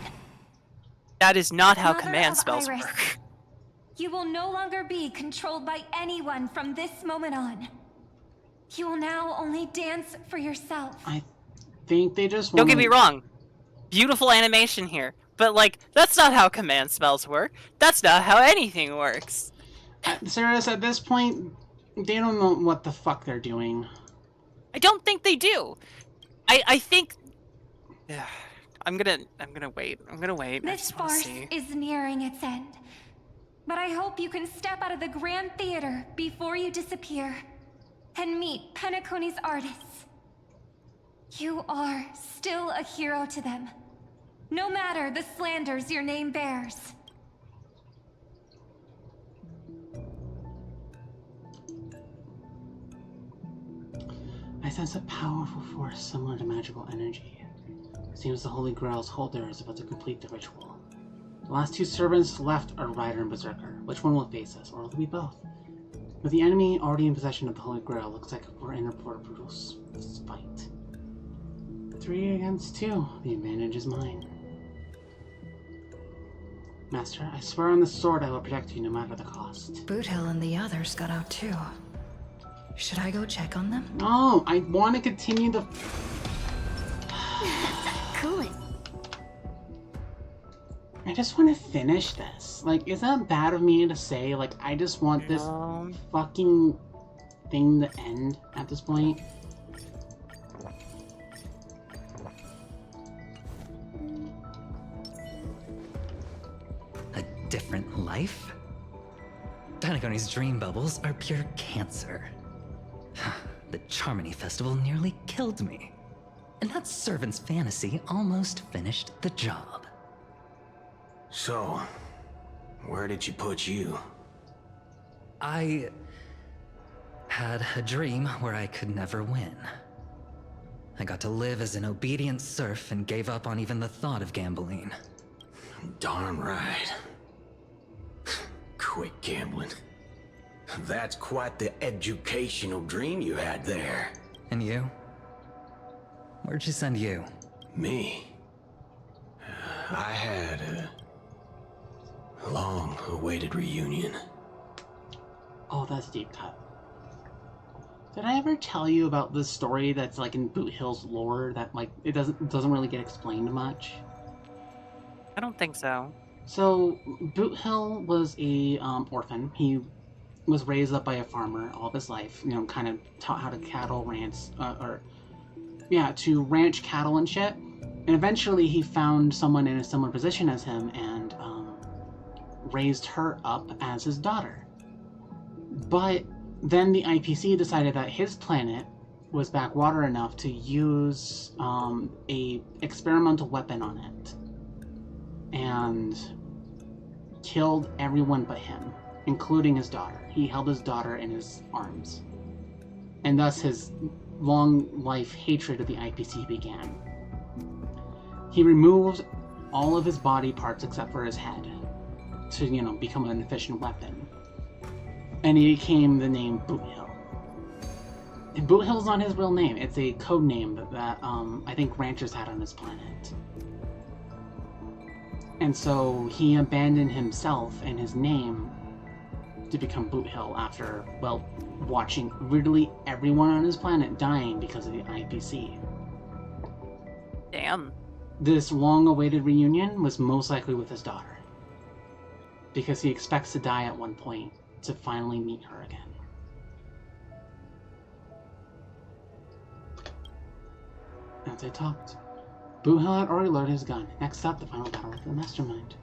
That is not how Mother command of spells Iris, work. You will no longer be controlled by anyone from this moment on. You will now only dance for yourself. I think they just Don't get me wrong. Beautiful animation here. But, like, that's not how command spells work. That's not how anything works. Sarah's at this point, they don't know what the fuck they're doing. I don't think they do. I think... I'm gonna wait. I'm gonna wait. This farce is nearing its end. But I hope you can step out of the Grand Theater before you disappear and meet Penacony's artists. You are still a hero to them, no matter the slanders your name bears. I sense a powerful force similar to magical energy. It seems the Holy Grail's holder is about to complete the ritual. The last 2 servants left are Rider and Berserker. Which one will face us, or will it be both? With the enemy already in possession of the Holy Grail, looks like we're in for a brutal fight. 3 against 2. The advantage is mine. Master, I swear on the sword I will protect you no matter the cost. Boothill and the others got out too. Should I go check on them? No, I want to continue the... Cool. I just want to finish this. Like, is that bad of me to say? Like, I just want this fucking thing to end at this point. A different life? Penacony's dream bubbles are pure cancer. The Charmony Festival nearly killed me. And that servant's fantasy almost finished the job. So, where did she put you? I had a dream where I could never win. I got to live as an obedient serf and gave up on even the thought of gambling. Darn right. Quit gambling. That's quite the educational dream you had there. And you? Where'd she send you? Me? I had a long-awaited reunion. Oh, that's deep cut. Did I ever tell you about the story that's like in Boot Hill's lore that like it doesn't really get explained much? I don't think so. So Boot Hill was a orphan. He was raised up by a farmer all of his life. You know, kind of taught how to to ranch cattle and shit. And eventually he found someone in a similar position as him and raised her up as his daughter. But then the IPC decided that his planet was backwater enough to use a experimental weapon on it. And killed everyone but him, including his daughter. He held his daughter in his arms. And thus his long life hatred of the IPC began. He removed all of his body parts except for his head to, you know, become an efficient weapon. And he became the name Boot Hill. And Boot Hill's not his real name. It's a code name that I think ranchers had on his planet. And so he abandoned himself and his name to become Boot Hill after, well, watching literally everyone on his planet dying because of the IPC. Damn. This long-awaited reunion was most likely with his daughter, because he expects to die at one point to finally meet her again. As I talked, Boot Hill had already loaded his gun. Next up, the final battle with the Mastermind.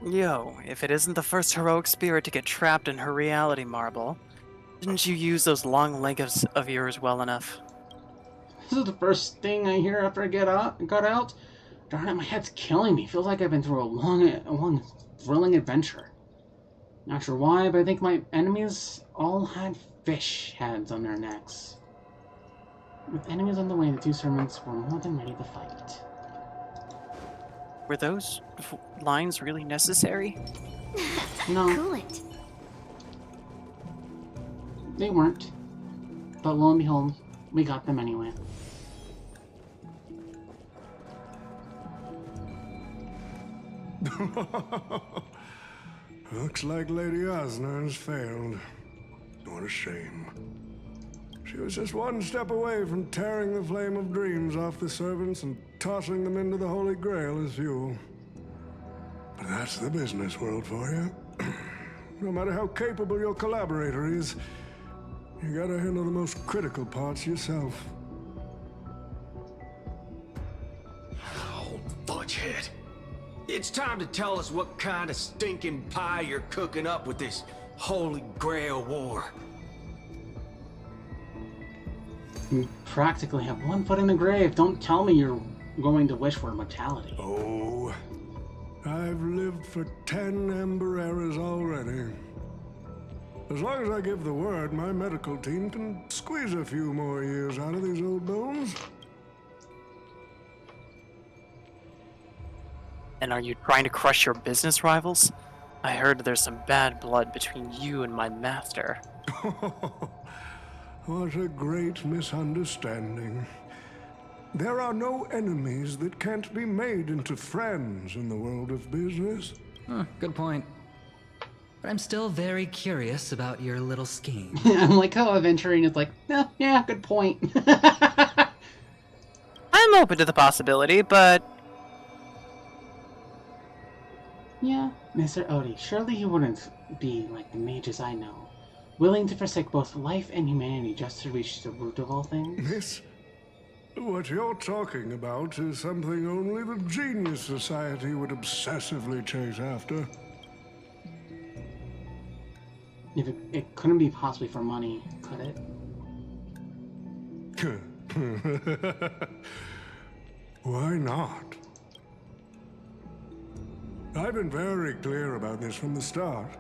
Yo, if it isn't the first heroic spirit to get trapped in her reality marble, didn't you use those long legs of yours well enough? This is the first thing I hear after I got out. Darn it, my head's killing me. Feels like I've been through a long, thrilling adventure. Not sure why, but I think my enemies all had fish heads on their necks. With enemies on the way, the two servants were more than ready to fight. Were those lines really necessary? No. Cool it. They weren't. But lo and behold, we got them anyway. Looks like Lady Osner has failed. What a shame. She was just one step away from tearing the flame of dreams off the servants and tossing them into the Holy Grail as fuel. But that's the business world for you. No matter how capable your collaborator is, you gotta handle the most critical parts yourself. Oh, fudgehead. It's time to tell us what kind of stinking pie you're cooking up with this Holy Grail war. You practically have one foot in the grave. Don't tell me you're going to wish for immortality. Oh, I've lived for 10 Ember Eras already. As long as I give the word, my medical team can squeeze a few more years out of these old bones. And are you trying to crush your business rivals? I heard there's some bad blood between you and my master. What a great misunderstanding. There are no enemies that can't be made into friends in the world of business. Good point. But I'm still very curious about your little scheme. I'm like how Aventurine is like, yeah, good point. I'm open to the possibility, but... Yeah, Mr. Odie, surely he wouldn't be like the mages I know, willing to forsake both life and humanity just to reach the root of all things? Miss, what you're talking about is something only the Genius Society would obsessively chase after. If it couldn't be possibly for money, could it? Why not? I've been very clear about this from the start.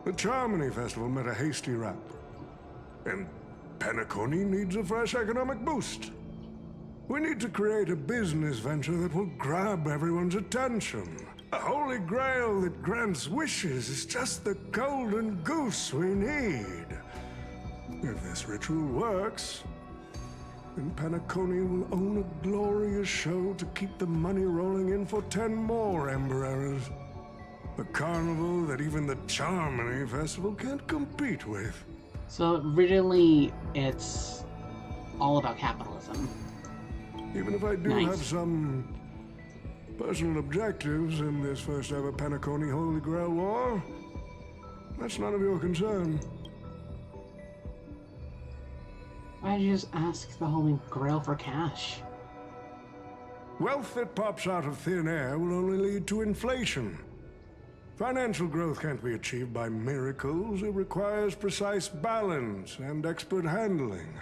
The Charmony Festival met a hasty wrap. And Penacony needs a fresh economic boost. We need to create a business venture that will grab everyone's attention. A holy grail that grants wishes is just the golden goose we need. If this ritual works, then Penacony will own a glorious show to keep the money rolling in for 10 more Ember Eras. A carnival that even the Charmony Festival can't compete with. So really, it's all about capitalism. Even if I do Nice. have some personal objectives in this first ever Penacony Holy Grail War, that's none of your concern. Why don't you just ask the Holy Grail for cash? Wealth that pops out of thin air will only lead to inflation. Financial growth can't be achieved by miracles. It requires precise balance and expert handling.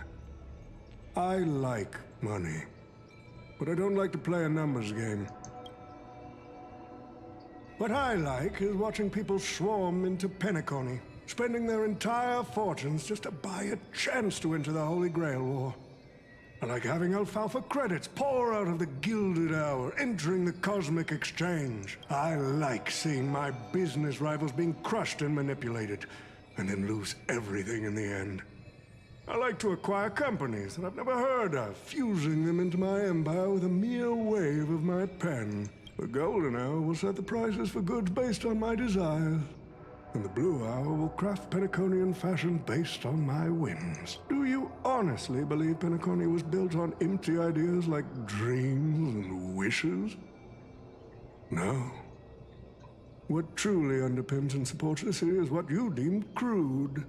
I like money, but I don't like to play a numbers game. What I like is watching people swarm into Penacony, spending their entire fortunes just to buy a chance to enter the Holy Grail War. I like having alfalfa credits pour out of the gilded hour, entering the cosmic exchange. I like seeing my business rivals being crushed and manipulated, and then lose everything in the end. I like to acquire companies that I've never heard of, fusing them into my empire with a mere wave of my pen. The golden hour will set the prices for goods based on my desires, and the blue hour will craft Penaconian fashion based on my whims. Do you honestly believe Penacony was built on empty ideas like dreams and wishes? No. What truly underpins and supports the city is what you deem crude.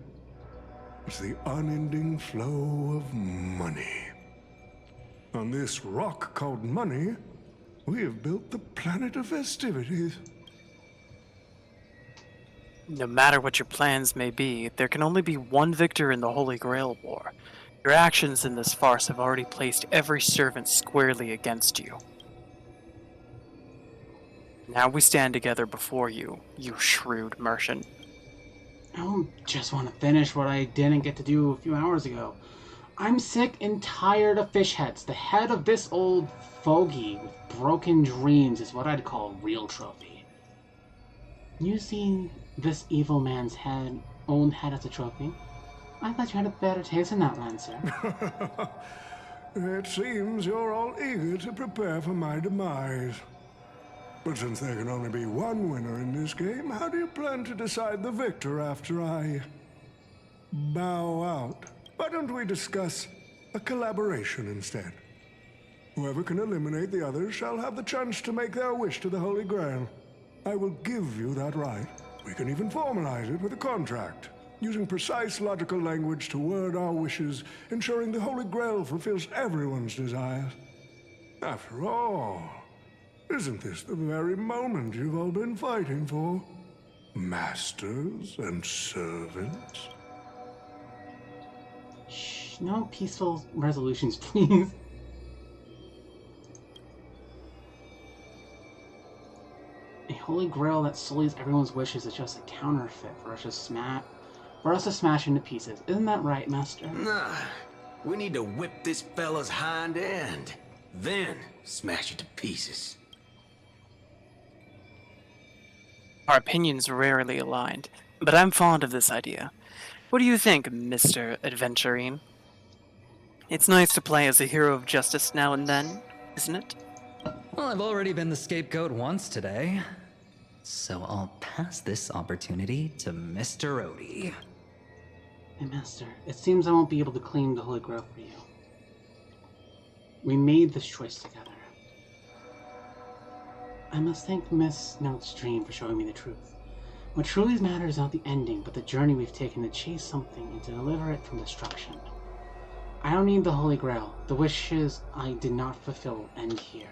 It's the unending flow of money. On this rock called money, we have built the planet of festivities. No matter what your plans may be, there can only be one victor in the Holy Grail War. Your actions in this farce have already placed every servant squarely against you. Now we stand together before you, you shrewd merchant. I just want to finish what I didn't get to do a few hours ago. I'm sick and tired of fish heads. The head of this old fogey with broken dreams is what I'd call a real trophy. You see this evil man's own head as a trophy? I thought you had a better taste in that, Lancer. It seems you're all eager to prepare for my demise. But since there can only be one winner in this game, how do you plan to decide the victor after I bow out? Why don't we discuss a collaboration instead? Whoever can eliminate the others shall have the chance to make their wish to the Holy Grail. I will give you that right. We can even formalize it with a contract, using precise logical language to word our wishes, ensuring the Holy Grail fulfills everyone's desires. After all, isn't this the very moment you've all been fighting for? Masters and servants? Shh, no peaceful resolutions, please. A Holy Grail that sullies everyone's wishes is just a counterfeit for us to smash into pieces. Isn't that right, Master? Nah, we need to whip this fella's hind end, then smash it to pieces. Our opinions rarely aligned, but I'm fond of this idea. What do you think, Mr. Adventurine? It's nice to play as a hero of justice now and then, isn't it? Well, I've already been the scapegoat once today, so I'll pass this opportunity to Mr. Odie. Hey, Master, it seems I won't be able to claim the Holy Grail for you. We made this choice together. I must thank Miss Note's Dream for showing me the truth. What truly matters is not the ending, but the journey we've taken to chase something and to deliver it from destruction. I don't need the Holy Grail. The wishes I did not fulfill end here.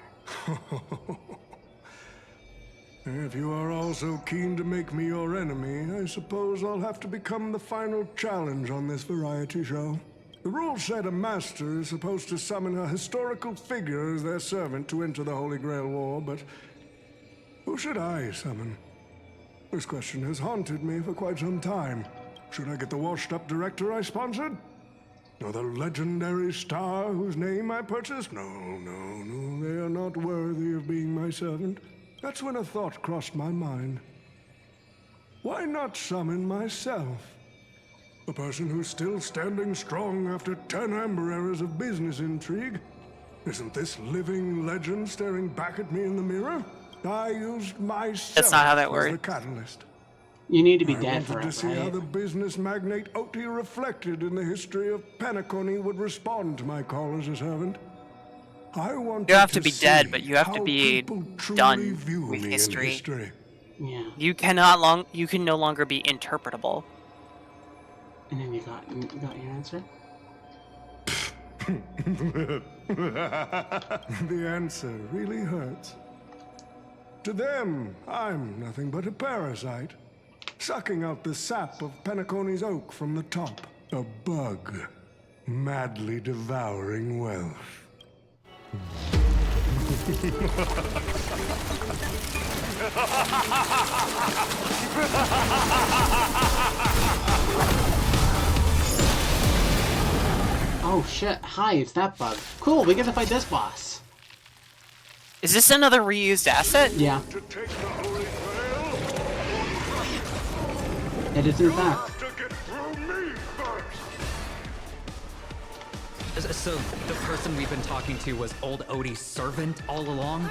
If you are all so keen to make me your enemy, I suppose I'll have to become the final challenge on this variety show. The rules said a master is supposed to summon a historical figure as their servant to enter the Holy Grail War, but who should I summon? This question has haunted me for quite some time. Should I get the washed-up director I sponsored? Or the legendary star whose name I purchased? No, they are not worthy of being my servant. That's when a thought crossed my mind. Why not summon myself? A person who's still standing strong after 10 amber eras of business intrigue? Isn't this living legend staring back at me in the mirror? I used myself That's not how that as works. the catalyst. You need to be I dead wanted for to it, see how right? the business magnate Oti reflected in the history of Penacony would respond to my call as a servant. I wanted You have to be see dead, but you have to how be people truly done view with me history. in history. Yeah. You can no longer be interpretable. And then you got your answer? The answer really hurts. To them, I'm nothing but a parasite, sucking out the sap of Penacony's oak from the top. A bug, madly devouring wealth. Oh shit, hi, it's that bug. Cool, we get to fight this boss. Is this another reused asset? Yeah. It is in fact. So, the person we've been talking to was old Odie's servant all along?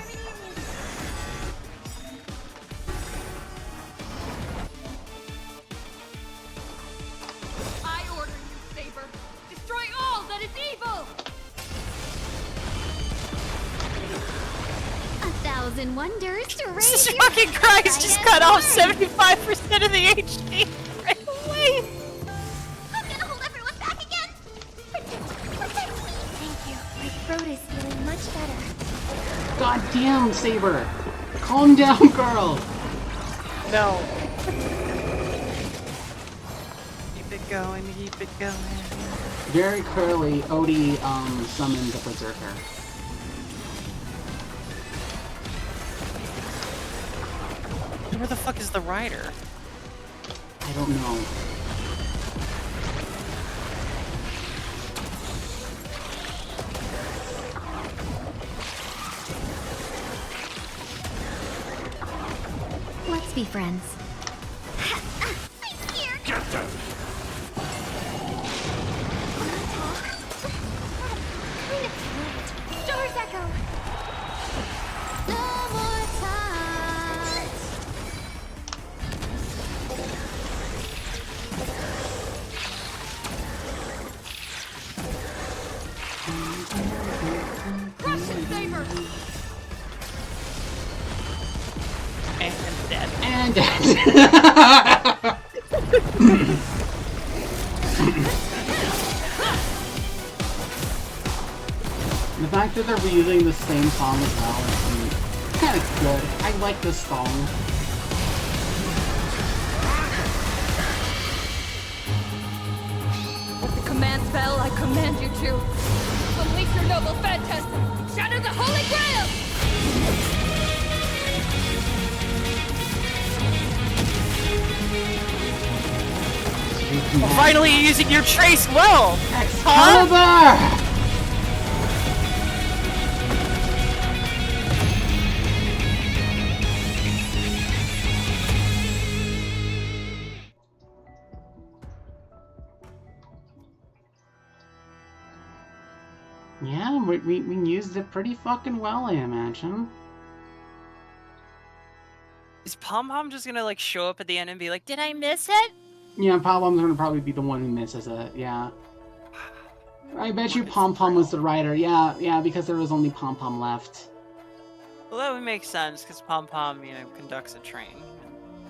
I order you, Saber. Destroy all that is evil! 1,000 wonders to raise Jesus your fucking Christ, just cut off mind. 75% of the HD right away! I'm gonna hold everyone back again. Protect me. Thank you. My throat is feeling much better. God damn, Saber! Calm down, girl! No. Keep it going, keep it going. Very clearly, Odie summoned the Berserker. Where the fuck is the rider? I don't know. Let's be friends. Get them! Doors echo. No more time. Russian Saber! And dead. And dead. The fact that they're reusing the same song as well is kind of good. I like this song. With the command spell, I command you to unleash your noble phantasm! Shatter the Holy Grail! Finally using your trace well! Excalibur! Yeah, we used it pretty fucking well, I imagine. Is Pom Pom just gonna like show up at the end and be like, did I miss it? Yeah, Pom Pom's gonna probably be the one who misses it, yeah. I bet you Pom Pom was the writer, yeah, because there was only Pom Pom left. Well, that would make sense, because Pom Pom, you know, conducts a train.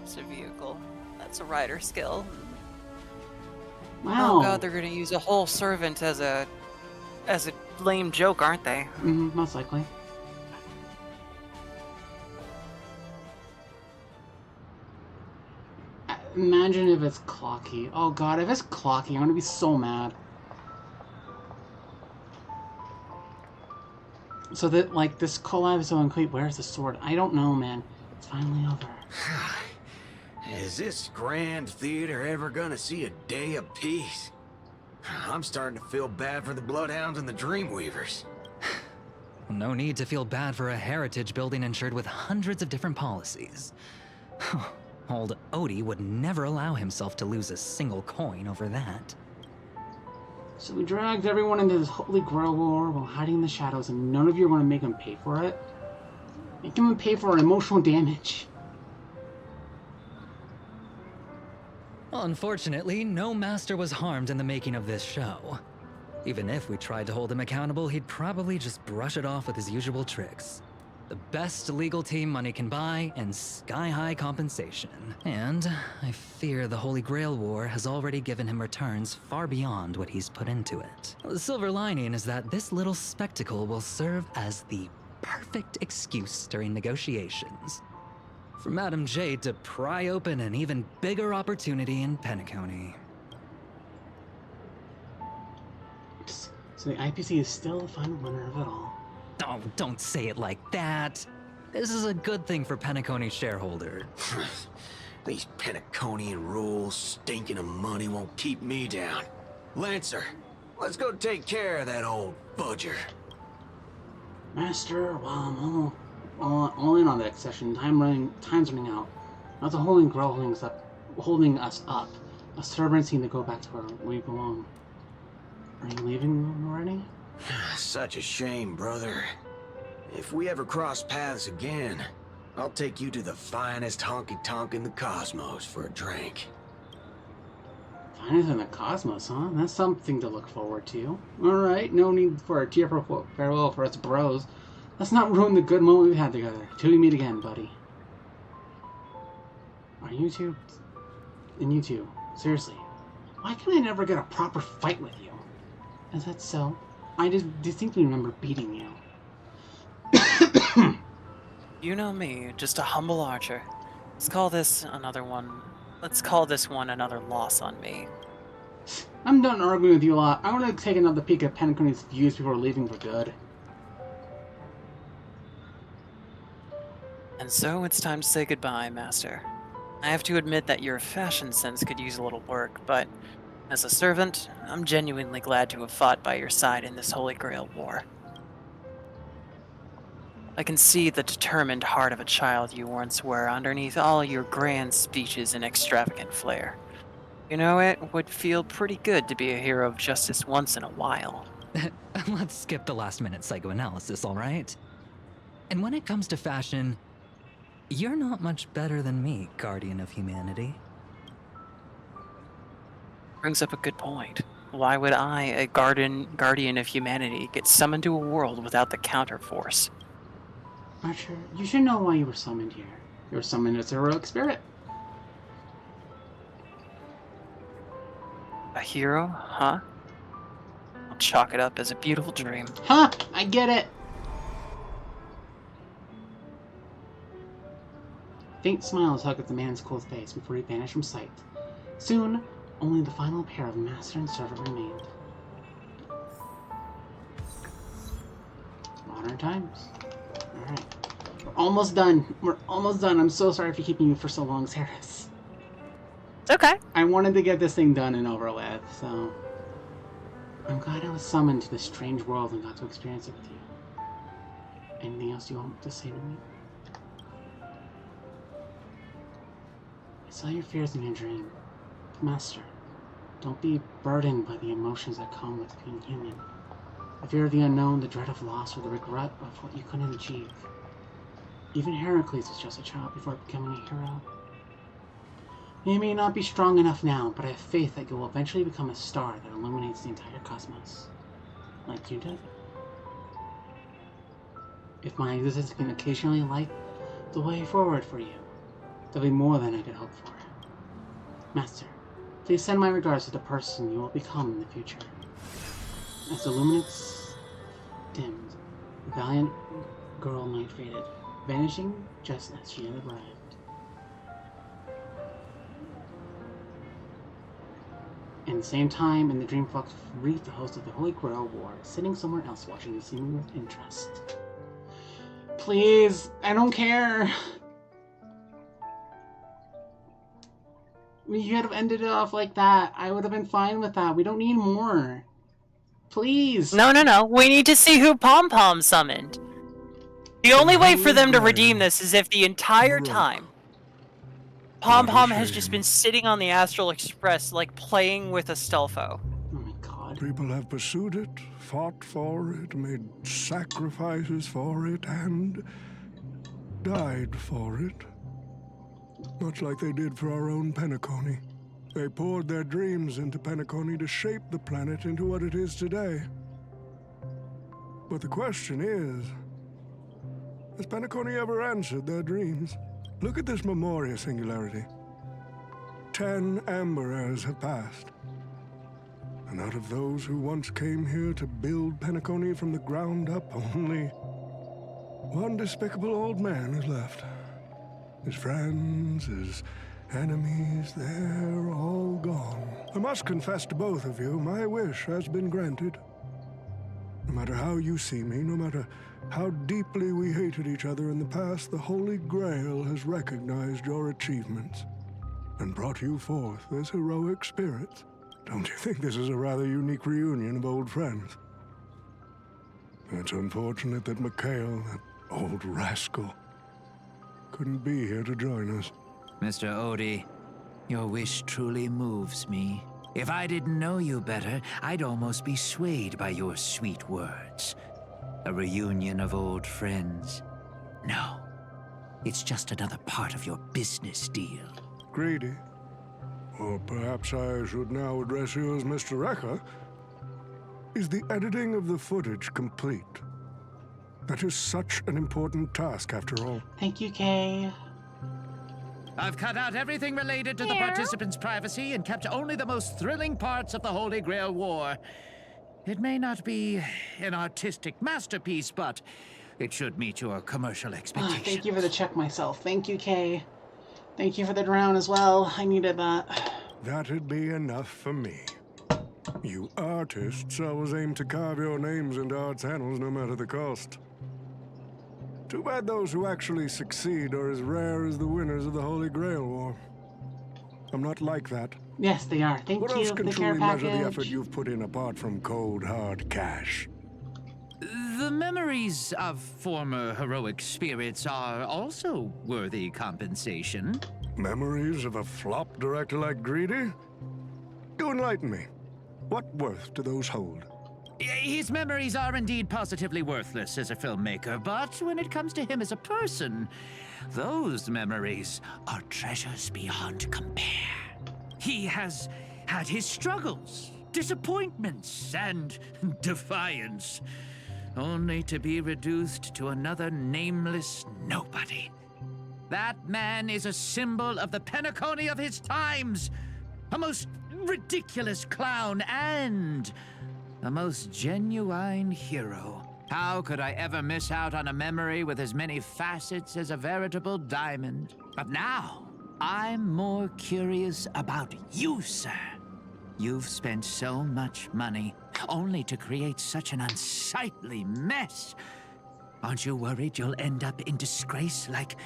It's a vehicle. That's a rider skill. Wow. Oh god, they're gonna use a whole servant as a lame joke, aren't they? Most likely. Imagine if it's Clocky. Oh god, if it's Clocky, I'm gonna be so mad. So that, like, this collab is so unclear. Where's the sword? I don't know, man. It's finally over. Is this grand theater ever gonna see a day of peace? I'm starting to feel bad for the Bloodhounds and the Dreamweavers. No need to feel bad for a heritage building insured with hundreds of different policies. Old Odie would never allow himself to lose a single coin over that. So we dragged everyone into this Holy Grail War while hiding in the shadows, and none of you are going to make them pay for it? Make him pay for emotional damage. Well, unfortunately, no master was harmed in the making of this show. Even if we tried to hold him accountable, he'd probably just brush it off with his usual tricks. The best legal team money can buy, and sky-high compensation. And I fear the Holy Grail War has already given him returns far beyond what he's put into it. The silver lining is that this little spectacle will serve as the perfect excuse during negotiations for Madame Jade to pry open an even bigger opportunity in Penacony. So the IPC is still the final winner of it all. Oh, don't say it like that. This is a good thing for Penacony's shareholder. These Penaconian rules, stinking of money won't keep me down. Lancer, let's go take care of that old budger. Master, well, I'm all in on that session. Time's running out. Not the Holy Grail holding us up. A servants need to go back to where we belong. Are you leaving already? Such a shame, brother. If we ever cross paths again, I'll take you to the finest honky-tonk in the cosmos for a drink. Finest in the cosmos, huh? That's something to look forward to. Alright, no need for a tearful farewell for us bros. Let's not ruin the good moment we've had together. Till we meet again, buddy. Are you two? And you two, seriously, why can I never get a proper fight with you? Is that so? I just distinctly remember beating you. You know me, just a humble archer. Let's call this another one. Let's call this one another loss on me. I'm done arguing with you a lot. I want to take another peek at Penacony's views before leaving for good. And so it's time to say goodbye, Master. I have to admit that your fashion sense could use a little work, but as a servant, I'm genuinely glad to have fought by your side in this Holy Grail War. I can see the determined heart of a child you once were underneath all your grand speeches and extravagant flair. You know, it would feel pretty good to be a hero of justice once in a while. Let's skip the last-minute psychoanalysis, all right? And when it comes to fashion, you're not much better than me, Guardian of Humanity. Brings up a good point. Why would I, a guardian of humanity, get summoned to a world without the counterforce? Archer, you should know why you were summoned here. You were summoned as a heroic spirit. A hero, huh? I'll chalk it up as a beautiful dream. Huh! I get it! Faint smiles hug at the man's cold face before he vanished from sight. Soon, only the final pair of master and servant remained. Modern times. Alright. We're almost done. We're almost done. I'm so sorry for keeping you for so long, Saris. It's okay. I wanted to get this thing done and over with, so... I'm glad I was summoned to this strange world and got to experience it with you. Anything else you want to say to me? I saw your fears in your dream. Master, don't be burdened by the emotions that come with being human. The fear of the unknown, the dread of loss, or the regret of what you couldn't achieve. Even Heracles was just a child before becoming a hero. You may not be strong enough now, but I have faith that you will eventually become a star that illuminates the entire cosmos. Like you did. If my existence can occasionally light the way forward for you, there'll be more than I could hope for. Master, please send my regards to the person you will become in the future. As the luminance dimmed, the valiant girl night faded, vanishing just as she had arrived. In the same time, in the dream Fox reached the host of the Holy Grail War, sitting somewhere else watching the scene with interest. Please, I don't care. You could have ended it off like that. I would have been fine with that. We don't need more. Please. No. We need to see who Pom Pom summoned. The only way for them to redeem this is if the entire time Pom Pom has just been sitting on the Astral Express, like playing with Astolfo. Oh my god. People have pursued it, fought for it, made sacrifices for it, and died for it. Much like they did for our own Penacony. They poured their dreams into Penacony to shape the planet into what it is today. But the question is, has Penacony ever answered their dreams? Look at this Memoria singularity. 10 Amber Heirs have passed. And out of those who once came here to build Penacony from the ground up, only one despicable old man is left. His friends, his enemies, they're all gone. I must confess to both of you, my wish has been granted. No matter how you see me, no matter how deeply we hated each other in the past, the Holy Grail has recognized your achievements and brought you forth as heroic spirits. Don't you think this is a rather unique reunion of old friends? It's unfortunate that Mikhail, that old rascal, couldn't be here to join us. Mr. Odie, your wish truly moves me. If I didn't know you better, I'd almost be swayed by your sweet words. A reunion of old friends. No, it's just another part of your business deal. Greedy. Or perhaps I should now address you as Mr. Rekka. Is the editing of the footage complete? That is such an important task, after all. Thank you, Kay. I've cut out everything related to the participants' privacy and kept only the most thrilling parts of the Holy Grail War. It may not be an artistic masterpiece, but it should meet your commercial expectations. Thank you for the check myself. Thank you, Kay. Thank you for the drown as well. I needed that. That'd be enough for me. You artists always aim to carve your names into art's annals no matter the cost. Too bad those who actually succeed are as rare as the winners of the Holy Grail War. I'm not like that. Yes, they are. Thank what you else for can the care truly measure package. the effort you've put in apart from cold, hard cash? The memories of former heroic spirits are also worthy compensation. Memories of a flop director like Greedy? Do enlighten me. What worth do those hold? His memories are indeed positively worthless as a filmmaker, but when it comes to him as a person, those memories are treasures beyond compare. He has had his struggles, disappointments, and defiance, only to be reduced to another nameless nobody. That man is a symbol of the Penacony of his times, a most ridiculous clown and a most genuine hero. How could I ever miss out on a memory with as many facets as a veritable diamond? But now, I'm more curious about you, sir. You've spent so much money, only to create such an unsightly mess. Aren't you worried you'll end up in disgrace like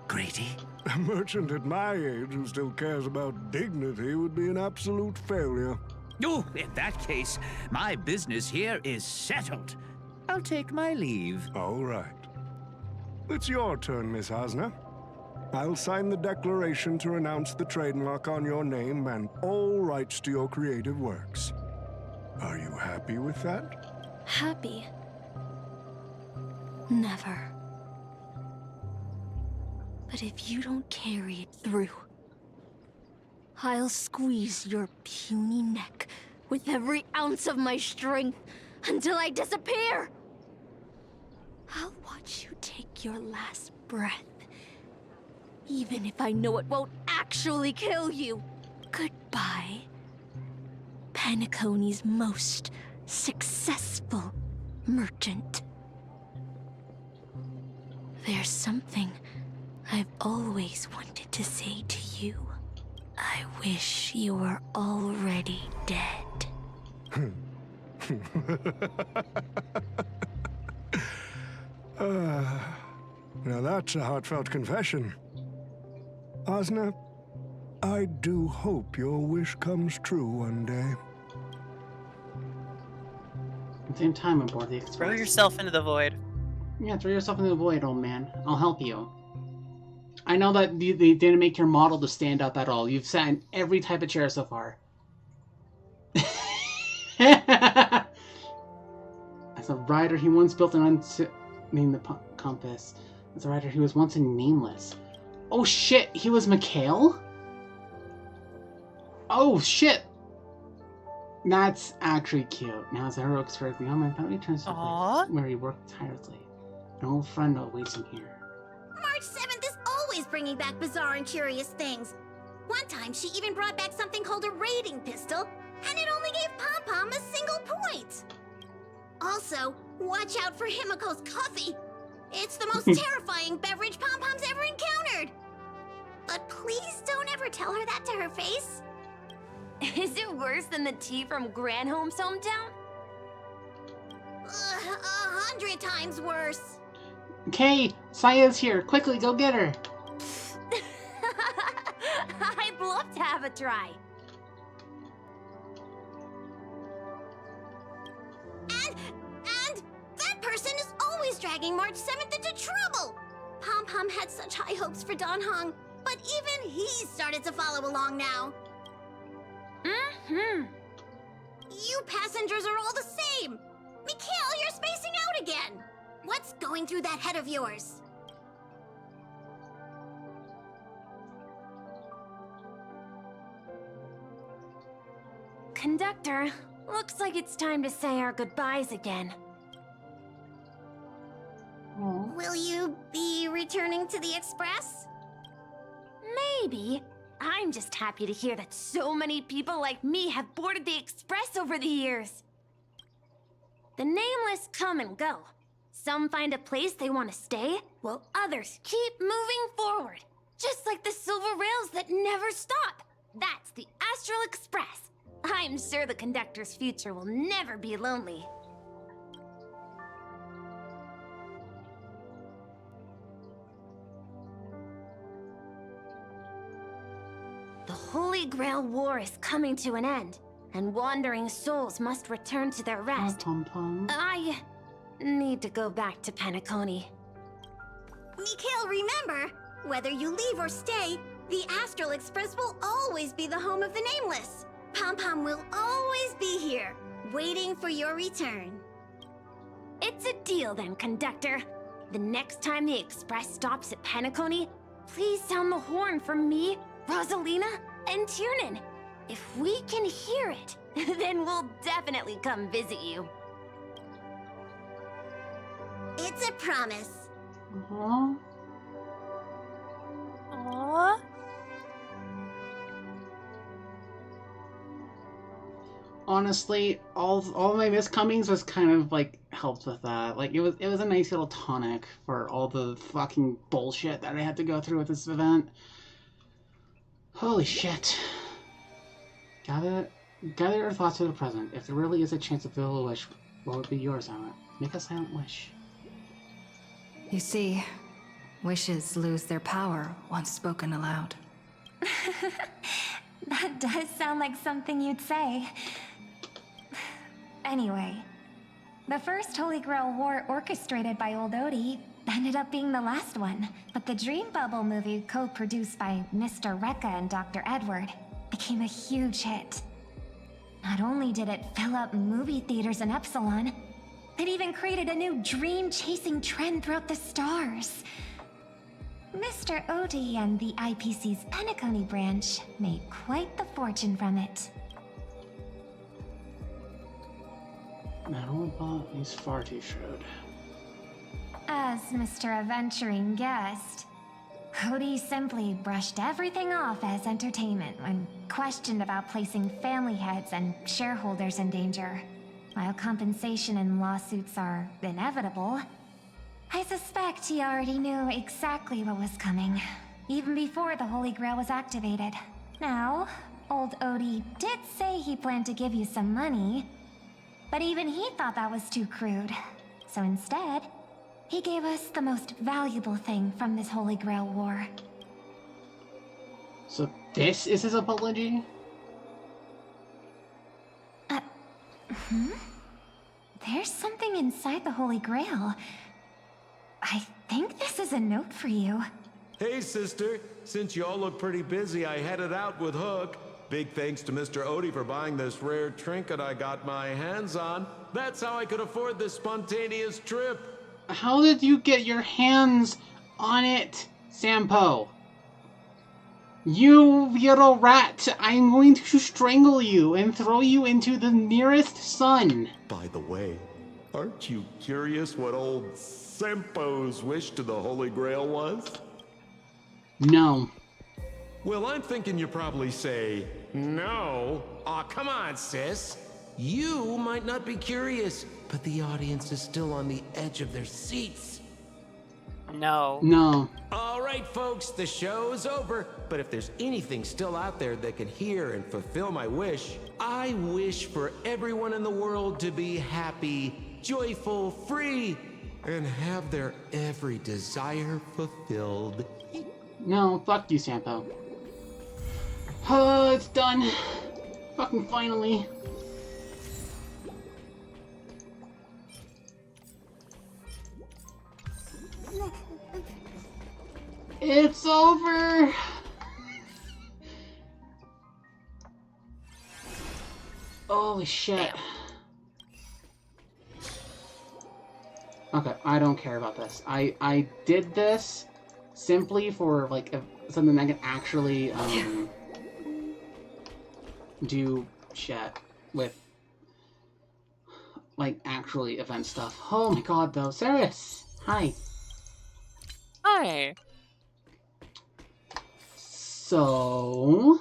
Grady? A merchant at my age who still cares about dignity would be an absolute failure. Oh, in that case, my business here is settled. I'll take my leave. All right. It's your turn, Miss Asna. I'll sign the declaration to renounce the trademark on your name and all rights to your creative works. Are you happy with that? Happy? Never. But if you don't carry it through, I'll squeeze your puny neck with every ounce of my strength until I disappear! I'll watch you take your last breath, even if I know it won't actually kill you. Goodbye, Penacony's most successful merchant. There's something I've always wanted to say to you. I wish you were already dead. Now that's a heartfelt confession. Asna, I do hope your wish comes true one day. At the same time aboard the Express. Throw yourself into the void. Yeah, throw yourself into the void, old man. I'll help you. I know that they didn't make your model to stand up at all. You've sat in every type of chair so far. As a rider, he once built an unnamed compass. As a writer, he was once a nameless. Oh shit, he was Mikhail? Oh shit! That's actually cute. Now, as a heroic spirit beyond my thought, he returns to the place where he worked tirelessly. An old friend awaits him here. March 7th is always bringing back bizarre and curious things. One time, she even brought back something called a raiding pistol, and it only gave Pom-Pom a single point. Also, watch out for Himiko's coffee. It's the most terrifying beverage Pom-Pom's ever encountered. But please don't ever tell her that to her face. Is it worse than the tea from Granholm's hometown? 100 times worse. Okay, Saya's here. Quickly, go get her. I'd love to have a try. And that person is always dragging March 7th into trouble. Pom-Pom had such high hopes for Dan Hong, but even he started to follow along now. You passengers are all the same. Mikhail, you're spacing out again. What's going through that head of yours? Conductor, looks like it's time to say our goodbyes again. Will you be returning to the Express? Maybe. I'm just happy to hear that so many people like me have boarded the Express over the years. The nameless come and go. Some find a place they want to stay, while others keep moving forward. Just like the silver rails that never stop. That's the Astral Express. I'm sure the conductor's future will never be lonely. The Holy Grail War is coming to an end, and wandering souls must return to their rest. I need to go back to Penacony. Mikhail, remember, whether you leave or stay, the Astral Express will always be the home of the Nameless. Pom-Pom will always be here, waiting for your return. It's a deal then, conductor. The next time the Express stops at Penacony, please sound the horn for me, Rosalina, and Tiernan. If we can hear it, then we'll definitely come visit you. It's a promise. Aww. Aww. Honestly, all my miscomings was kind of like helped with that. Like it was a nice little tonic for all the fucking bullshit that I had to go through with this event. Holy shit. Gather your thoughts to the present. If there really is a chance to fulfill a wish, what would be yours, Emmett? Make a silent wish. You see, wishes lose their power once spoken aloud. That does sound like something you'd say. Anyway, the first Holy Grail War orchestrated by Old Odie ended up being the last one, but the Dream Bubble movie co-produced by Mr. Rekka and Dr. Edward became a huge hit. Not only did it fill up movie theaters in Epsilon, it even created a new dream-chasing trend throughout the stars. Mr. Odie and the IPC's Penacony branch made quite the fortune from it. Now, he's far too shrewd. As Mr. Adventuring guessed, Odie simply brushed everything off as entertainment when questioned about placing family heads and shareholders in danger. While compensation and lawsuits are inevitable, I suspect he already knew exactly what was coming, even before the Holy Grail was activated. Now, old Odie did say he planned to give you some money, but even he thought that was too crude. So instead, he gave us the most valuable thing from this Holy Grail War. So this is his apology? There's something inside the Holy Grail. I think this is a note for you. Hey, sister. Since you all look pretty busy, I headed out with Hook. Big thanks to Mr. Odie for buying this rare trinket I got my hands on. That's how I could afford this spontaneous trip. How did you get your hands On it, Sampo. You little rat, I'm going to strangle you and throw you into the nearest sun. By the way, aren't you curious what old Sempo's wish to the Holy Grail was? No. Well, I'm thinking you probably say, no. Aw, come on, sis. You might not be curious, but the audience is still on the edge of their seats. No. No. All right, folks, the show's over. But if there's anything still out there that can hear and fulfill my wish, I wish for everyone in the world to be happy, joyful, free, and have their every desire fulfilled. No, fuck you, Sampo. Oh, it's done. Fucking finally. It's over! Holy shit. Okay, I don't care about this. I did this simply for, like, something I can actually, do shit with, like, actually event stuff. Oh my god, though. Saris! Hi. Hi. So,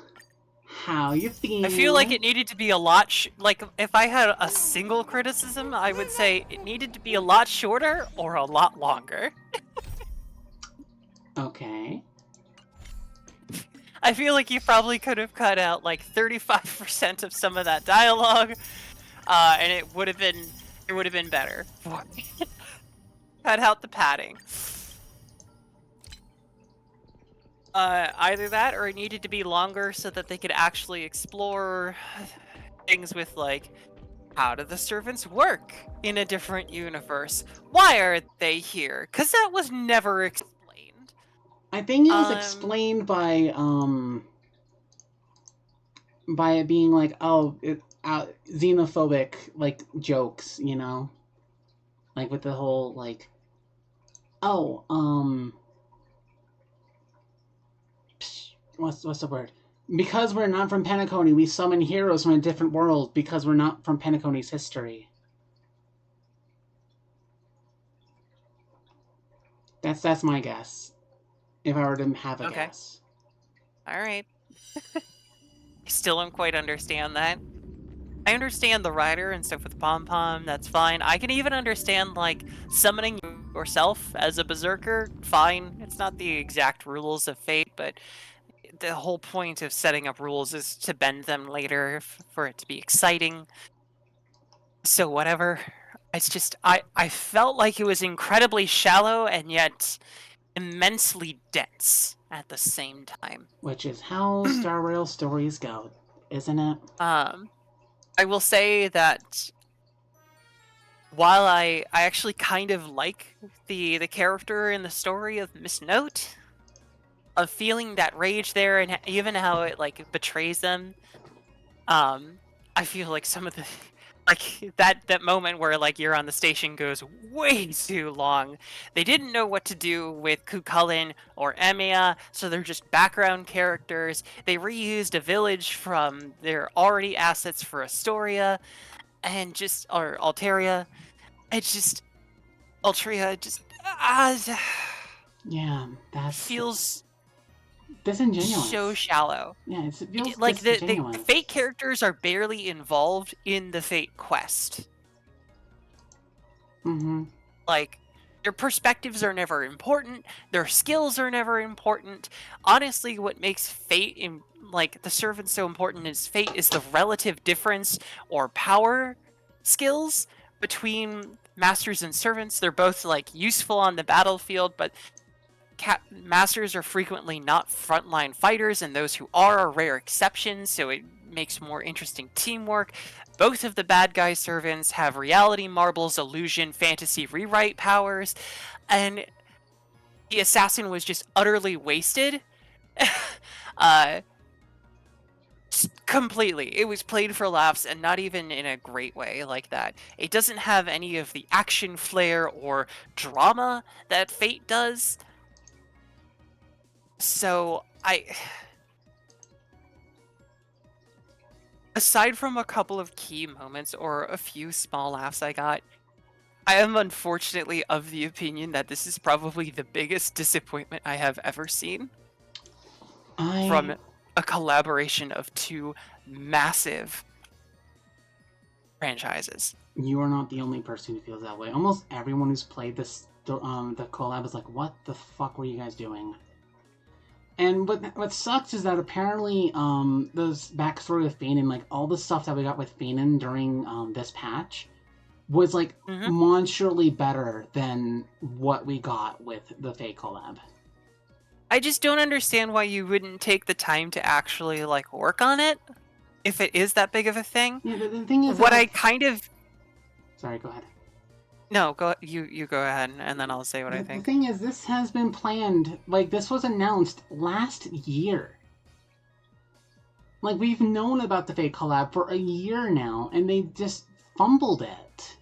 how you feeling? I feel like it needed to be a lot like, if I had a single criticism, I would say it needed to be a lot shorter or a lot longer. Okay. I feel like you probably could have cut out like 35% of some of that dialogue, and it would have been better. Cut out the padding. Either that, or it needed to be longer so that they could actually explore things with, like, how do the servants work in a different universe? Why are they here? Because that was never explained. I think it was explained by it being like, oh, xenophobic, like, jokes, you know? Like, with the whole, like, oh, what's the word? Because we're not from Penacony, we summon heroes from a different world because we're not from Penacony's history. That's my guess. If I were to have a guess. Alright. I still don't quite understand that. I understand the rider and stuff with pom-pom, that's fine. I can even understand, like, summoning yourself as a berserker, fine. It's not the exact rules of fate, but the whole point of setting up rules is to bend them later for it to be exciting. So whatever. It's just, I felt like it was incredibly shallow and yet immensely dense at the same time. Which is how Star Rail stories go, isn't it? I will say that while I actually kind of like the character in the story of Miss Note, of feeling that rage there and even how it, like, betrays them, I feel like some of the, like, that moment where, like, you're on the station goes way too long. They didn't know what to do with Cucullin or Emiya, so they're just background characters. They reused a village from their already assets for Astoria, and or Alteria. It's just, Altria just, yeah, that feels disingenuous. so shallow. Yeah, it feels like the disingenuous. Fate characters are barely involved in the Fate quest. Mm-hmm. Like, their perspectives are never important. Their skills are never important. Honestly, what makes Fate, like, the servants so important is Fate is the relative difference or power skills between masters and servants. They're both, like, useful on the battlefield, but masters are frequently not frontline fighters, and those who are rare exceptions, so it makes more interesting teamwork. Both of the bad guy servants have reality marbles, illusion, fantasy rewrite powers, and the assassin was just utterly wasted. Completely. It was played for laughs, and not even in a great way like that. It doesn't have any of the action flair or drama that Fate does. So aside from a couple of key moments or a few small laughs I got, I am unfortunately of the opinion that this is probably the biggest disappointment I have ever seen from a collaboration of two massive franchises. You are not the only person who feels that way. Almost everyone who's played this, the collab is like, what the fuck were you guys doing? And what sucks is that apparently this backstory with Fanon, like all the stuff that we got with Fanon during this patch, was like monstrously better than what we got with the Fae collab. I just don't understand why you wouldn't take the time to actually like work on it if it is that big of a thing. Yeah, the thing is, what I kind of sorry, go ahead. No, you go ahead, and then I'll say what I think. The thing is, this has been planned. Like, this was announced last year. Like, we've known about the Fate collab for a year now, and they just fumbled it.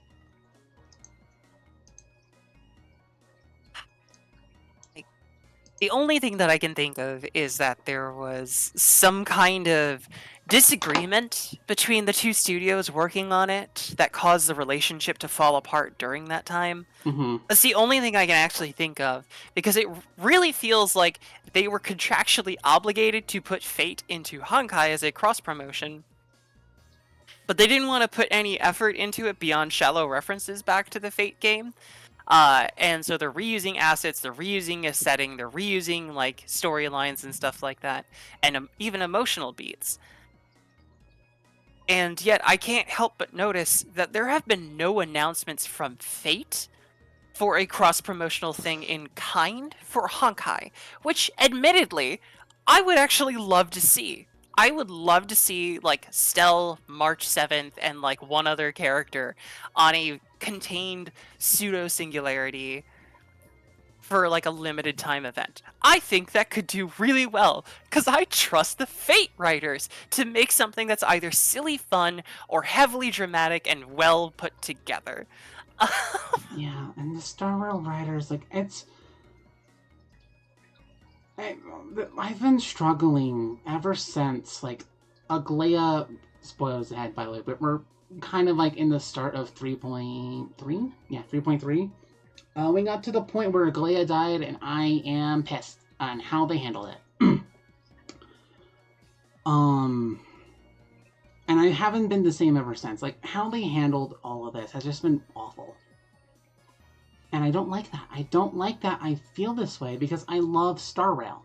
The only thing that I can think of is that there was some kind of disagreement between the two studios working on it that caused the relationship to fall apart during that time. That's the only thing I can actually think of, because it really feels like they were contractually obligated to put Fate into Honkai as a cross-promotion, but they didn't want to put any effort into it beyond shallow references back to the Fate game. And so they're reusing assets, they're reusing a setting, they're reusing like storylines and stuff like that, and even emotional beats. And yet I can't help but notice that there have been no announcements from Fate for a cross-promotional thing in kind for Honkai, which admittedly I would actually love to see. I would love to see like Stell, March 7th, and like one other character on a contained pseudo-singularity for like a limited time event. I think that could do really well, because I trust the Fate writers to make something that's either silly fun or heavily dramatic and well put together. Yeah, and the Star World writers, like, it's... I've been struggling ever since, like, Aglaya, spoilers ahead, by the way, but we're kind of like in the start of 3.3? Yeah, 3.3. We got to the point where Aglaya died, and I am pissed on how they handled it. And I haven't been the same ever since. Like, how they handled all of this has just been awful. And I don't like that. I don't like that I feel this way, because I love Star Rail.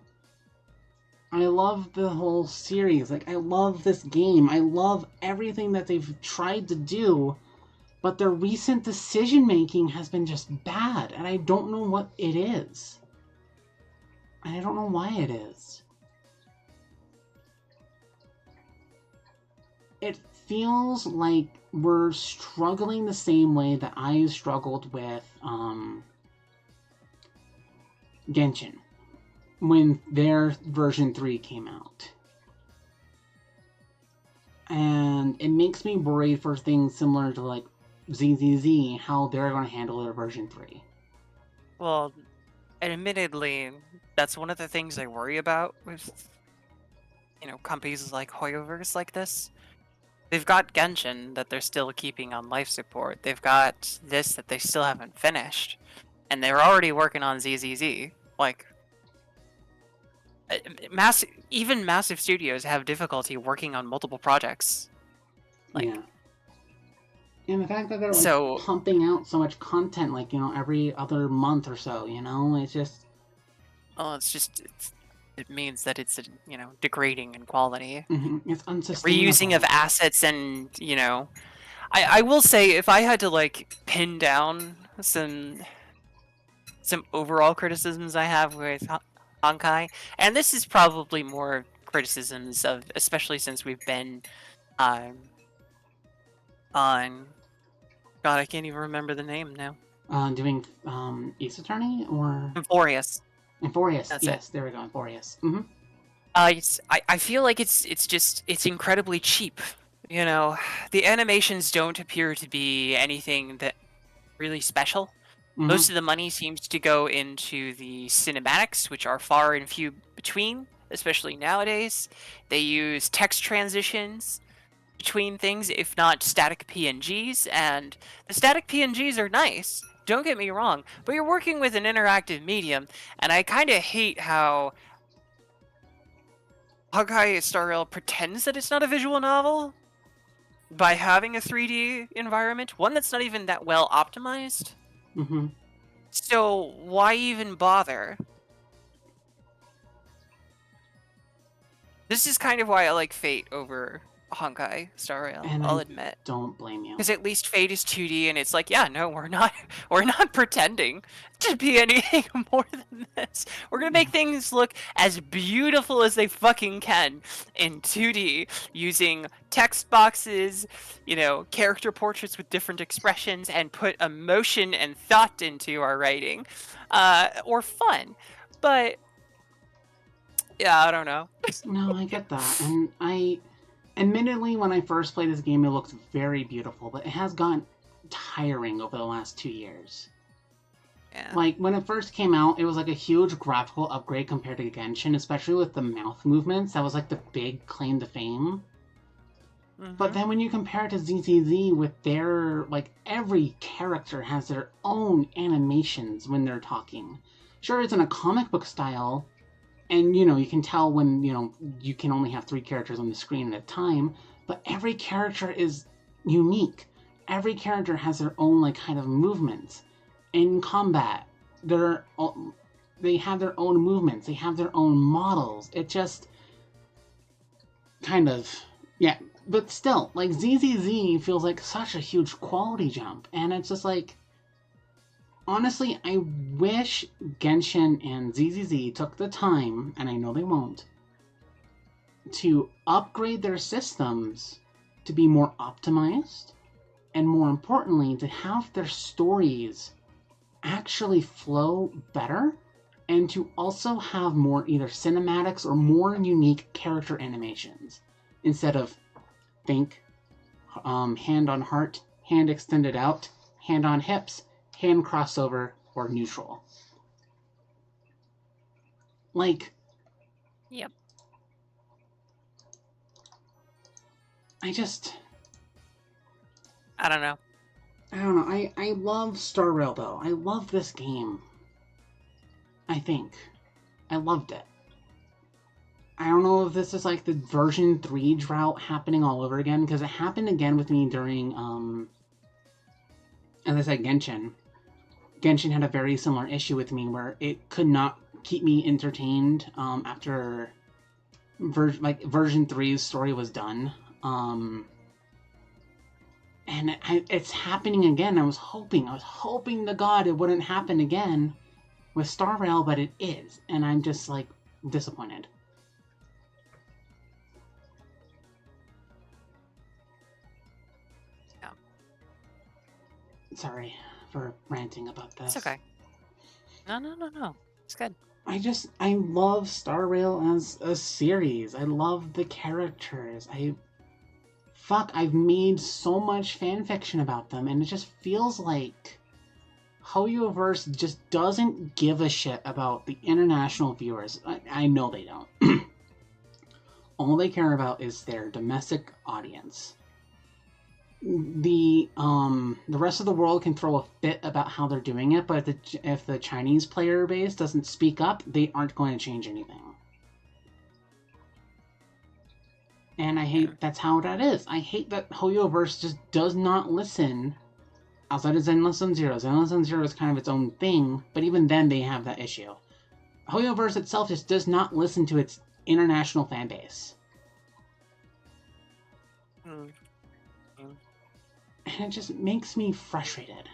I love the whole series. Like, I love this game. I love everything that they've tried to do, but their recent decision-making has been just bad, and I don't know what it is. And I don't know why it is. It feels like we're struggling the same way that I struggled with Genshin when their version 3 came out. And it makes me worried for things similar to like ZZZ, how they're going to handle their version 3. Well, admittedly, that's one of the things I worry about with, companies like Hoyoverse like this. They've got Genshin that they're still keeping on life support. They've got this that they still haven't finished. And they're already working on ZZZ. Like, even massive studios have difficulty working on multiple projects. Like, yeah. And the fact that they're pumping out so much content, like, every other month or so, it's just... Well, it means that it's, degrading in quality. It's unsustainable. Reusing of assets and, I will say, if I had to, like, pin down some overall criticisms I have with Honkai, and this is probably more criticisms of, especially since we've been on... God, I can't even remember the name now. Doing Ace Attorney or Euphorious. Euphorious. That's yes, it. There we go. Euphorious. I feel like it's incredibly cheap. The animations don't appear to be anything that really special. Most of the money seems to go into the cinematics, which are far and few between, especially nowadays. They use text transitions between things, if not static PNGs, and the static PNGs are nice. Don't get me wrong, but you're working with an interactive medium, and I kind of hate how Honkai Star Rail pretends that it's not a visual novel by having a 3D environment, one that's not even that well optimized. Mm-hmm. So why even bother? This is kind of why I like Fate over Honkai Star Rail, And I'll I admit. don't blame you. Because at least Fate is 2D, and it's like, yeah, no, we're not pretending to be anything more than this. We're gonna make things look as beautiful as they fucking can in 2D, using text boxes, you know, character portraits with different expressions, and put emotion and thought into our writing, or fun. But yeah, I don't know. No, I get that, and admittedly, when I first played this game, it looked very beautiful, but it has gotten tiring over the last 2 years. Yeah. Like, when it first came out, it was like a huge graphical upgrade compared to Genshin, especially with the mouth movements. That was like the big claim to fame. But then when you compare it to ZZZ with their, like, every character has their own animations when they're talking. Sure, it's in a comic book style, and, you know, you can tell when, you know, you can only have 3 characters on the screen at a time, but every character is unique. Every character has their own, like, kind of movements. In combat, they have their own movements. They have their own models. It just kind of, yeah. But still, like, ZZZ feels like such a huge quality jump, and it's just like, honestly, I wish Genshin and ZZZ took the time, and I know they won't, to upgrade their systems to be more optimized, and more importantly, to have their stories actually flow better, and to also have more either cinematics or more unique character animations, instead of think, hand on heart, hand extended out, hand on hips, hand crossover, or neutral. Like, yep. I don't know. I love Star Rail, though. I love this game. I think. I loved it. I don't know if this is like the version 3 drought happening all over again, because it happened again with me during, as I said, Genshin. Genshin had a very similar issue with me where it could not keep me entertained after version 3's story was done. And it's happening again. I was hoping to God it wouldn't happen again with Star Rail, but it is, and I'm just like disappointed. Yeah. Sorry for ranting about this. It's okay. No. It's good. I love Star Rail as a series. I love the characters. I've made so much fanfiction about them, and it just feels like Hoyoverse just doesn't give a shit about the international viewers. I know they don't. All they care about is their domestic audience. The rest of the world can throw a fit about how they're doing it, but if the Chinese player base doesn't speak up, they aren't going to change anything. And I hate that's how that is. I hate that Hoyoverse just does not listen outside of Zenless Zone Zero. Zenless Zone Zero is kind of its own thing, but even then they have that issue. Hoyoverse itself just does not listen to its international fan base. And it just makes me frustrated.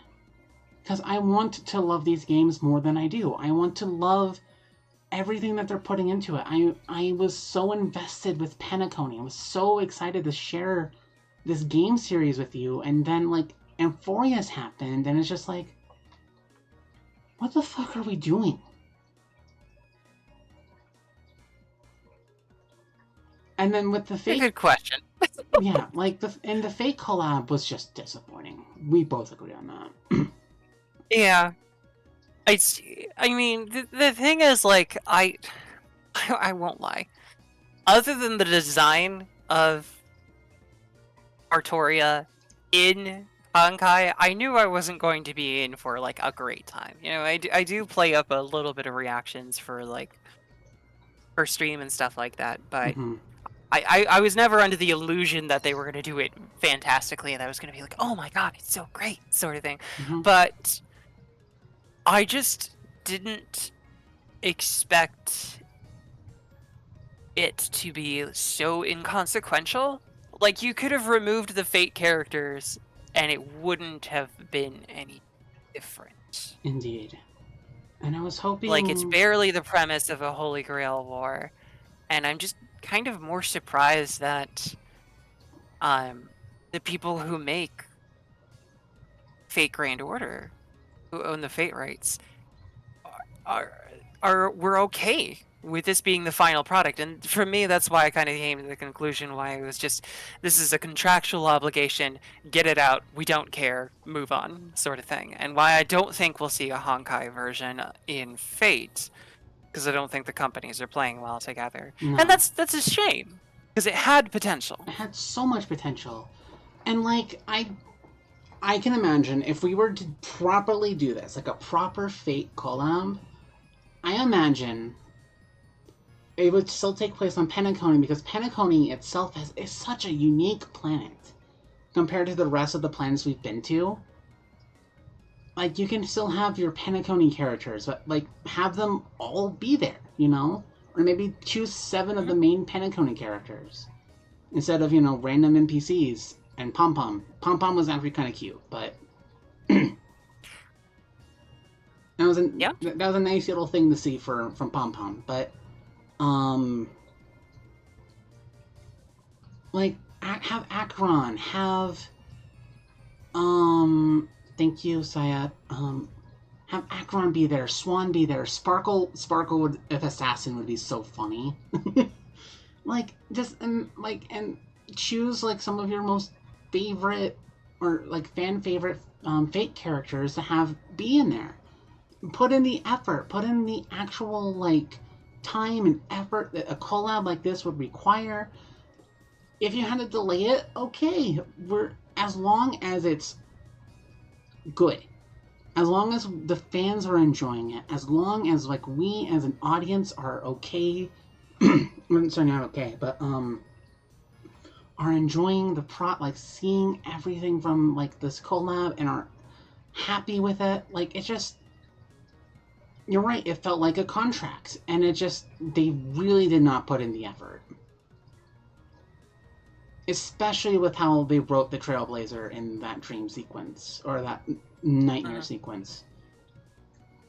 Because I want to love these games more than I do. I want to love everything that they're putting into it. I was so invested with Penacony. I was so excited to share this game series with you. And then, like, Amphoria's happened, and it's just like, what the fuck are we doing? And then with the fake... Good question. Yeah, like, the fake collab was just disappointing. We both agree on that. Yeah. I mean, the thing is, like, I won't lie. Other than the design of Artoria in Honkai, I knew I wasn't going to be in for, like, a great time. You know, I do play up a little bit of reactions for, like, for stream and stuff like that, but Mm-hmm. I was never under the illusion that they were going to do it fantastically and I was going to be like, oh my god, it's so great, sort of thing. Mm-hmm. But I just didn't expect it to be so inconsequential. Like, you could have removed the Fate characters and it wouldn't have been any different. Indeed. And I was hoping... Like, it's barely the premise of a Holy Grail war. And I'm just kind of more surprised that the people who make Fate Grand Order, who own the Fate rights, were okay with this being the final product. And for me, that's why I kind of came to the conclusion why it was just, this is a contractual obligation, get it out, we don't care, move on, sort of thing. And why I don't think we'll see a Honkai version in Fate, because I don't think the companies are playing well together. No. And that's a shame, because it had potential. It had so much potential. And, like, I can imagine if we were to properly do this, like a proper Fate collab, I imagine it would still take place on Penacony, because Penacony itself is such a unique planet compared to the rest of the planets we've been to. Like, you can still have your Penacony characters, but, like, have them all be there, you know? Or maybe choose 7 of the main Penacony characters instead of, you know, random NPCs and Pom Pom. Pom Pom was actually kind of cute, but that was a nice little thing to see from Pom Pom. But like, have Akron, have thank you, Sayat. Have Akron be there, Swan be there, Sparkle would, if Assassin, would be so funny. Like, just and choose like some of your most favorite or like fan favorite Fate characters to have be in there. Put in the effort, put in the actual like time and effort that a collab like this would require. If you had to delay it, okay, as long as it's good, as long as the fans are enjoying it, as long as like we as an audience are okay, sorry, not okay, but are enjoying the like seeing everything from like this collab and are happy with it. Like, it just, you're right, it felt like a contract, and it just, they really did not put in the effort. Especially with how they wrote the Trailblazer in that dream sequence, or that nightmare sequence.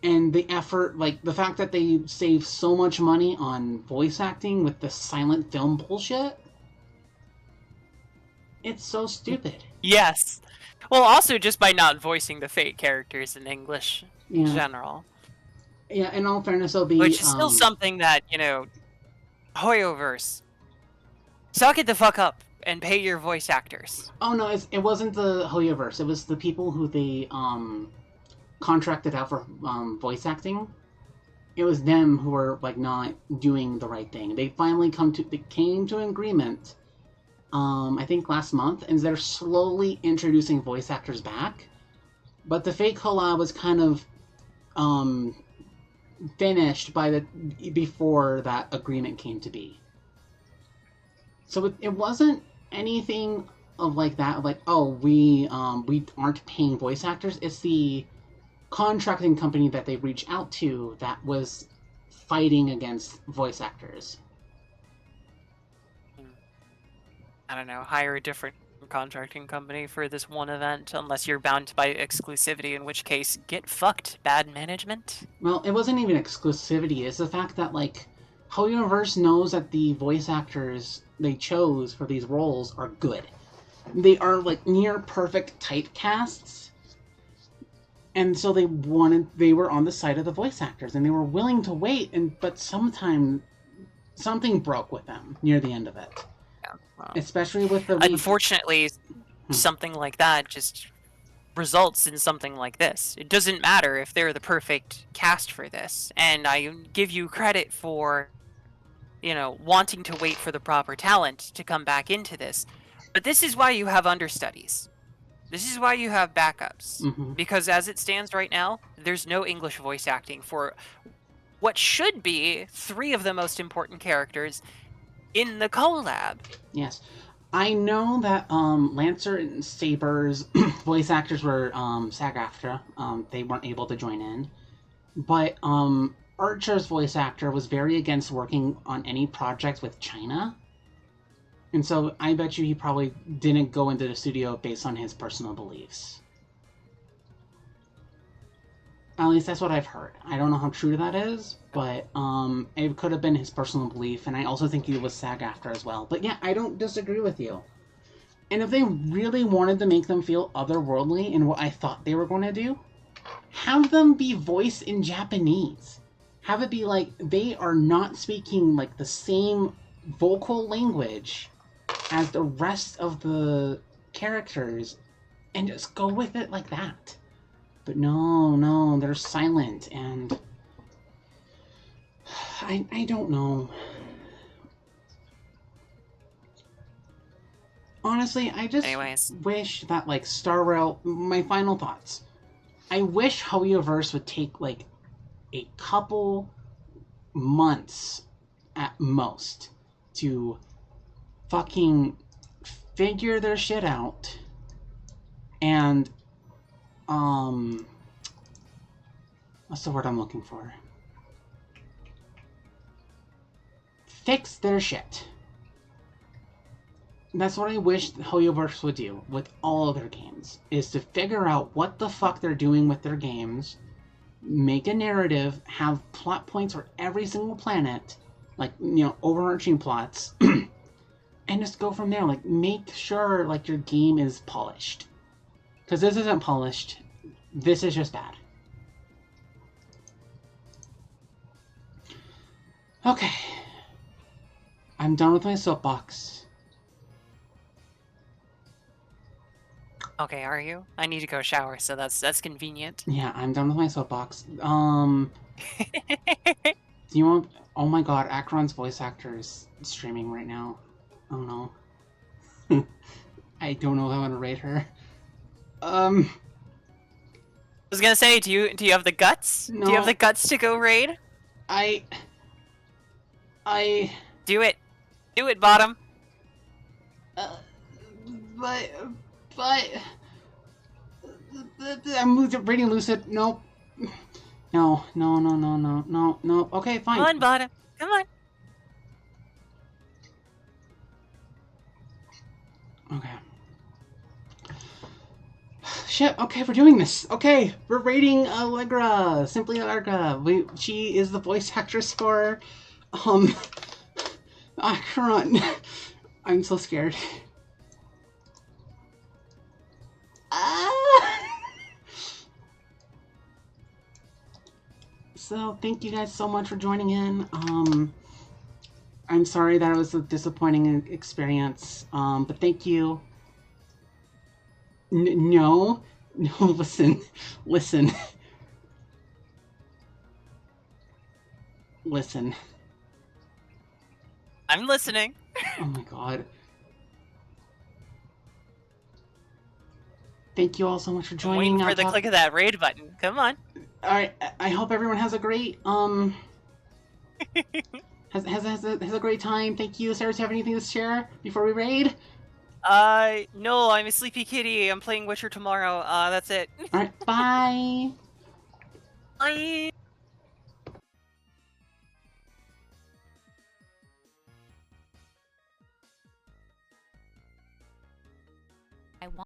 And the effort, like, the fact that they saved so much money on voice acting with the silent film bullshit. It's so stupid. Yes. Well, also just by not voicing the Fate characters in English in general. Yeah, in all fairness, it'll be... Which is still something that, you know, Hoyoverse, suck it the fuck up and pay your voice actors. Oh, no, it wasn't the Hoyoverse. It was the people who they contracted out for voice acting. It was them who were, like, not doing the right thing. They finally came to an agreement, I think last month, and they're slowly introducing voice actors back. But the Fate collab was kind of finished before that agreement came to be. So it wasn't anything of like that, of like, oh, we aren't paying voice actors. It's the contracting company that they reached out to that was fighting against voice actors. I don't know, hire a different contracting company for this one event, unless you're bound by exclusivity, in which case, get fucked, bad management. Well, it wasn't even exclusivity. It's the fact that, like, Whole Universe knows that the voice actors they chose for these roles are good. They are, like, near perfect typecasts. And so they were on the side of the voice actors, and they were willing to wait, but something broke with them near the end of it. Yeah, well, especially with the... Unfortunately, something like that just results in something like this. It doesn't matter if they're the perfect cast for this. And I give you credit for, you know, wanting to wait for the proper talent to come back into this. But this is why you have understudies. This is why you have backups. Because as it stands right now, there's no English voice acting for what should be 3 of the most important characters in the collab. Yes. I know that Lancer and Saber's voice actors were SAG-AFTRA. They weren't able to join in. But Archer's voice actor was very against working on any project with China. And so I bet you he probably didn't go into the studio based on his personal beliefs. At least that's what I've heard. I don't know how true that is, but it could have been his personal belief, and I also think he was SAG-AFTRA as well. But yeah, I don't disagree with you. And if they really wanted to make them feel otherworldly in what I thought they were going to do, have them be voiced in Japanese. Have it be like they are not speaking like the same vocal language as the rest of the characters, and just go with it like that. But no, they're silent, and I don't know. Honestly, I just wish that, like, Star Rail... My final thoughts. I wish Hoyoverse would take, like, a couple months at most to fucking figure their shit out and, what's the word I'm looking for? Fix their shit. That's what I wish Hoyoverse would do with all of their games, is to figure out what the fuck they're doing with their games, make a narrative, have plot points for every single planet, like, you know, overarching plots, and just go from there. Like, make sure, like, your game is polished. Because this isn't polished. This is just bad. Okay. I'm done with my soapbox. Okay, are you? I need to go shower, so that's convenient. Yeah, I'm done with my soapbox. Do you want... Oh my god, Acheron's voice actor is streaming right now. Oh no. I don't know how to rate her. I was gonna say, do you have the guts? No. Do you have the guts to go raid? I... Do it. Do it, Bottom. But... I'm rating Lucid. Nope. No. Okay, fine. Come on, Bottom. Come on. Okay. Shit, okay, we're doing this. Okay, we're rating Allegra. Simply Allegra. She is the voice actress for, Acheron. I'm so scared. So, thank you guys so much for joining in. I'm sorry that it was a disappointing experience, but thank you. No, listen. Listen. I'm listening. Oh my god. Thank you all so much for joining. Waiting for the click of that raid button. Come on. Alright, I hope everyone has a great, has a great time. Thank you. Sarah, do you have anything to share before we raid? No, I'm a sleepy kitty. I'm playing Witcher tomorrow. That's it. Alright, bye. Bye.